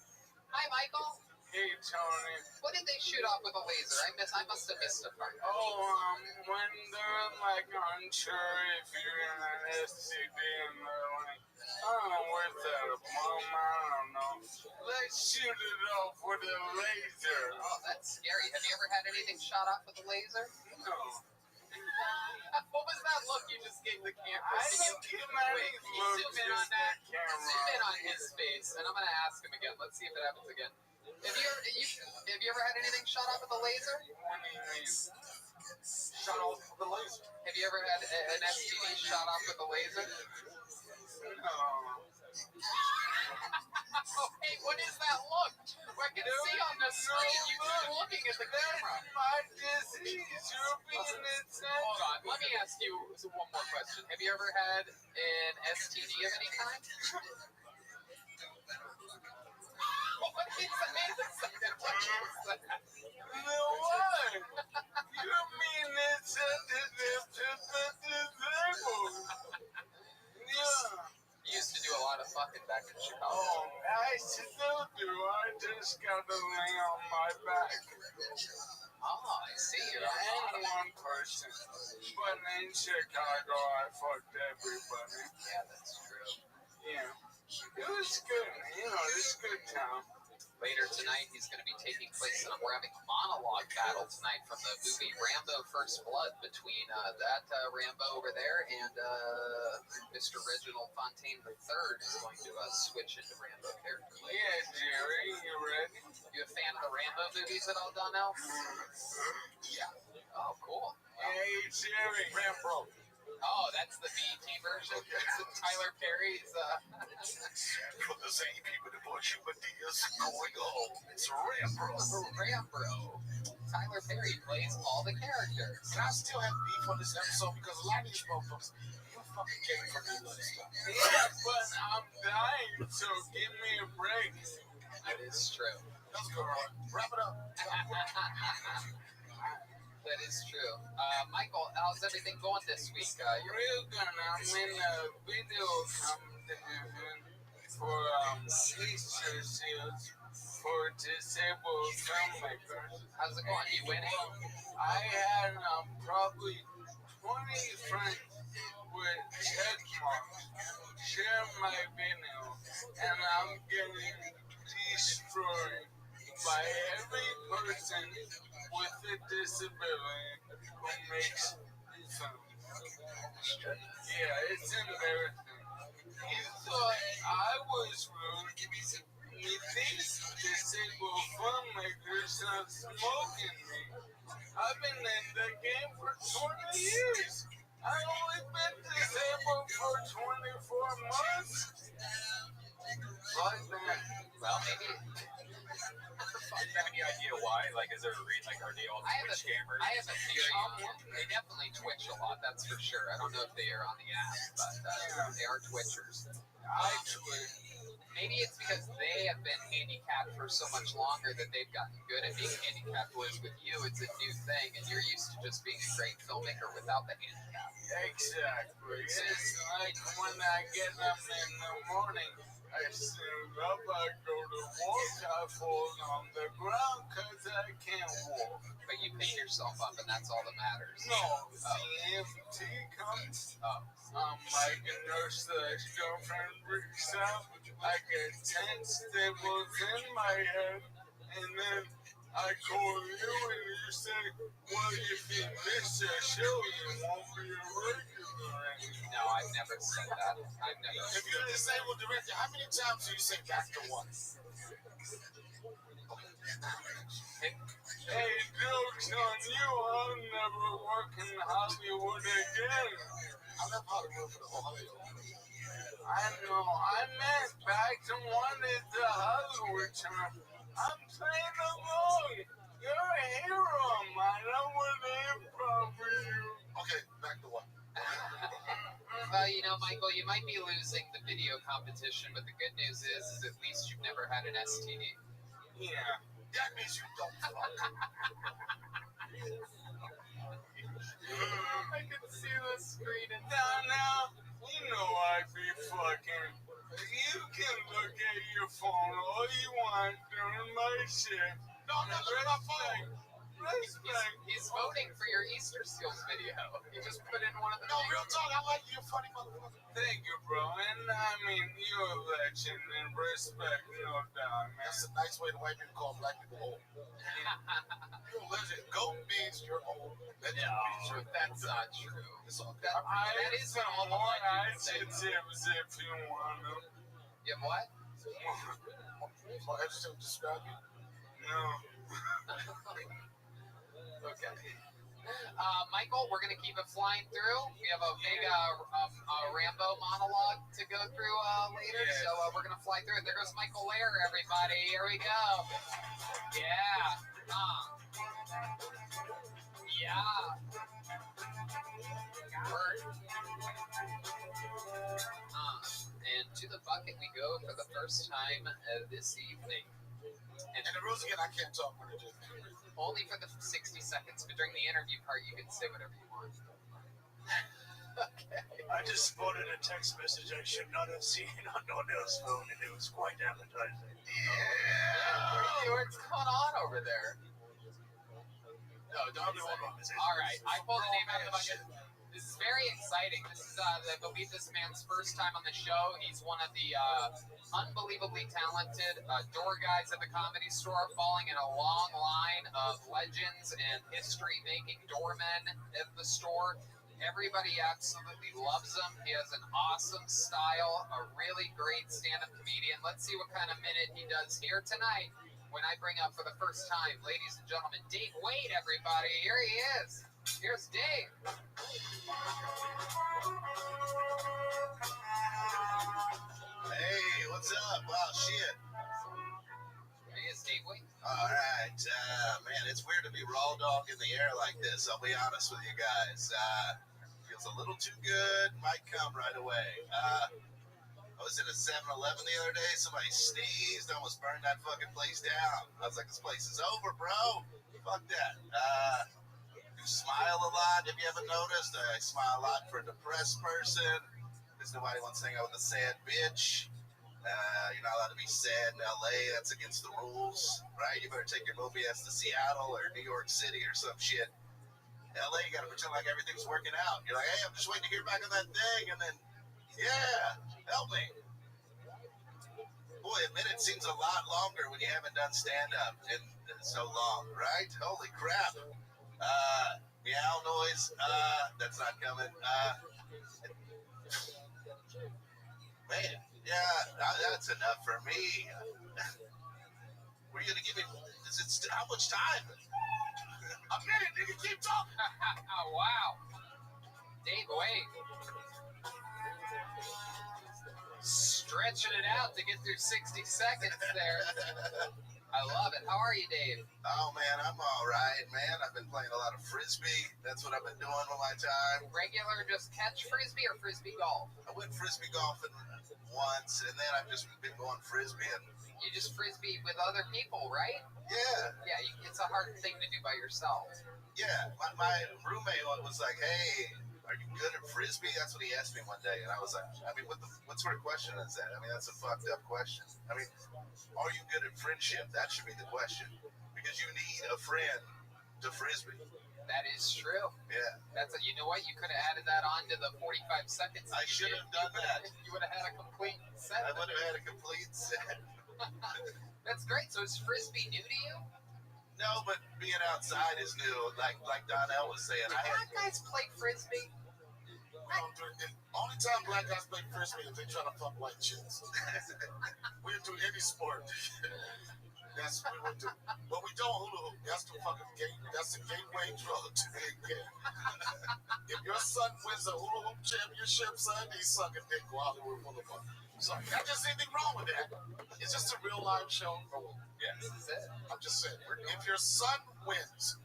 Hi, Michael. Hey, Tony. What did they shoot off with a laser? I must have missed a part. When they're like unsure if you're in an STD and they're like, I don't know where's that a bomb, I don't know. Let's shoot it off with a laser. Oh, that's scary. Have you ever had anything shot off with a laser? No. What was that look you just gave the camera? I think Can you look zoom in on that? camera. Zoom in on his face, and I'm gonna ask him again. Let's see if it happens again. Have you ever had anything shot off with a laser? What do you mean? Shot off with a laser. Have you ever had an STD shot off with a laser? No. Oh, hey, what is that look? I can see on the screen you keep looking looking at the camera. That's my disease. You're being Hold on. Let me ask you one more question. Have you ever had an STD of any kind? What is that? No one. You mean insensitive to the disabled. Yeah. You used to do a lot of fucking back in Chicago. Oh, I still do. I just got to lay on my back. Oh, I see. You're And one person. But in Chicago, I fucked everybody. Yeah, that's true. Yeah. It was good. You know, it's a good town. Later tonight, he's going to be taking place, and we're having a monologue battle tonight from the movie Rambo First Blood between that Rambo over there and Mr. Reginald Fontaine III is going to switch into Rambo character. Yeah, Jerry, you ready? You a fan of the Rambo movies at all, Donnell? Yeah. Oh, cool. Hey, Jerry. Rambo. Oh, that's the BET version. It's Tyler Perry's. For the same people that bought you Adidas going home. It's Rambo. Rambo. Tyler Perry plays all the characters. And I still have beef on this episode because a lot of these motherfuckers, you fucking came from the other stuff. Yeah, but I'm dying, so give me a break. That is true. Let's go, Ron. Wrap it up. That is true. Michael, how's everything going this week? I'm in a video competition for Easter seals for disabled filmmakers. How's it going? You winning? I had probably 20 friends with check marks share my video, and I'm getting destroyed by every person with a disability who makes film. Yeah, it's embarrassing. You thought I was rude. These disabled filmmakers are smoking me. I've been in the game for 20 years. I've only been disabled for 24 months. Like that. Well, maybe. Do you have any idea why? Like, is there a reason? Like, are they all Twitch gamers? I have a theory. They definitely Twitch a lot, that's for sure. I don't know if they are on the app, but they are Twitchers. I Twitch. Maybe it's because they have been handicapped for so much longer that they've gotten good at being handicapped. Whereas with you, it's a new thing, and you're used to just being a great filmmaker without the handicap. Exactly. It's like when I get up in the morning, I stand up, I go to walk, I fall on the ground because I can't walk. But you pick yourself up, and that's all that matters. No, the EMT comes. I'm like a nurse that girlfriend brings out. I get 10 staples in my head, and then I call you and you say, well, if you miss your show, you won't be a regular. No, I've never said that. I've never. If you're a disabled director, how many times do you say back to one? Hey, joke's on you, I'll never work in Hollywood again. I left Hollywood for the whole Hollywood. I know, I meant back to one is the Hollywood term. I'm playing along. You're a hero of mine. I would improv for you. Okay, back to one. Well, you know, Michael, you might be losing the video competition, but the good news is at least you've never had an STD. Yeah. That means you don't fuck. I can see the screen and Now, you know I be fucking. You can look at your phone all you want during my shift. No, I'm not looking at my phone. Respect. He's voting for your Easter Seals video. He just put in one of the. No, real talk. I like you, funny motherfucker. Thank you, bro. And I mean, you're a legend and respect, no doubt, man. That's a nice way the white people call black people old. You're a legend. Goat means you're old. Legend means you're That's not true. It's all That is some all the more white people say. adjectives if you want them. You have what? My adjective to describe you. No. Okay. Michael, we're going to keep it flying through. We have a big Rambo monologue to go through later, Yes. so we're going to fly through it. There goes Michael Lair, everybody. Here we go. Yeah. Yeah. Bert. And to the bucket we go for the first time this evening. And the rules again, I can't talk when it just. Only for the 60 seconds, but during the interview part, you can say whatever you want. Okay. I just spotted a text message I should not have seen on no one else's phone, and it was quite appetizing. Yeah. What's going on over there? No, don't do it. All right, I pulled the name out of the bucket. This is very exciting. This is, I believe, this man's first time on the show. He's one of the unbelievably talented door guys at the Comedy Store, falling in a long line of legends and history-making doormen at the store. Everybody absolutely loves him. He has an awesome style, a really great stand-up comedian. Let's see what kind of minute he does here tonight when I bring up for the first time, ladies and gentlemen, Dave Wade, everybody. Here he is. Here's Dave. Hey, what's up? Wow, shit. Here he is, Dave Wade. All right, man, it's weird to be raw dog in the air like this. I'll be honest with you guys. Feels a little too good. Might come right away. I was in a 7-Eleven the other day. Somebody sneezed, almost burned that fucking place down. I was like, this place is over, bro. Fuck that. Smile a lot. If you haven't noticed, I smile a lot for a depressed person because nobody wants to hang out with a sad bitch. You're not allowed to be sad in LA. That's against the rules, right? You better take your movie ass to Seattle or New York City or some shit. LA, you gotta pretend like everything's working out. You're like, hey, I'm just waiting to hear back on that thing, and then, yeah, help me. Boy, a minute seems a lot longer when you haven't done stand-up in so long, right? Holy crap. Meow noise. That's not coming. Man, yeah, that's enough for me. Were you gonna give me? How much time? A minute, nigga. Keep talking. Oh, wow. Dave Wade. Stretching it out to get through 60 seconds there. I love it. How are you, Dave? Oh, man, I'm all right, man. I've been playing a lot of Frisbee. That's what I've been doing with my time. Regular just catch Frisbee or Frisbee golf? I went Frisbee golfing once, and then I've just been going Frisbeeing. You just Frisbee with other people, right? Yeah. Yeah, it's a hard thing to do by yourself. Yeah, my roommate was like, hey, are you good at Frisbee? That's what he asked me one day. And I was like, I mean, what sort of question is that? I mean, that's a fucked up question. I mean, are you good at friendship? That should be the question. Because you need a friend to Frisbee. That is true. Yeah. You know what? You could have added that on to the 45 seconds. I should have done that. You would have had a complete set. I would have had a complete set. That's great. So is Frisbee new to you? No, but being outside is new. Like Donnell was saying. Do black guys play Frisbee? The only time black guys play Frisbee is they try to fuck white chicks. We didn't do any sport. That's what we would do. But we don't hula hoop. That's the fucking game. That's the gateway drug to the game. If your son wins a hula hoop championship, son, he's sucking dick while we're full of fun. So not just anything wrong with that. It's just a real live show. Yeah, this is it. I'm just saying, if your son wins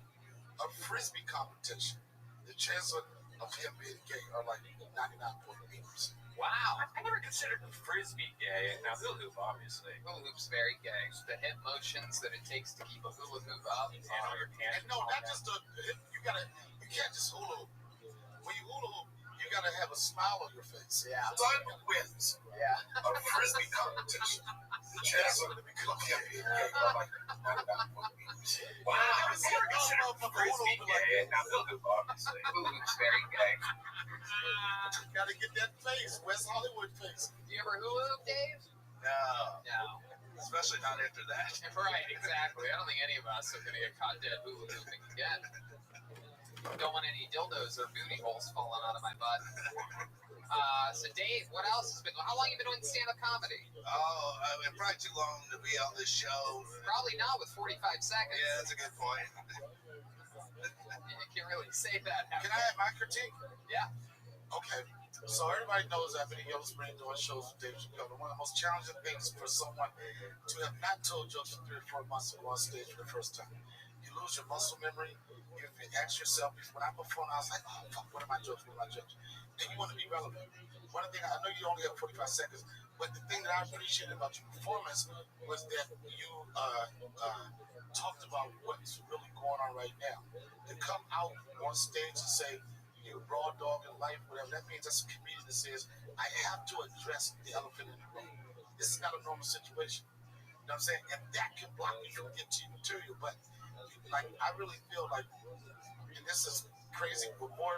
a Frisbee competition, the chances of him being gay are like 99.8%. Wow. I never considered Frisbee gay. Now, hula hoop, obviously. Hula hoop's very gay. The hip motions that it takes to keep a hula hoop up. And all your hands. And no, not just you can't just hula hoop. When you hula hoop, you gotta have a smile on your face. Yeah. Son wins. Yeah. A Frisbee competition. The chance of him to become gay are like 99.8%. Wow. I never considered Frisbee gay. Now, hula hoop, obviously. Hula hoop's very gay. Gotta get that face, West Hollywood face. Do you ever hula hoop, Dave? No. No. Especially not after that. Right, exactly. I don't think any of us are going to get caught dead hula hooping again. Don't want any dildos or booty holes falling out of my butt. So Dave, what else has been? How long have you been doing stand-up comedy? Oh, probably too long to be on this show. Probably not with 45 seconds. Yeah, that's a good point. You can't really say that. Can I have my critique? Yeah. Okay. So everybody knows I've been in Yellow Spring doing shows with Dave Chappelle. One of the most challenging things for someone to have not told jokes for 3 or 4 months to go on stage for the first time. You lose your muscle memory. You ask yourself, when I perform, I was like, oh, fuck, what are my jokes? What are my jokes? And you want to be relevant. One thing, I know you only have 45 seconds, but the thing that I appreciated about your performance was that you talked about what's really going on right now. To come out on stage and say, you're raw dog in life, whatever, that means that's a comedian that says, I have to address the elephant in the room. This is not a normal situation. You know what I'm saying? And that can block you from getting to your material. But like, I really feel like, and this is crazy, with more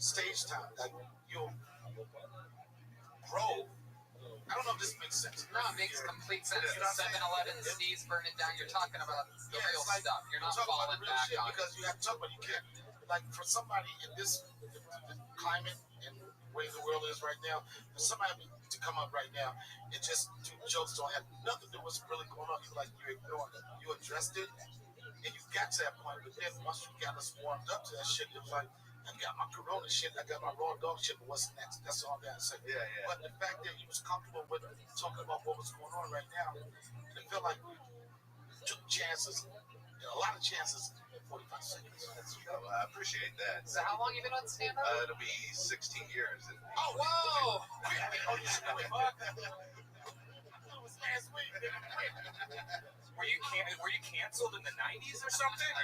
stage time, like you'll grow. I don't know if this makes sense. No, it makes complete sense. You know what I'm 7-Eleven, Steve's burning down. You're talking about the real it's like, stuff. You're not talk about falling the real back shit on because you have to talk about, you can't, like, for somebody in this climate and the way the world is right now, for somebody to come up right now and just do jokes don't have nothing to do with what's really going on. You like, you ignored it. You addressed it and you got to that point, but then once you got us warmed up to that shit, it was like, I got my Corona shit, I got my raw dog shit, but what's next? That's all I gotta say. Yeah, yeah. But the fact that you was comfortable with talking about what was going on right now, and it felt like you took chances, a lot of chances in 45 seconds. That's true. I appreciate that. So how long you been on stand-up? It'll be 16 years. Oh, whoa! Oh, you should quit. It was last week. Were you canceled in the 90s or something?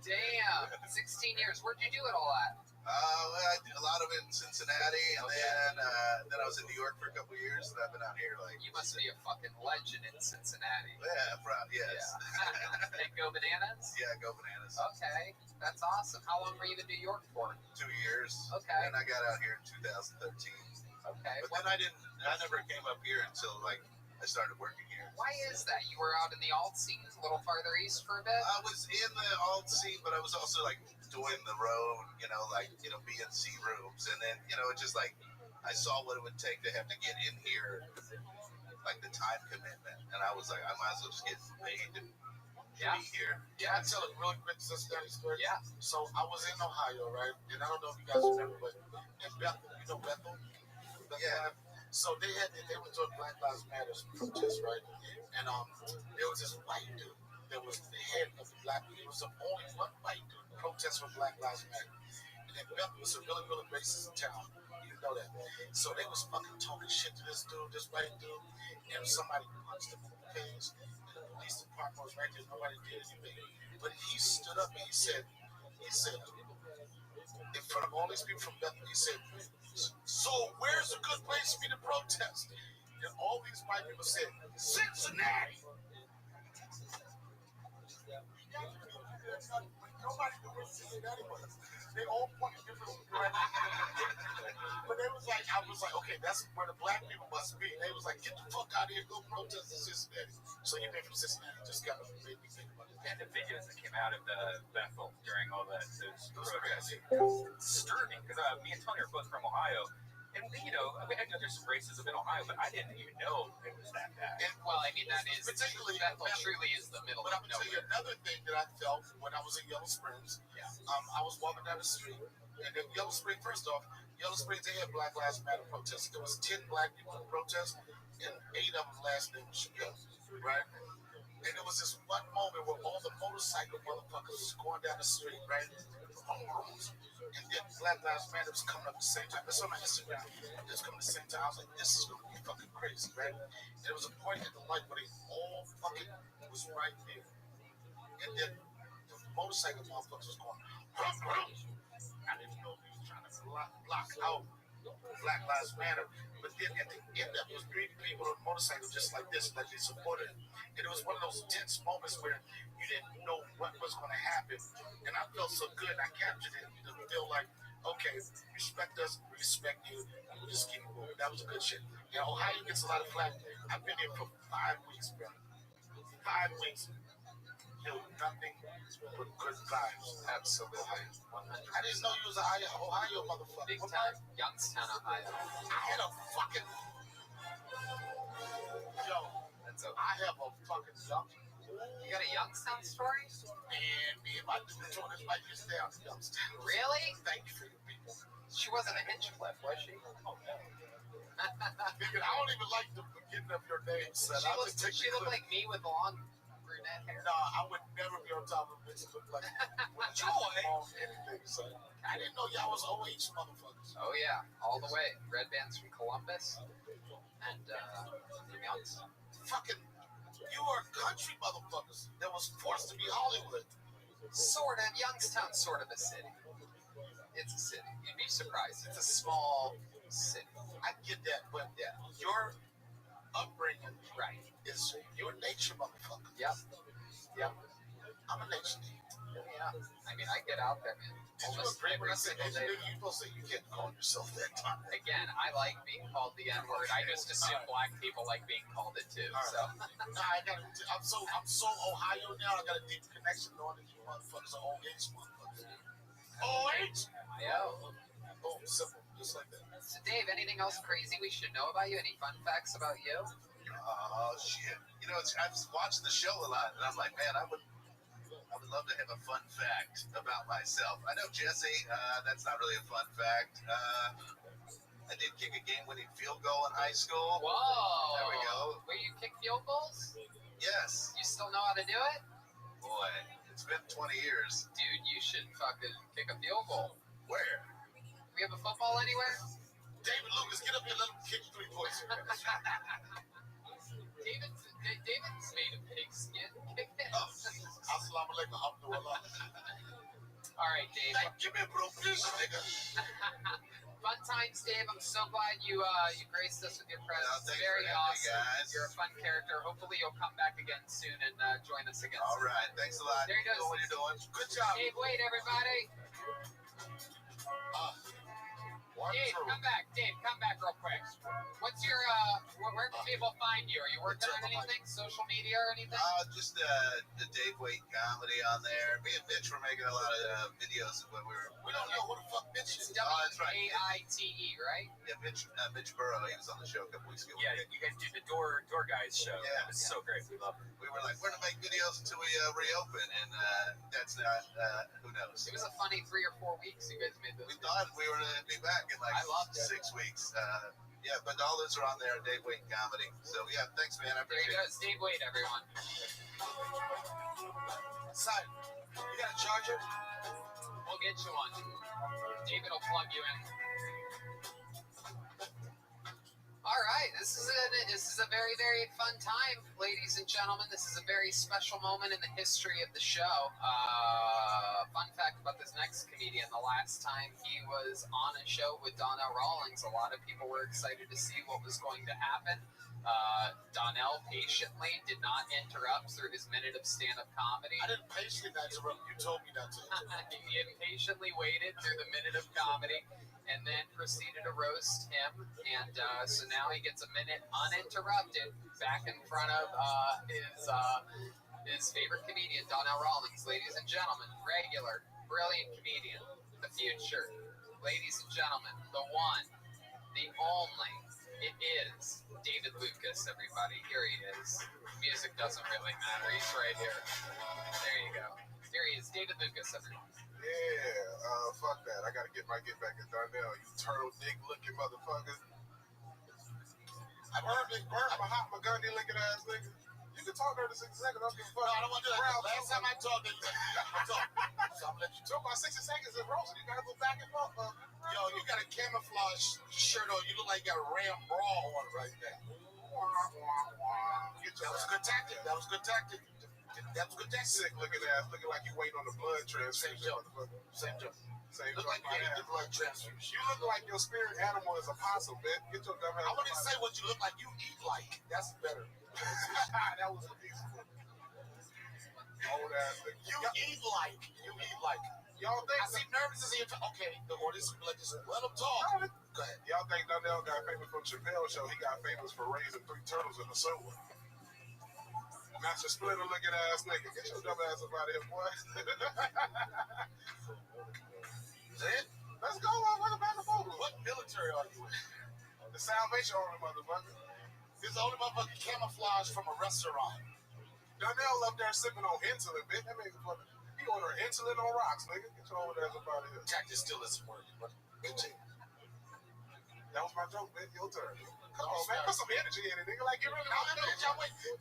Damn, 16 years. Where'd you do it all at? Well, I did a lot of it in Cincinnati, and then I was in New York for a couple of years, and I've been out here like. You must be a fucking legend in Cincinnati. Yeah, proud. Yes. Yeah. And Go Bananas? Yeah, Go Bananas. Okay, that's awesome. How long were you in New York for? 2 years. Okay. And I got out here in 2013. Okay. But then I never came up here until like I started working here. Why is that? You were out in the alt scene, a little farther east for a bit? I was in the alt scene, but I was also like doing the road, B&C rooms. And then, it just like, I saw what it would take to have to get in here, like the time commitment. And I was like, I might as well just get paid to be here. Yeah, I tell a really quick Cincinnati story. Yeah. So I was in Ohio, right? And I don't know if you guys remember, but in Bethel, Bethel? Yeah. So they were doing Black Lives Matter protest, right? And there was this white dude that was the head of the black. He was the only one white dude protest for Black Lives Matter. And then Bethel was a really, really racist town. You know that. So they was fucking talking shit to this dude, this white dude, and somebody punched him in the face. And the police department was right there. Nobody did anything. But he stood up and he said, in front of all these people from Bethel, he said, so where's a good place for me to protest? And all these white people said, Cincinnati. Nobody knew where Cincinnati was. They all pointed different directions. But they was like, I was like, okay, that's where the black people must be. They was like, get the fuck out of here, go protest in Cincinnati. So you been from Cincinnati, just got to make me think about it. And the videos that came out of the Bethel during all those protests. Crazy. Disturbing, because me and Tony are both from Ohio. And, I know there's some racism in Ohio, but I didn't even know it was that bad. And, well, I mean, that is, particularly Bethel truly is the middle but of I'm going to tell you nowhere. another thing that I felt when I was in Yellow Springs. Yeah. I was walking down the street, and then Yellow Springs, first off, Yellow Springs, they had Black Lives Matter protests. There was 10 black people in protest, and 8 of them last name was Chappelle, right? And there was this one moment where all the motorcycle motherfuckers was going down the street, right? And then Black Lives Matter was coming up at the same time. That's on my Instagram. It was coming at the same time. I was like, this is going to be fucking crazy, right? And there was a point at the light where they all fucking was right there. And then the motorcycle motherfuckers was going, I didn't know he was trying to block out Black Lives Matter. But then at the end of it was 3 people on motorcycles just like this, like they supported him. And it was one of those tense moments where you didn't know what was going to happen. And I felt so good. I captured it to feel like, okay, respect us, respect you, and we'll just keep it moving. That was a good shit. And Ohio gets a lot of flack. I've been here for 5 weeks, bro. 5 weeks. Nothing but good vibes. Absolutely. I didn't know you was an Ohio motherfucker. Big time. Youngstown, Ohio. I had a fucking... Yo, I have a fucking Youngstown. You got a Youngstown story? And me and my dude told us like this down to Youngstown. Really? Thank you for your people. She wasn't a Hinchcliffe, was she? Oh, no. Nigga, I don't even like the beginning of your name, son. She looked like me with long brunette that hair? No, I would never be on top of a bitch that looked like anything, son. I didn't know y'all was OH motherfuckers. Oh yeah, all the way. Red Band's from Columbus and from Youngstown. Fucking, you are country motherfuckers that was forced to be Hollywood. Sort of. Youngstown's sort of a city. It's a city. You'd be surprised. It's a small city. I get that, but your upbringing, right, is your nature, motherfucker. Yep. Yep. I'm a nature nigga. Yeah. I mean, I get out there, man. Did you Almost agree when every I said single nature day. nigga? You supposed to say you can't call yourself that time. Again, I like being called the N-word. I just assume black people like being called it too. All right. So I'm so Ohio now. I got a deep connection knowing that you motherfuckers are OH motherfuckers. OH? Yo. Boom, simple, just like that. So Dave, anything else crazy we should know about you? Any fun facts about you? Oh shit! You know, I was watching the show a lot, and I'm like, man, I would love to have a fun fact about myself. I know Jesse, that's not really a fun fact. I did kick a game-winning field goal in high school. Whoa! There we go. Where you kick field goals? Yes. You still know how to do it? Boy, it's been 20 years. Dude, you should fucking kick a field goal. Where? We have a football anywhere? David Lucas, get up here and let him kick 3 points. David's made of pigskin. Kick it. Assalamu alaikum, Abdullah. All right, Dave. Give me a bro, please, nigga. Fun times, Dave. I'm so glad you graced us with your presence. thanks Very for having me, awesome. guys. You're a fun character. Hopefully, you'll come back again soon and join us again. All right, thanks a lot. There he You goes. know what you're doing. Good job. Dave, wait, everybody. Dave, come back. Dave, come back real quick. What's your where can people find you? Are you working on anything? Social media or anything? Just the Dave Wait comedy on there. Me and Mitch were making a lot of videos of when we don't know who the fuck Mitch It's is. that's right. WAITE, right? Yeah, Mitch Burrow, he was on the show a couple weeks ago. Yeah, you guys do the Door Guys show. Yeah. That was so great. We love it. We were like, we're gonna make videos until we reopen, and that's not. Who knows? It was a funny 3 or 4 weeks you guys made those. We thought we were gonna be back in like I loved it. 6 weeks. Yeah, but all those are on there, Dave Wait comedy. So yeah, thanks, man. I There he appreciate it. goes. Dave Wade, everyone. Son, you got a charger? We'll get you one. David will plug you in. All right, this is a very, very fun time, ladies and gentlemen. This is a very special moment in the history of the show. Fun fact about this next comedian: the last time he was on a show with Donnell Rawlings, a lot of people were excited to see what was going to happen. Donnell patiently did not interrupt through his minute of stand-up comedy. I didn't patiently not interrupt. You told me not to. He impatiently waited through the minute of comedy and then proceeded to roast him. And so now he gets a minute uninterrupted back in front of his favorite comedian, Donnell Rawlings. Ladies and gentlemen, regular, brilliant comedian, the future. Ladies and gentlemen, the one, the only, it is David Lucas, everybody. Here he is. Music doesn't really matter. He's right here. There you go. Here he is, David Lucas, everyone. Yeah, fuck that. I gotta get back at Darnell, you turtle dick looking motherfucker. I burned my hot McGundy looking ass nigga. You can talk 36 seconds, I'll give a fuck. No, I don't want to do that. Last time I talked, you talk. So I'm gonna let you took my 60 seconds in roasting. You gotta go back and forth, Yo, you got a camouflage shirt on. You look like you got a Ram Brawl on right now. That was a good tactic. That was a good tactic. That was a good tactic. Sick looking ass, looking like you waiting on the blood transfusion. Same joke. Same joke. Look like you getting the blood transfusion. You look like your spirit animal is a possum, man. Get your dumb ass. I want to say what you look like. You eat like. That's better. That was a decent one. Old ass nigga. You eat like. You eat like. Y'all think I see nervous as he okay, or this is like just let him talk. Go ahead. Y'all think Donnell got famous from Chappelle's show? He got famous for raising 3 turtles in the sewer. Master Splinter looking ass nigga. Get your dumb ass up out of here, boy. Is it? Let's go, motherfucker, back to Bogle. What military are you in? The Salvation Army, motherfucker. This is the only motherfucking camouflage from a restaurant. Donnell up there sipping on insulin, bitch. That nigga fucking. He ordered insulin on rocks, nigga. Get your old ass up out of here. Tactic still isn't working, but continue. That was my joke, man. Your turn. Come on, man. Put some energy in it, nigga. Like, you really want to do it.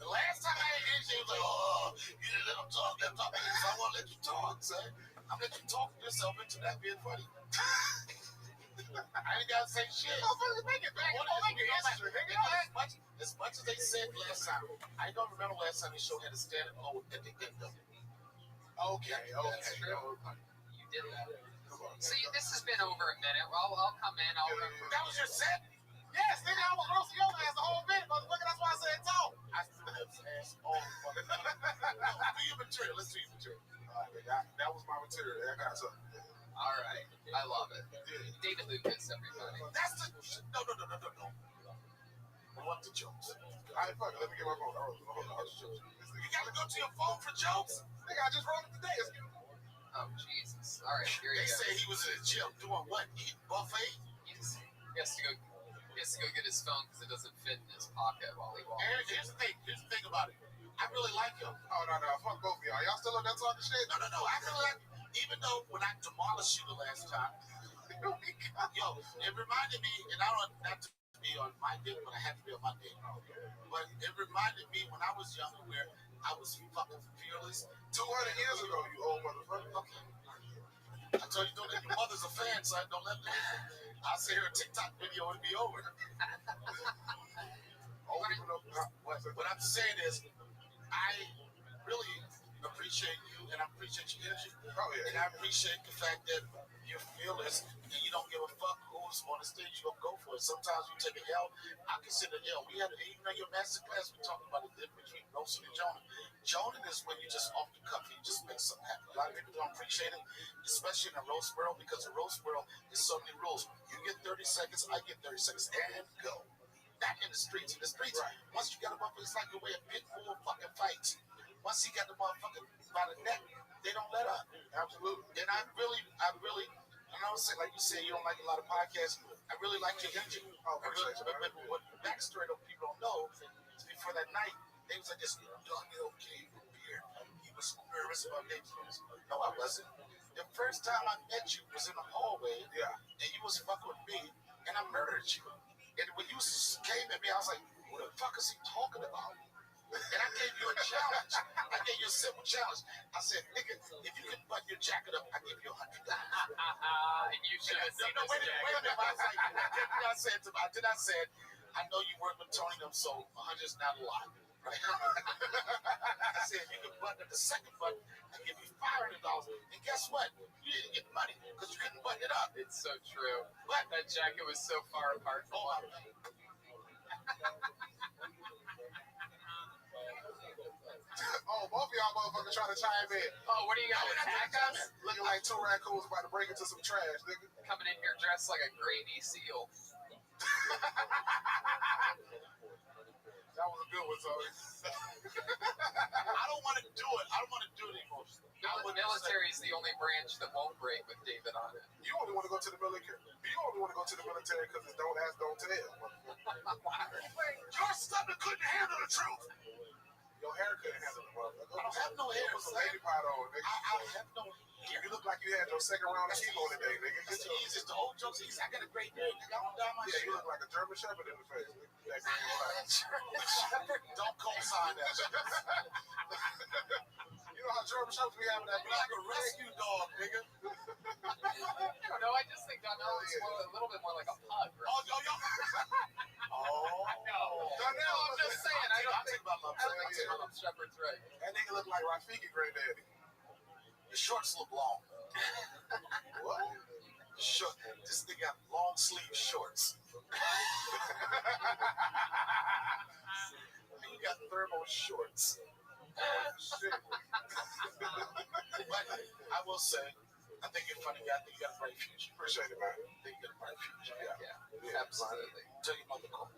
The last time I had energy, it was like, oh, you didn't let him talk. So I want to let you talk, son. I'm letting you talk yourself into that being funny. I ain't got to say shit. Make it back. As much as they said last time, I don't remember last time the show had a standing O at the end of it. Okay. That's true. You did that. See, this has been over a minute. Well, I'll come in. That was your set? Yes, nigga, I was roasting your ass the whole minute, motherfucker. That's why I said talk. I still have ass all the fucking do your material. Let's do your material. That was my material. I got something. All right. I love it. David Lucas, everybody. That's the... No. I want the jokes. All right, fuck it. Let me get my phone. Hold on. You got to go to your phone for jokes? Nigga, I just wrote it today. Oh, Jesus. All right, here you They go. say he was in the gym doing what? Eating buffet? He has to go get his phone because it doesn't fit in his pocket while he walks. And here's the thing about it. I really like him. Oh, no. Fuck both of y'all. Y'all still on that talking shit? No. I really like him. Even though when I demolished you the last time, yo, it reminded me, and I don't not to be on my dick, but I have to be on my dick. But it reminded me when I was younger where I was fucking fearless. 200 years ago, you old motherfucker. Okay. I told you, don't let your mother's a fan, son. Don't let me. I'll say her TikTok video and be over. What I'm saying is, I really appreciate you, and I appreciate your energy. Oh, yeah. And I appreciate the fact that you're fearless and you don't give a fuck who's on the stage. You don't go for it. Sometimes you take an L. I consider L. We had, even in your master class, we talked about the difference between roasting and Jonan. Jonan is when you just off the cuff, you just make something happen. A lot of people don't appreciate it, especially in the roast world, because the roast world is so many rules. You get 30 seconds, I get 30 seconds, and go. Not in the streets. In the streets, once you get them up, it's like the way a pit bull fucking fights. Once he got the motherfucker by the neck, they don't let up. Absolutely. And I really, and I was saying, like you said, you don't like a lot of podcasts. I really like your energy. Oh, appreciate you. But what the backstory that people don't know is before that night, they was like this downhill cave with beer. He was nervous about Dave's. No, I wasn't. The first time I met you was in the hallway, and you was fucking with me, and I murdered you. And when you came at me, I was like, what the fuck is he talking about? And I gave you a challenge. I gave you a simple challenge. I said, nigga, if you can button your jacket up, I give you $100. And you should have seen wait a minute. I said, I know you work with Tony them, so 100 is not a lot. Right? I said, if you can button up the second button, I give you $500. And guess what? You didn't get money because you couldn't button it up. It's so true. What? That jacket was so far apart from one. Oh, both of y'all motherfuckers trying to chime in. Oh, what do you got? Attack us? Looking like two raccoons about to break into some trash, nigga. Coming in here dressed like a gravy seal. That was a good one, Tony. I don't want to do it. I don't want to do it anymore. The military is the only branch that won't break with David on it. You only want to go to the military. You only want to go to the military because it's don't ask, don't tell. Your stomach couldn't handle the truth. Your hair couldn't handle it, motherfucker. I don't have no hair. Put some lady pot on, nigga. I have no hair. You look like you had your second round of chemo today, nigga. It's the easiest. The old jokes easy. I got a great hair, nigga. I don't dye my Yeah, shit. you look like a German Shepherd in the face, nigga. That green light. Don't co-sign that shit. You know how German Shepherds be having that You're like a rescue dog, nigga. I don't know. I just think Donnell is a little bit more like a pug. Right? Oh, yo. No, I'm just saying. I don't think German Shepherd's right. That nigga look like Rafiki granddaddy. Your shorts look long. What? Short. This nigga got long sleeve shorts. You got thermal shorts. Shit. But I will say, I think you're funny guy. I think you got a bright future. Appreciate it, man. I think you got a bright future. Yeah, absolutely. Tell your mother call.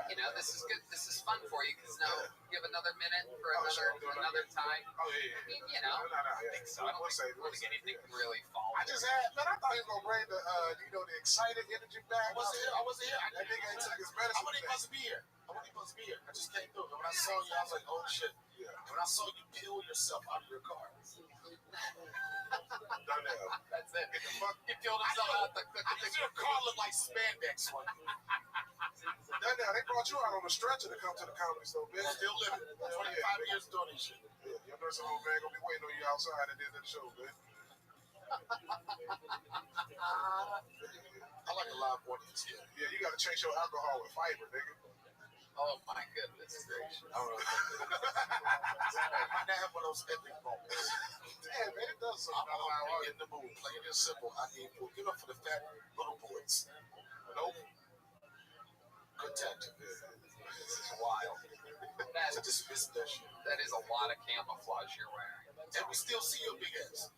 You know, this is good. This is fun for you because now you have another minute for another time. Oh, yeah. I mean, you know, No. I think so. I don't think anything can really fall. I just had, man, I thought he was going to bring the, the excited energy back. I wasn't here. That nigga ain't took his medicine. I wasn't supposed to be here. I just came through. When I saw you, I was like, oh shit. Yeah. And when I saw you peel yourself out of your car. Donnell. That's it. Get the fuck. He peeled himself out the Your car looked like spandex one. Donnell, they brought you out on a stretcher to come to the comedy store, bitch. Still living. 25 years doing this shit. Yeah, your nursing home man gonna be waiting on you outside at the end of the show, man. I like a live audience here. Yeah, you gotta chase your alcohol with fiber, nigga. Oh my goodness gracious. I don't know. I might not have one of those epic moments. Damn, man, it does I'm something. already in the mood. Plain and simple. I need to give up for the fat little boys. Nope. Good tactic. This is wild. To dismiss that shit. That is a lot of camouflage you're wearing. And we still see your big ass.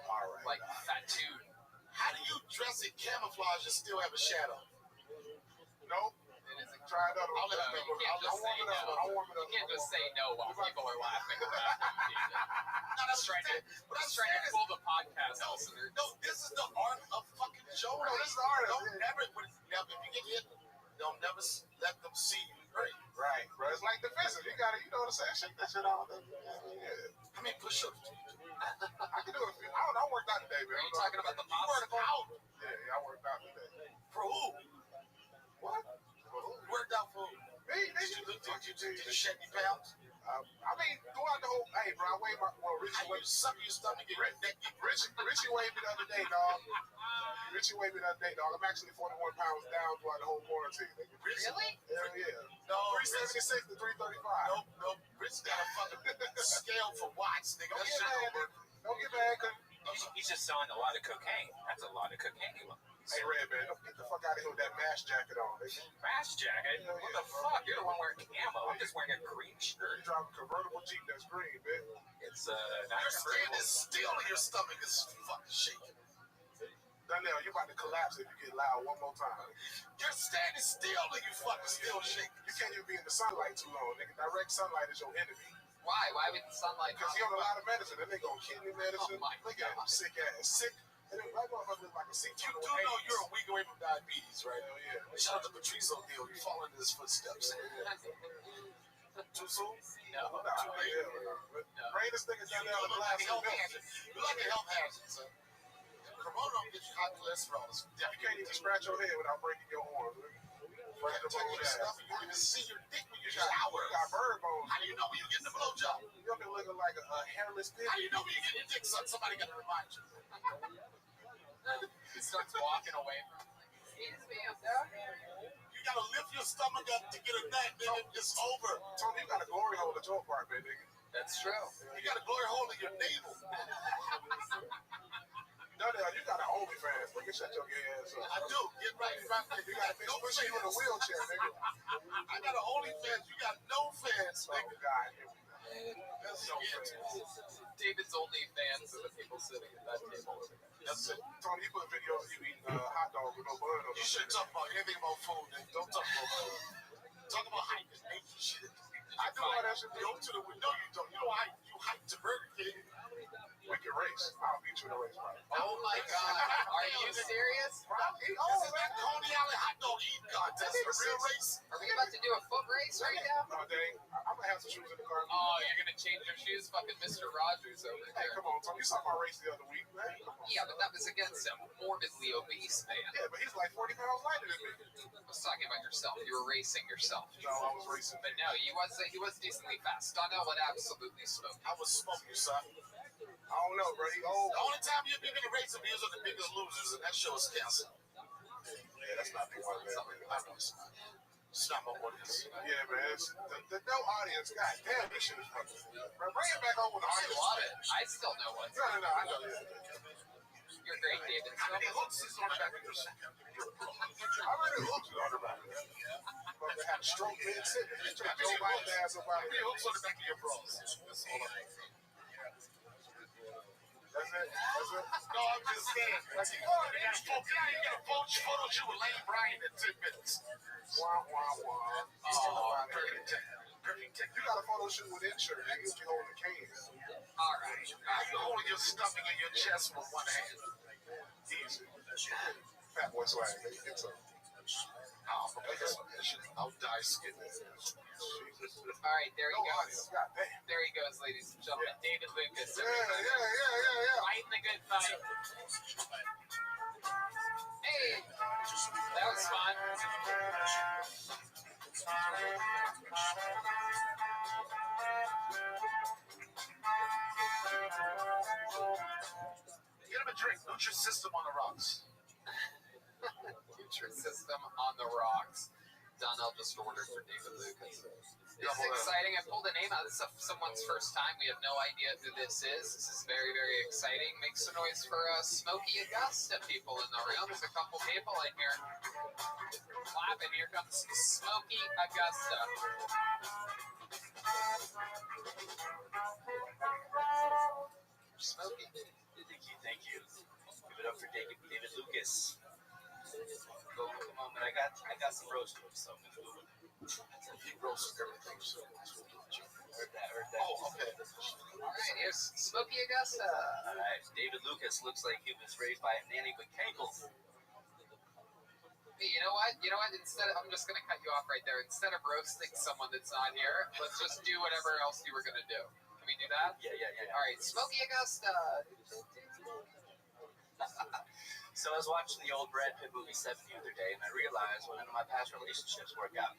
All right. Like Fatoon. How do you dress in camouflage and still have a shadow? Nope. It is a Try another one. You can't just say no. I'll warm it up. You can't just say no while people are laughing about you. No, Just trying to fool the podcast listener. No, this is the art of fucking show. No, this is the art of Don't it. never, now, if you get hit, don't never let them see you. Right? Right, bro. It's like defensive. You gotta, you know what I'm saying? Shake that shit out. Yeah. How many push-ups do you do? I can do it. I worked out today, man. Are you talking about the You work popsicle? out Yeah, I worked out today. for who? What? You worked out for who? Me, Did you shed any pounds? I mean, throughout the whole, hey, bro, I weighed my, well, Richie How you weighed, suck your stomach and your neck get rich? Richie weighed me the other day, dog. Richie weighed me the other day, dog. I'm actually 41 pounds down throughout the whole quarantine, nigga. Really? Hell yeah. No, 376 to 335. Nope. Rich got a fucking scale for watts, nigga. Don't That get shit mad, don't work. don't get mad, cause He's just selling a lot of cocaine. That's a lot of cocaine. hey, Red, man, don't get the fuck out of here with that mask jacket on, nigga. Mask jacket? What the fuck? You're the one wearing camo. I'm just wearing a green shirt. You drive a convertible Jeep that's green, man. It's You're not standing still and your stomach is fucking shaking. Donnell, you about to collapse if you get loud one more time. You're standing still and you fucking still shaking. You can't even be in the sunlight too long, nigga. Direct sunlight is your enemy. Why? Why would the sunlight Because he on a lot of medicine. That nigga on kidney medicine. Oh my Look at him, sick ass. Sick. And then black motherfucker look like a sick You do know you're a week away from diabetes, right? Hell yeah. Shout out to Patrice O'Neal. You fall into his footsteps. Too soon? No. Too late. Greatest nigga You down there on the look last like a health milk. hazard. You like a health hazard, son. Corona don't get you high cholesterol. You can't even scratch your head without breaking your arm. Break the bone ass. You don't even see your dick when you You got shower. bird bones. How do you know when you're getting a blowjob? You up there looking like a hairless pig. How do you know when you're getting your dick sucked? Somebody got to remind you. He starts walking away from excuse me, I'm down here. You got to lift your stomach up to get a nut, nigga. It's over. Tony, you got a glory hole at your apartment, nigga. That's true. You got a glory hole in your navel. Donnell, you got an OnlyFans, nigga. Shut your gay ass up. I do. Get right in front of You got a bitch pushing you in a wheelchair, nigga. I got an OnlyFans. You got no fans, Oh, nigga. God. Here we go. That's No it. fans. David's only fans of the people sitting at that table over there. That's it. Tony, you put videos of you eating hot dog with no bun on You it. shouldn't talk about anything about food, nigga. Don't talk about food. Talk about hiking, making shit. I do all that shit. You go to the window. No, you don't. You don't hike. You hike to Burger King. We can race. I'll beat you in a race, bro. Oh my God. Are you serious? This is that Coney Island hot dog eating contest. A real race. Are we about to do a foot race right now? No, dang. I'm going to have some shoes in the car. Oh, you're going to change your shoes? Fucking Mr. Rogers over Hey, there. come on, Tony. You saw my race the other week, man. Come on. Yeah, but that was against a morbidly obese man. Yeah, but he's like 40 pounds lighter than me. I was talking about yourself. You were racing yourself. No, I was racing. But no, he was decently fast. Donnell would absolutely smoke. I was smoking you, son. I don't know, bro. He old. The only time you've been in a race of you are the biggest losers, and that show is canceled. Yeah, that's not the one, man. I know it's not. It's not my audience. Yeah, man. It's, the no audience. God damn, this shit is fucking. Bro, bring it back on with the I audience. love it. I still know what's. No, I know. Yeah. You're great, David. How many hooks is on the back of your suit? I really hooked you on the back. Mother had a stroke mid-sitting. He tried to go by his ass up How out of many here. hooks on the back of your bras? That's it. No, I'm just saying. You got a photo shoot with Lane Bryant in 10 minutes. Wah, wah, wah. Oh, perfect tech. You got a photo shoot with insurance. Nigga, you be holding the cane. All right. You're holding your stomach and your chest with one hand. Easy. Fat boy swag. Nigga, get some. I'll die skipping. All right, there he goes. There he goes, ladies and gentlemen. David Lucas. Yeah. Fighting the good fight. Hey, that was fun. Get him a drink. Nutrisystem on the rocks. Nutrisystem on the rocks. Donnell just ordered for David Lucas. This is exciting. I pulled a name out. This is someone's first time. We have no idea who this is. This is very, very exciting. Make some noise for Smokey Augusta people in the room. There's a couple people in here clapping. Here comes Smokey Augusta. Smokey. Thank you. Give it up for David Lucas. Go a moment. I got some roast to him, so I'm gonna do it. He roasts everything, so Heard that. Oh, okay. All right, here's Smokey Augusta. All right, David Lucas looks like he was raised by a nanny with cankles. Hey, you know what? Instead of, I'm just gonna cut you off right there. Instead of roasting someone that's not here, let's just do whatever else you were gonna do. Can we do that? Yeah. All right, Smokey Augusta. So I was watching the old Brad Pitt movie Seven the other day, and I realized when none of my past relationships work out.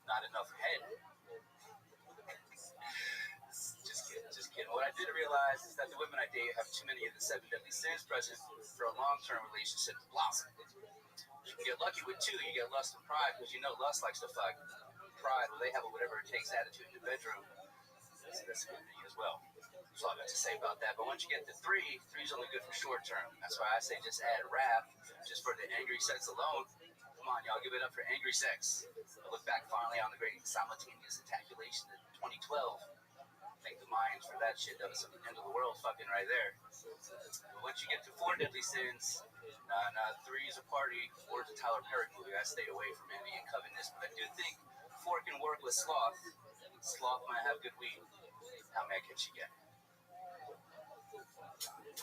Not enough head. Just kidding. What I did realize is that the women I date have too many of the 7 deadly sins present for a long-term relationship to blossom. You get lucky with 2, you get lust and pride, because you know lust likes to fuck. Pride, well, they have a whatever it takes attitude in the bedroom. That's a good thing as well. That's all I got to say about that. But once you get to 3 is only good for short term. That's why I say just add wrath, just for the angry sex alone. Come on, y'all, give it up for angry sex. I look back fondly on the great simultaneous ejaculation in 2012. Thank the Mayans for that shit. That was some end of the world fucking right there. But once you get to 4 deadly sins, 3 is a party, 4 is a Tyler Perry movie. I stay away from envy and covetousness, but I do think 4 can work with sloth. Sloth might have good weed. How may I catch you again?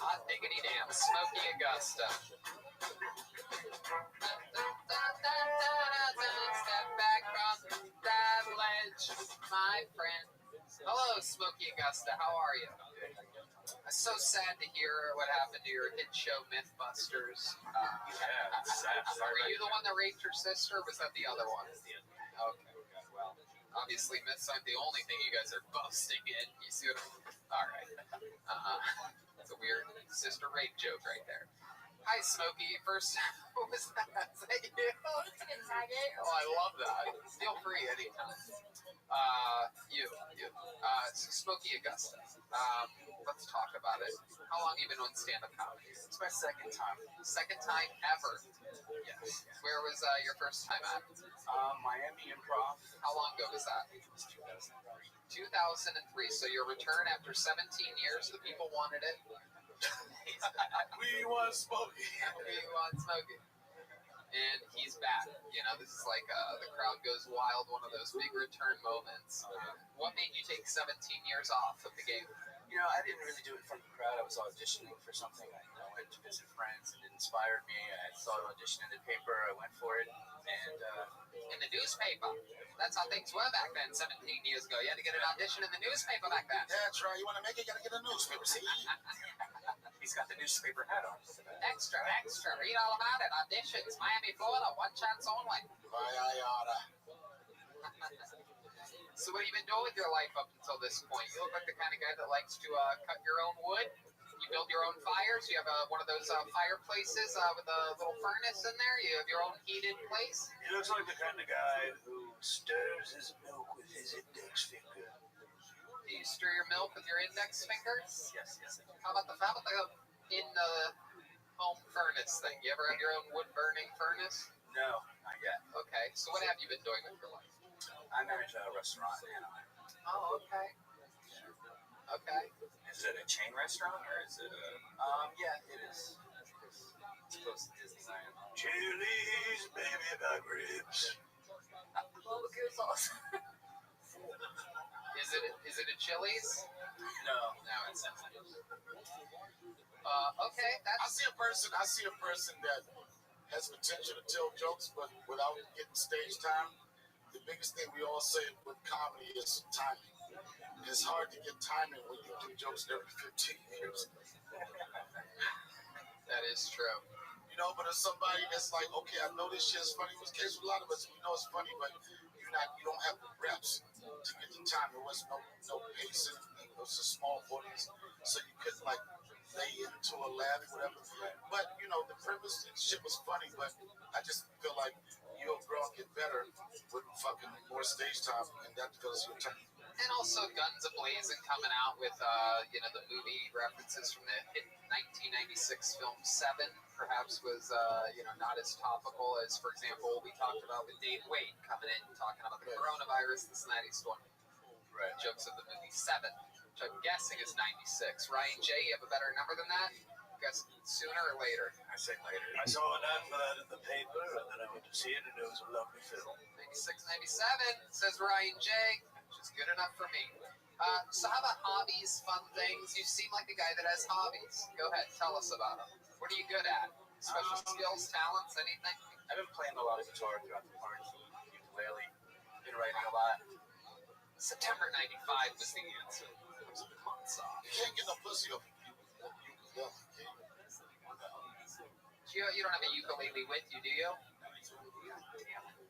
Hot diggity damn, Smokey Augusta. Step back from that ledge, my friend. Hello, Smokey Augusta. How are you? I'm so sad to hear what happened to your hit show Mythbusters. Were you the one that raped your sister, or was that the other one? Okay, well, obviously myths aren't the only thing you guys are boasting in. You see what all right. That's a weird sister rape joke right there. Hi, Smokey. First, what was that? Is that you? Oh, I love that. Feel free anytime. Smokey Augusta. Let's talk about it. How long have you been doing stand-up comedy? It's my second time. Second time ever? Yes. Where was your first time at? Miami Improv. How long ago was that? It was 2003. 2003. So your return after 17 years, the people wanted it. We want Smokey. We want Smokey. And he's back. You know, this is like the crowd goes wild, one of those big return moments. What made you take 17 years off of the game? You know, I didn't really do it in front of the crowd. I was auditioning for something. I went to visit friends, and it inspired me. I saw an audition in the paper. I went for it. And in the newspaper. That's how things were back then, 17 years ago. You had to get an audition in the newspaper back then. Yeah, that's right. You want to make it, you got to get a newspaper. See? He's got the newspaper hat on. Extra. Read all about it. Auditions, Miami, Florida. One chance only. So what have you been doing with your life up until this point? You look like the kind of guy that likes to cut your own wood. You build your own fires. You have one of those fireplaces with a little furnace in there. You have your own heated place. He looks like the kind of guy who stirs his milk with his index finger. Do you stir your milk with your index finger? Yes. How about the in the home furnace thing? You ever have your own wood burning furnace? No, not yet. Okay, so what have you been doing with your life? I manage a restaurant in Anaheim. Oh, okay. Okay. Is it a chain restaurant or is it a? Yeah, it is. It's close to Disneyland. Chili's, baby back ribs. Barbecue sauce. Is it a Chili's? No, it's not. Okay, I see a person that has potential to tell jokes, but without getting stage time. The biggest thing we all say with comedy is timing. It's hard to get timing when you do jokes every 15 years. That is true. You know, but if somebody that's like, okay, I know this shit's funny, it was the case with a lot of us, we know it's funny, but you don't have the reps to get the time. There was no pacing. It was a small audience, so you couldn't like lay into a laugh or whatever. But you know, the premise and shit was funny, but I just feel like you'll grow and get better with fucking more stage time, and that fills your time. And also Guns A-Blazing coming out with, the movie references from the hit 1996 film Seven, perhaps was, not as topical as, for example, we talked about with Dave Wade coming in, talking about the coronavirus, the Cincinnati storm. Right. Jokes of the movie Seven, which I'm guessing is 96. Ryan J., you have a better number than that? Guess sooner or later? I say later. I saw an ad for that in the paper, and then I went to see it, and it was a lovely film. 96, 97, says Ryan J., which is good enough for me. So how about hobbies, fun things? You seem like a guy that has hobbies. Go ahead, tell us about them. What are you good at? Special skills, talents, anything? I've been playing a lot of guitar throughout the quarantine, ukulele, been writing a lot. September 95 was the answer. It was months off. You can't get no pussy off ukulele. You don't have a ukulele with you, do you?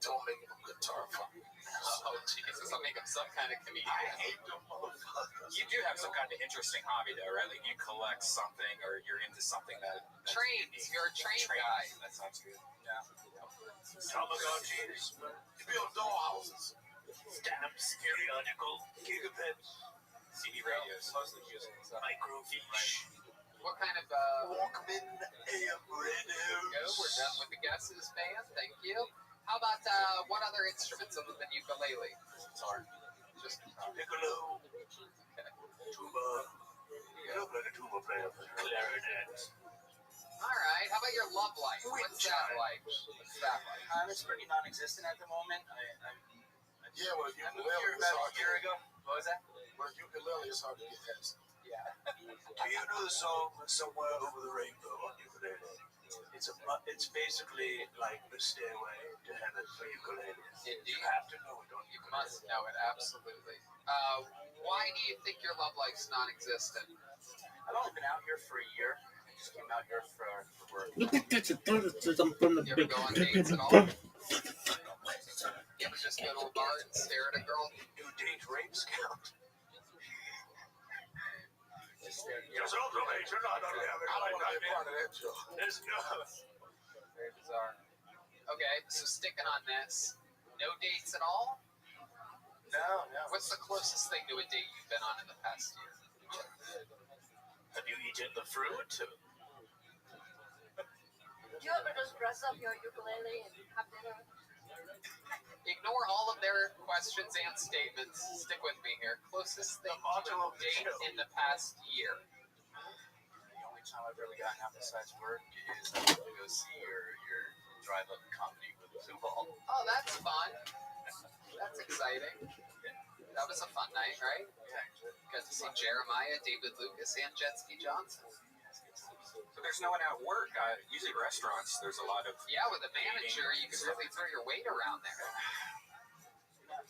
Don't make them guitar fuck. Oh, Jesus, I'll make him some kind of comedian. I hate them motherfuckers. You do have some kind of interesting hobby, though, right? Like you collect something or you're into something that's trains. unique. You're a train guy. That sounds good. Yeah. Tamagotchis. You build dollhouses. Stamps, periodical, gigabits. CD radios. Mostly using microfiche. What kind of, Walkman AM radios. Go. We're done with the guesses, band. Thank you. How about, what other instruments other than ukulele? Guitar. Just guitar. Piccolo. Tuba. You look like a tuba player for clarinet. All right. How about your love life? What's that like? It's pretty non-existent at the moment. Yeah, well, I moved here about a year ago. What was that? Well, ukulele is hard to get past. Yeah. Do you know the song "Somewhere Over the Rainbow" on ukulele? It's basically like the Stairway to Heaven for ukuleles. Indeed. You have to know it on You ukulele. must know it, absolutely. Why do you think your love life's non-existent? I've only been out here for a year. I just came out here for work. You ever go on dates at all? You ever just go to a bar and stare at a girl? Do date rapes count? Just also make sure I don't want to be a part of that joke. Let's go. Very bizarre. Okay, so sticking on this, no dates at all? No. What's the closest thing to a date you've been on in the past year? Have you eaten the fruit? Do you ever just dress up your ukulele and have dinner? Ignore all of their questions and statements. Stick with me here. Closest thing to a date in the past year. The only time I've really gotten out besides work is to go see your drive-up comedy with Zubal. Oh, that's fun. That's exciting. That was a fun night, right? Yeah. Got to see Jeremiah, David Lucas, and Jetski Johnson. So there's no one at work. Usually restaurants, there's a lot of... Yeah, with a manager, you can really throw your weight around there.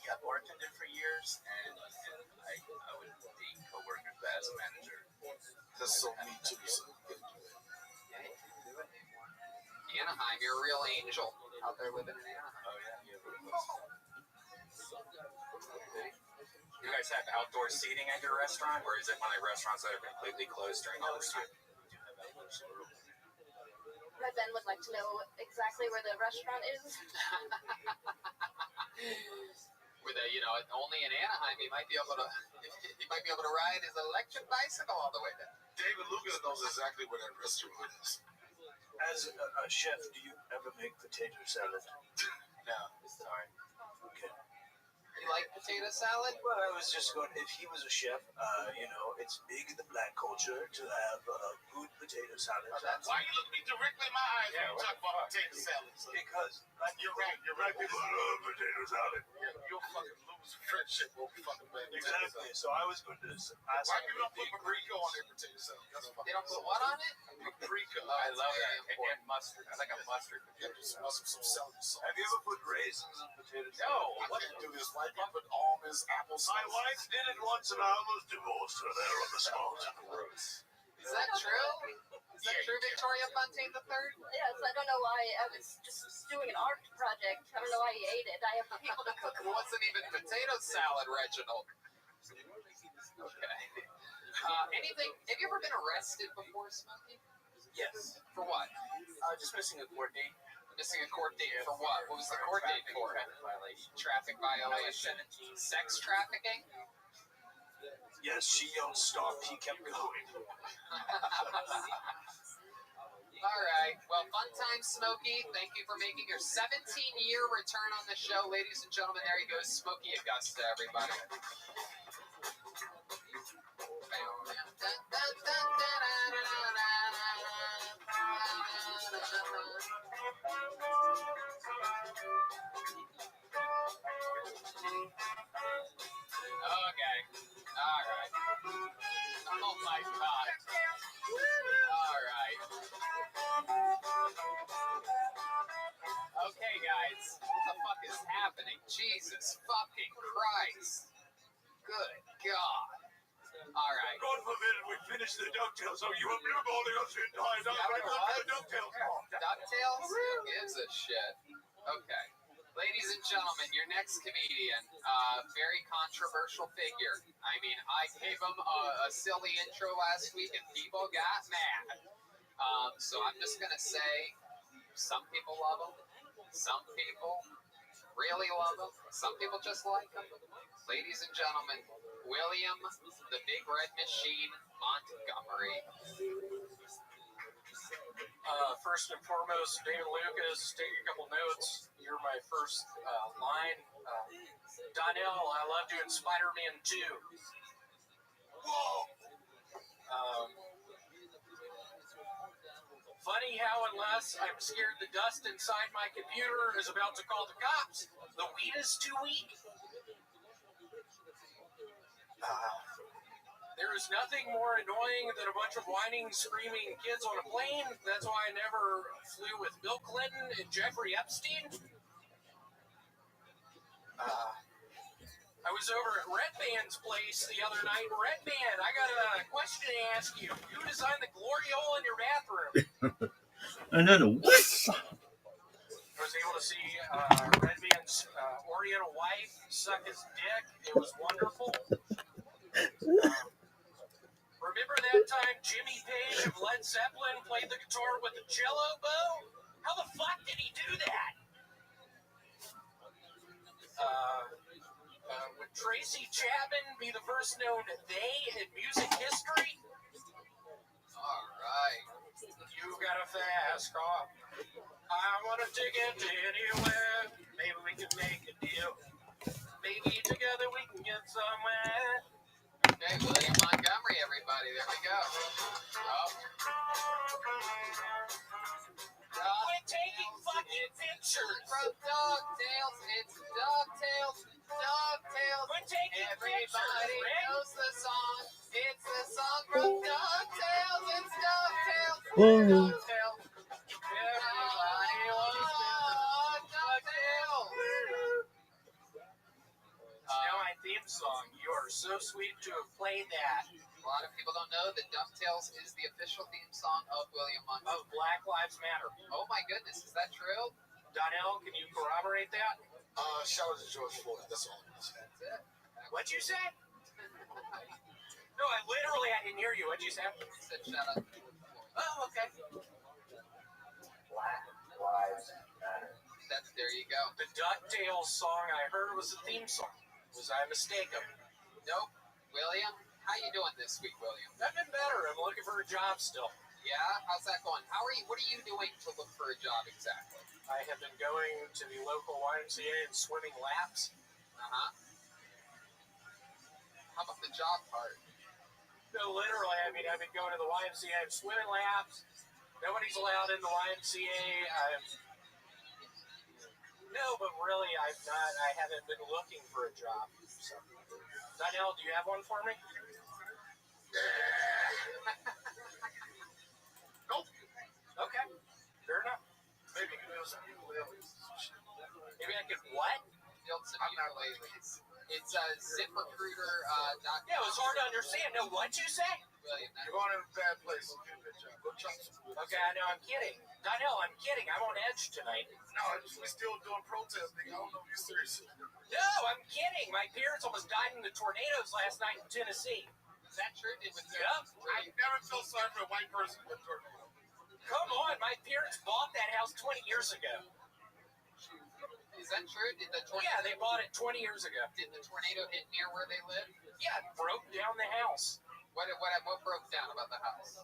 Yeah, I bartended for years, and I would date coworkers as a manager. That's so me too. So. Anaheim, you're a real angel out there living in Anaheim. Oh, yeah. You guys have outdoor seating at your restaurant, or is it one of the restaurants that are completely closed during all this time? My Ben would like to know exactly where the restaurant is. With a, only in Anaheim, he might be able to ride his electric bicycle all the way down. David Lucas knows exactly where that restaurant is. As a chef, do you ever make potato salad? No, sorry. Okay. You like potato salad? Well, I was just going, if he was a chef, it's big in the black culture to have good potato salad. Why you look me directly in my eyes when you talk about potato salad? So? Because you're right. People love potato salad. You'll fucking lose friendship over fucking baby. Exactly. So I was going to ask. Why people don't put paprika on their potato salad? That's fucking They don't put what on it? paprika. I love very that. And mustard. It's like a mustard. Yeah, just some celery sauce. Have you ever put raisins in potato salad? No. I can't do this. White people put almonds, apples. My wife did it once, and I almost divorced her there on the spot. Is that true? Is that true, Victoria Fontaine III? Yes, I don't know why. I was just doing an art project. I don't know why he ate it. I have people to cook. It wasn't even potato salad, Reginald. Okay. Anything? Have you ever been arrested before, Smokey? Yes. For what? Just missing a court date. Missing a court date for what? What was the court date for? Traffic violation. Sex trafficking? Yes, she yelled stop. He kept going. All right. Well, fun time, Smokey. Thank you for making your 17-year return on the show. Ladies and gentlemen, there he goes, Smokey Augusta, everybody. Okay. All right. Oh, my God. All right. Okay, guys. What the fuck is happening? Jesus fucking Christ. Good God. All right. God forbid we finish the DuckTales, so you want me to go the ocean time. Yeah, I'm going to what? the DuckTales. DuckTales? Who gives a shit? Okay. Ladies and gentlemen, your next comedian, very controversial figure. I mean, I gave him a silly intro last week and people got mad. So I'm just going to say, some people love him. Some people really love him. Some people just like him. Ladies and gentlemen, William, the Big Red Machine, Montgomery. First and foremost, David Lucas, take a couple notes. You're my first line. Donnell, I loved you in Spider-Man 2. Whoa! Funny how unless I'm scared the dust inside my computer is about to call the cops, the weed is too weak. There is nothing more annoying than a bunch of whining, screaming kids on a plane. That's why I never flew with Bill Clinton and Jeffrey Epstein. I was over at Redman's place the other night. Redman, I got a question to ask you. Who designed the glory hole in your bathroom? And then what? I was able to see Redman's Oriental wife suck his dick. It was wonderful. Remember that time Jimmy Page of Led Zeppelin played the guitar with the Jello bow? How the fuck did he do that? Would Tracy Chapman be the first known they in music history? All right. You got a fast car. I want a ticket to anywhere. Maybe we can make a deal. Maybe together we can get somewhere. Okay, William Montgomery, everybody. There we go. Oh. We're taking fucking pictures. From DuckTales, it's DuckTales, DuckTales. We're taking Everybody pictures, knows the song. It's the song from DuckTales. It's DuckTales. Oh. DuckTales. Everybody loves DuckTales. Now my theme song. You are so sweet to have played that. A lot of people don't know that DuckTales is the official theme song of William Montgomery. Of Black Lives Matter. Oh my goodness, is that true? Donnell, can you corroborate that? Shout out to George Floyd. That's all. That's it. What'd you say? No, I didn't hear you. What'd you say? He said shut up. Oh, okay. Black Lives Matter. There you go. The DuckTales song I heard was a theme song. Was I mistaken? Nope. William, how you doing this week, William? I've been better. I'm looking for a job still. Yeah? How's that going? What are you doing to look for a job exactly? I have been going to the local YMCA and swimming laps. Uh-huh. How about the job part? No, literally, I mean, I've been going to the YMCA and swimming laps. Nobody's allowed in the YMCA. No, but really, I haven't been looking for a job. So Donnell, do you have one for me? Nope. Okay. Fair enough. Maybe you can do some ukuleles. Maybe I could what? Build some ukuleles. It's ZipRecruiter.com. Yeah, it was hard to understand. No, what'd you say? William, You're going in a bad place. You did a good job. Go chop some wood. Okay, I know, I'm kidding. Donnell, I'm kidding. I'm on edge tonight. No, we're still doing protest, nigga. I don't know if you're serious. No, I'm kidding. My parents almost died in the tornadoes last night in Tennessee. Is that true? Yep. I never felt sorry for a white person with a tornado. Come on, my parents bought that house 20 years ago. Is that true? Did the tornado? Yeah, they bought it 20 years ago. Did the tornado hit near where they live? Yeah, it broke down the house. What broke down about the house?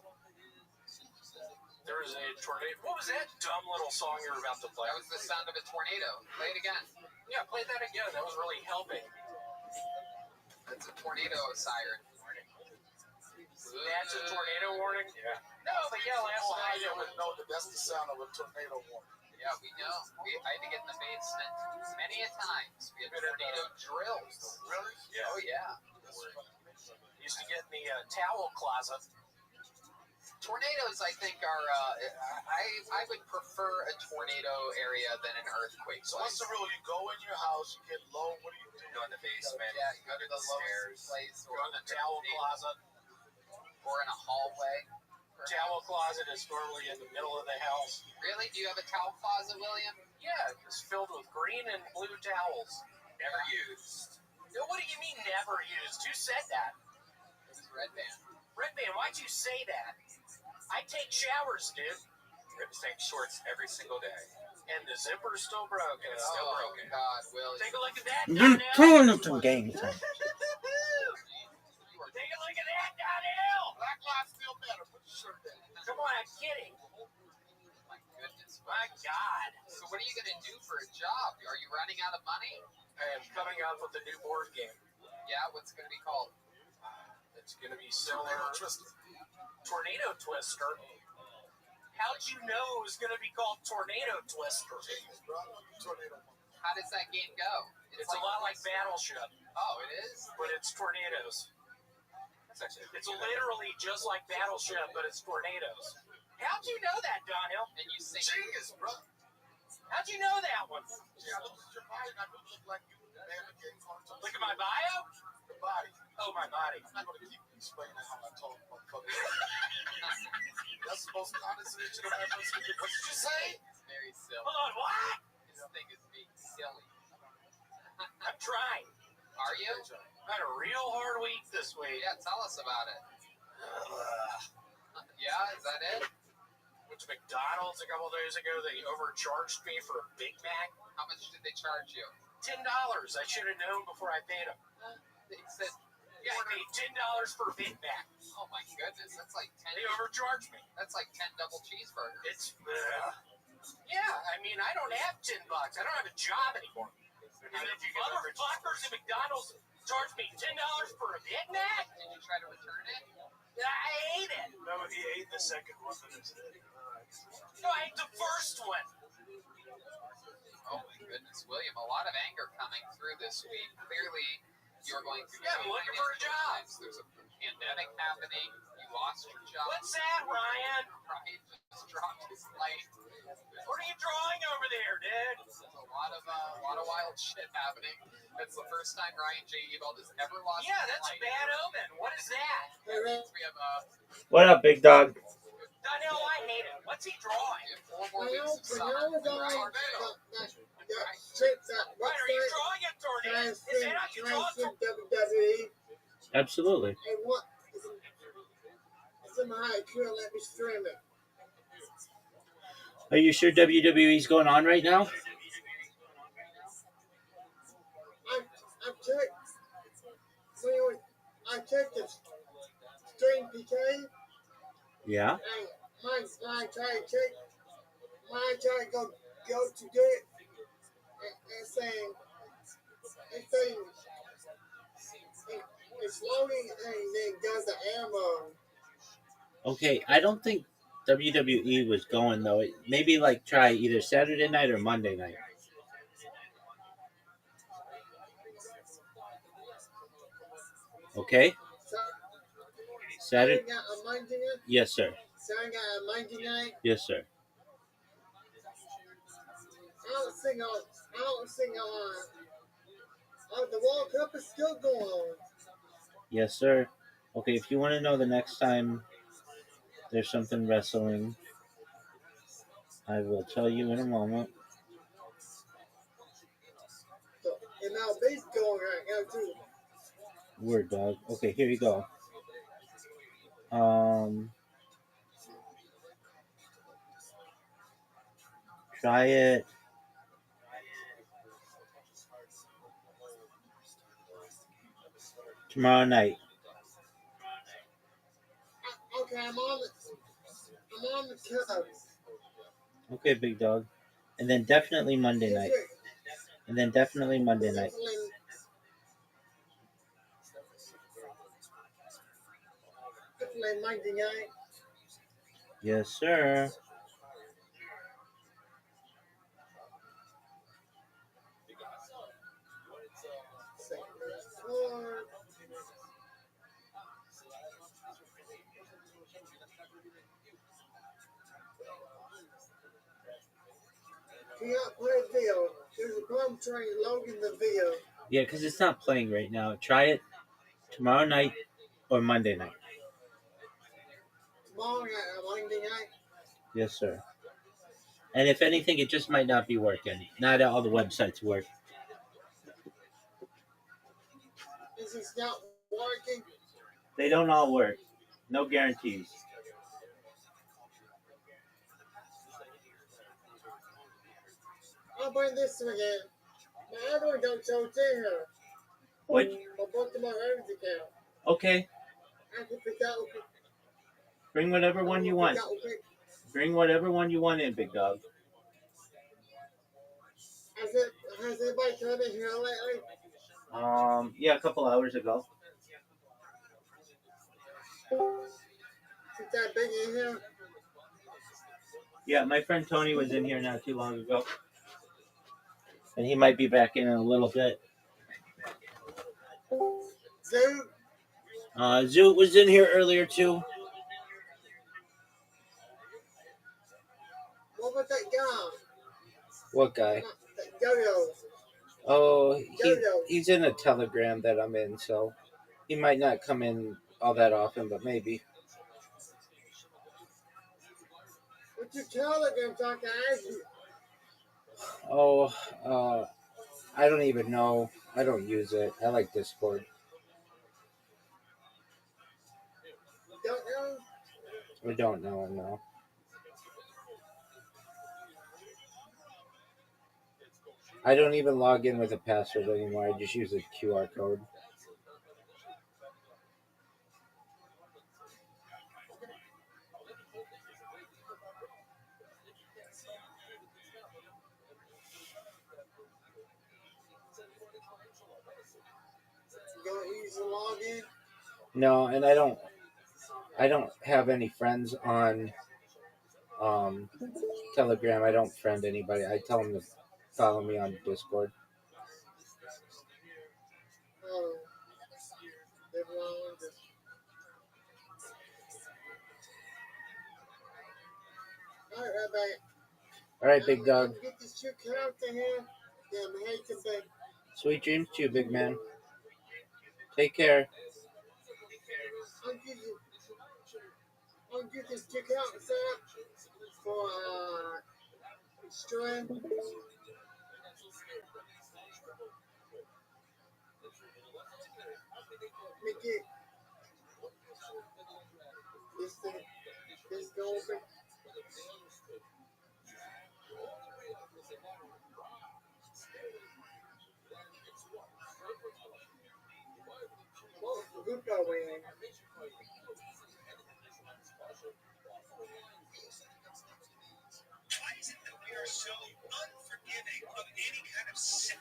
There was a tornado. What was that dumb little song you were about to play? That was the sound of a tornado. Play it again. Yeah, play that again. That was really helping. That's a tornado siren. That's a tornado warning? Yeah. No, but yeah, last night it was... know that that's the sound of a tornado warning. Yeah, we know. I had to get in the basement many a times. We had tornado drills. Really? Yeah. Oh, yeah. Used to get in the towel closet. Tornadoes, I think, are. I would prefer a tornado area than an earthquake. So what's the rule? You go in your house, you get low. What do you do? Go in the basement. Yeah, you go to the stairs, place, Go in the towel closet. or in a hallway. Towel closet is normally in the middle of the house. Really? Do you have a towel closet, William? Yeah, it's filled with green and blue towels. Never used. No, what do you mean never used? Who said that? It's Red Band. Red Band, why'd you say that? I take showers, dude. Rip same shorts every single day. And the zipper's still broken. It's still broken. God, William. Take a look at that, You're Donnell. pulling up some games. Take a look at that, Donnell. Black lives still matter. Put your shirt down. Come on, I'm kidding. My goodness. My God. So what are you going to do for a job? Are you running out of money? I am coming up with a new board game. Yeah, what's it going to be called? It's going to be similar. Tornado Twister. Tornado Twister. How'd you know it was going to be called Tornado Twister? Jeez, bro. Tornado. How does that game go? It's a lot like Battleship, Oh, it is? but it's tornadoes. That's actually It's literally just like Battleship, but it's tornadoes. How'd you know that, Donnell? And you sing. Genius, bro. How'd you know that one? Gee, I looked at your body and I knew you looked like you man the game cartoon. Look at my bio. The body. Oh, my body. I'm not going to keep explaining how I talk, motherfucker. That's the most condescending shit I've ever seen. What did you say? It's very silly. Hold on, what? This thing is being silly. I'm trying. Are you? I had a real hard week this week. Yeah, tell us about it. Yeah, is that it? Went to McDonald's a couple days ago. They overcharged me for a Big Mac. How much did they charge you? $10. I should have known before I paid them. They said, Yeah, I paid $10 for a Big Mac. oh my goodness, that's like 10. They overcharged me. That's like 10 double cheeseburgers. It's yeah. I mean, I don't have $10. I don't have a job anymore. And the motherfuckers at McDonald's charged me $10 for a Big Mac. Did you try to return it? I ate it. No, he ate the second one. No, I ate the first one. Oh my goodness, William, a lot of anger coming through this week. Clearly, you're going through. Yeah, I'm looking for a job. There's a pandemic happening. You lost your job. What's that, Ryan? Ryan just dropped his light. What are you drawing over there, dude? There's a lot of wild shit happening. That's the first time Ryan J. Evald has ever lost Yeah, his that's a light. bad omen. What is that? We have What up, big dog? Donnell, I hate it. What's he drawing? 4 more weeks of summer. Right, are you drawing a tornado? Is that how you draw a tornado? WWE. Absolutely. And what? Somehow I could let me stream it. Are you sure WWE's going on right now? I checked the stream PK. Yeah. And when I try to go to do it, it's saying it's loading and then goes to ammo. Okay, I don't think WWE was going though. Maybe like try either Saturday night or Monday night. Okay? Saturday? got a Monday night. Yes, sir. Saturday got a Monday night. Yes, sir. I don't sing on. Oh, the World Cup is still going on. Yes, sir. Okay, if you want to know the next time there's something wrestling, I will tell you in a moment. So MLB's going right now too. Word, dog. Okay, here you go. Try it. Tomorrow night. Okay, I'm on the Cubs. Okay, big dog. And then definitely Monday night. And then definitely Monday night. Definitely Monday night. Yes, sir. Cannot play video. There's a problem trying to log in the video. Yeah, because it's not playing right now. Try it tomorrow night or Monday night. Tomorrow night or Monday night. Yes, sir. And if anything, it just might not be working. Not all the websites work. Is this not working? They don't all work. No guarantees. I'll bring this one again. My other one don't show here. What? I bought them on Earn's account. Okay. I can pick out. Bring whatever one you want. Bring whatever one you want in, big dog. Has anybody come in here lately? Yeah, a couple hours ago. Is that big in here? Yeah, my friend Tony was in here not too long ago. And he might be back in a little bit. Zoot was in here earlier too. What about that guy? What guy? Yo-Yo. Oh, Yo-Yo. he's in a Telegram that I'm in, so he might not come in all that often, but maybe. What's your Telegram so I can ask you? Oh, I don't even know. I don't use it. I like Discord. Don't know? We don't know, no. I don't even log in with a password anymore. I just use a QR code. You don't use the login? No, and I don't have any friends on Telegram. I don't friend anybody. I tell them to follow me on Discord. Oh. Never mind. Alright, right back. All right, big dog. Get this shit out to here. Damn, I hate to be. Sweet dreams to you, big man. Take care. I'll get this chick out set up for stream. Make it this thing, this go open. What's the good going? Why is it that we are so unforgiving of any kind of sin?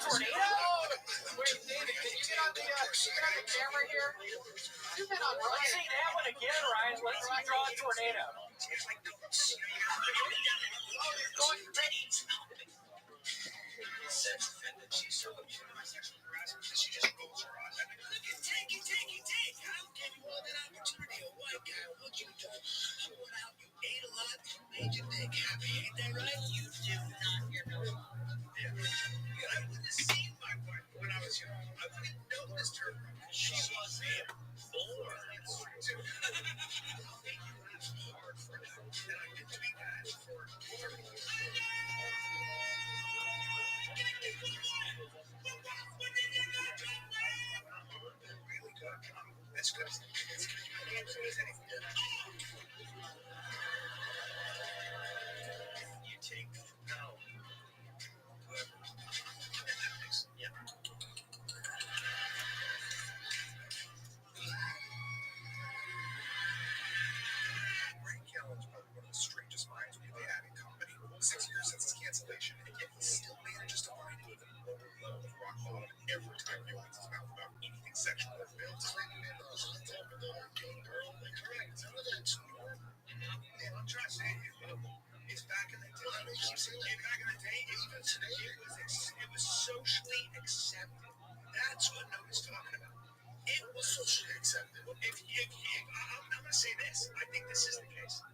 Tornado! Wait, David, can you get on the camera here? You've been on Let's see that one again, Ryan. Let's draw a tornado. Sex offender. She's so upset by sexual harassment that she just rolls her eyes. I mean, look at take. How can you want that opportunity? A white guy, what you do? You went out, you ate a lot, you made your dick happy. Ain't that right? You do not. You're no. Yeah. I wouldn't have seen my wife when I was young. I wouldn't have noticed her. She was a bore. I'll make you laugh hard for that. And I've been doing that for 30 years. Really good. That's good. It's good as anything. You take no. Whoever. Yep. Ray Callen's probably one of the strangest minds we've had in comedy. 6 years since his cancellation, and yet he still manages to find an even lower level of rock bottom every time he opens his mouth about anything sexual or films. And I'm trying to say, it's back in the day. Back in the day, even today, it was socially accepted. That's what Noah's talking about. It was socially accepted. I'm going to say this. I think this is the case.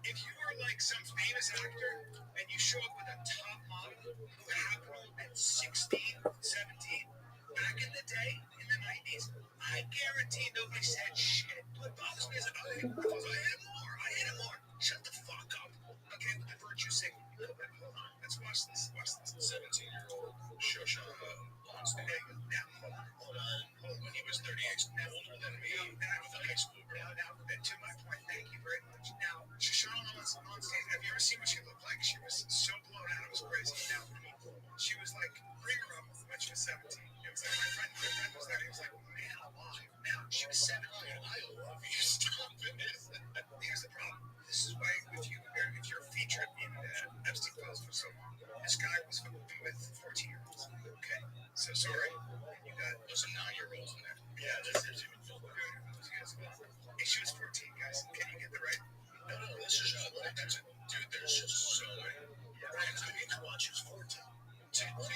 If you are like some famous actor and you show up with a top model who happened at 16, 17, back in the day, in the 90s, I guarantee nobody said shit. What bothers me is I hit him more. Shut the fuck up. Okay, with the virtue signal. Hold on. Let's watch this. 17-year-old Shoshana Montenegro. Now, hold on. He was 38, older than me. Now, with a high school girl. Now, to my point, thank you very much. Now, Shoshana Montenegro, have you ever seen what she looked like? She was so blown out, it was crazy. Now, she was like, bring her up when she was 17. It was like, my friend was there. He was like, man, alive. Now, she was 17. I love you. Stop it. Here's the problem. This is why if you're featured in Epstein Files for so long, this guy was with 14-year-olds. Okay, so sorry, you got some 9-year-olds in there. Yeah, this is even full. Hey, she was 14, guys. Can you get the right? No, this is dude. There's just so many. Yeah, right. I need to watch who's 14. What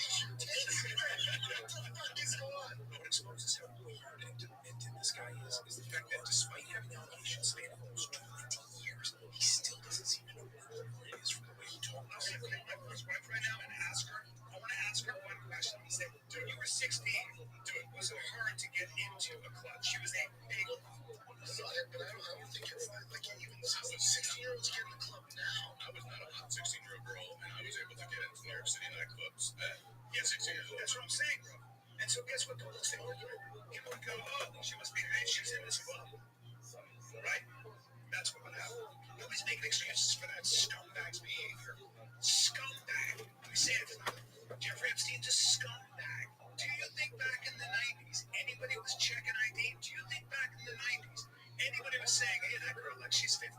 exposes how weird and demented this guy is the fact that despite having allegations spanning almost 20 years, he still doesn't seem to know who it is from the way he talks. I'm going to call my wife right now and ask her. I want to ask her one question. He said, dude, you were 16. Dude, was it hard to get into a club? She was a big but I don't think it's like even 16-year-olds get in the club now. I was not a hot 16-year-old girl, and I was able to get into New York City nightclubs at 16 years old. That's what I'm saying, bro. And so guess what? The next thing people would go, oh, she must be the age she's in this club. Right? That's what would happen. Nobody's making excuses for that scumbag's behavior. Scumbag. Let me say it. Jeffrey Epstein's a scumbag. Do you think back in the 90s anybody was checking ID? Do you think back in the 90s anybody was saying, hey, that girl, like she's 15?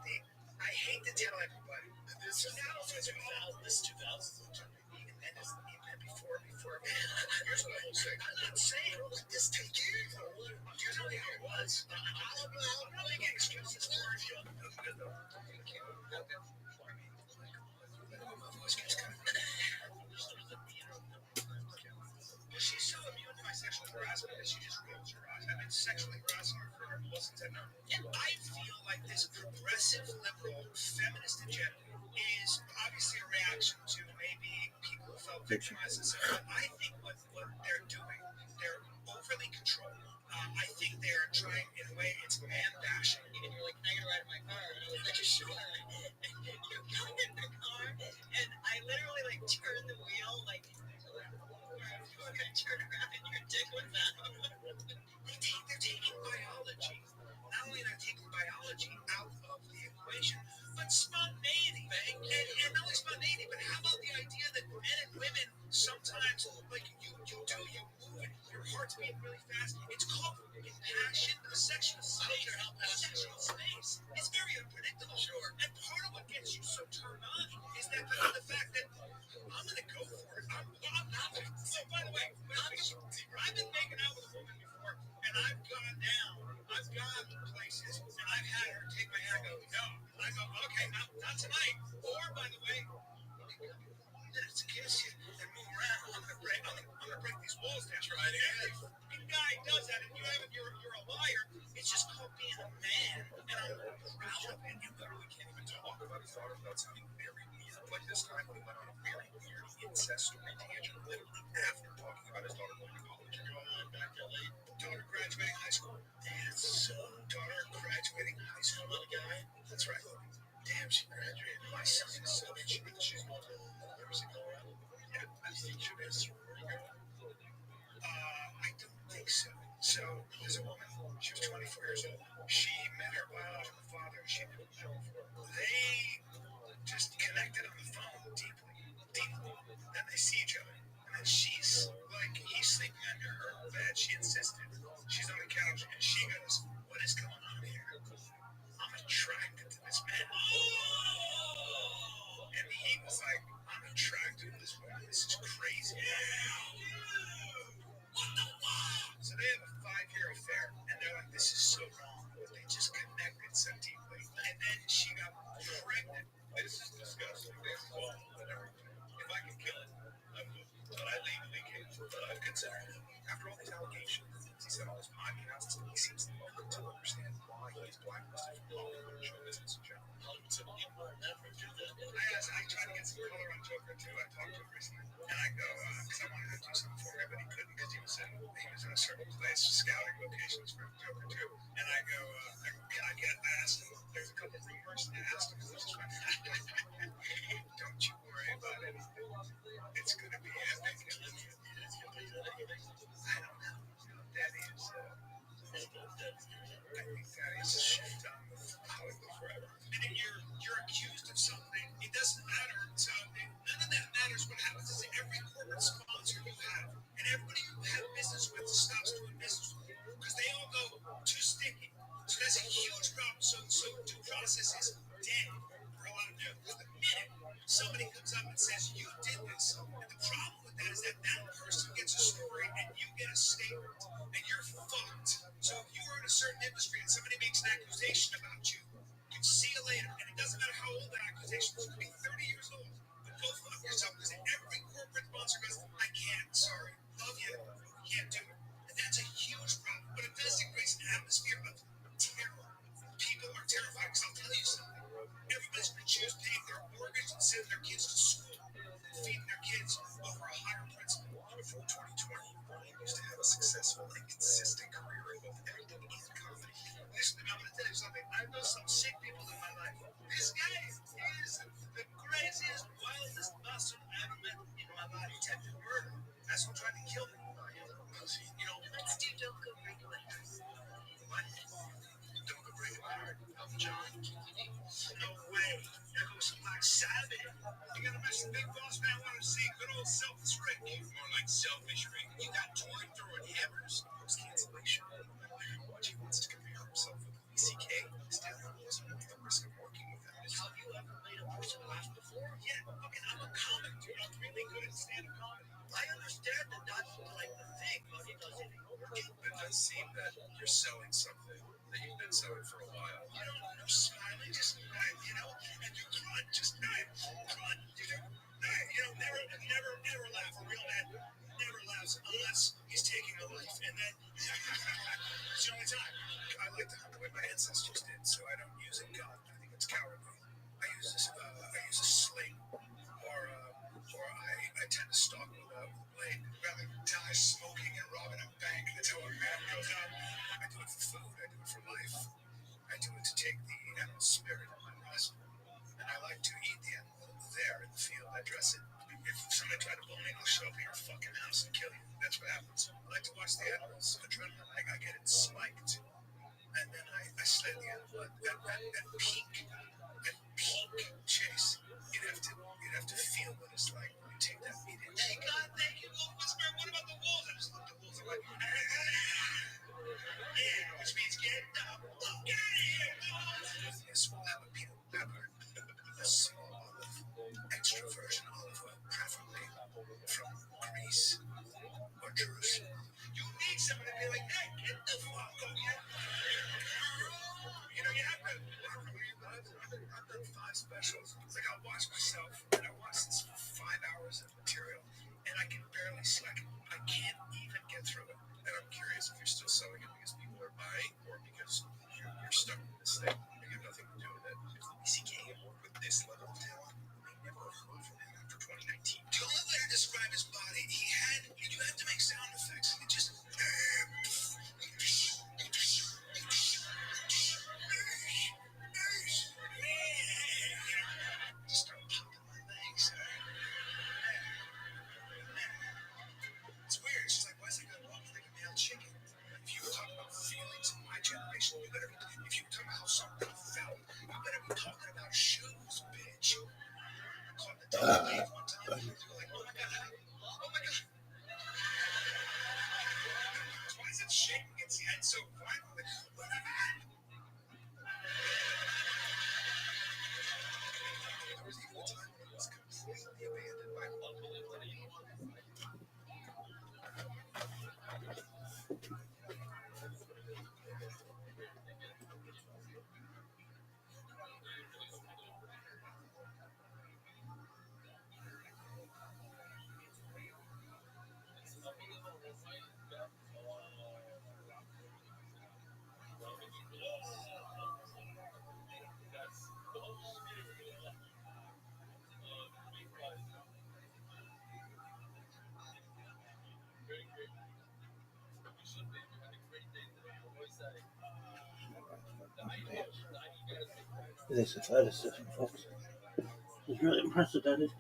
I hate to tell everybody. This is 2000. This 2000. Even before. Here's what I will say. I'm not saying let this take years. You know how it was. I'll really get excuses for it. My voice gets kind of. She's so immune to my sexual harassment that she just rolls her eyes. I've been sexually harassing her for almost And I feel like this progressive, liberal, feminist agenda is obviously a reaction to maybe people who felt victimized and stuff. But I think what they're doing, they're overly controlled. I think they're trying, in a way, it's man bashing. And you're like, I gotta ride in my car. And I was like, sure. And you got in the car, and I literally like turned the wheel, like, you were gonna turn around and your dick was out. They're taking biology. Not only are they taking biology out of the equation, but spontaneity. And not only spontaneity, but how about the idea that men and women sometimes, like, you move and your heart's beating really fast. It's called passion, sexual space. Sexual space. It's very unpredictable. Sure. And part of what gets you so turned on is that the fact that I'm gonna go for it. I'm not. So by the way, I've been making out with a woman before, and I've gone down. I've gone places, and I've had her take my hand and go, no. And I go, okay, not tonight. Or by the way, let's kiss you and move around. I'm gonna break these walls down. Try it again. If a guy does that, and you're a liar, it's just called being a man, and I'm proud of it. You literally can't even talk about his daughter without something very weird. Like this time, we went on a very weird incest story tangent, literally after talking about his daughter going to college. Back to LA. Daughter graduating high school. Yes, daughter graduating high school. Little guy. That's right. Damn, she graduated. My son is 7. She's University of Colorado. Yeah, I think she is. I don't think so. So, there's a woman. She was 24 years old. She met her biological father. She never met before. They just connected on the phone deeply. Then they see each other. And then she's like, he's sleeping under her bed. She insisted. She's on the couch, and she goes, what is going on here? I'm attracted to this man. And he was like, I'm attracted to this woman. This is crazy. What the fuck? So they have a 5-year affair, and they're like, this is so wrong. But they just connected so deeply. And then she got pregnant. This is disgusting. If I can kill it, I would. But I legally can't. But I've considered it. After all these allegations, he said all this podcasts, he seems to understand why he's blacklisted from Hollywood show business in general. I tried to get some color on Joker too. I talked to him recently, and I go, because I wanted to do something for him, but he couldn't because he was in a certain place scouting locations for Joker 2. And I go, can I get? I asked him. There's a couple of rumors, and I asked him, don't you worry about anything. It's gonna be epic. I don't know. That is. I think that is a shit on Hollywood forever. And then you're accused of something. It doesn't matter. So none of that matters. What happens is every corporate sponsor you have, and everybody you have business with, stops doing business with you because they all go too sticky. So that's a huge problem. So due process is dead for a lot of people. Because the minute somebody comes up and says you did this, and the problem with that is that person gets a story and you get a statement, and you're fucked. So if you were in a certain industry and somebody makes an accusation about you, you can see you later. And it doesn't matter how old that accusation is. It could be 30 years old. But go fuck yourself because every corporate sponsor goes, I can't, sorry. Love you. We can't do it. And that's a huge problem. But it does increase an atmosphere of terror. People are terrified because I'll tell you something. Everybody's going to choose paying their mortgage and sending their kids to school and feeding their kids over a higher principle. Before 2020, Brian used to have a successful and consistent career in both acting and comedy. Listen, I'm going to tell you something. I know some sick people in my life. This guy is the craziest, wildest bastard I ever met in my life. Attempted murder. That's what tried to kill me. You know, Steve, don't go break my heart. What? Don't go break my heart. I'm John. No way. There goes some Black Sabbath. You gotta miss the big boss man. Want to see good old selfish Rick. More like selfish Rick. You got toy throwing hammers. Post cancellation. He wants to compare himself with CK. Still, he doesn't want the risk of working with him. Have you ever made a person laugh before? Yeah. Fucking, I'm a comic, dude. I'm really good at stand-up comedy. I understand that that's like the thing, but it doesn't work. It does seem that you're selling something that you've been selling for a while. You don't know, smiling, just you know, and you grunt, just grunt. You know, never laugh. A real man never laughs unless he's taking a life, and then it's the only time. I like to I do it to take the animal spirit of my rest. And I like to eat the animal there in the field. I dress it. If somebody tried to bully me, I'll show up at your fucking house and kill you. That's what happens. I like to watch the animals' adrenaline. I get it spiked. And then I slay the animal. That peak chase. You'd have to feel what it's like when you take that meat in. Hey, God, thank you, Wolf Whisperer. What about the wolves? I just look at the wolves. I'm like, yeah, which means get the fuck out of here, wolves. Yes, we'll have a peanut pepper. A small extra virgin olive oil, preferably from Greece or Jerusalem. You need someone to be like, hey, get the fuck out of here. You know, you have to. I've done 5 specials. It's like I'll watch myself and I watch this 5 hours of material and I can barely slack it. I can't even get through it. And I'm curious if you're still selling it because people are buying or because you're stuck in this thing. You have nothing to do with it. ECK with this level of talent, I never heard from him after 2019. The only way to describe his body, you have to make sound effects. It just. Start popping my legs. It's weird. It's just like, why is that guy walking like a male chicken? If you talk about feelings in my generation, you better be. If you talk about how something felt, you better be talking about shoes, bitch. I caught the double wave one time. And they were like, oh my god, oh my god. Why is it shaking its head so violently? What happened? There was even a time when it was completely abandoned by unbelievable people. This athleticism, folks, is really unprecedented.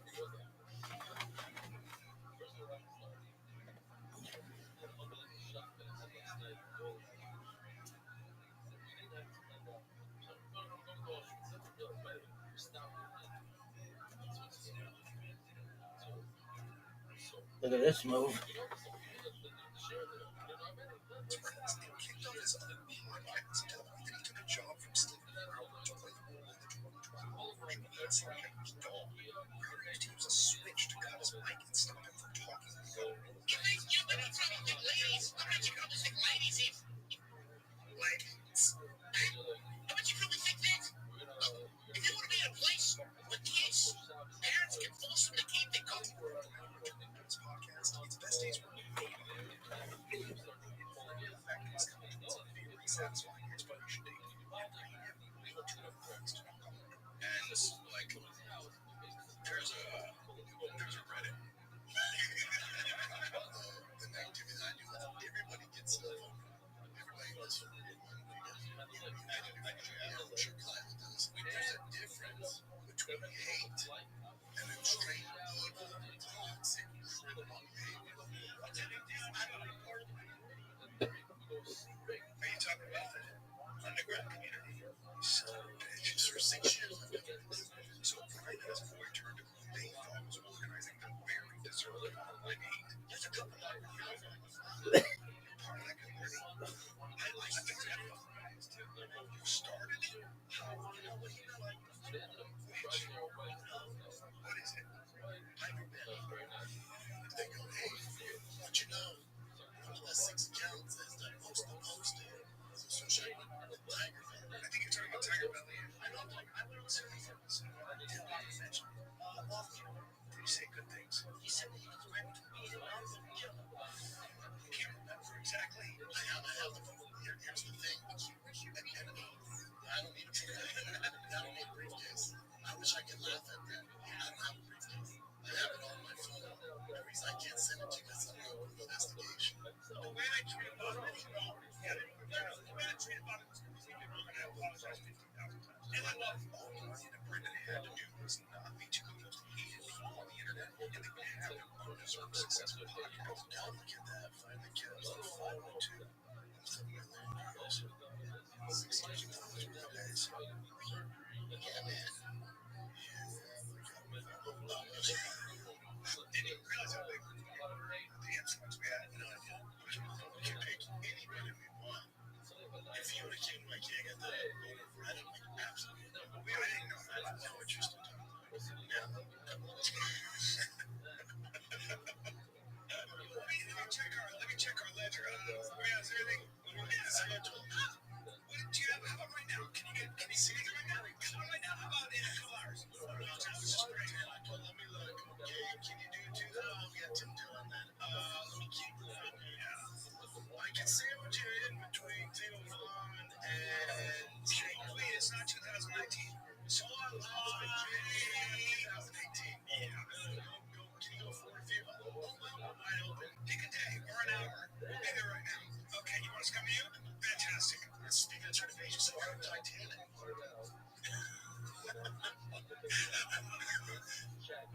Look at this move. Kicked off his other podcast, telling me that he took a job from Stephen Crowder to play the role in the 2012 version of Hudson Hector's Dog. Crowder used to use a switch to cut his mic and stop him from talking. You think you would be trouble with ladies? I bet you probably think ladies if... Ladies? I bet you probably think that. If you want to be in a place with kids, parents can force them to keep the coat. This podcast, its best days were made. Satisfying expiration date. And like, there's a Reddit. The activity that I do, everybody gets everybody does. Sure, Kyle does. There's a difference between hate and then straight evil, toxic, criminal behavior. Are you talking about the underground community? Son of a bitch. For 6 years, I've done this. So Brian has a boy turned to who they thought was organizing the very deserving online hate. There's a couple of them. Part of that community. I like the organized. You started it? How? You know what? Which? What is it? Hyper If they go, hey, what you know? One of the 6 accounts is the most posted. So check with Tiger Belly. I think you're talking about Tiger Belly. I know. I went on series episode. I did not mention. Did he say good things? He said that he was ready to beat him up and kill him. I can't remember exactly. I have the phone. Here's the thing. I don't need a briefcase. I wish I could laugh at that. I don't have a briefcase. I have it on my phone. The reason I can't send it to you is I'm going to investigation. The way I treat about it is wrong. Yeah, the way I treat about it is completely wrong, and I apologize And I love all the money that Brendan had to do was not be two of the most hated people on the internet, and they would have an undeserved successful podcast. God, look at that. Finally kept on 502. Instead of my long years. 6 years ago, it was really nice. Yeah, man. Didn't even realize how big the influence we had. No idea. We can pick anybody we want. If you would have came like, yeah, I got that over, I didn't like absolutely. I didn't know that. I had no interest in talking. Yeah. Let me check our ledger. Is everything? What do you have? How about right now? Can you see anything right now? How about right now? How about in a couple hours? I was just right now. Let me look. Okay, can you do 2? We got 10 on that. Let me keep looking. Yeah. I can sandwich it in between Table Fun and wait, it's not 2019. So I'm 2018. Yeah. Go. Can you go for a few? Wide open. Pick a day or an hour. We'll be there right now. Okay, you want us to come to you? Fantastic. Speaking of reservations, so we're on Titanic.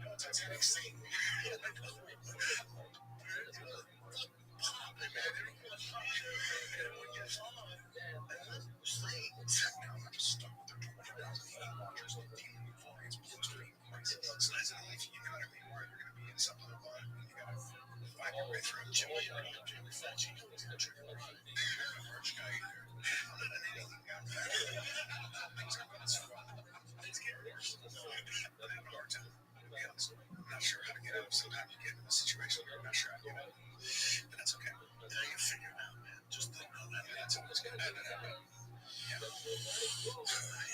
No, Titanic scene. Popping, man. Everyone's popping. Everyone gets on. Now I'm just stuck with their 20,000 watchers dealing with volumes below stream prices. So that's an life you gotta be where you're gonna be in something like that. You gotta find your way through. Jimmy Fauci is the trigger. Merch guy either. I'm not in anything now. Things are going so well. Things get worse. I'm having a hard time. To be honest. I'm not sure how to get out. Sometimes you get in a situation where I'm not sure how to get out. But that's okay. Yeah, you figure it out, man. Just think on that. That's always good. Yeah. Yeah,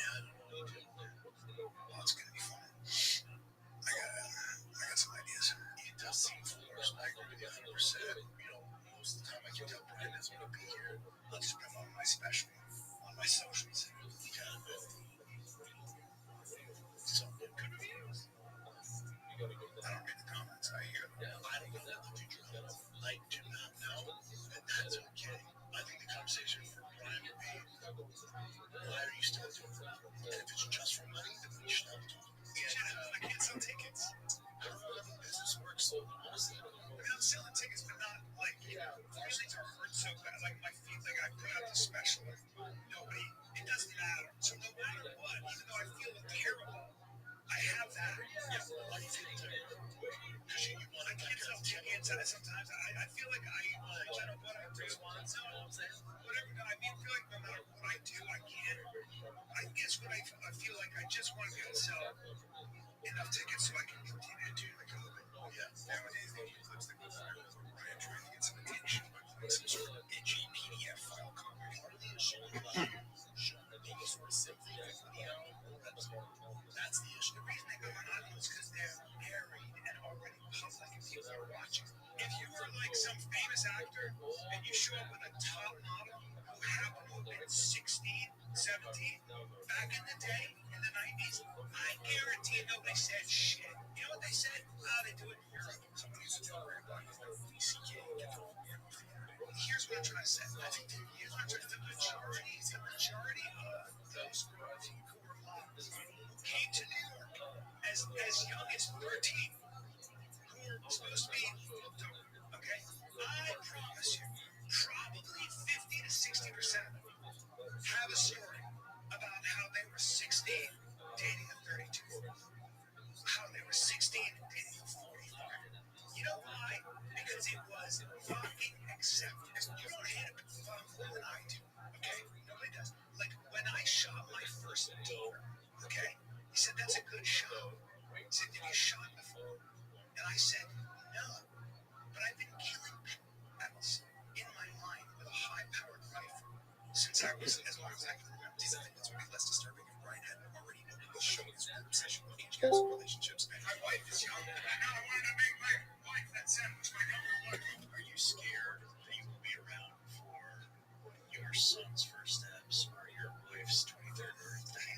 I don't really do. Well, it's gonna be fun. I got some ideas. It does seem foolish. I agree with you 100%. Most of the time I can tell Brian doesn't want to be here. I'll just promote my special on my socials. So good reviews. I don't read the comments. I hear them. I don't know the future like do not know, and that's okay. I think the conversation for Brian would be, why are you still doing that? And if it's just for money, then we should have talk. Yeah, I can't sell tickets. I don't know how the business works, so honestly, I'm selling tickets, but not like, feelings are hurt so bad. Like my feeling, I put out the special. Nobody, it doesn't matter. So no matter what, even though I feel terrible, I have that. Yeah, why do you feel terrible? Because you want to get sell tickets, and sometimes I feel like I no matter what I do, whatever. I feel like no matter what I do, I can't. I guess what I feel like I just want to be able to sell enough tickets so I can continue to do like a little bit. Yeah. Nowadays, they use clips that go viral where Brian trying to get some attention by playing some sort of edgy PDF file copy. Hardly a show live. Maybe sort of simply video. That's the issue. The reason they go anonymous is because they're married and already public and people are watching. If you were like some famous actor and you show up with a top model who happened to have been 16, 17, back in the day, in the 90s, I guarantee nobody said shit. You know what they said? They do it in Europe. Somebody used to tell me about DCK. Here's what I'm trying to say. Here's what I'm trying to say. The majority of those girls who were models came to New York as young as 13, who were supposed to be looked over. Okay? I promise you, probably 50 to 60% of them have a story about how they were 16 dating a 32, how they were 16 dating a 45. You know why? Because it was fucking accepted. You don't hit it more than I do, okay? Nobody does. Like, when I shot my first deer, okay? He said, that's a good shot. He said, have you shot before? And I said, no. But I've been killing animals in my mind with a high-powered rifle since I was as long as I can remember. I think that's would be less disturbing if Brian hadn't already opened the show with his weird obsession with age gaps and relationships. My wife is young, and I wanted to make my wife that sandwich, my number one. Are you scared that you will be around for your son's first steps or your wife's 23rd birthday?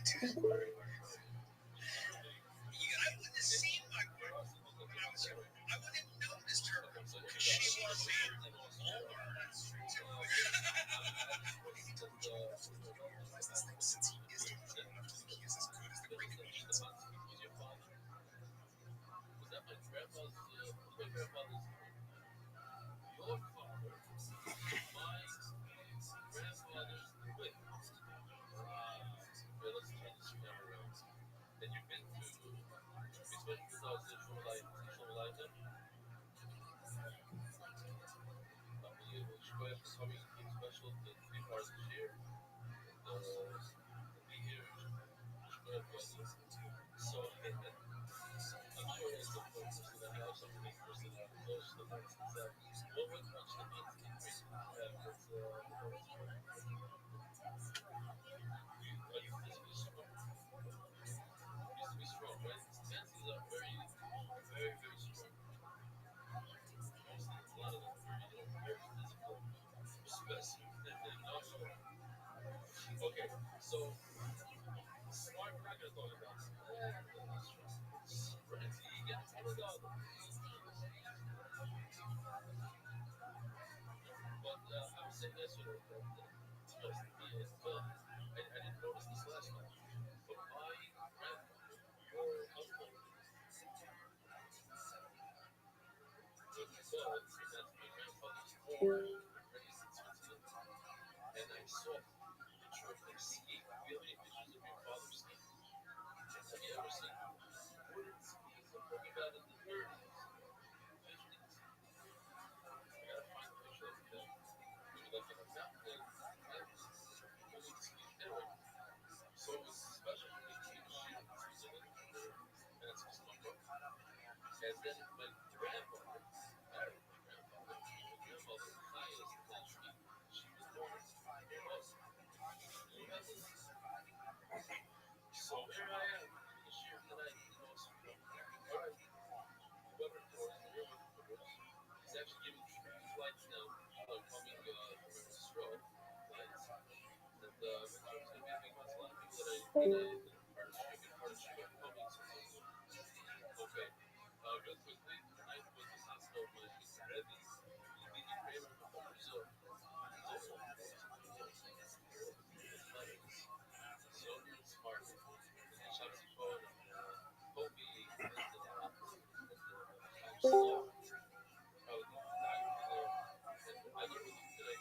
I wouldn't have seen my wife when I was young. I wouldn't have noticed her because she was older. Since he is delusional enough to think he is my grandfather's your father, my grandfather's twin. Okay, let's turn this camera around. And you've been to between 2000 Shoreline, unbelievable. Shkoyach is coming special to 3 parts this year. Be here, Shkoyach wedding. So, I'm sure it's the person that have some of these person that knows the most that what would much the means to increase have with are you physically strong? Used to be strong, right? Nancy's are very, very, very strong. Mostly a lot of them very, very physical, specimen. Okay, so smart, we're not gonna talk about Francie, you get $100. But I was saying yesterday that to be honest, I didn't notice this last time. But my grandfather, your uncle, was my dad, so that's my grandfather's born and raised in Switzerland. And I saw a picture of him skiing. Do you have any pictures of your father skiing? Have you ever seen wooden skis? I'm talking about in the 30s, 50s. I gotta find a picture of him. Maybe like in a mountain. Wooden skis. Anyway, so it was special for me to see the shoe in Switzerland. And it's just my book. And then my grandmother married my grandfather. My grandmother, Chaya's Tensky, she was born in Boston. You remember this? So here I am, the sheer tonight, alright, weather reports, the real weather reports. He's actually giving 3 flights now, coming from Israel flights. And it's going to be a big month. A lot of people that are partnership are coming. Okay, real quickly, tonight was the last of my Rebbe, Lili Kramer from Brazil. He's also on board. So smart. And Shabsi Phone and Kobe and Slow. Probably and I learned with him today.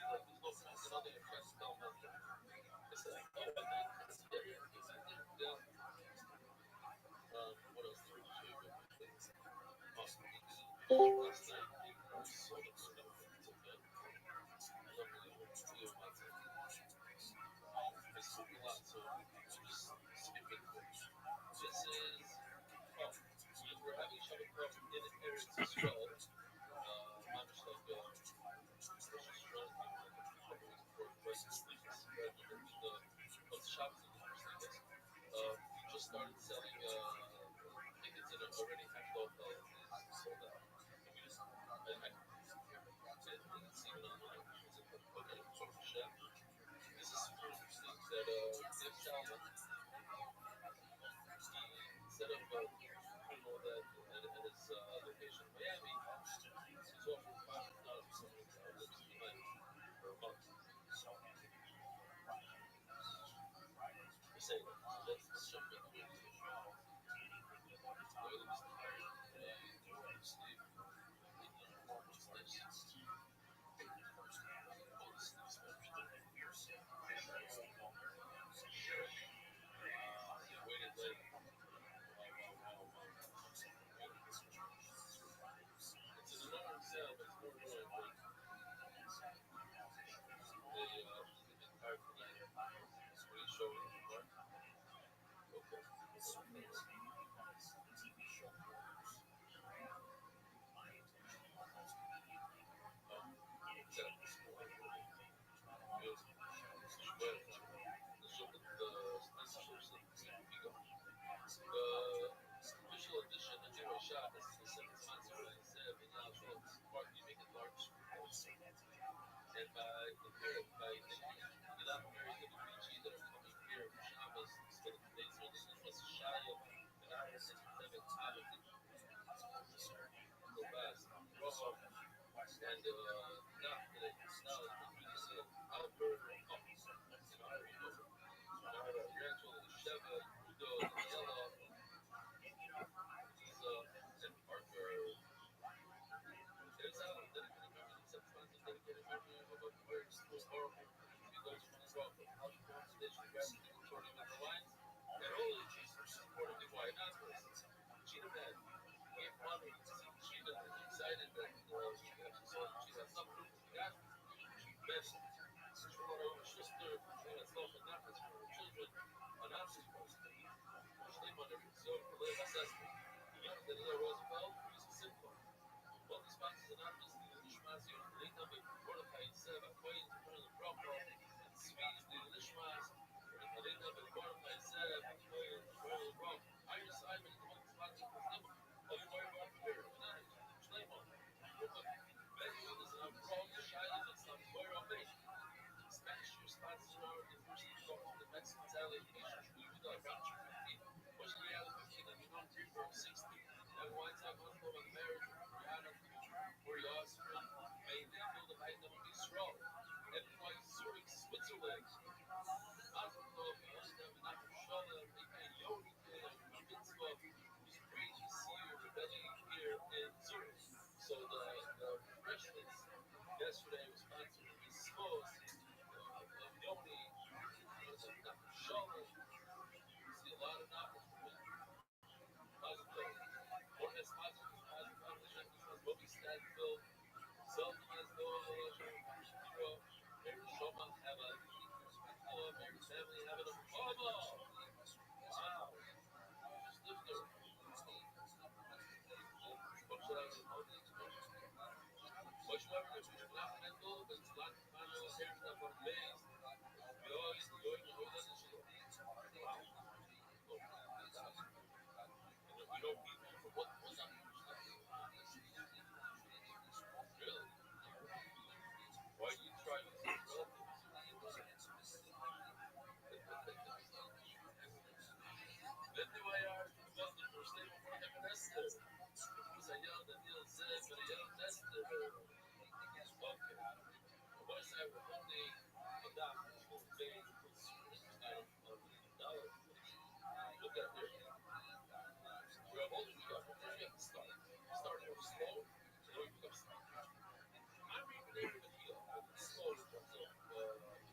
There's no friends and nothing. I'm trying to tell him that. I said, I thought about that. Yeah. What else did we do? Last night, we saw the stuff. It's okay. Unbelievable. Leo Matze. I spoke a lot, so I'm just skipping. This is, we're having Shabbat in Eretz Yisrael. Mamish like, Rosh Hashanah, like a couple weeks before Christmas, rather than the Shabbos in the first, I guess. We just started selling tickets that are already half off, sold out. And we just, it's even online. It's a book and a photo chef. This is super interesting that Dave Salmon, instead of putting all that at his location in Miami, he's offering $500 for someone who lives in Miami for a month. We say, let's jump into it. Look at this. Steve. What's this? Oh, this is waited late. It's an annoying sound, but it's more annoying. They've been tired for that. What are you showing me? What? Okay. Official edition, the Zero Shot, this is the second sponsor, I said, partly make it large. And by Gilad Mary and Luigi that are coming here for Shabbos instead of today's so this was Shaya, and I was in Tevin Tabit. Go fast. Rojo. And not today. Now, Albert, Rachel, Sheva, Udo, Yella, Lisa, and Parker. Well, how you doing today? You guys are recording on the line. And holy Jesus, supporting the White House. Cheetah Man gave money to see Cheetah and excited that she has some proof of that. Best. For her sister, and it's not enough for her children, and I'm supposed to. Shame on every so live assessment. Theodore Roosevelt is simple. What responses anonymous to the Lishmazi on the late of Mordecai said, according to Colonel Cromwell, and Swede the Lishmaz, the late of Mordecai said, according to Colonel Cromwell, Iron Simon is the one responsible for them. Are you worried about fear? Shame on. Many others have called the Shiloh and some were on me. Spanish responses are the first to go to the Mexican allegation to be with our country 50, which the other 15 and 360. And once I was over the marriage of Rihanna, where the offspring made them feel the height of Israel, and twice Zurich, Switzerland. Oslo, Amsterdam, and Afrishala, and Yoni, and Mitzvah, was great to see your rebellion here in Zurich. So the refreshments yesterday was sponsored by Smos, Yoni, and Afrishala. You see a lot of novels from it. Oslo. One has sponsored Foundation, Bobby Stanfield, Selma has no hero, Mary Shoma have a Mary's family have an Obama. Wow. Just live there. Much more than we should not handle, but it's not manual here that one days. We always enjoy the whole other shit. Wow. We don't need for what was up. Really? Why do you try to see relatives? Then do I are well the first name of my Esther. Because I yelled at Neil Zeb, but I yelled at Esther. Okay. Once I would only adopt the whole thing was $1 Look at there. We're older, we got you have to start. Start off slow, so you become smart. I'm even able to heal slow in terms of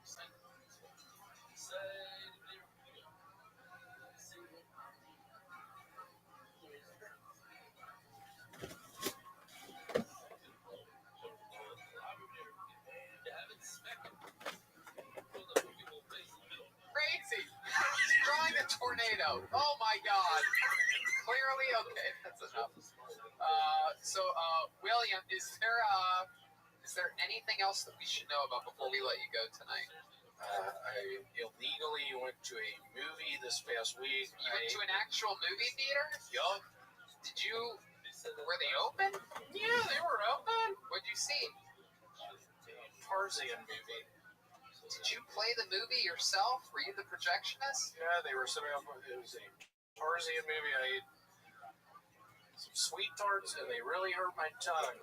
excitement. Say, Crazy! He's drawing a tornado. Oh my god. Clearly, okay, that's enough. William, is there anything else that we should know about before we let you go tonight? I illegally went to a movie this past week. You went to an actual movie theater? Yup. Did you? Were they open? Yeah, they were open. What'd you see? Tarzan movie. Did you play the movie yourself? Were you the projectionist? Yeah, they were setting up. It was a Tarzan movie. I ate some sweet tarts, and they really hurt my tongue.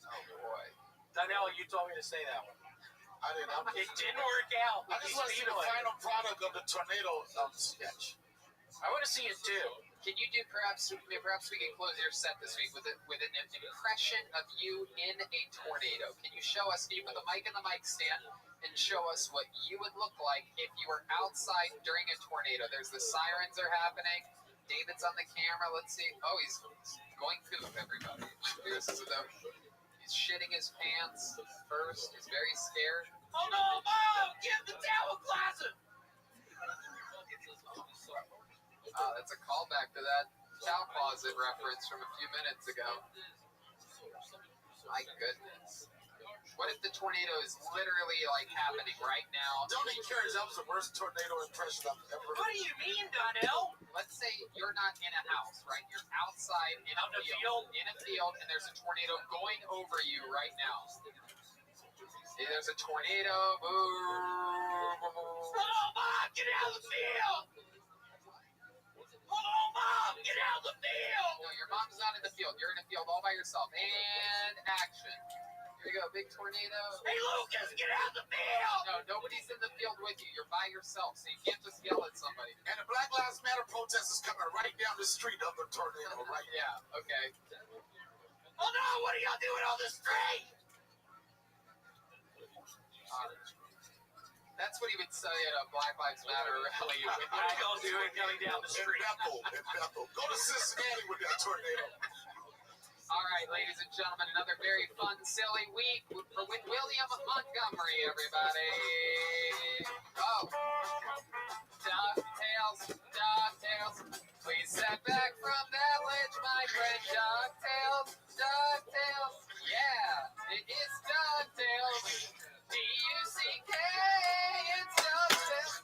Oh boy. Donnell, you told me to say that one. I didn't. It didn't work out. I just want to see the final product of the tornado sketch. I want to see it too. Can you do perhaps we can close your set this week with an impression of you in a tornado? Can you show us? Can you put the mic in the mic stand and show us what you would look like if you were outside during a tornado? There's the sirens are happening. David's on the camera. Let's see. Oh, he's going poop, everybody. He's shitting his pants first. He's very scared. Oh no, Mom! Get the towel closet! That's a callback to that towel closet reference from a few minutes ago. My goodness. What if the tornado is literally like happening right now? Don't he care? That was the worst tornado impression I've ever heard. What do you mean, Donnell? Let's say you're not in a house, right? You're outside in a field, and there's a tornado going over you right now. There's a tornado. Boom. Oh, Mom, get out of the field! Oh, Mom, get out of the field! No, your mom's not in the field. You're in a field all by yourself. And action. Here you go, big tornado. Hey, Lucas, get out of the field! No, nobody's in the field with you. You're by yourself, so you can't just yell at somebody. And the Black Lives Matter protest is coming right down the street of the tornado, right? Yeah, okay. Oh, no, what are y'all doing on the street? That's what he would say at a Black Lives Matter rally. I don't do it coming down the street. In Bethel. Go to Cincinnati with that tornado. All right, ladies and gentlemen, another very fun, silly week with William Montgomery, everybody. Oh. DuckTales, DuckTales. Please step back from that ledge, my friend. DuckTales, DuckTales. Yeah, it is DuckTales. D-U-C-K, it's DuckTales.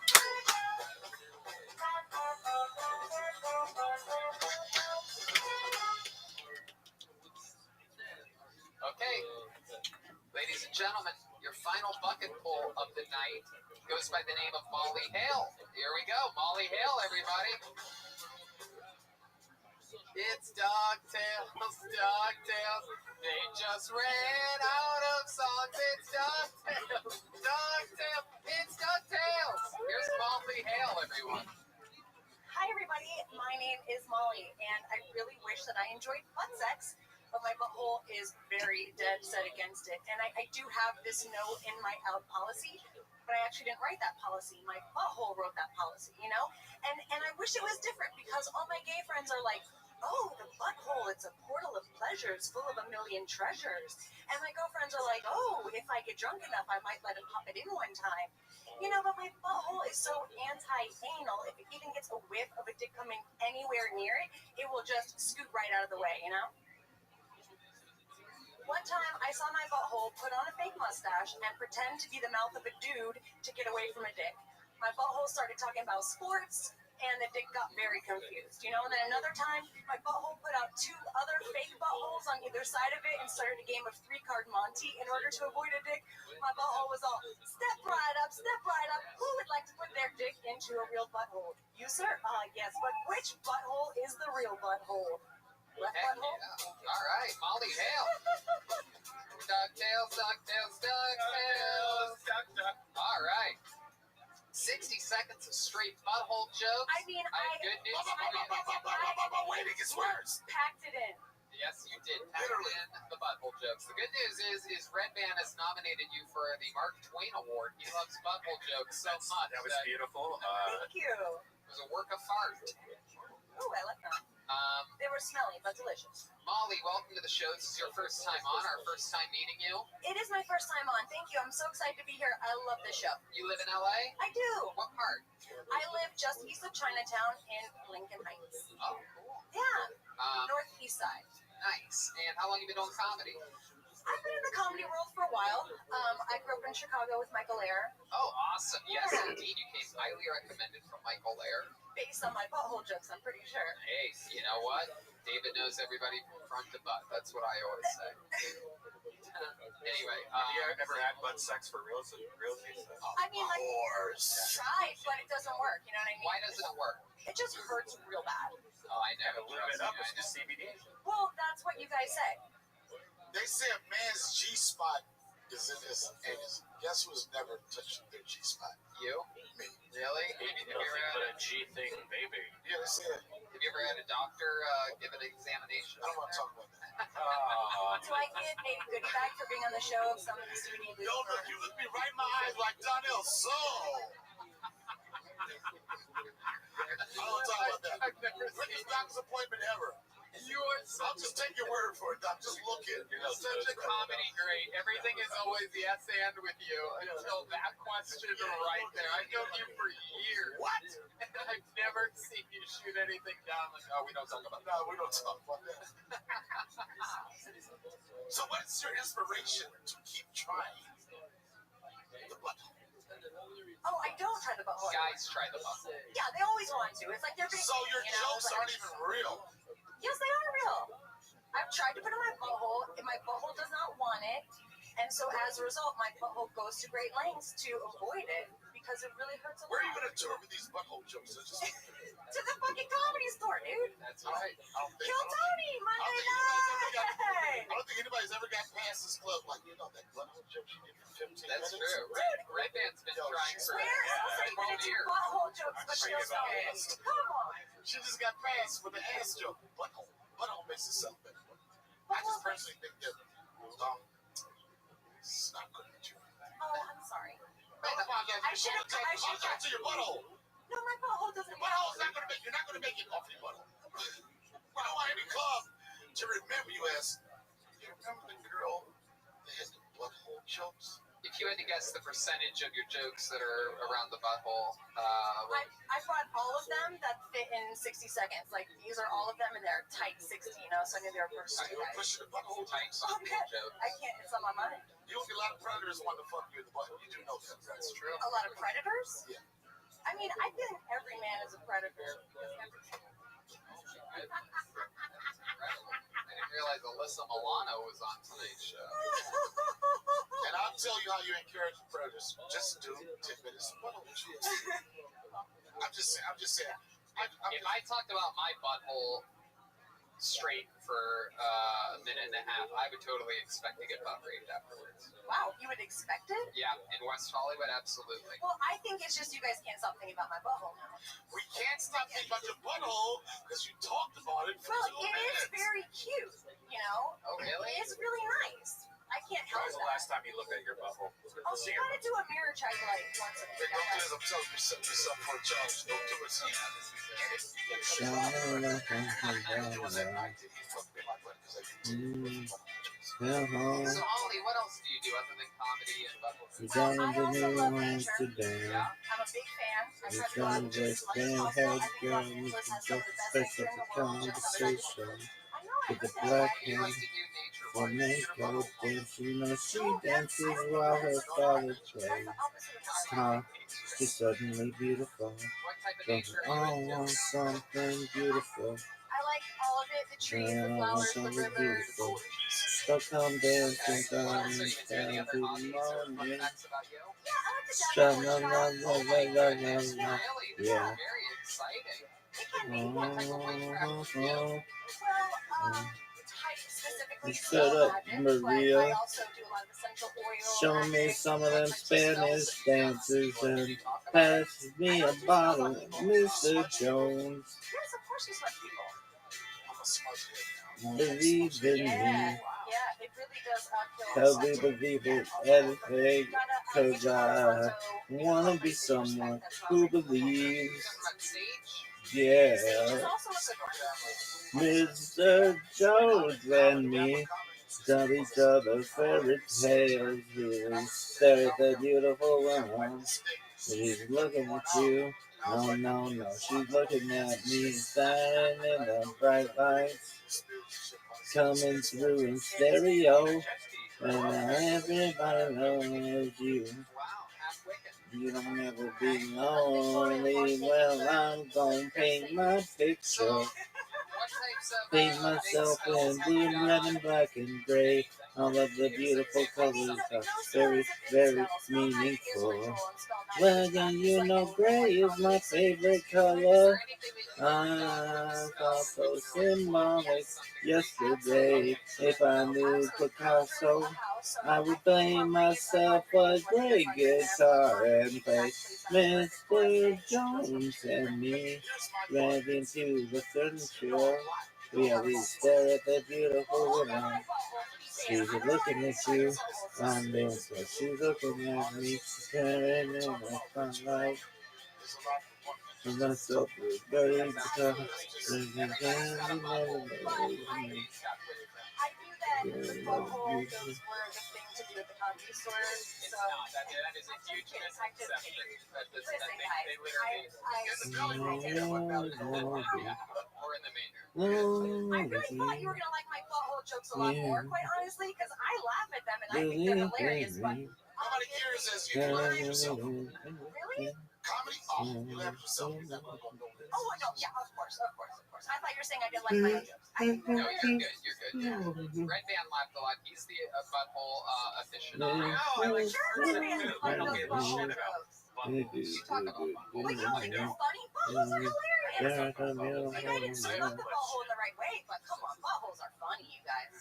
Okay, ladies and gentlemen, your final bucket pull of the night goes by the name of Molly Hale. Here we go, Molly Hale, everybody. It's DuckTales, DuckTales. They just ran out of songs. It's DuckTales, DuckTales. It's DuckTales. Here's Molly Hale, everyone. Hi, everybody. My name is Molly, and I really wish that I enjoyed butt sex, but my butthole is very dead set against it. And I do have this no in my out policy, but I actually didn't write that policy. My butthole wrote that policy, you know? And I wish it was different because all my gay friends are like, oh, the butthole, it's a portal of pleasures full of a million treasures. And my girlfriends are like, oh, if I get drunk enough, I might let him pop it in one time. You know, but my butthole is so anti-anal, if it even gets a whiff of a dick coming anywhere near it, it will just scoot right out of the way, you know? One time, I saw my butthole put on a fake mustache and pretend to be the mouth of a dude to get away from a dick. My butthole started talking about sports, and the dick got very confused, you know? And then another time, my butthole put out 2 other fake buttholes on either side of it and started a game of 3-card Monty in order to avoid a dick. My butthole was all, step right up, who would like to put their dick into a real butthole? You, sir? Yes, but which butthole is the real butthole? Left butthole? Yeah. All right, Molly Hale. DuckTales, DuckTales, DuckTales. All right. 60 seconds of straight butthole jokes. I mean, I have good news for you. Wait, it gets worse. Packed it in. Yes, you did. Literally in the butthole jokes. The good news is Red Band has nominated you for the Mark Twain Award. He loves butthole jokes so much. That was beautiful. Thank you. It was a work of art. Oh, I like that. They were smelly, but delicious. Molly, welcome to the show. This is your first time on, our first time meeting you. It is my first time on. Thank you. I'm so excited to be here. I love this show. You live in LA? I do. What part? I live just east of Chinatown in Lincoln Heights. Oh, cool. Yeah. Northeast side. Nice. And how long have you been doing comedy? I've been in the comedy world for a while. I grew up in Chicago with Michael Ayer. Oh, awesome. Yes, indeed. You came highly recommended from Michael Ayer. Based on my butthole jokes, I'm pretty sure. Hey, you know what? David knows everybody from front to butt. That's what I always say. Anyway, have you ever had butt sex for real? I mean, like, tried, but it doesn't work. You know what I mean? Why doesn't it work? It just hurts real bad. Oh, I know. Lube it up. It's just CBD. Well, that's what you guys say. They say a man's G-spot is in his anus. Guess who's never touched their G-spot? You? Me. Really? Have you ever had a G thing, baby? Yeah, they say it. Have you ever had a doctor give an examination? I don't want to talk about that. Do I get a goodie bag for being on the show? Some of the studio Yo, look, you look me right in my eyes like Donnell. So. I don't talk about that. Quickest doctor's appointment ever. I'll just take your word for it, Doc. Just look at it. You're such a comedy great. Everything is always yes and with you until that question right there. I've known you for years. What? And I've never seen you shoot anything down. Like, oh, we don't talk about that. No, we don't talk about that. So what's your inspiration to keep trying the butthole? Oh, I don't try the butthole. Guys try the butthole. Yeah, they always want to. It's like they're big. So your jokes aren't even real. Yes, they are real. I've tried to put it in my butthole, and my butthole does not want it. And so as a result, my butthole goes to great lengths to avoid it because it really hurts a lot. Where are you going to tour with these butthole jokes? To the fucking comedy store, dude. That's right. Kill Tony, Monday night. I don't think anybody's ever got past this club like, you know, that butthole joke she did for 15 That's minutes. true. Red Band's been trying for Where else are you going to do butthole jokes but she'll say, come on. She just got passed with an ass joke. Butthole makes it sound better. I just personally think that it's not good at you. Oh, I'm sorry. Don't apologize. I should have. Apologize to your butthole. No, my butthole doesn't. Your butthole's not gonna make. You're not gonna make it off your butthole. You know why any club to remember you as? You remember the girl that has the butthole jokes? If you had to guess the percentage of your jokes that are around the butthole, I brought all of them that fit in 60 seconds. Like, these are all of them, and they're tight 60, so I knew they were first. You're pushing the butthole tight Oh, man. joke. I can't. It's on my mind. You don't get a lot of predators want to fuck you in the butthole. You do know that. That's true. A lot of predators? Yeah. I mean, I think every man is a predator. I didn't realize Alyssa Milano was on tonight's show. And I'll tell you how you encourage predators. Just do 10 minutes of butthole jokes. I'm just saying. If I talked about my butthole straight for a minute and a half, I would totally expect to get butt raped afterwards. Wow, you would expect it? Yeah, in West Hollywood, absolutely. Well, I think it's just you guys can't stop thinking about my butthole now. We can't stop thinking about your butthole because you talked about it for Well, 2 it minutes. is very cute, you know? Oh, really? It's really nice. I can't When help was the that. last time you looked at your butthole? Oh, you gotta do a mirror check like once a Hey, week. don't do this. I'm telling you, set yourself for a challenge. Don't do it, son. So, Ollie, what else do you do other than comedy and butthole? Designed a new ones today. I'm a big fan. I We tried to watch found it this as much as band possible. head I think girl Los with Angeles the has some of the best special nature in the world. conversation. I With the know. black You hair like to do nature for walks. makeup dance, you know she dances while her father plays. She's suddenly beautiful. What type of But nature I are you want into? something beautiful. I like all of it. The trees, the Yeah, I want flowers, the something rivers. beautiful. So come dancing So down you do any down other to the hobbies or fun morning. facts about you? Yeah, I like the Sha Japanese la la style. la Oh la my la goodness, la la. really? This Yeah. is very exciting. It can be. What type of white trash do you do? Well, type specifically You Snow shut up, Magic, Maria. but I also do a lot of essential oil. Show me magic, some of them like Spanish dances and pass me a bottle, Mr. Jones. Yes, of course you sweat people. I'm a smudge head now. Believe in Yeah, me. yeah, it really does Tell kill. me believe it, anything, cause I wanna be someone who believes. Yeah. Mr. Jones and me tell each other fairy tales. You stare at the beautiful woman. She's looking at you. No, no, no. She's looking at me, standing in the bright lights, coming through in stereo. And everybody knows you. You don't ever be lonely. Well, I'm gonna paint my picture. Paint myself in blue, red, and black, and gray. All of the beautiful colors are very, very meaningful. Well, yeah, you know, gray is my favorite color. I thought so symbolic yesterday. If I knew Picasso, I would play myself a great guitar and play Mr. Jones and me right into the furniture. We always stare at the beautiful woman. She's looking at you. I'm dancing. She's looking at me. Staring in the sunlight. And myself with great guitar. Butthole jokes were the thing to do at the comedy store. It's not. That is a huge misconception. They literally. Or in the main room. I really thought you were gonna like my butthole jokes a lot more, quite honestly, because I laugh at them and I think they're hilarious. But How many years has you laughed at yourself? really? Comedy? Oh, you laughed at yourself. You're never gonna know this. Oh no, yeah, of course. I thought you were saying I didn't like my own jokes. No, you're good. Red Van laughed a lot. He's the butthole aficionado. I don't give a shit about You talk about butthole. But you don't think they're funny? Buttholes are hilarious. Maybe I didn't start the butthole in the right way, but come on, buttholes are funny, you guys.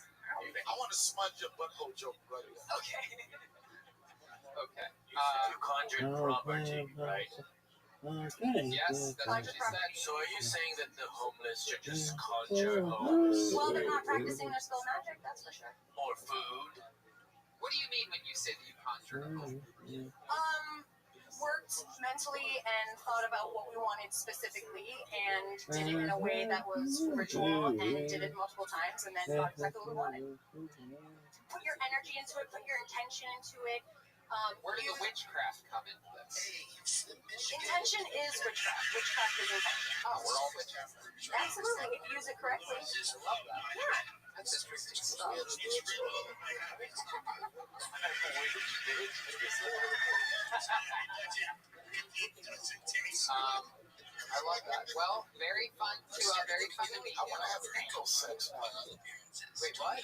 I want to smudge your butthole joke right now. Okay. Okay. You conjured property, right? Yes, that's what she said. So are you saying that the homeless should just conjure homes? Well, they're not practicing their spell magic, that's for sure. Or food? What do you mean when you say that you conjured a hope? Worked mentally and thought about what we wanted specifically and did it in a way that was ritual and did it multiple times and then got exactly what we wanted. Put your energy into it, put your intention into it. Where did the witchcraft come into this? Intention is witchcraft. Witchcraft is intention. Oh, we're all witches. Absolutely, if you use it correctly. I love that. Yeah. That's interesting stuff. I love that. Well, very fun to meet you. I want to have ankle sex. Wait, what?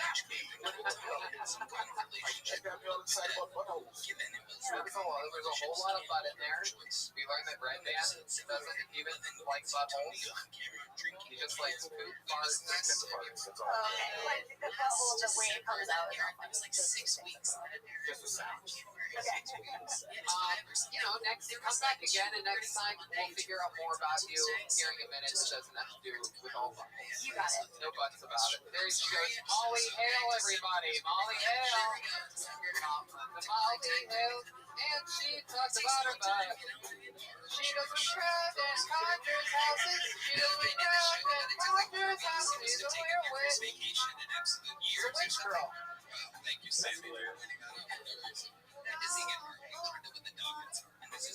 Check out the other side of my buttholes. There's a whole lot of butt in there. We learned that Red Band doesn't even like buttholes. He just likes poop, farts, and farts. That's all. Like the butthole, the way it comes out. It's like 6 weeks. Just a sound. Okay. Next, come back again, and next time we'll figure out more about you. Here in a minute, it doesn't have to do with all buttholes. You got it. No buts about it. There she goes. Molly Hale, everybody. Molly Hale. Molly Hale. And she talks about her butt. She does witchcraft and conjures houses. She does witchcraft and conjures houses. She's a weird witch. She's a witch girl. Thank you, Sammy. This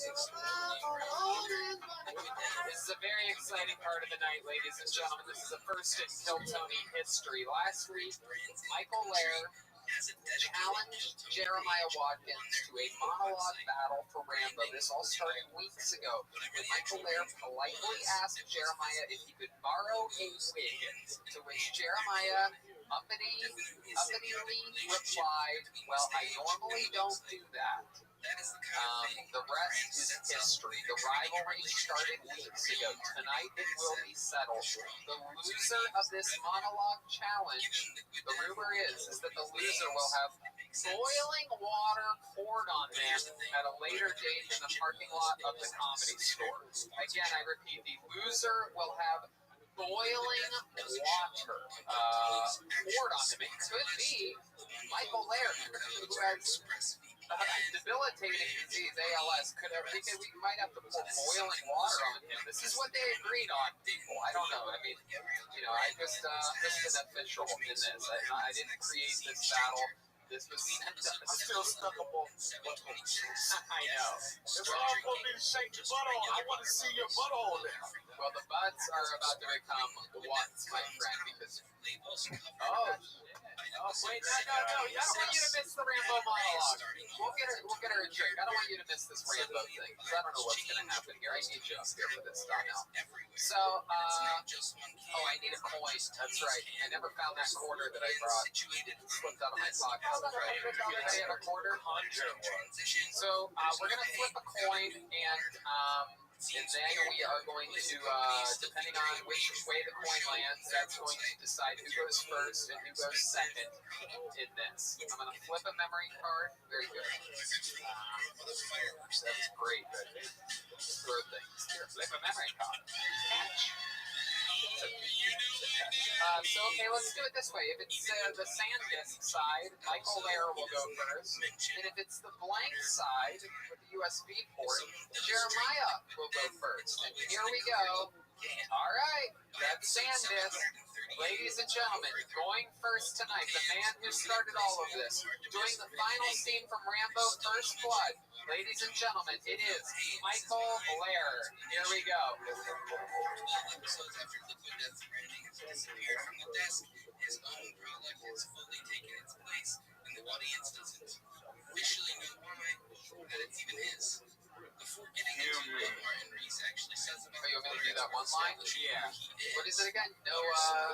is a very exciting part of the night, ladies and gentlemen. This is a first in Kill Tony history. Last week, Michael Lair challenged Jeremiah Watkins to a monologue battle for Rambo. This all started weeks ago when Michael Lair politely asked Jeremiah if he could borrow a wig, to which Jeremiah uppitely replied, "Well, I normally don't do that." The rest is history. The rivalry started weeks ago. Tonight it will be settled. The loser of this monologue challenge, the rumor is that the loser will have boiling water poured on them at a later date in the parking lot of the Comedy Store. Again, I repeat, the loser will have boiling water poured on him. It could be Michael Lair, who has debilitating disease, ALS. We might have to pour boiling water on him. This is what they agreed on, people. I don't know. I mean, I just an official in this. I didn't create this battle. This was sent to us. I'm still stuck up on butthole. I know. If we're all supposed to be to shake your butthole, I want to see your butthole now. Well, the butts are about to become the what's, my friend, because... Oh, wait, no. I don't want you to miss the Rambo monologue. We'll get her a drink. I don't want you to miss this Rambo thing, because I don't know what's going to happen here. I need you up here for this stuff now. So, I need a coin. That's right. I never found that quarter that I brought. Slipped out of my pocket. That's right. Anybody have a quarter? So, we're going to flip a coin, and then we are going to, depending on which way the coin lands, that's going to decide who goes first and who goes second in this. I'm going to flip a memory card. Very good. That's great. Throw things here. Flip a memory card. Catch. Okay, let's do it this way. If it's the SanDisk side, Michael Lair will go first. And if it's the blank side with the USB port, Jeremiah will go first. And here we go. All right, that's SanDisk. Ladies and gentlemen, going first tonight, the man who started all of this, doing the final scene from Rambo First Blood. Ladies and gentlemen, it is Michael Lair. Here we go. Disappeared from the desk. His own product has fully taken its place, and the audience doesn't officially know why that it's even his. Before getting into what Martin Reese actually says about you want me to do that one line? Yeah. What is it again? No,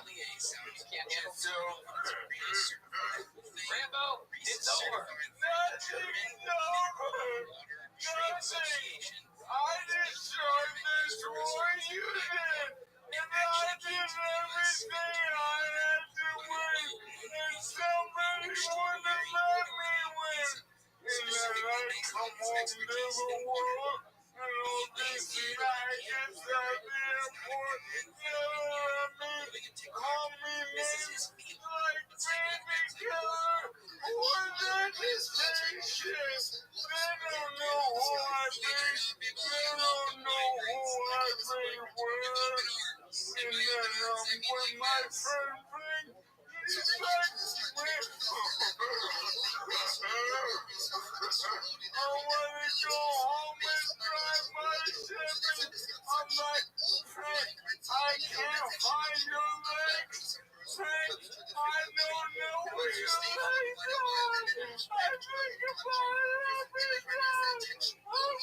you can't handle Rambo, it's over. Nothing's over. Nothing. I destroyed this war you did. And I did everything I had to win. And somebody wouldn't let me win. And then I come home to the world. And all these maggots at the airport yelling at me, call me names like baby killer. What that distinction? They don't know who I be. They don't know who I be with. And then when my friend bring these back to me, I wanna go home and drive my Chevy. I'm like, Frank, I can't find your legs. Frank, I don't know where your legs are. I think about it every time. I'm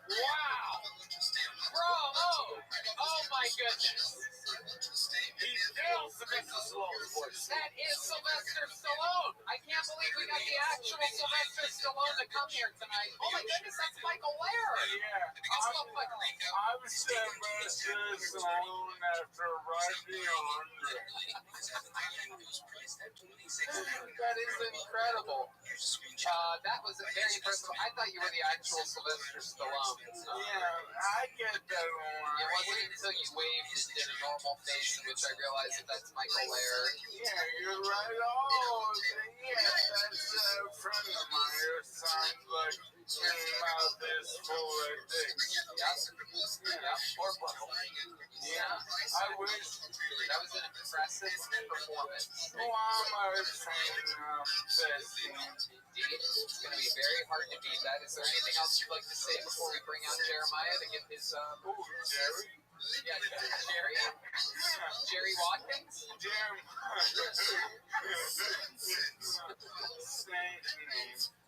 Wow! Bravo! Oh my goodness! He's still Sylvester Stallone's voice. That is Sylvester Stallone! I can't believe we got the actual Sylvester Stallone to come here tonight. Oh my goodness, that's Michael Laird! I'm Sylvester Stallone after Rocky Andre. That is incredible. That was very impressive. I thought you were the actual Sylvester Stallone. I get that one. It wasn't until you waved and did a normal face in which I realized that that's Michael Laird. Yeah, you're right. Oh, yeah, that's a friend of mine who sounds like his mouth is full of dicks. Yeah, or butthole. Yeah, I wish. That was an impressive performance. Oh, I'm a fan of Bessie. Indeed, it's going to be very hard to beat that. Is there anything else you'd like to say before we bring out Jeremiah to get his Jerry? Yeah, Jerry? Jerry Watkins?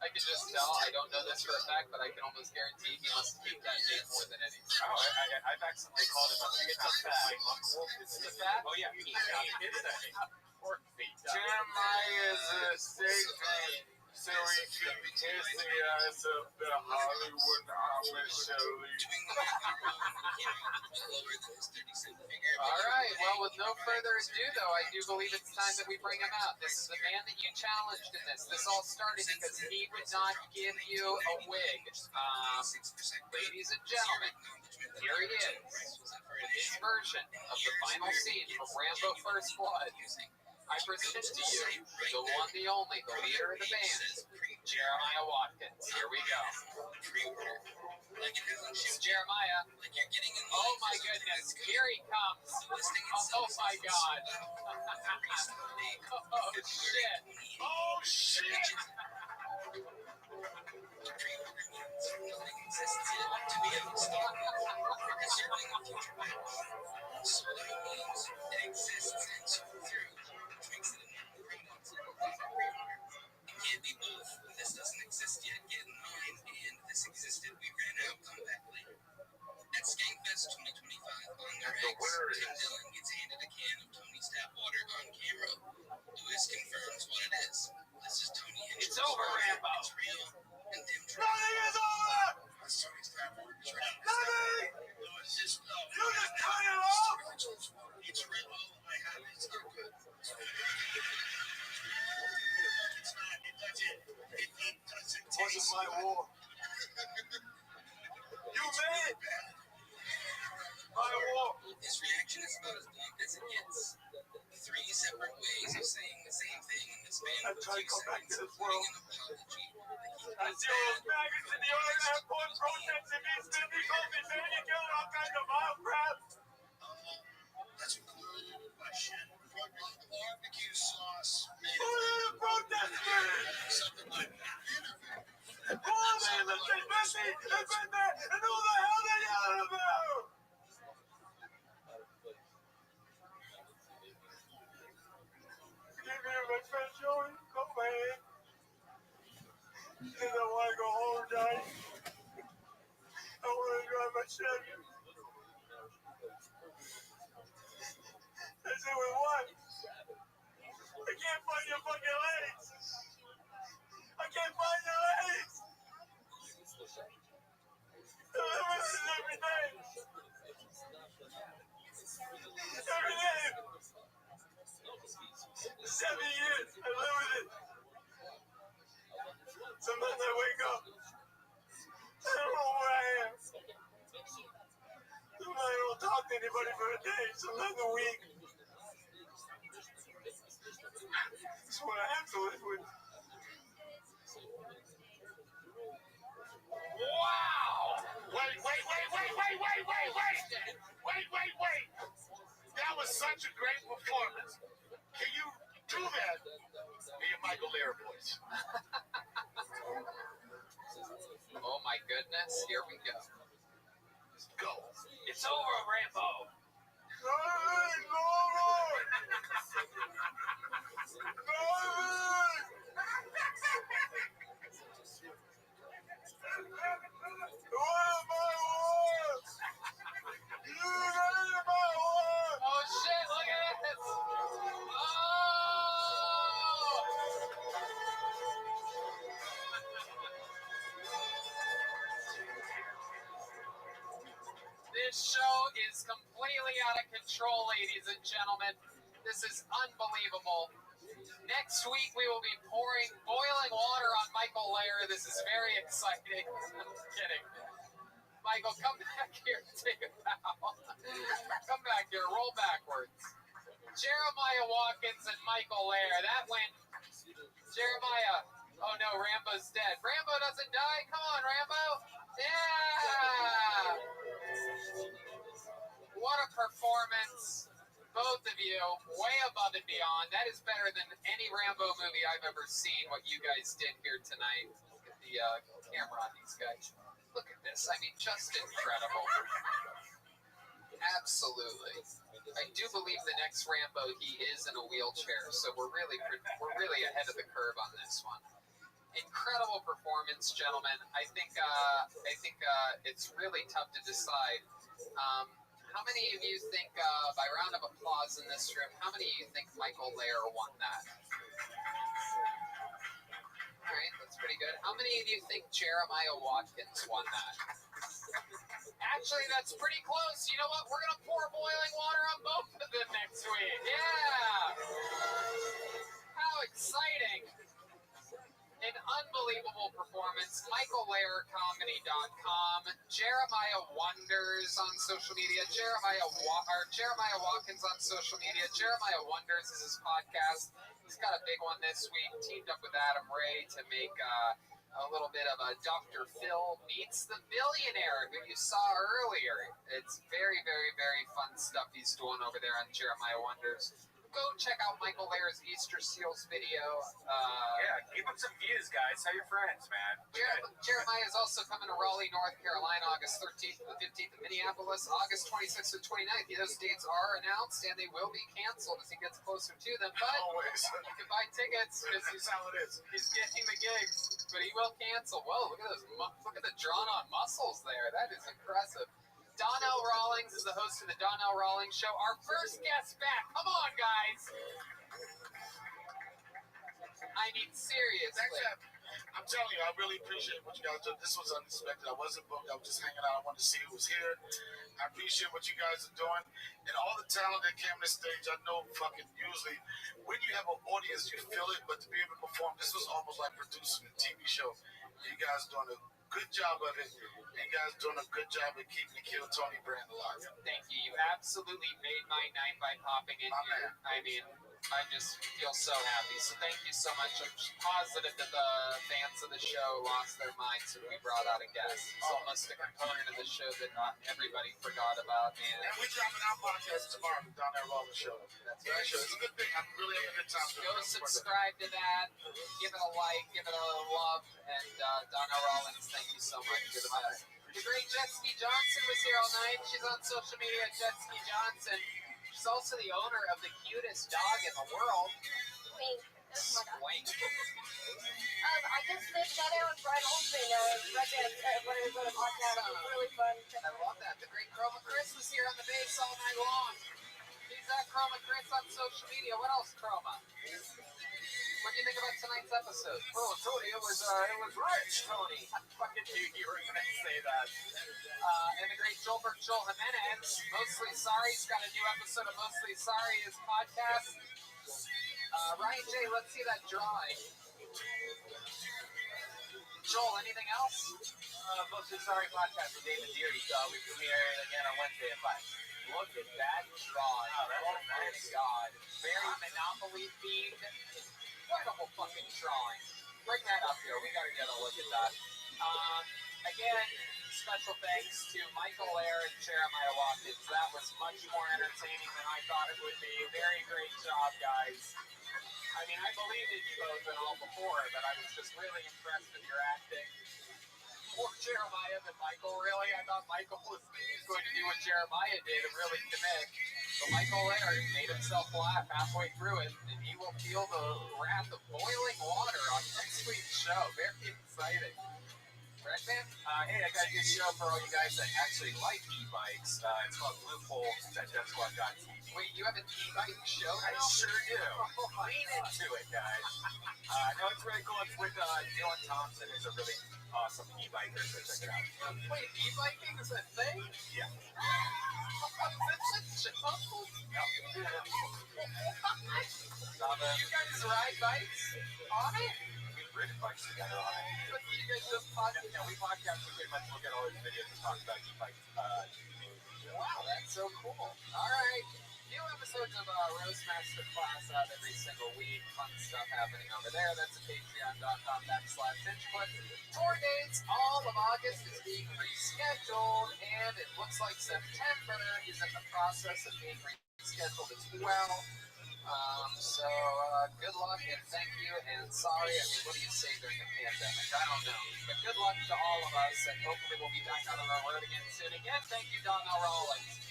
I can just tell. I don't know this for a fact, but I can almost guarantee he must keep that name more than anything. I've accidentally called him my uncle. Is the fat? Oh yeah, he is that name. Jeremiah is a state name, so he can kiss the ass of the Hollywood Amish elite. All right. Well, with no further ado, though, I do believe it's time that we bring him out. This is the man that you challenged in this. This all started because he would not give you a wig. Ladies and gentlemen, here he is, his version of the final scene from Rambo First Blood. I present to you the one, the only, the leader of the band, Jeremiah Watkins. Here we go. Jeremiah. Oh my goodness, here he comes. Oh my God. Oh shit. Oh shit. Can't be both. This doesn't exist yet. Get in line, and this existed. We ran out. Come back later. At Skankfest 2025, on their eggs, Tim Dillon gets handed a can of Tony's tap water on camera. Lewis confirms what it is. This is Tony Hinchcliffe. It's over, Rambo. It's real. And Tim Nothing is over! That's Tony's tap water. It's real. Nothing! Lewis, just You just cut it off! It's real. I have it. It's not good. It's not. It doesn't taste my war. You made it! My war. His reaction is about as blunt as it gets. 3 separate ways of saying the same thing in the span of a few seconds, including an apology. I see all those maggots in the oil airport protesting me, Smithy, Kobe, Sandy, killing all kinds of wild crap. That's a good question. Barbecue sauce. Who are the protesters? Something like that. Who are they? Let's say Bessie and been there, and who the hell they yelling about? Give me my friend Joey. Go ahead. Because I want to go home, Johnny. I want to drive my Chevy. I said, with what? I can't find your fucking legs. I can't find your legs. This is every day. Every day. 7 years. I live with it. Sometimes I wake up. I don't know where I am. Sometimes I don't talk to anybody for a day. Sometimes a week. is what I have to live with. Wow! Wait. That was such a great performance. Can you do that in your Michael Lair voice? Oh my goodness, here we go. Go. It's over, Rambo. Oh shit, look at this! Oh! This show is completely out of control, ladies and gentlemen. This is unbelievable. Next week we will be pouring boiling water on Michael Lair. This is very exciting. I'm kidding. Michael, come back here and take a bow. Come back here, roll backwards. Jeremiah Watkins and Michael Lair. That went. Jeremiah. Oh no, Rambo's dead. Rambo doesn't die. Come on, Rambo. Yeah. What a performance. Both of you, way above and beyond. That is better than any Rambo movie I've ever seen, what you guys did here tonight. Look at the camera on these guys. Look at this. I mean, just incredible. Absolutely. I do believe the next Rambo, he is in a wheelchair, so we're really ahead of the curve on this one. Incredible performance, gentlemen. I think it's really tough to decide. How many of you think, by round of applause in this room, how many of you think Michael Lair won that? All right, that's pretty good. How many of you think Jeremiah Watkins won that? Actually, that's pretty close. You know what? We're going to pour boiling water on both of them next week. Yeah! How exciting! An unbelievable performance. MichaelLairComedy.com. Jeremiah Wonders on social media. Jeremiah Watkins on social media. Jeremiah Wonders is his podcast. He's got a big one this week. Teamed up with Adam Ray to make a little bit of a Dr. Phil Meets the Billionaire, who you saw earlier. It's very, very, very fun stuff he's doing over there on Jeremiah Wonders. Go check out Michael Lair's Easter Seals video. Yeah, give him some views, guys. Tell your friends, man. Jeremiah is also coming to Raleigh, North Carolina, August 13th to the 15th, in Minneapolis, August 26th to 29th. Those dates are announced, and they will be canceled as he gets closer to them. But you can buy tickets because he's getting the gigs, but he will cancel. Whoa, look at those! Look at the drawn-on muscles there. That is impressive. Donnell Rawlings is the host of the Donnell Rawlings Show. Our first guest back. Come on, guys. I mean, seriously. I'm telling you, I really appreciate what you guys did. This was unexpected. I wasn't booked. I was just hanging out. I wanted to see who was here. I appreciate what you guys are doing. And all the talent that came to the stage, I know fucking usually when you have an audience, you feel it. But to be able to perform, this was almost like producing a TV show. You guys doing a good job of it. You guys doing a good job of keeping the Kill Tony brand alive. Thank you. You absolutely made my night by popping in here. I mean, I just feel so happy. So thank you so much. I'm positive that the fans of the show lost their minds when we brought out a guest. It's almost a component of the show that not everybody forgot about. And we're dropping our podcast tomorrow from Down There Roller Show. That's right. It's a good thing. I'm really having a good time. Go subscribe to that. Give it a like. Give it a love. And Donna Rollins, thank you so much. You're the best. The great Jetski Johnson was here all night. She's on social media at Jetski Johnson. She's also the owner of the cutest dog in the world. Wink. Oh my God. Wink. I just finished that out with Brian Holtzman, right there at what is the podcast. It was really fun. I love that. The great Chroma Chris was here on the base all night long. He's at Chroma Chris on social media. What else, Chroma? What do you think about tonight's episode? Oh, Tony, it was rich, Tony. I fucking knew you were going to say that. And the great Joel Jimenez, Mostly Sorry. He's got a new episode of Mostly Sorry, his podcast. Ryan J., let's see that drawing. Joel, anything else? Mostly Sorry podcast with David Deary. We premiere again on Wednesday at 5. Look at that drawing. Oh my God. Very Monopoly themed. incredible fucking drawing. Bring that up here. We gotta get a look at that. Again, special thanks to Michael Lair and Jeremiah Watkins. That was much more entertaining than I thought it would be. Very great job, guys. I mean, I believed in you both and all before, but I was just really impressed with your acting. More Jeremiah than Michael, really. I thought Michael was going to do what Jeremiah did and really commit. But Michael Lair made himself laugh halfway through it, and he will feel the wrath of boiling water on next week's show. Very exciting. Right, man? Hey, I got a good show for all you guys that actually like e-bikes. It's called Loophole.JetSquad.tv. Wait, you have an e-bike show? I sure do. Lean into it, guys. No, it's really cool. It's with Dylan Thompson, who's a really awesome e-biker, so check it out. Wait, e-biking is a thing? Yeah. You guys ride bikes on it? We've ridden bikes together on it. But you guys just podcast? Yeah, we podcast with pretty much look at all these videos and talk about e-bikes. Wow, that's so cool. All right. New episodes of Roast Masterclass out every single week. Fun stuff happening over there. That's at patreon.com/BingeClick. Tour dates, all of August is being rescheduled, and it looks like September is in the process of being rescheduled as well. So good luck and thank you and sorry. I mean, what do you say during the pandemic? I don't know. But good luck to all of us, and hopefully we'll be back out on our road again soon. Again, thank you, Donnell Rawlings.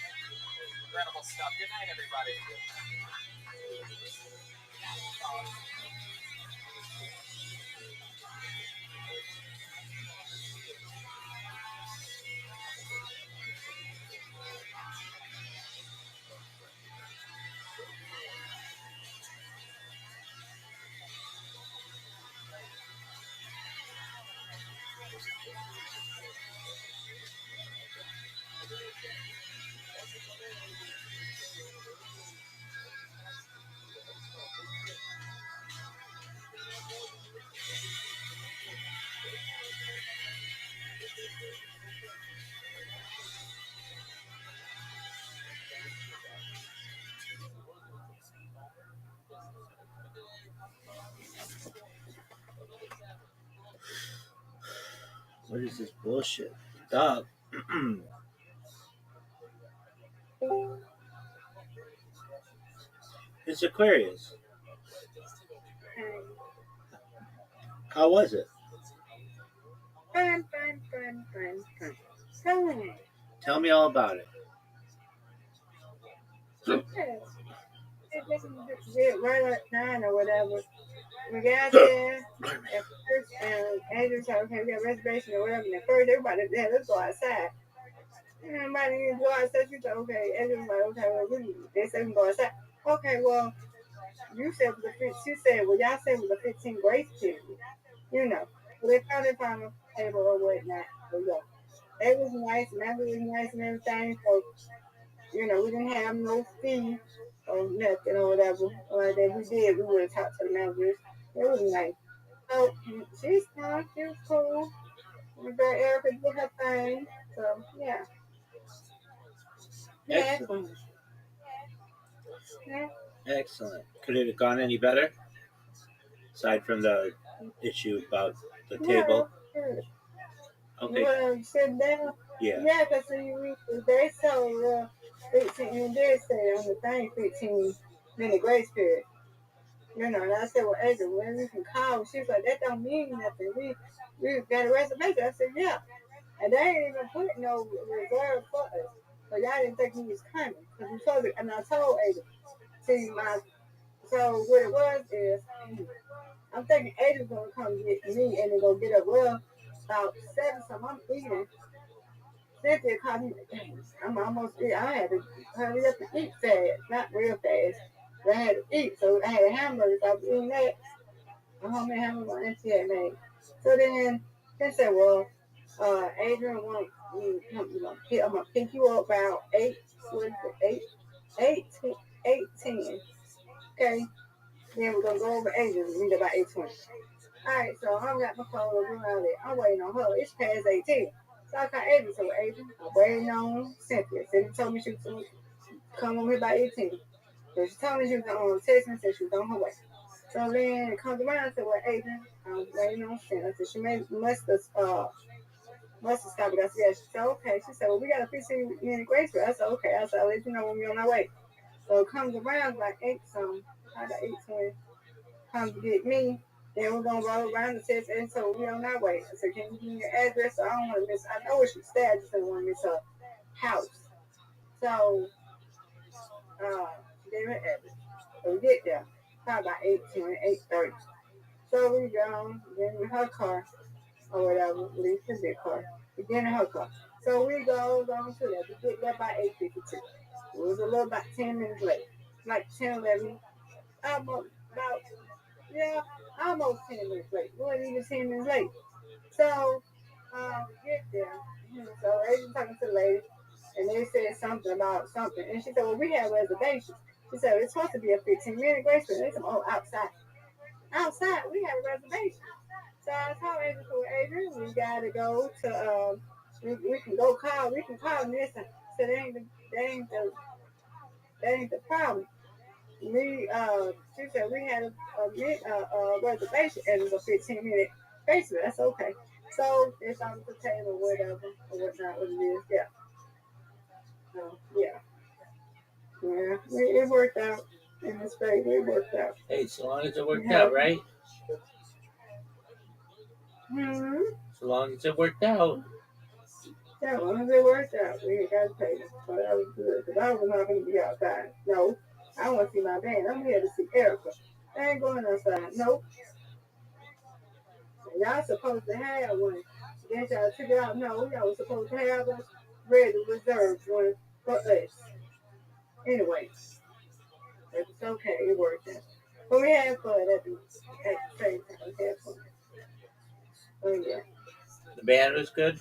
Incredible stuff. Good night, everybody. What is this bullshit? Stop. It's Aquarius. How was it? Fun. Tell me all about it. It just did right at 9 or whatever. We got there at first, and Andrew said, okay, we got a reservation or whatever. And at first, everybody said, let's go outside. And everybody didn't go outside. She said, okay. Andrew was like, okay, well, they said we can go outside. Okay, well, you said it was she said, well, y'all said it was a 15 grace period. You know. Well, they found a table or whatnot. So, yeah. They was nice, and everything was nice and everything. So, you know, we didn't have no fee or nothing or whatever. Or if we did, we would have talked to the managers. It was nice. So she's fine. She was cool. Erica did her thing. So yeah. Excellent. Excellent. Could it have gone any better? Aside from the issue about the table. Okay. Well, sit down. Yeah. Yeah, because they sold 15, and they said on the thing 15-minute grace period. You know, and I said, well, Adrian, when we can call, she was like, that don't mean nothing. We got a reservation. I said, yeah. And they ain't even put no reserve for us. So y'all didn't think he was coming. Because we told it, and I told Adrian, see, so what it was is, I'm thinking Adrian's going to come get me and then go get up. Well, about 7 something, I'm eating. Cynthia called me, I'm almost eating. I had to hurry up and eat fast, not real fast. I had to eat, so I had a hamburger. So I was eating that. A homemade hamburger my auntie had made. So then they said, well, Adrian wants you to come. I'm gonna pick you up about 8:10. Okay. Then we're gonna go over Adrian. We need about 8:20. All right. So I got my clothes around it. I'm waiting on her. It's past 18. So I called Adrian. So Adrian, I'm waiting on Cynthia. Cynthia told me she was come on here by 18. So she told me she was on text me and said she was on her way. So then it comes around and said, well, Adrian, I was waiting on Shannon. I said, she must have stopped it. I said, yeah. She said, okay. She said, well, we got a 15-minute grace period. I said, okay. I said, I'll let you know when we're on our way. So it comes around like 8 something, about 8:20, comes to get me. Then we're going to roll around the test, and so we're on our way. I said, can you give me your address? So I don't want to miss, I know where she stayed, I just don't want to miss her house. So, she gave me her address. So we get there, probably about 8:20, 8:30. So we go, get in her car, or whatever, at least the big car. We get in her car. So we go to that. We get there by 8:52. It was a little about 10 minutes late. Like 10, 11, almost 10 minutes late. We weren't even 10 minutes late. So, we get there. So I was talking to the lady, and they said something about something. And she said, well, we have reservations. She said, it's supposed to be a 15-minute grace period. They said, oh, outside. Outside, we have a reservation. So I told Adrian, we got to go to, we can go call, we can call this. So that ain't the problem. She said we had a reservation and it was a 15-minute grace period. That's okay. So it's on the table, whatever, or whatnot, what it is. Yeah. Yeah. It worked out in this favor. It worked out. Hey, so long as it worked out, right? So long as it worked out. Yeah, as long as it worked out, we ain't got to pay them. So that was good. Because I was not going to be outside. No. I want to see my band. I'm here to see Erica. I ain't going outside. Nope. And y'all supposed to have one. Then y'all took it out. No, y'all was supposed to have one ready, reserved one for us. Anyway, it's okay. It worked out. But we had fun at the same time. We had fun. Oh, yeah. The band was good?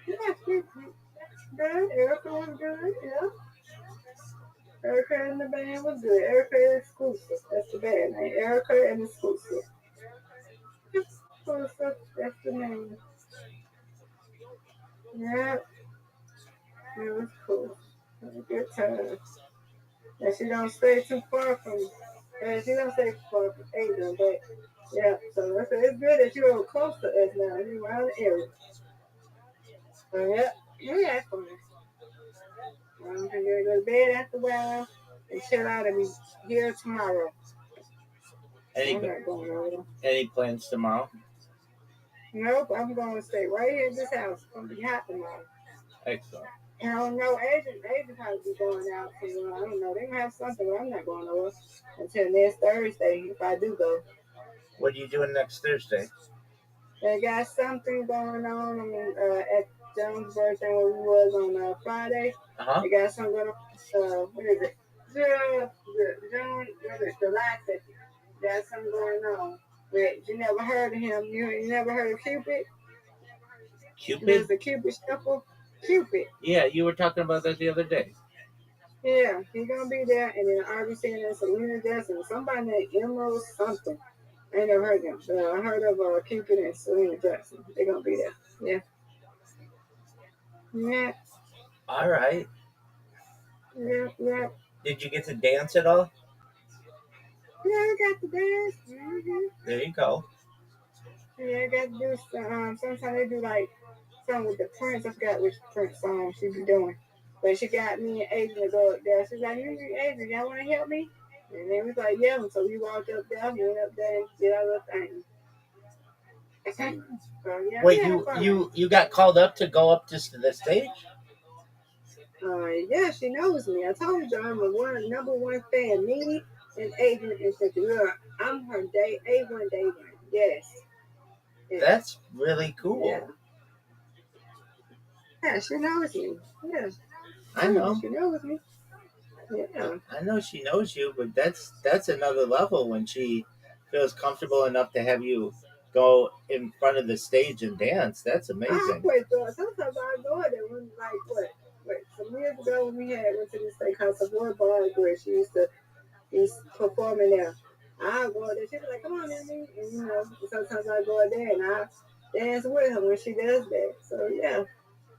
Yeah, good. Erica was good, yeah. Erica and the band was good. Erica Exclusive. That's the band name. Erica and Exclusive. Exclusive. That's the name. Yeah. It was cool. It was a good time. And she don't stay too far from me. And she don't stay far from Adrian, but yeah. So it's good that you're close to us now. You're around the area. So yeah, we had fun. I'm going to go to bed after a while and chill out and be here tomorrow. Any plans tomorrow? Nope, I'm going to stay right here in this house. It's going to be hot tomorrow. Excellent. And I don't know, Adrian probably be going out somewhere. I don't know. They might have something, but I'm not going over until next Thursday if I do go. What are you doing next Thursday? They got something going on. I mean, at Jones' birthday where we was on Friday. They got something going on. What is it? July 2nd. Got something going on. But you never heard of him. You never heard of Cupid? Cupid? There's the Cupid shuffle. Cupid. Yeah, you were talking about that the other day. Yeah, he's going to be there. And then RBC and Selena Jackson. Somebody named Emerald something. I ain't never heard of them. But I heard of Cupid and Selena Jackson. They're going to be there. Yeah. Yeah. All right. Yeah. Did you get to dance at all? Yeah, I got to dance. Mm-hmm. There you go. Yeah, I got to do some. Sometimes they do like something with the Prince. I forgot which Prince song she be doing. But she got me and Adrian to go up there. She's like, Adrian, y'all want to help me? And then we was like, yeah. So we walked up there, went up there and did our little thing. So, yeah, wait, you got called up to go up to the stage? Yeah, she knows me. I told you I'm a number one fan. Me and Adrian and Cynthia. I'm her day A1 day one. Yes. That's really cool. Yeah, she knows me. Yeah. I know. She knows me. Yeah. I know she knows you, but that's another level when she feels comfortable enough to have you go in front of the stage and dance. That's amazing. Sometimes I go there when some years ago when we went to this thing called Savoy Bar where she used to be performing there. I go there. She'd be like, "Come on, Emily," and sometimes I go there and I dance with her when she does that. So yeah,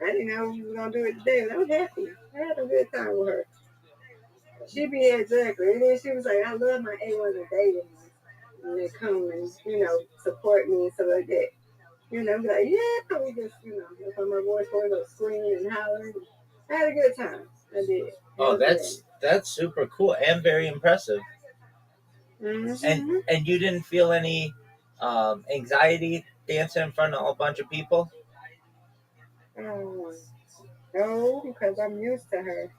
I didn't know we was gonna do it today. I was happy. I had a good time with her. She be exactly. And then she was like, I love my A1 and dating when they come and, support me and stuff like that. Be like, yeah, we just, if my voice was up screaming and hollering. I had a good time. I did. Oh, that's super cool and very impressive. Mm-hmm. And you didn't feel any anxiety dancing in front of a bunch of people? No, because I'm used to her.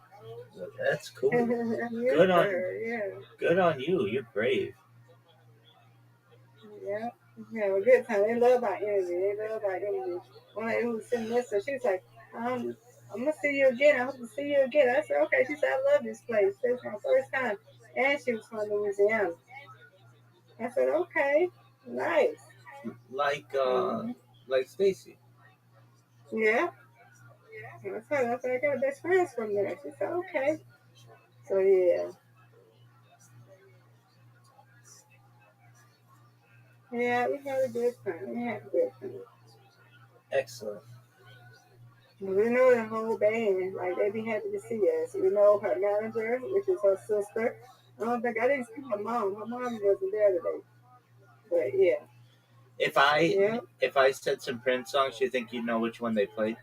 Well, that's cool. I'm used Good to on her, yeah. Good on you. You're brave. Yeah. We have a good time. They love our energy. One lady who was sitting next to her, she was like, I'm gonna see you again. I hope to see you again. I said, okay. She said, I love this place. This is my first time. And she was from Louisiana. I said, okay, nice. Like Stacy. Yeah. I said, I got best friends from there. She said, okay. So yeah. Yeah, we had a good time. Excellent. We know the whole band, like they be happy to see us. We know her manager, which is her sister. I didn't see her mom. Her mom wasn't there today. But yeah. If I said some Prince songs, you think you'd know which one they played?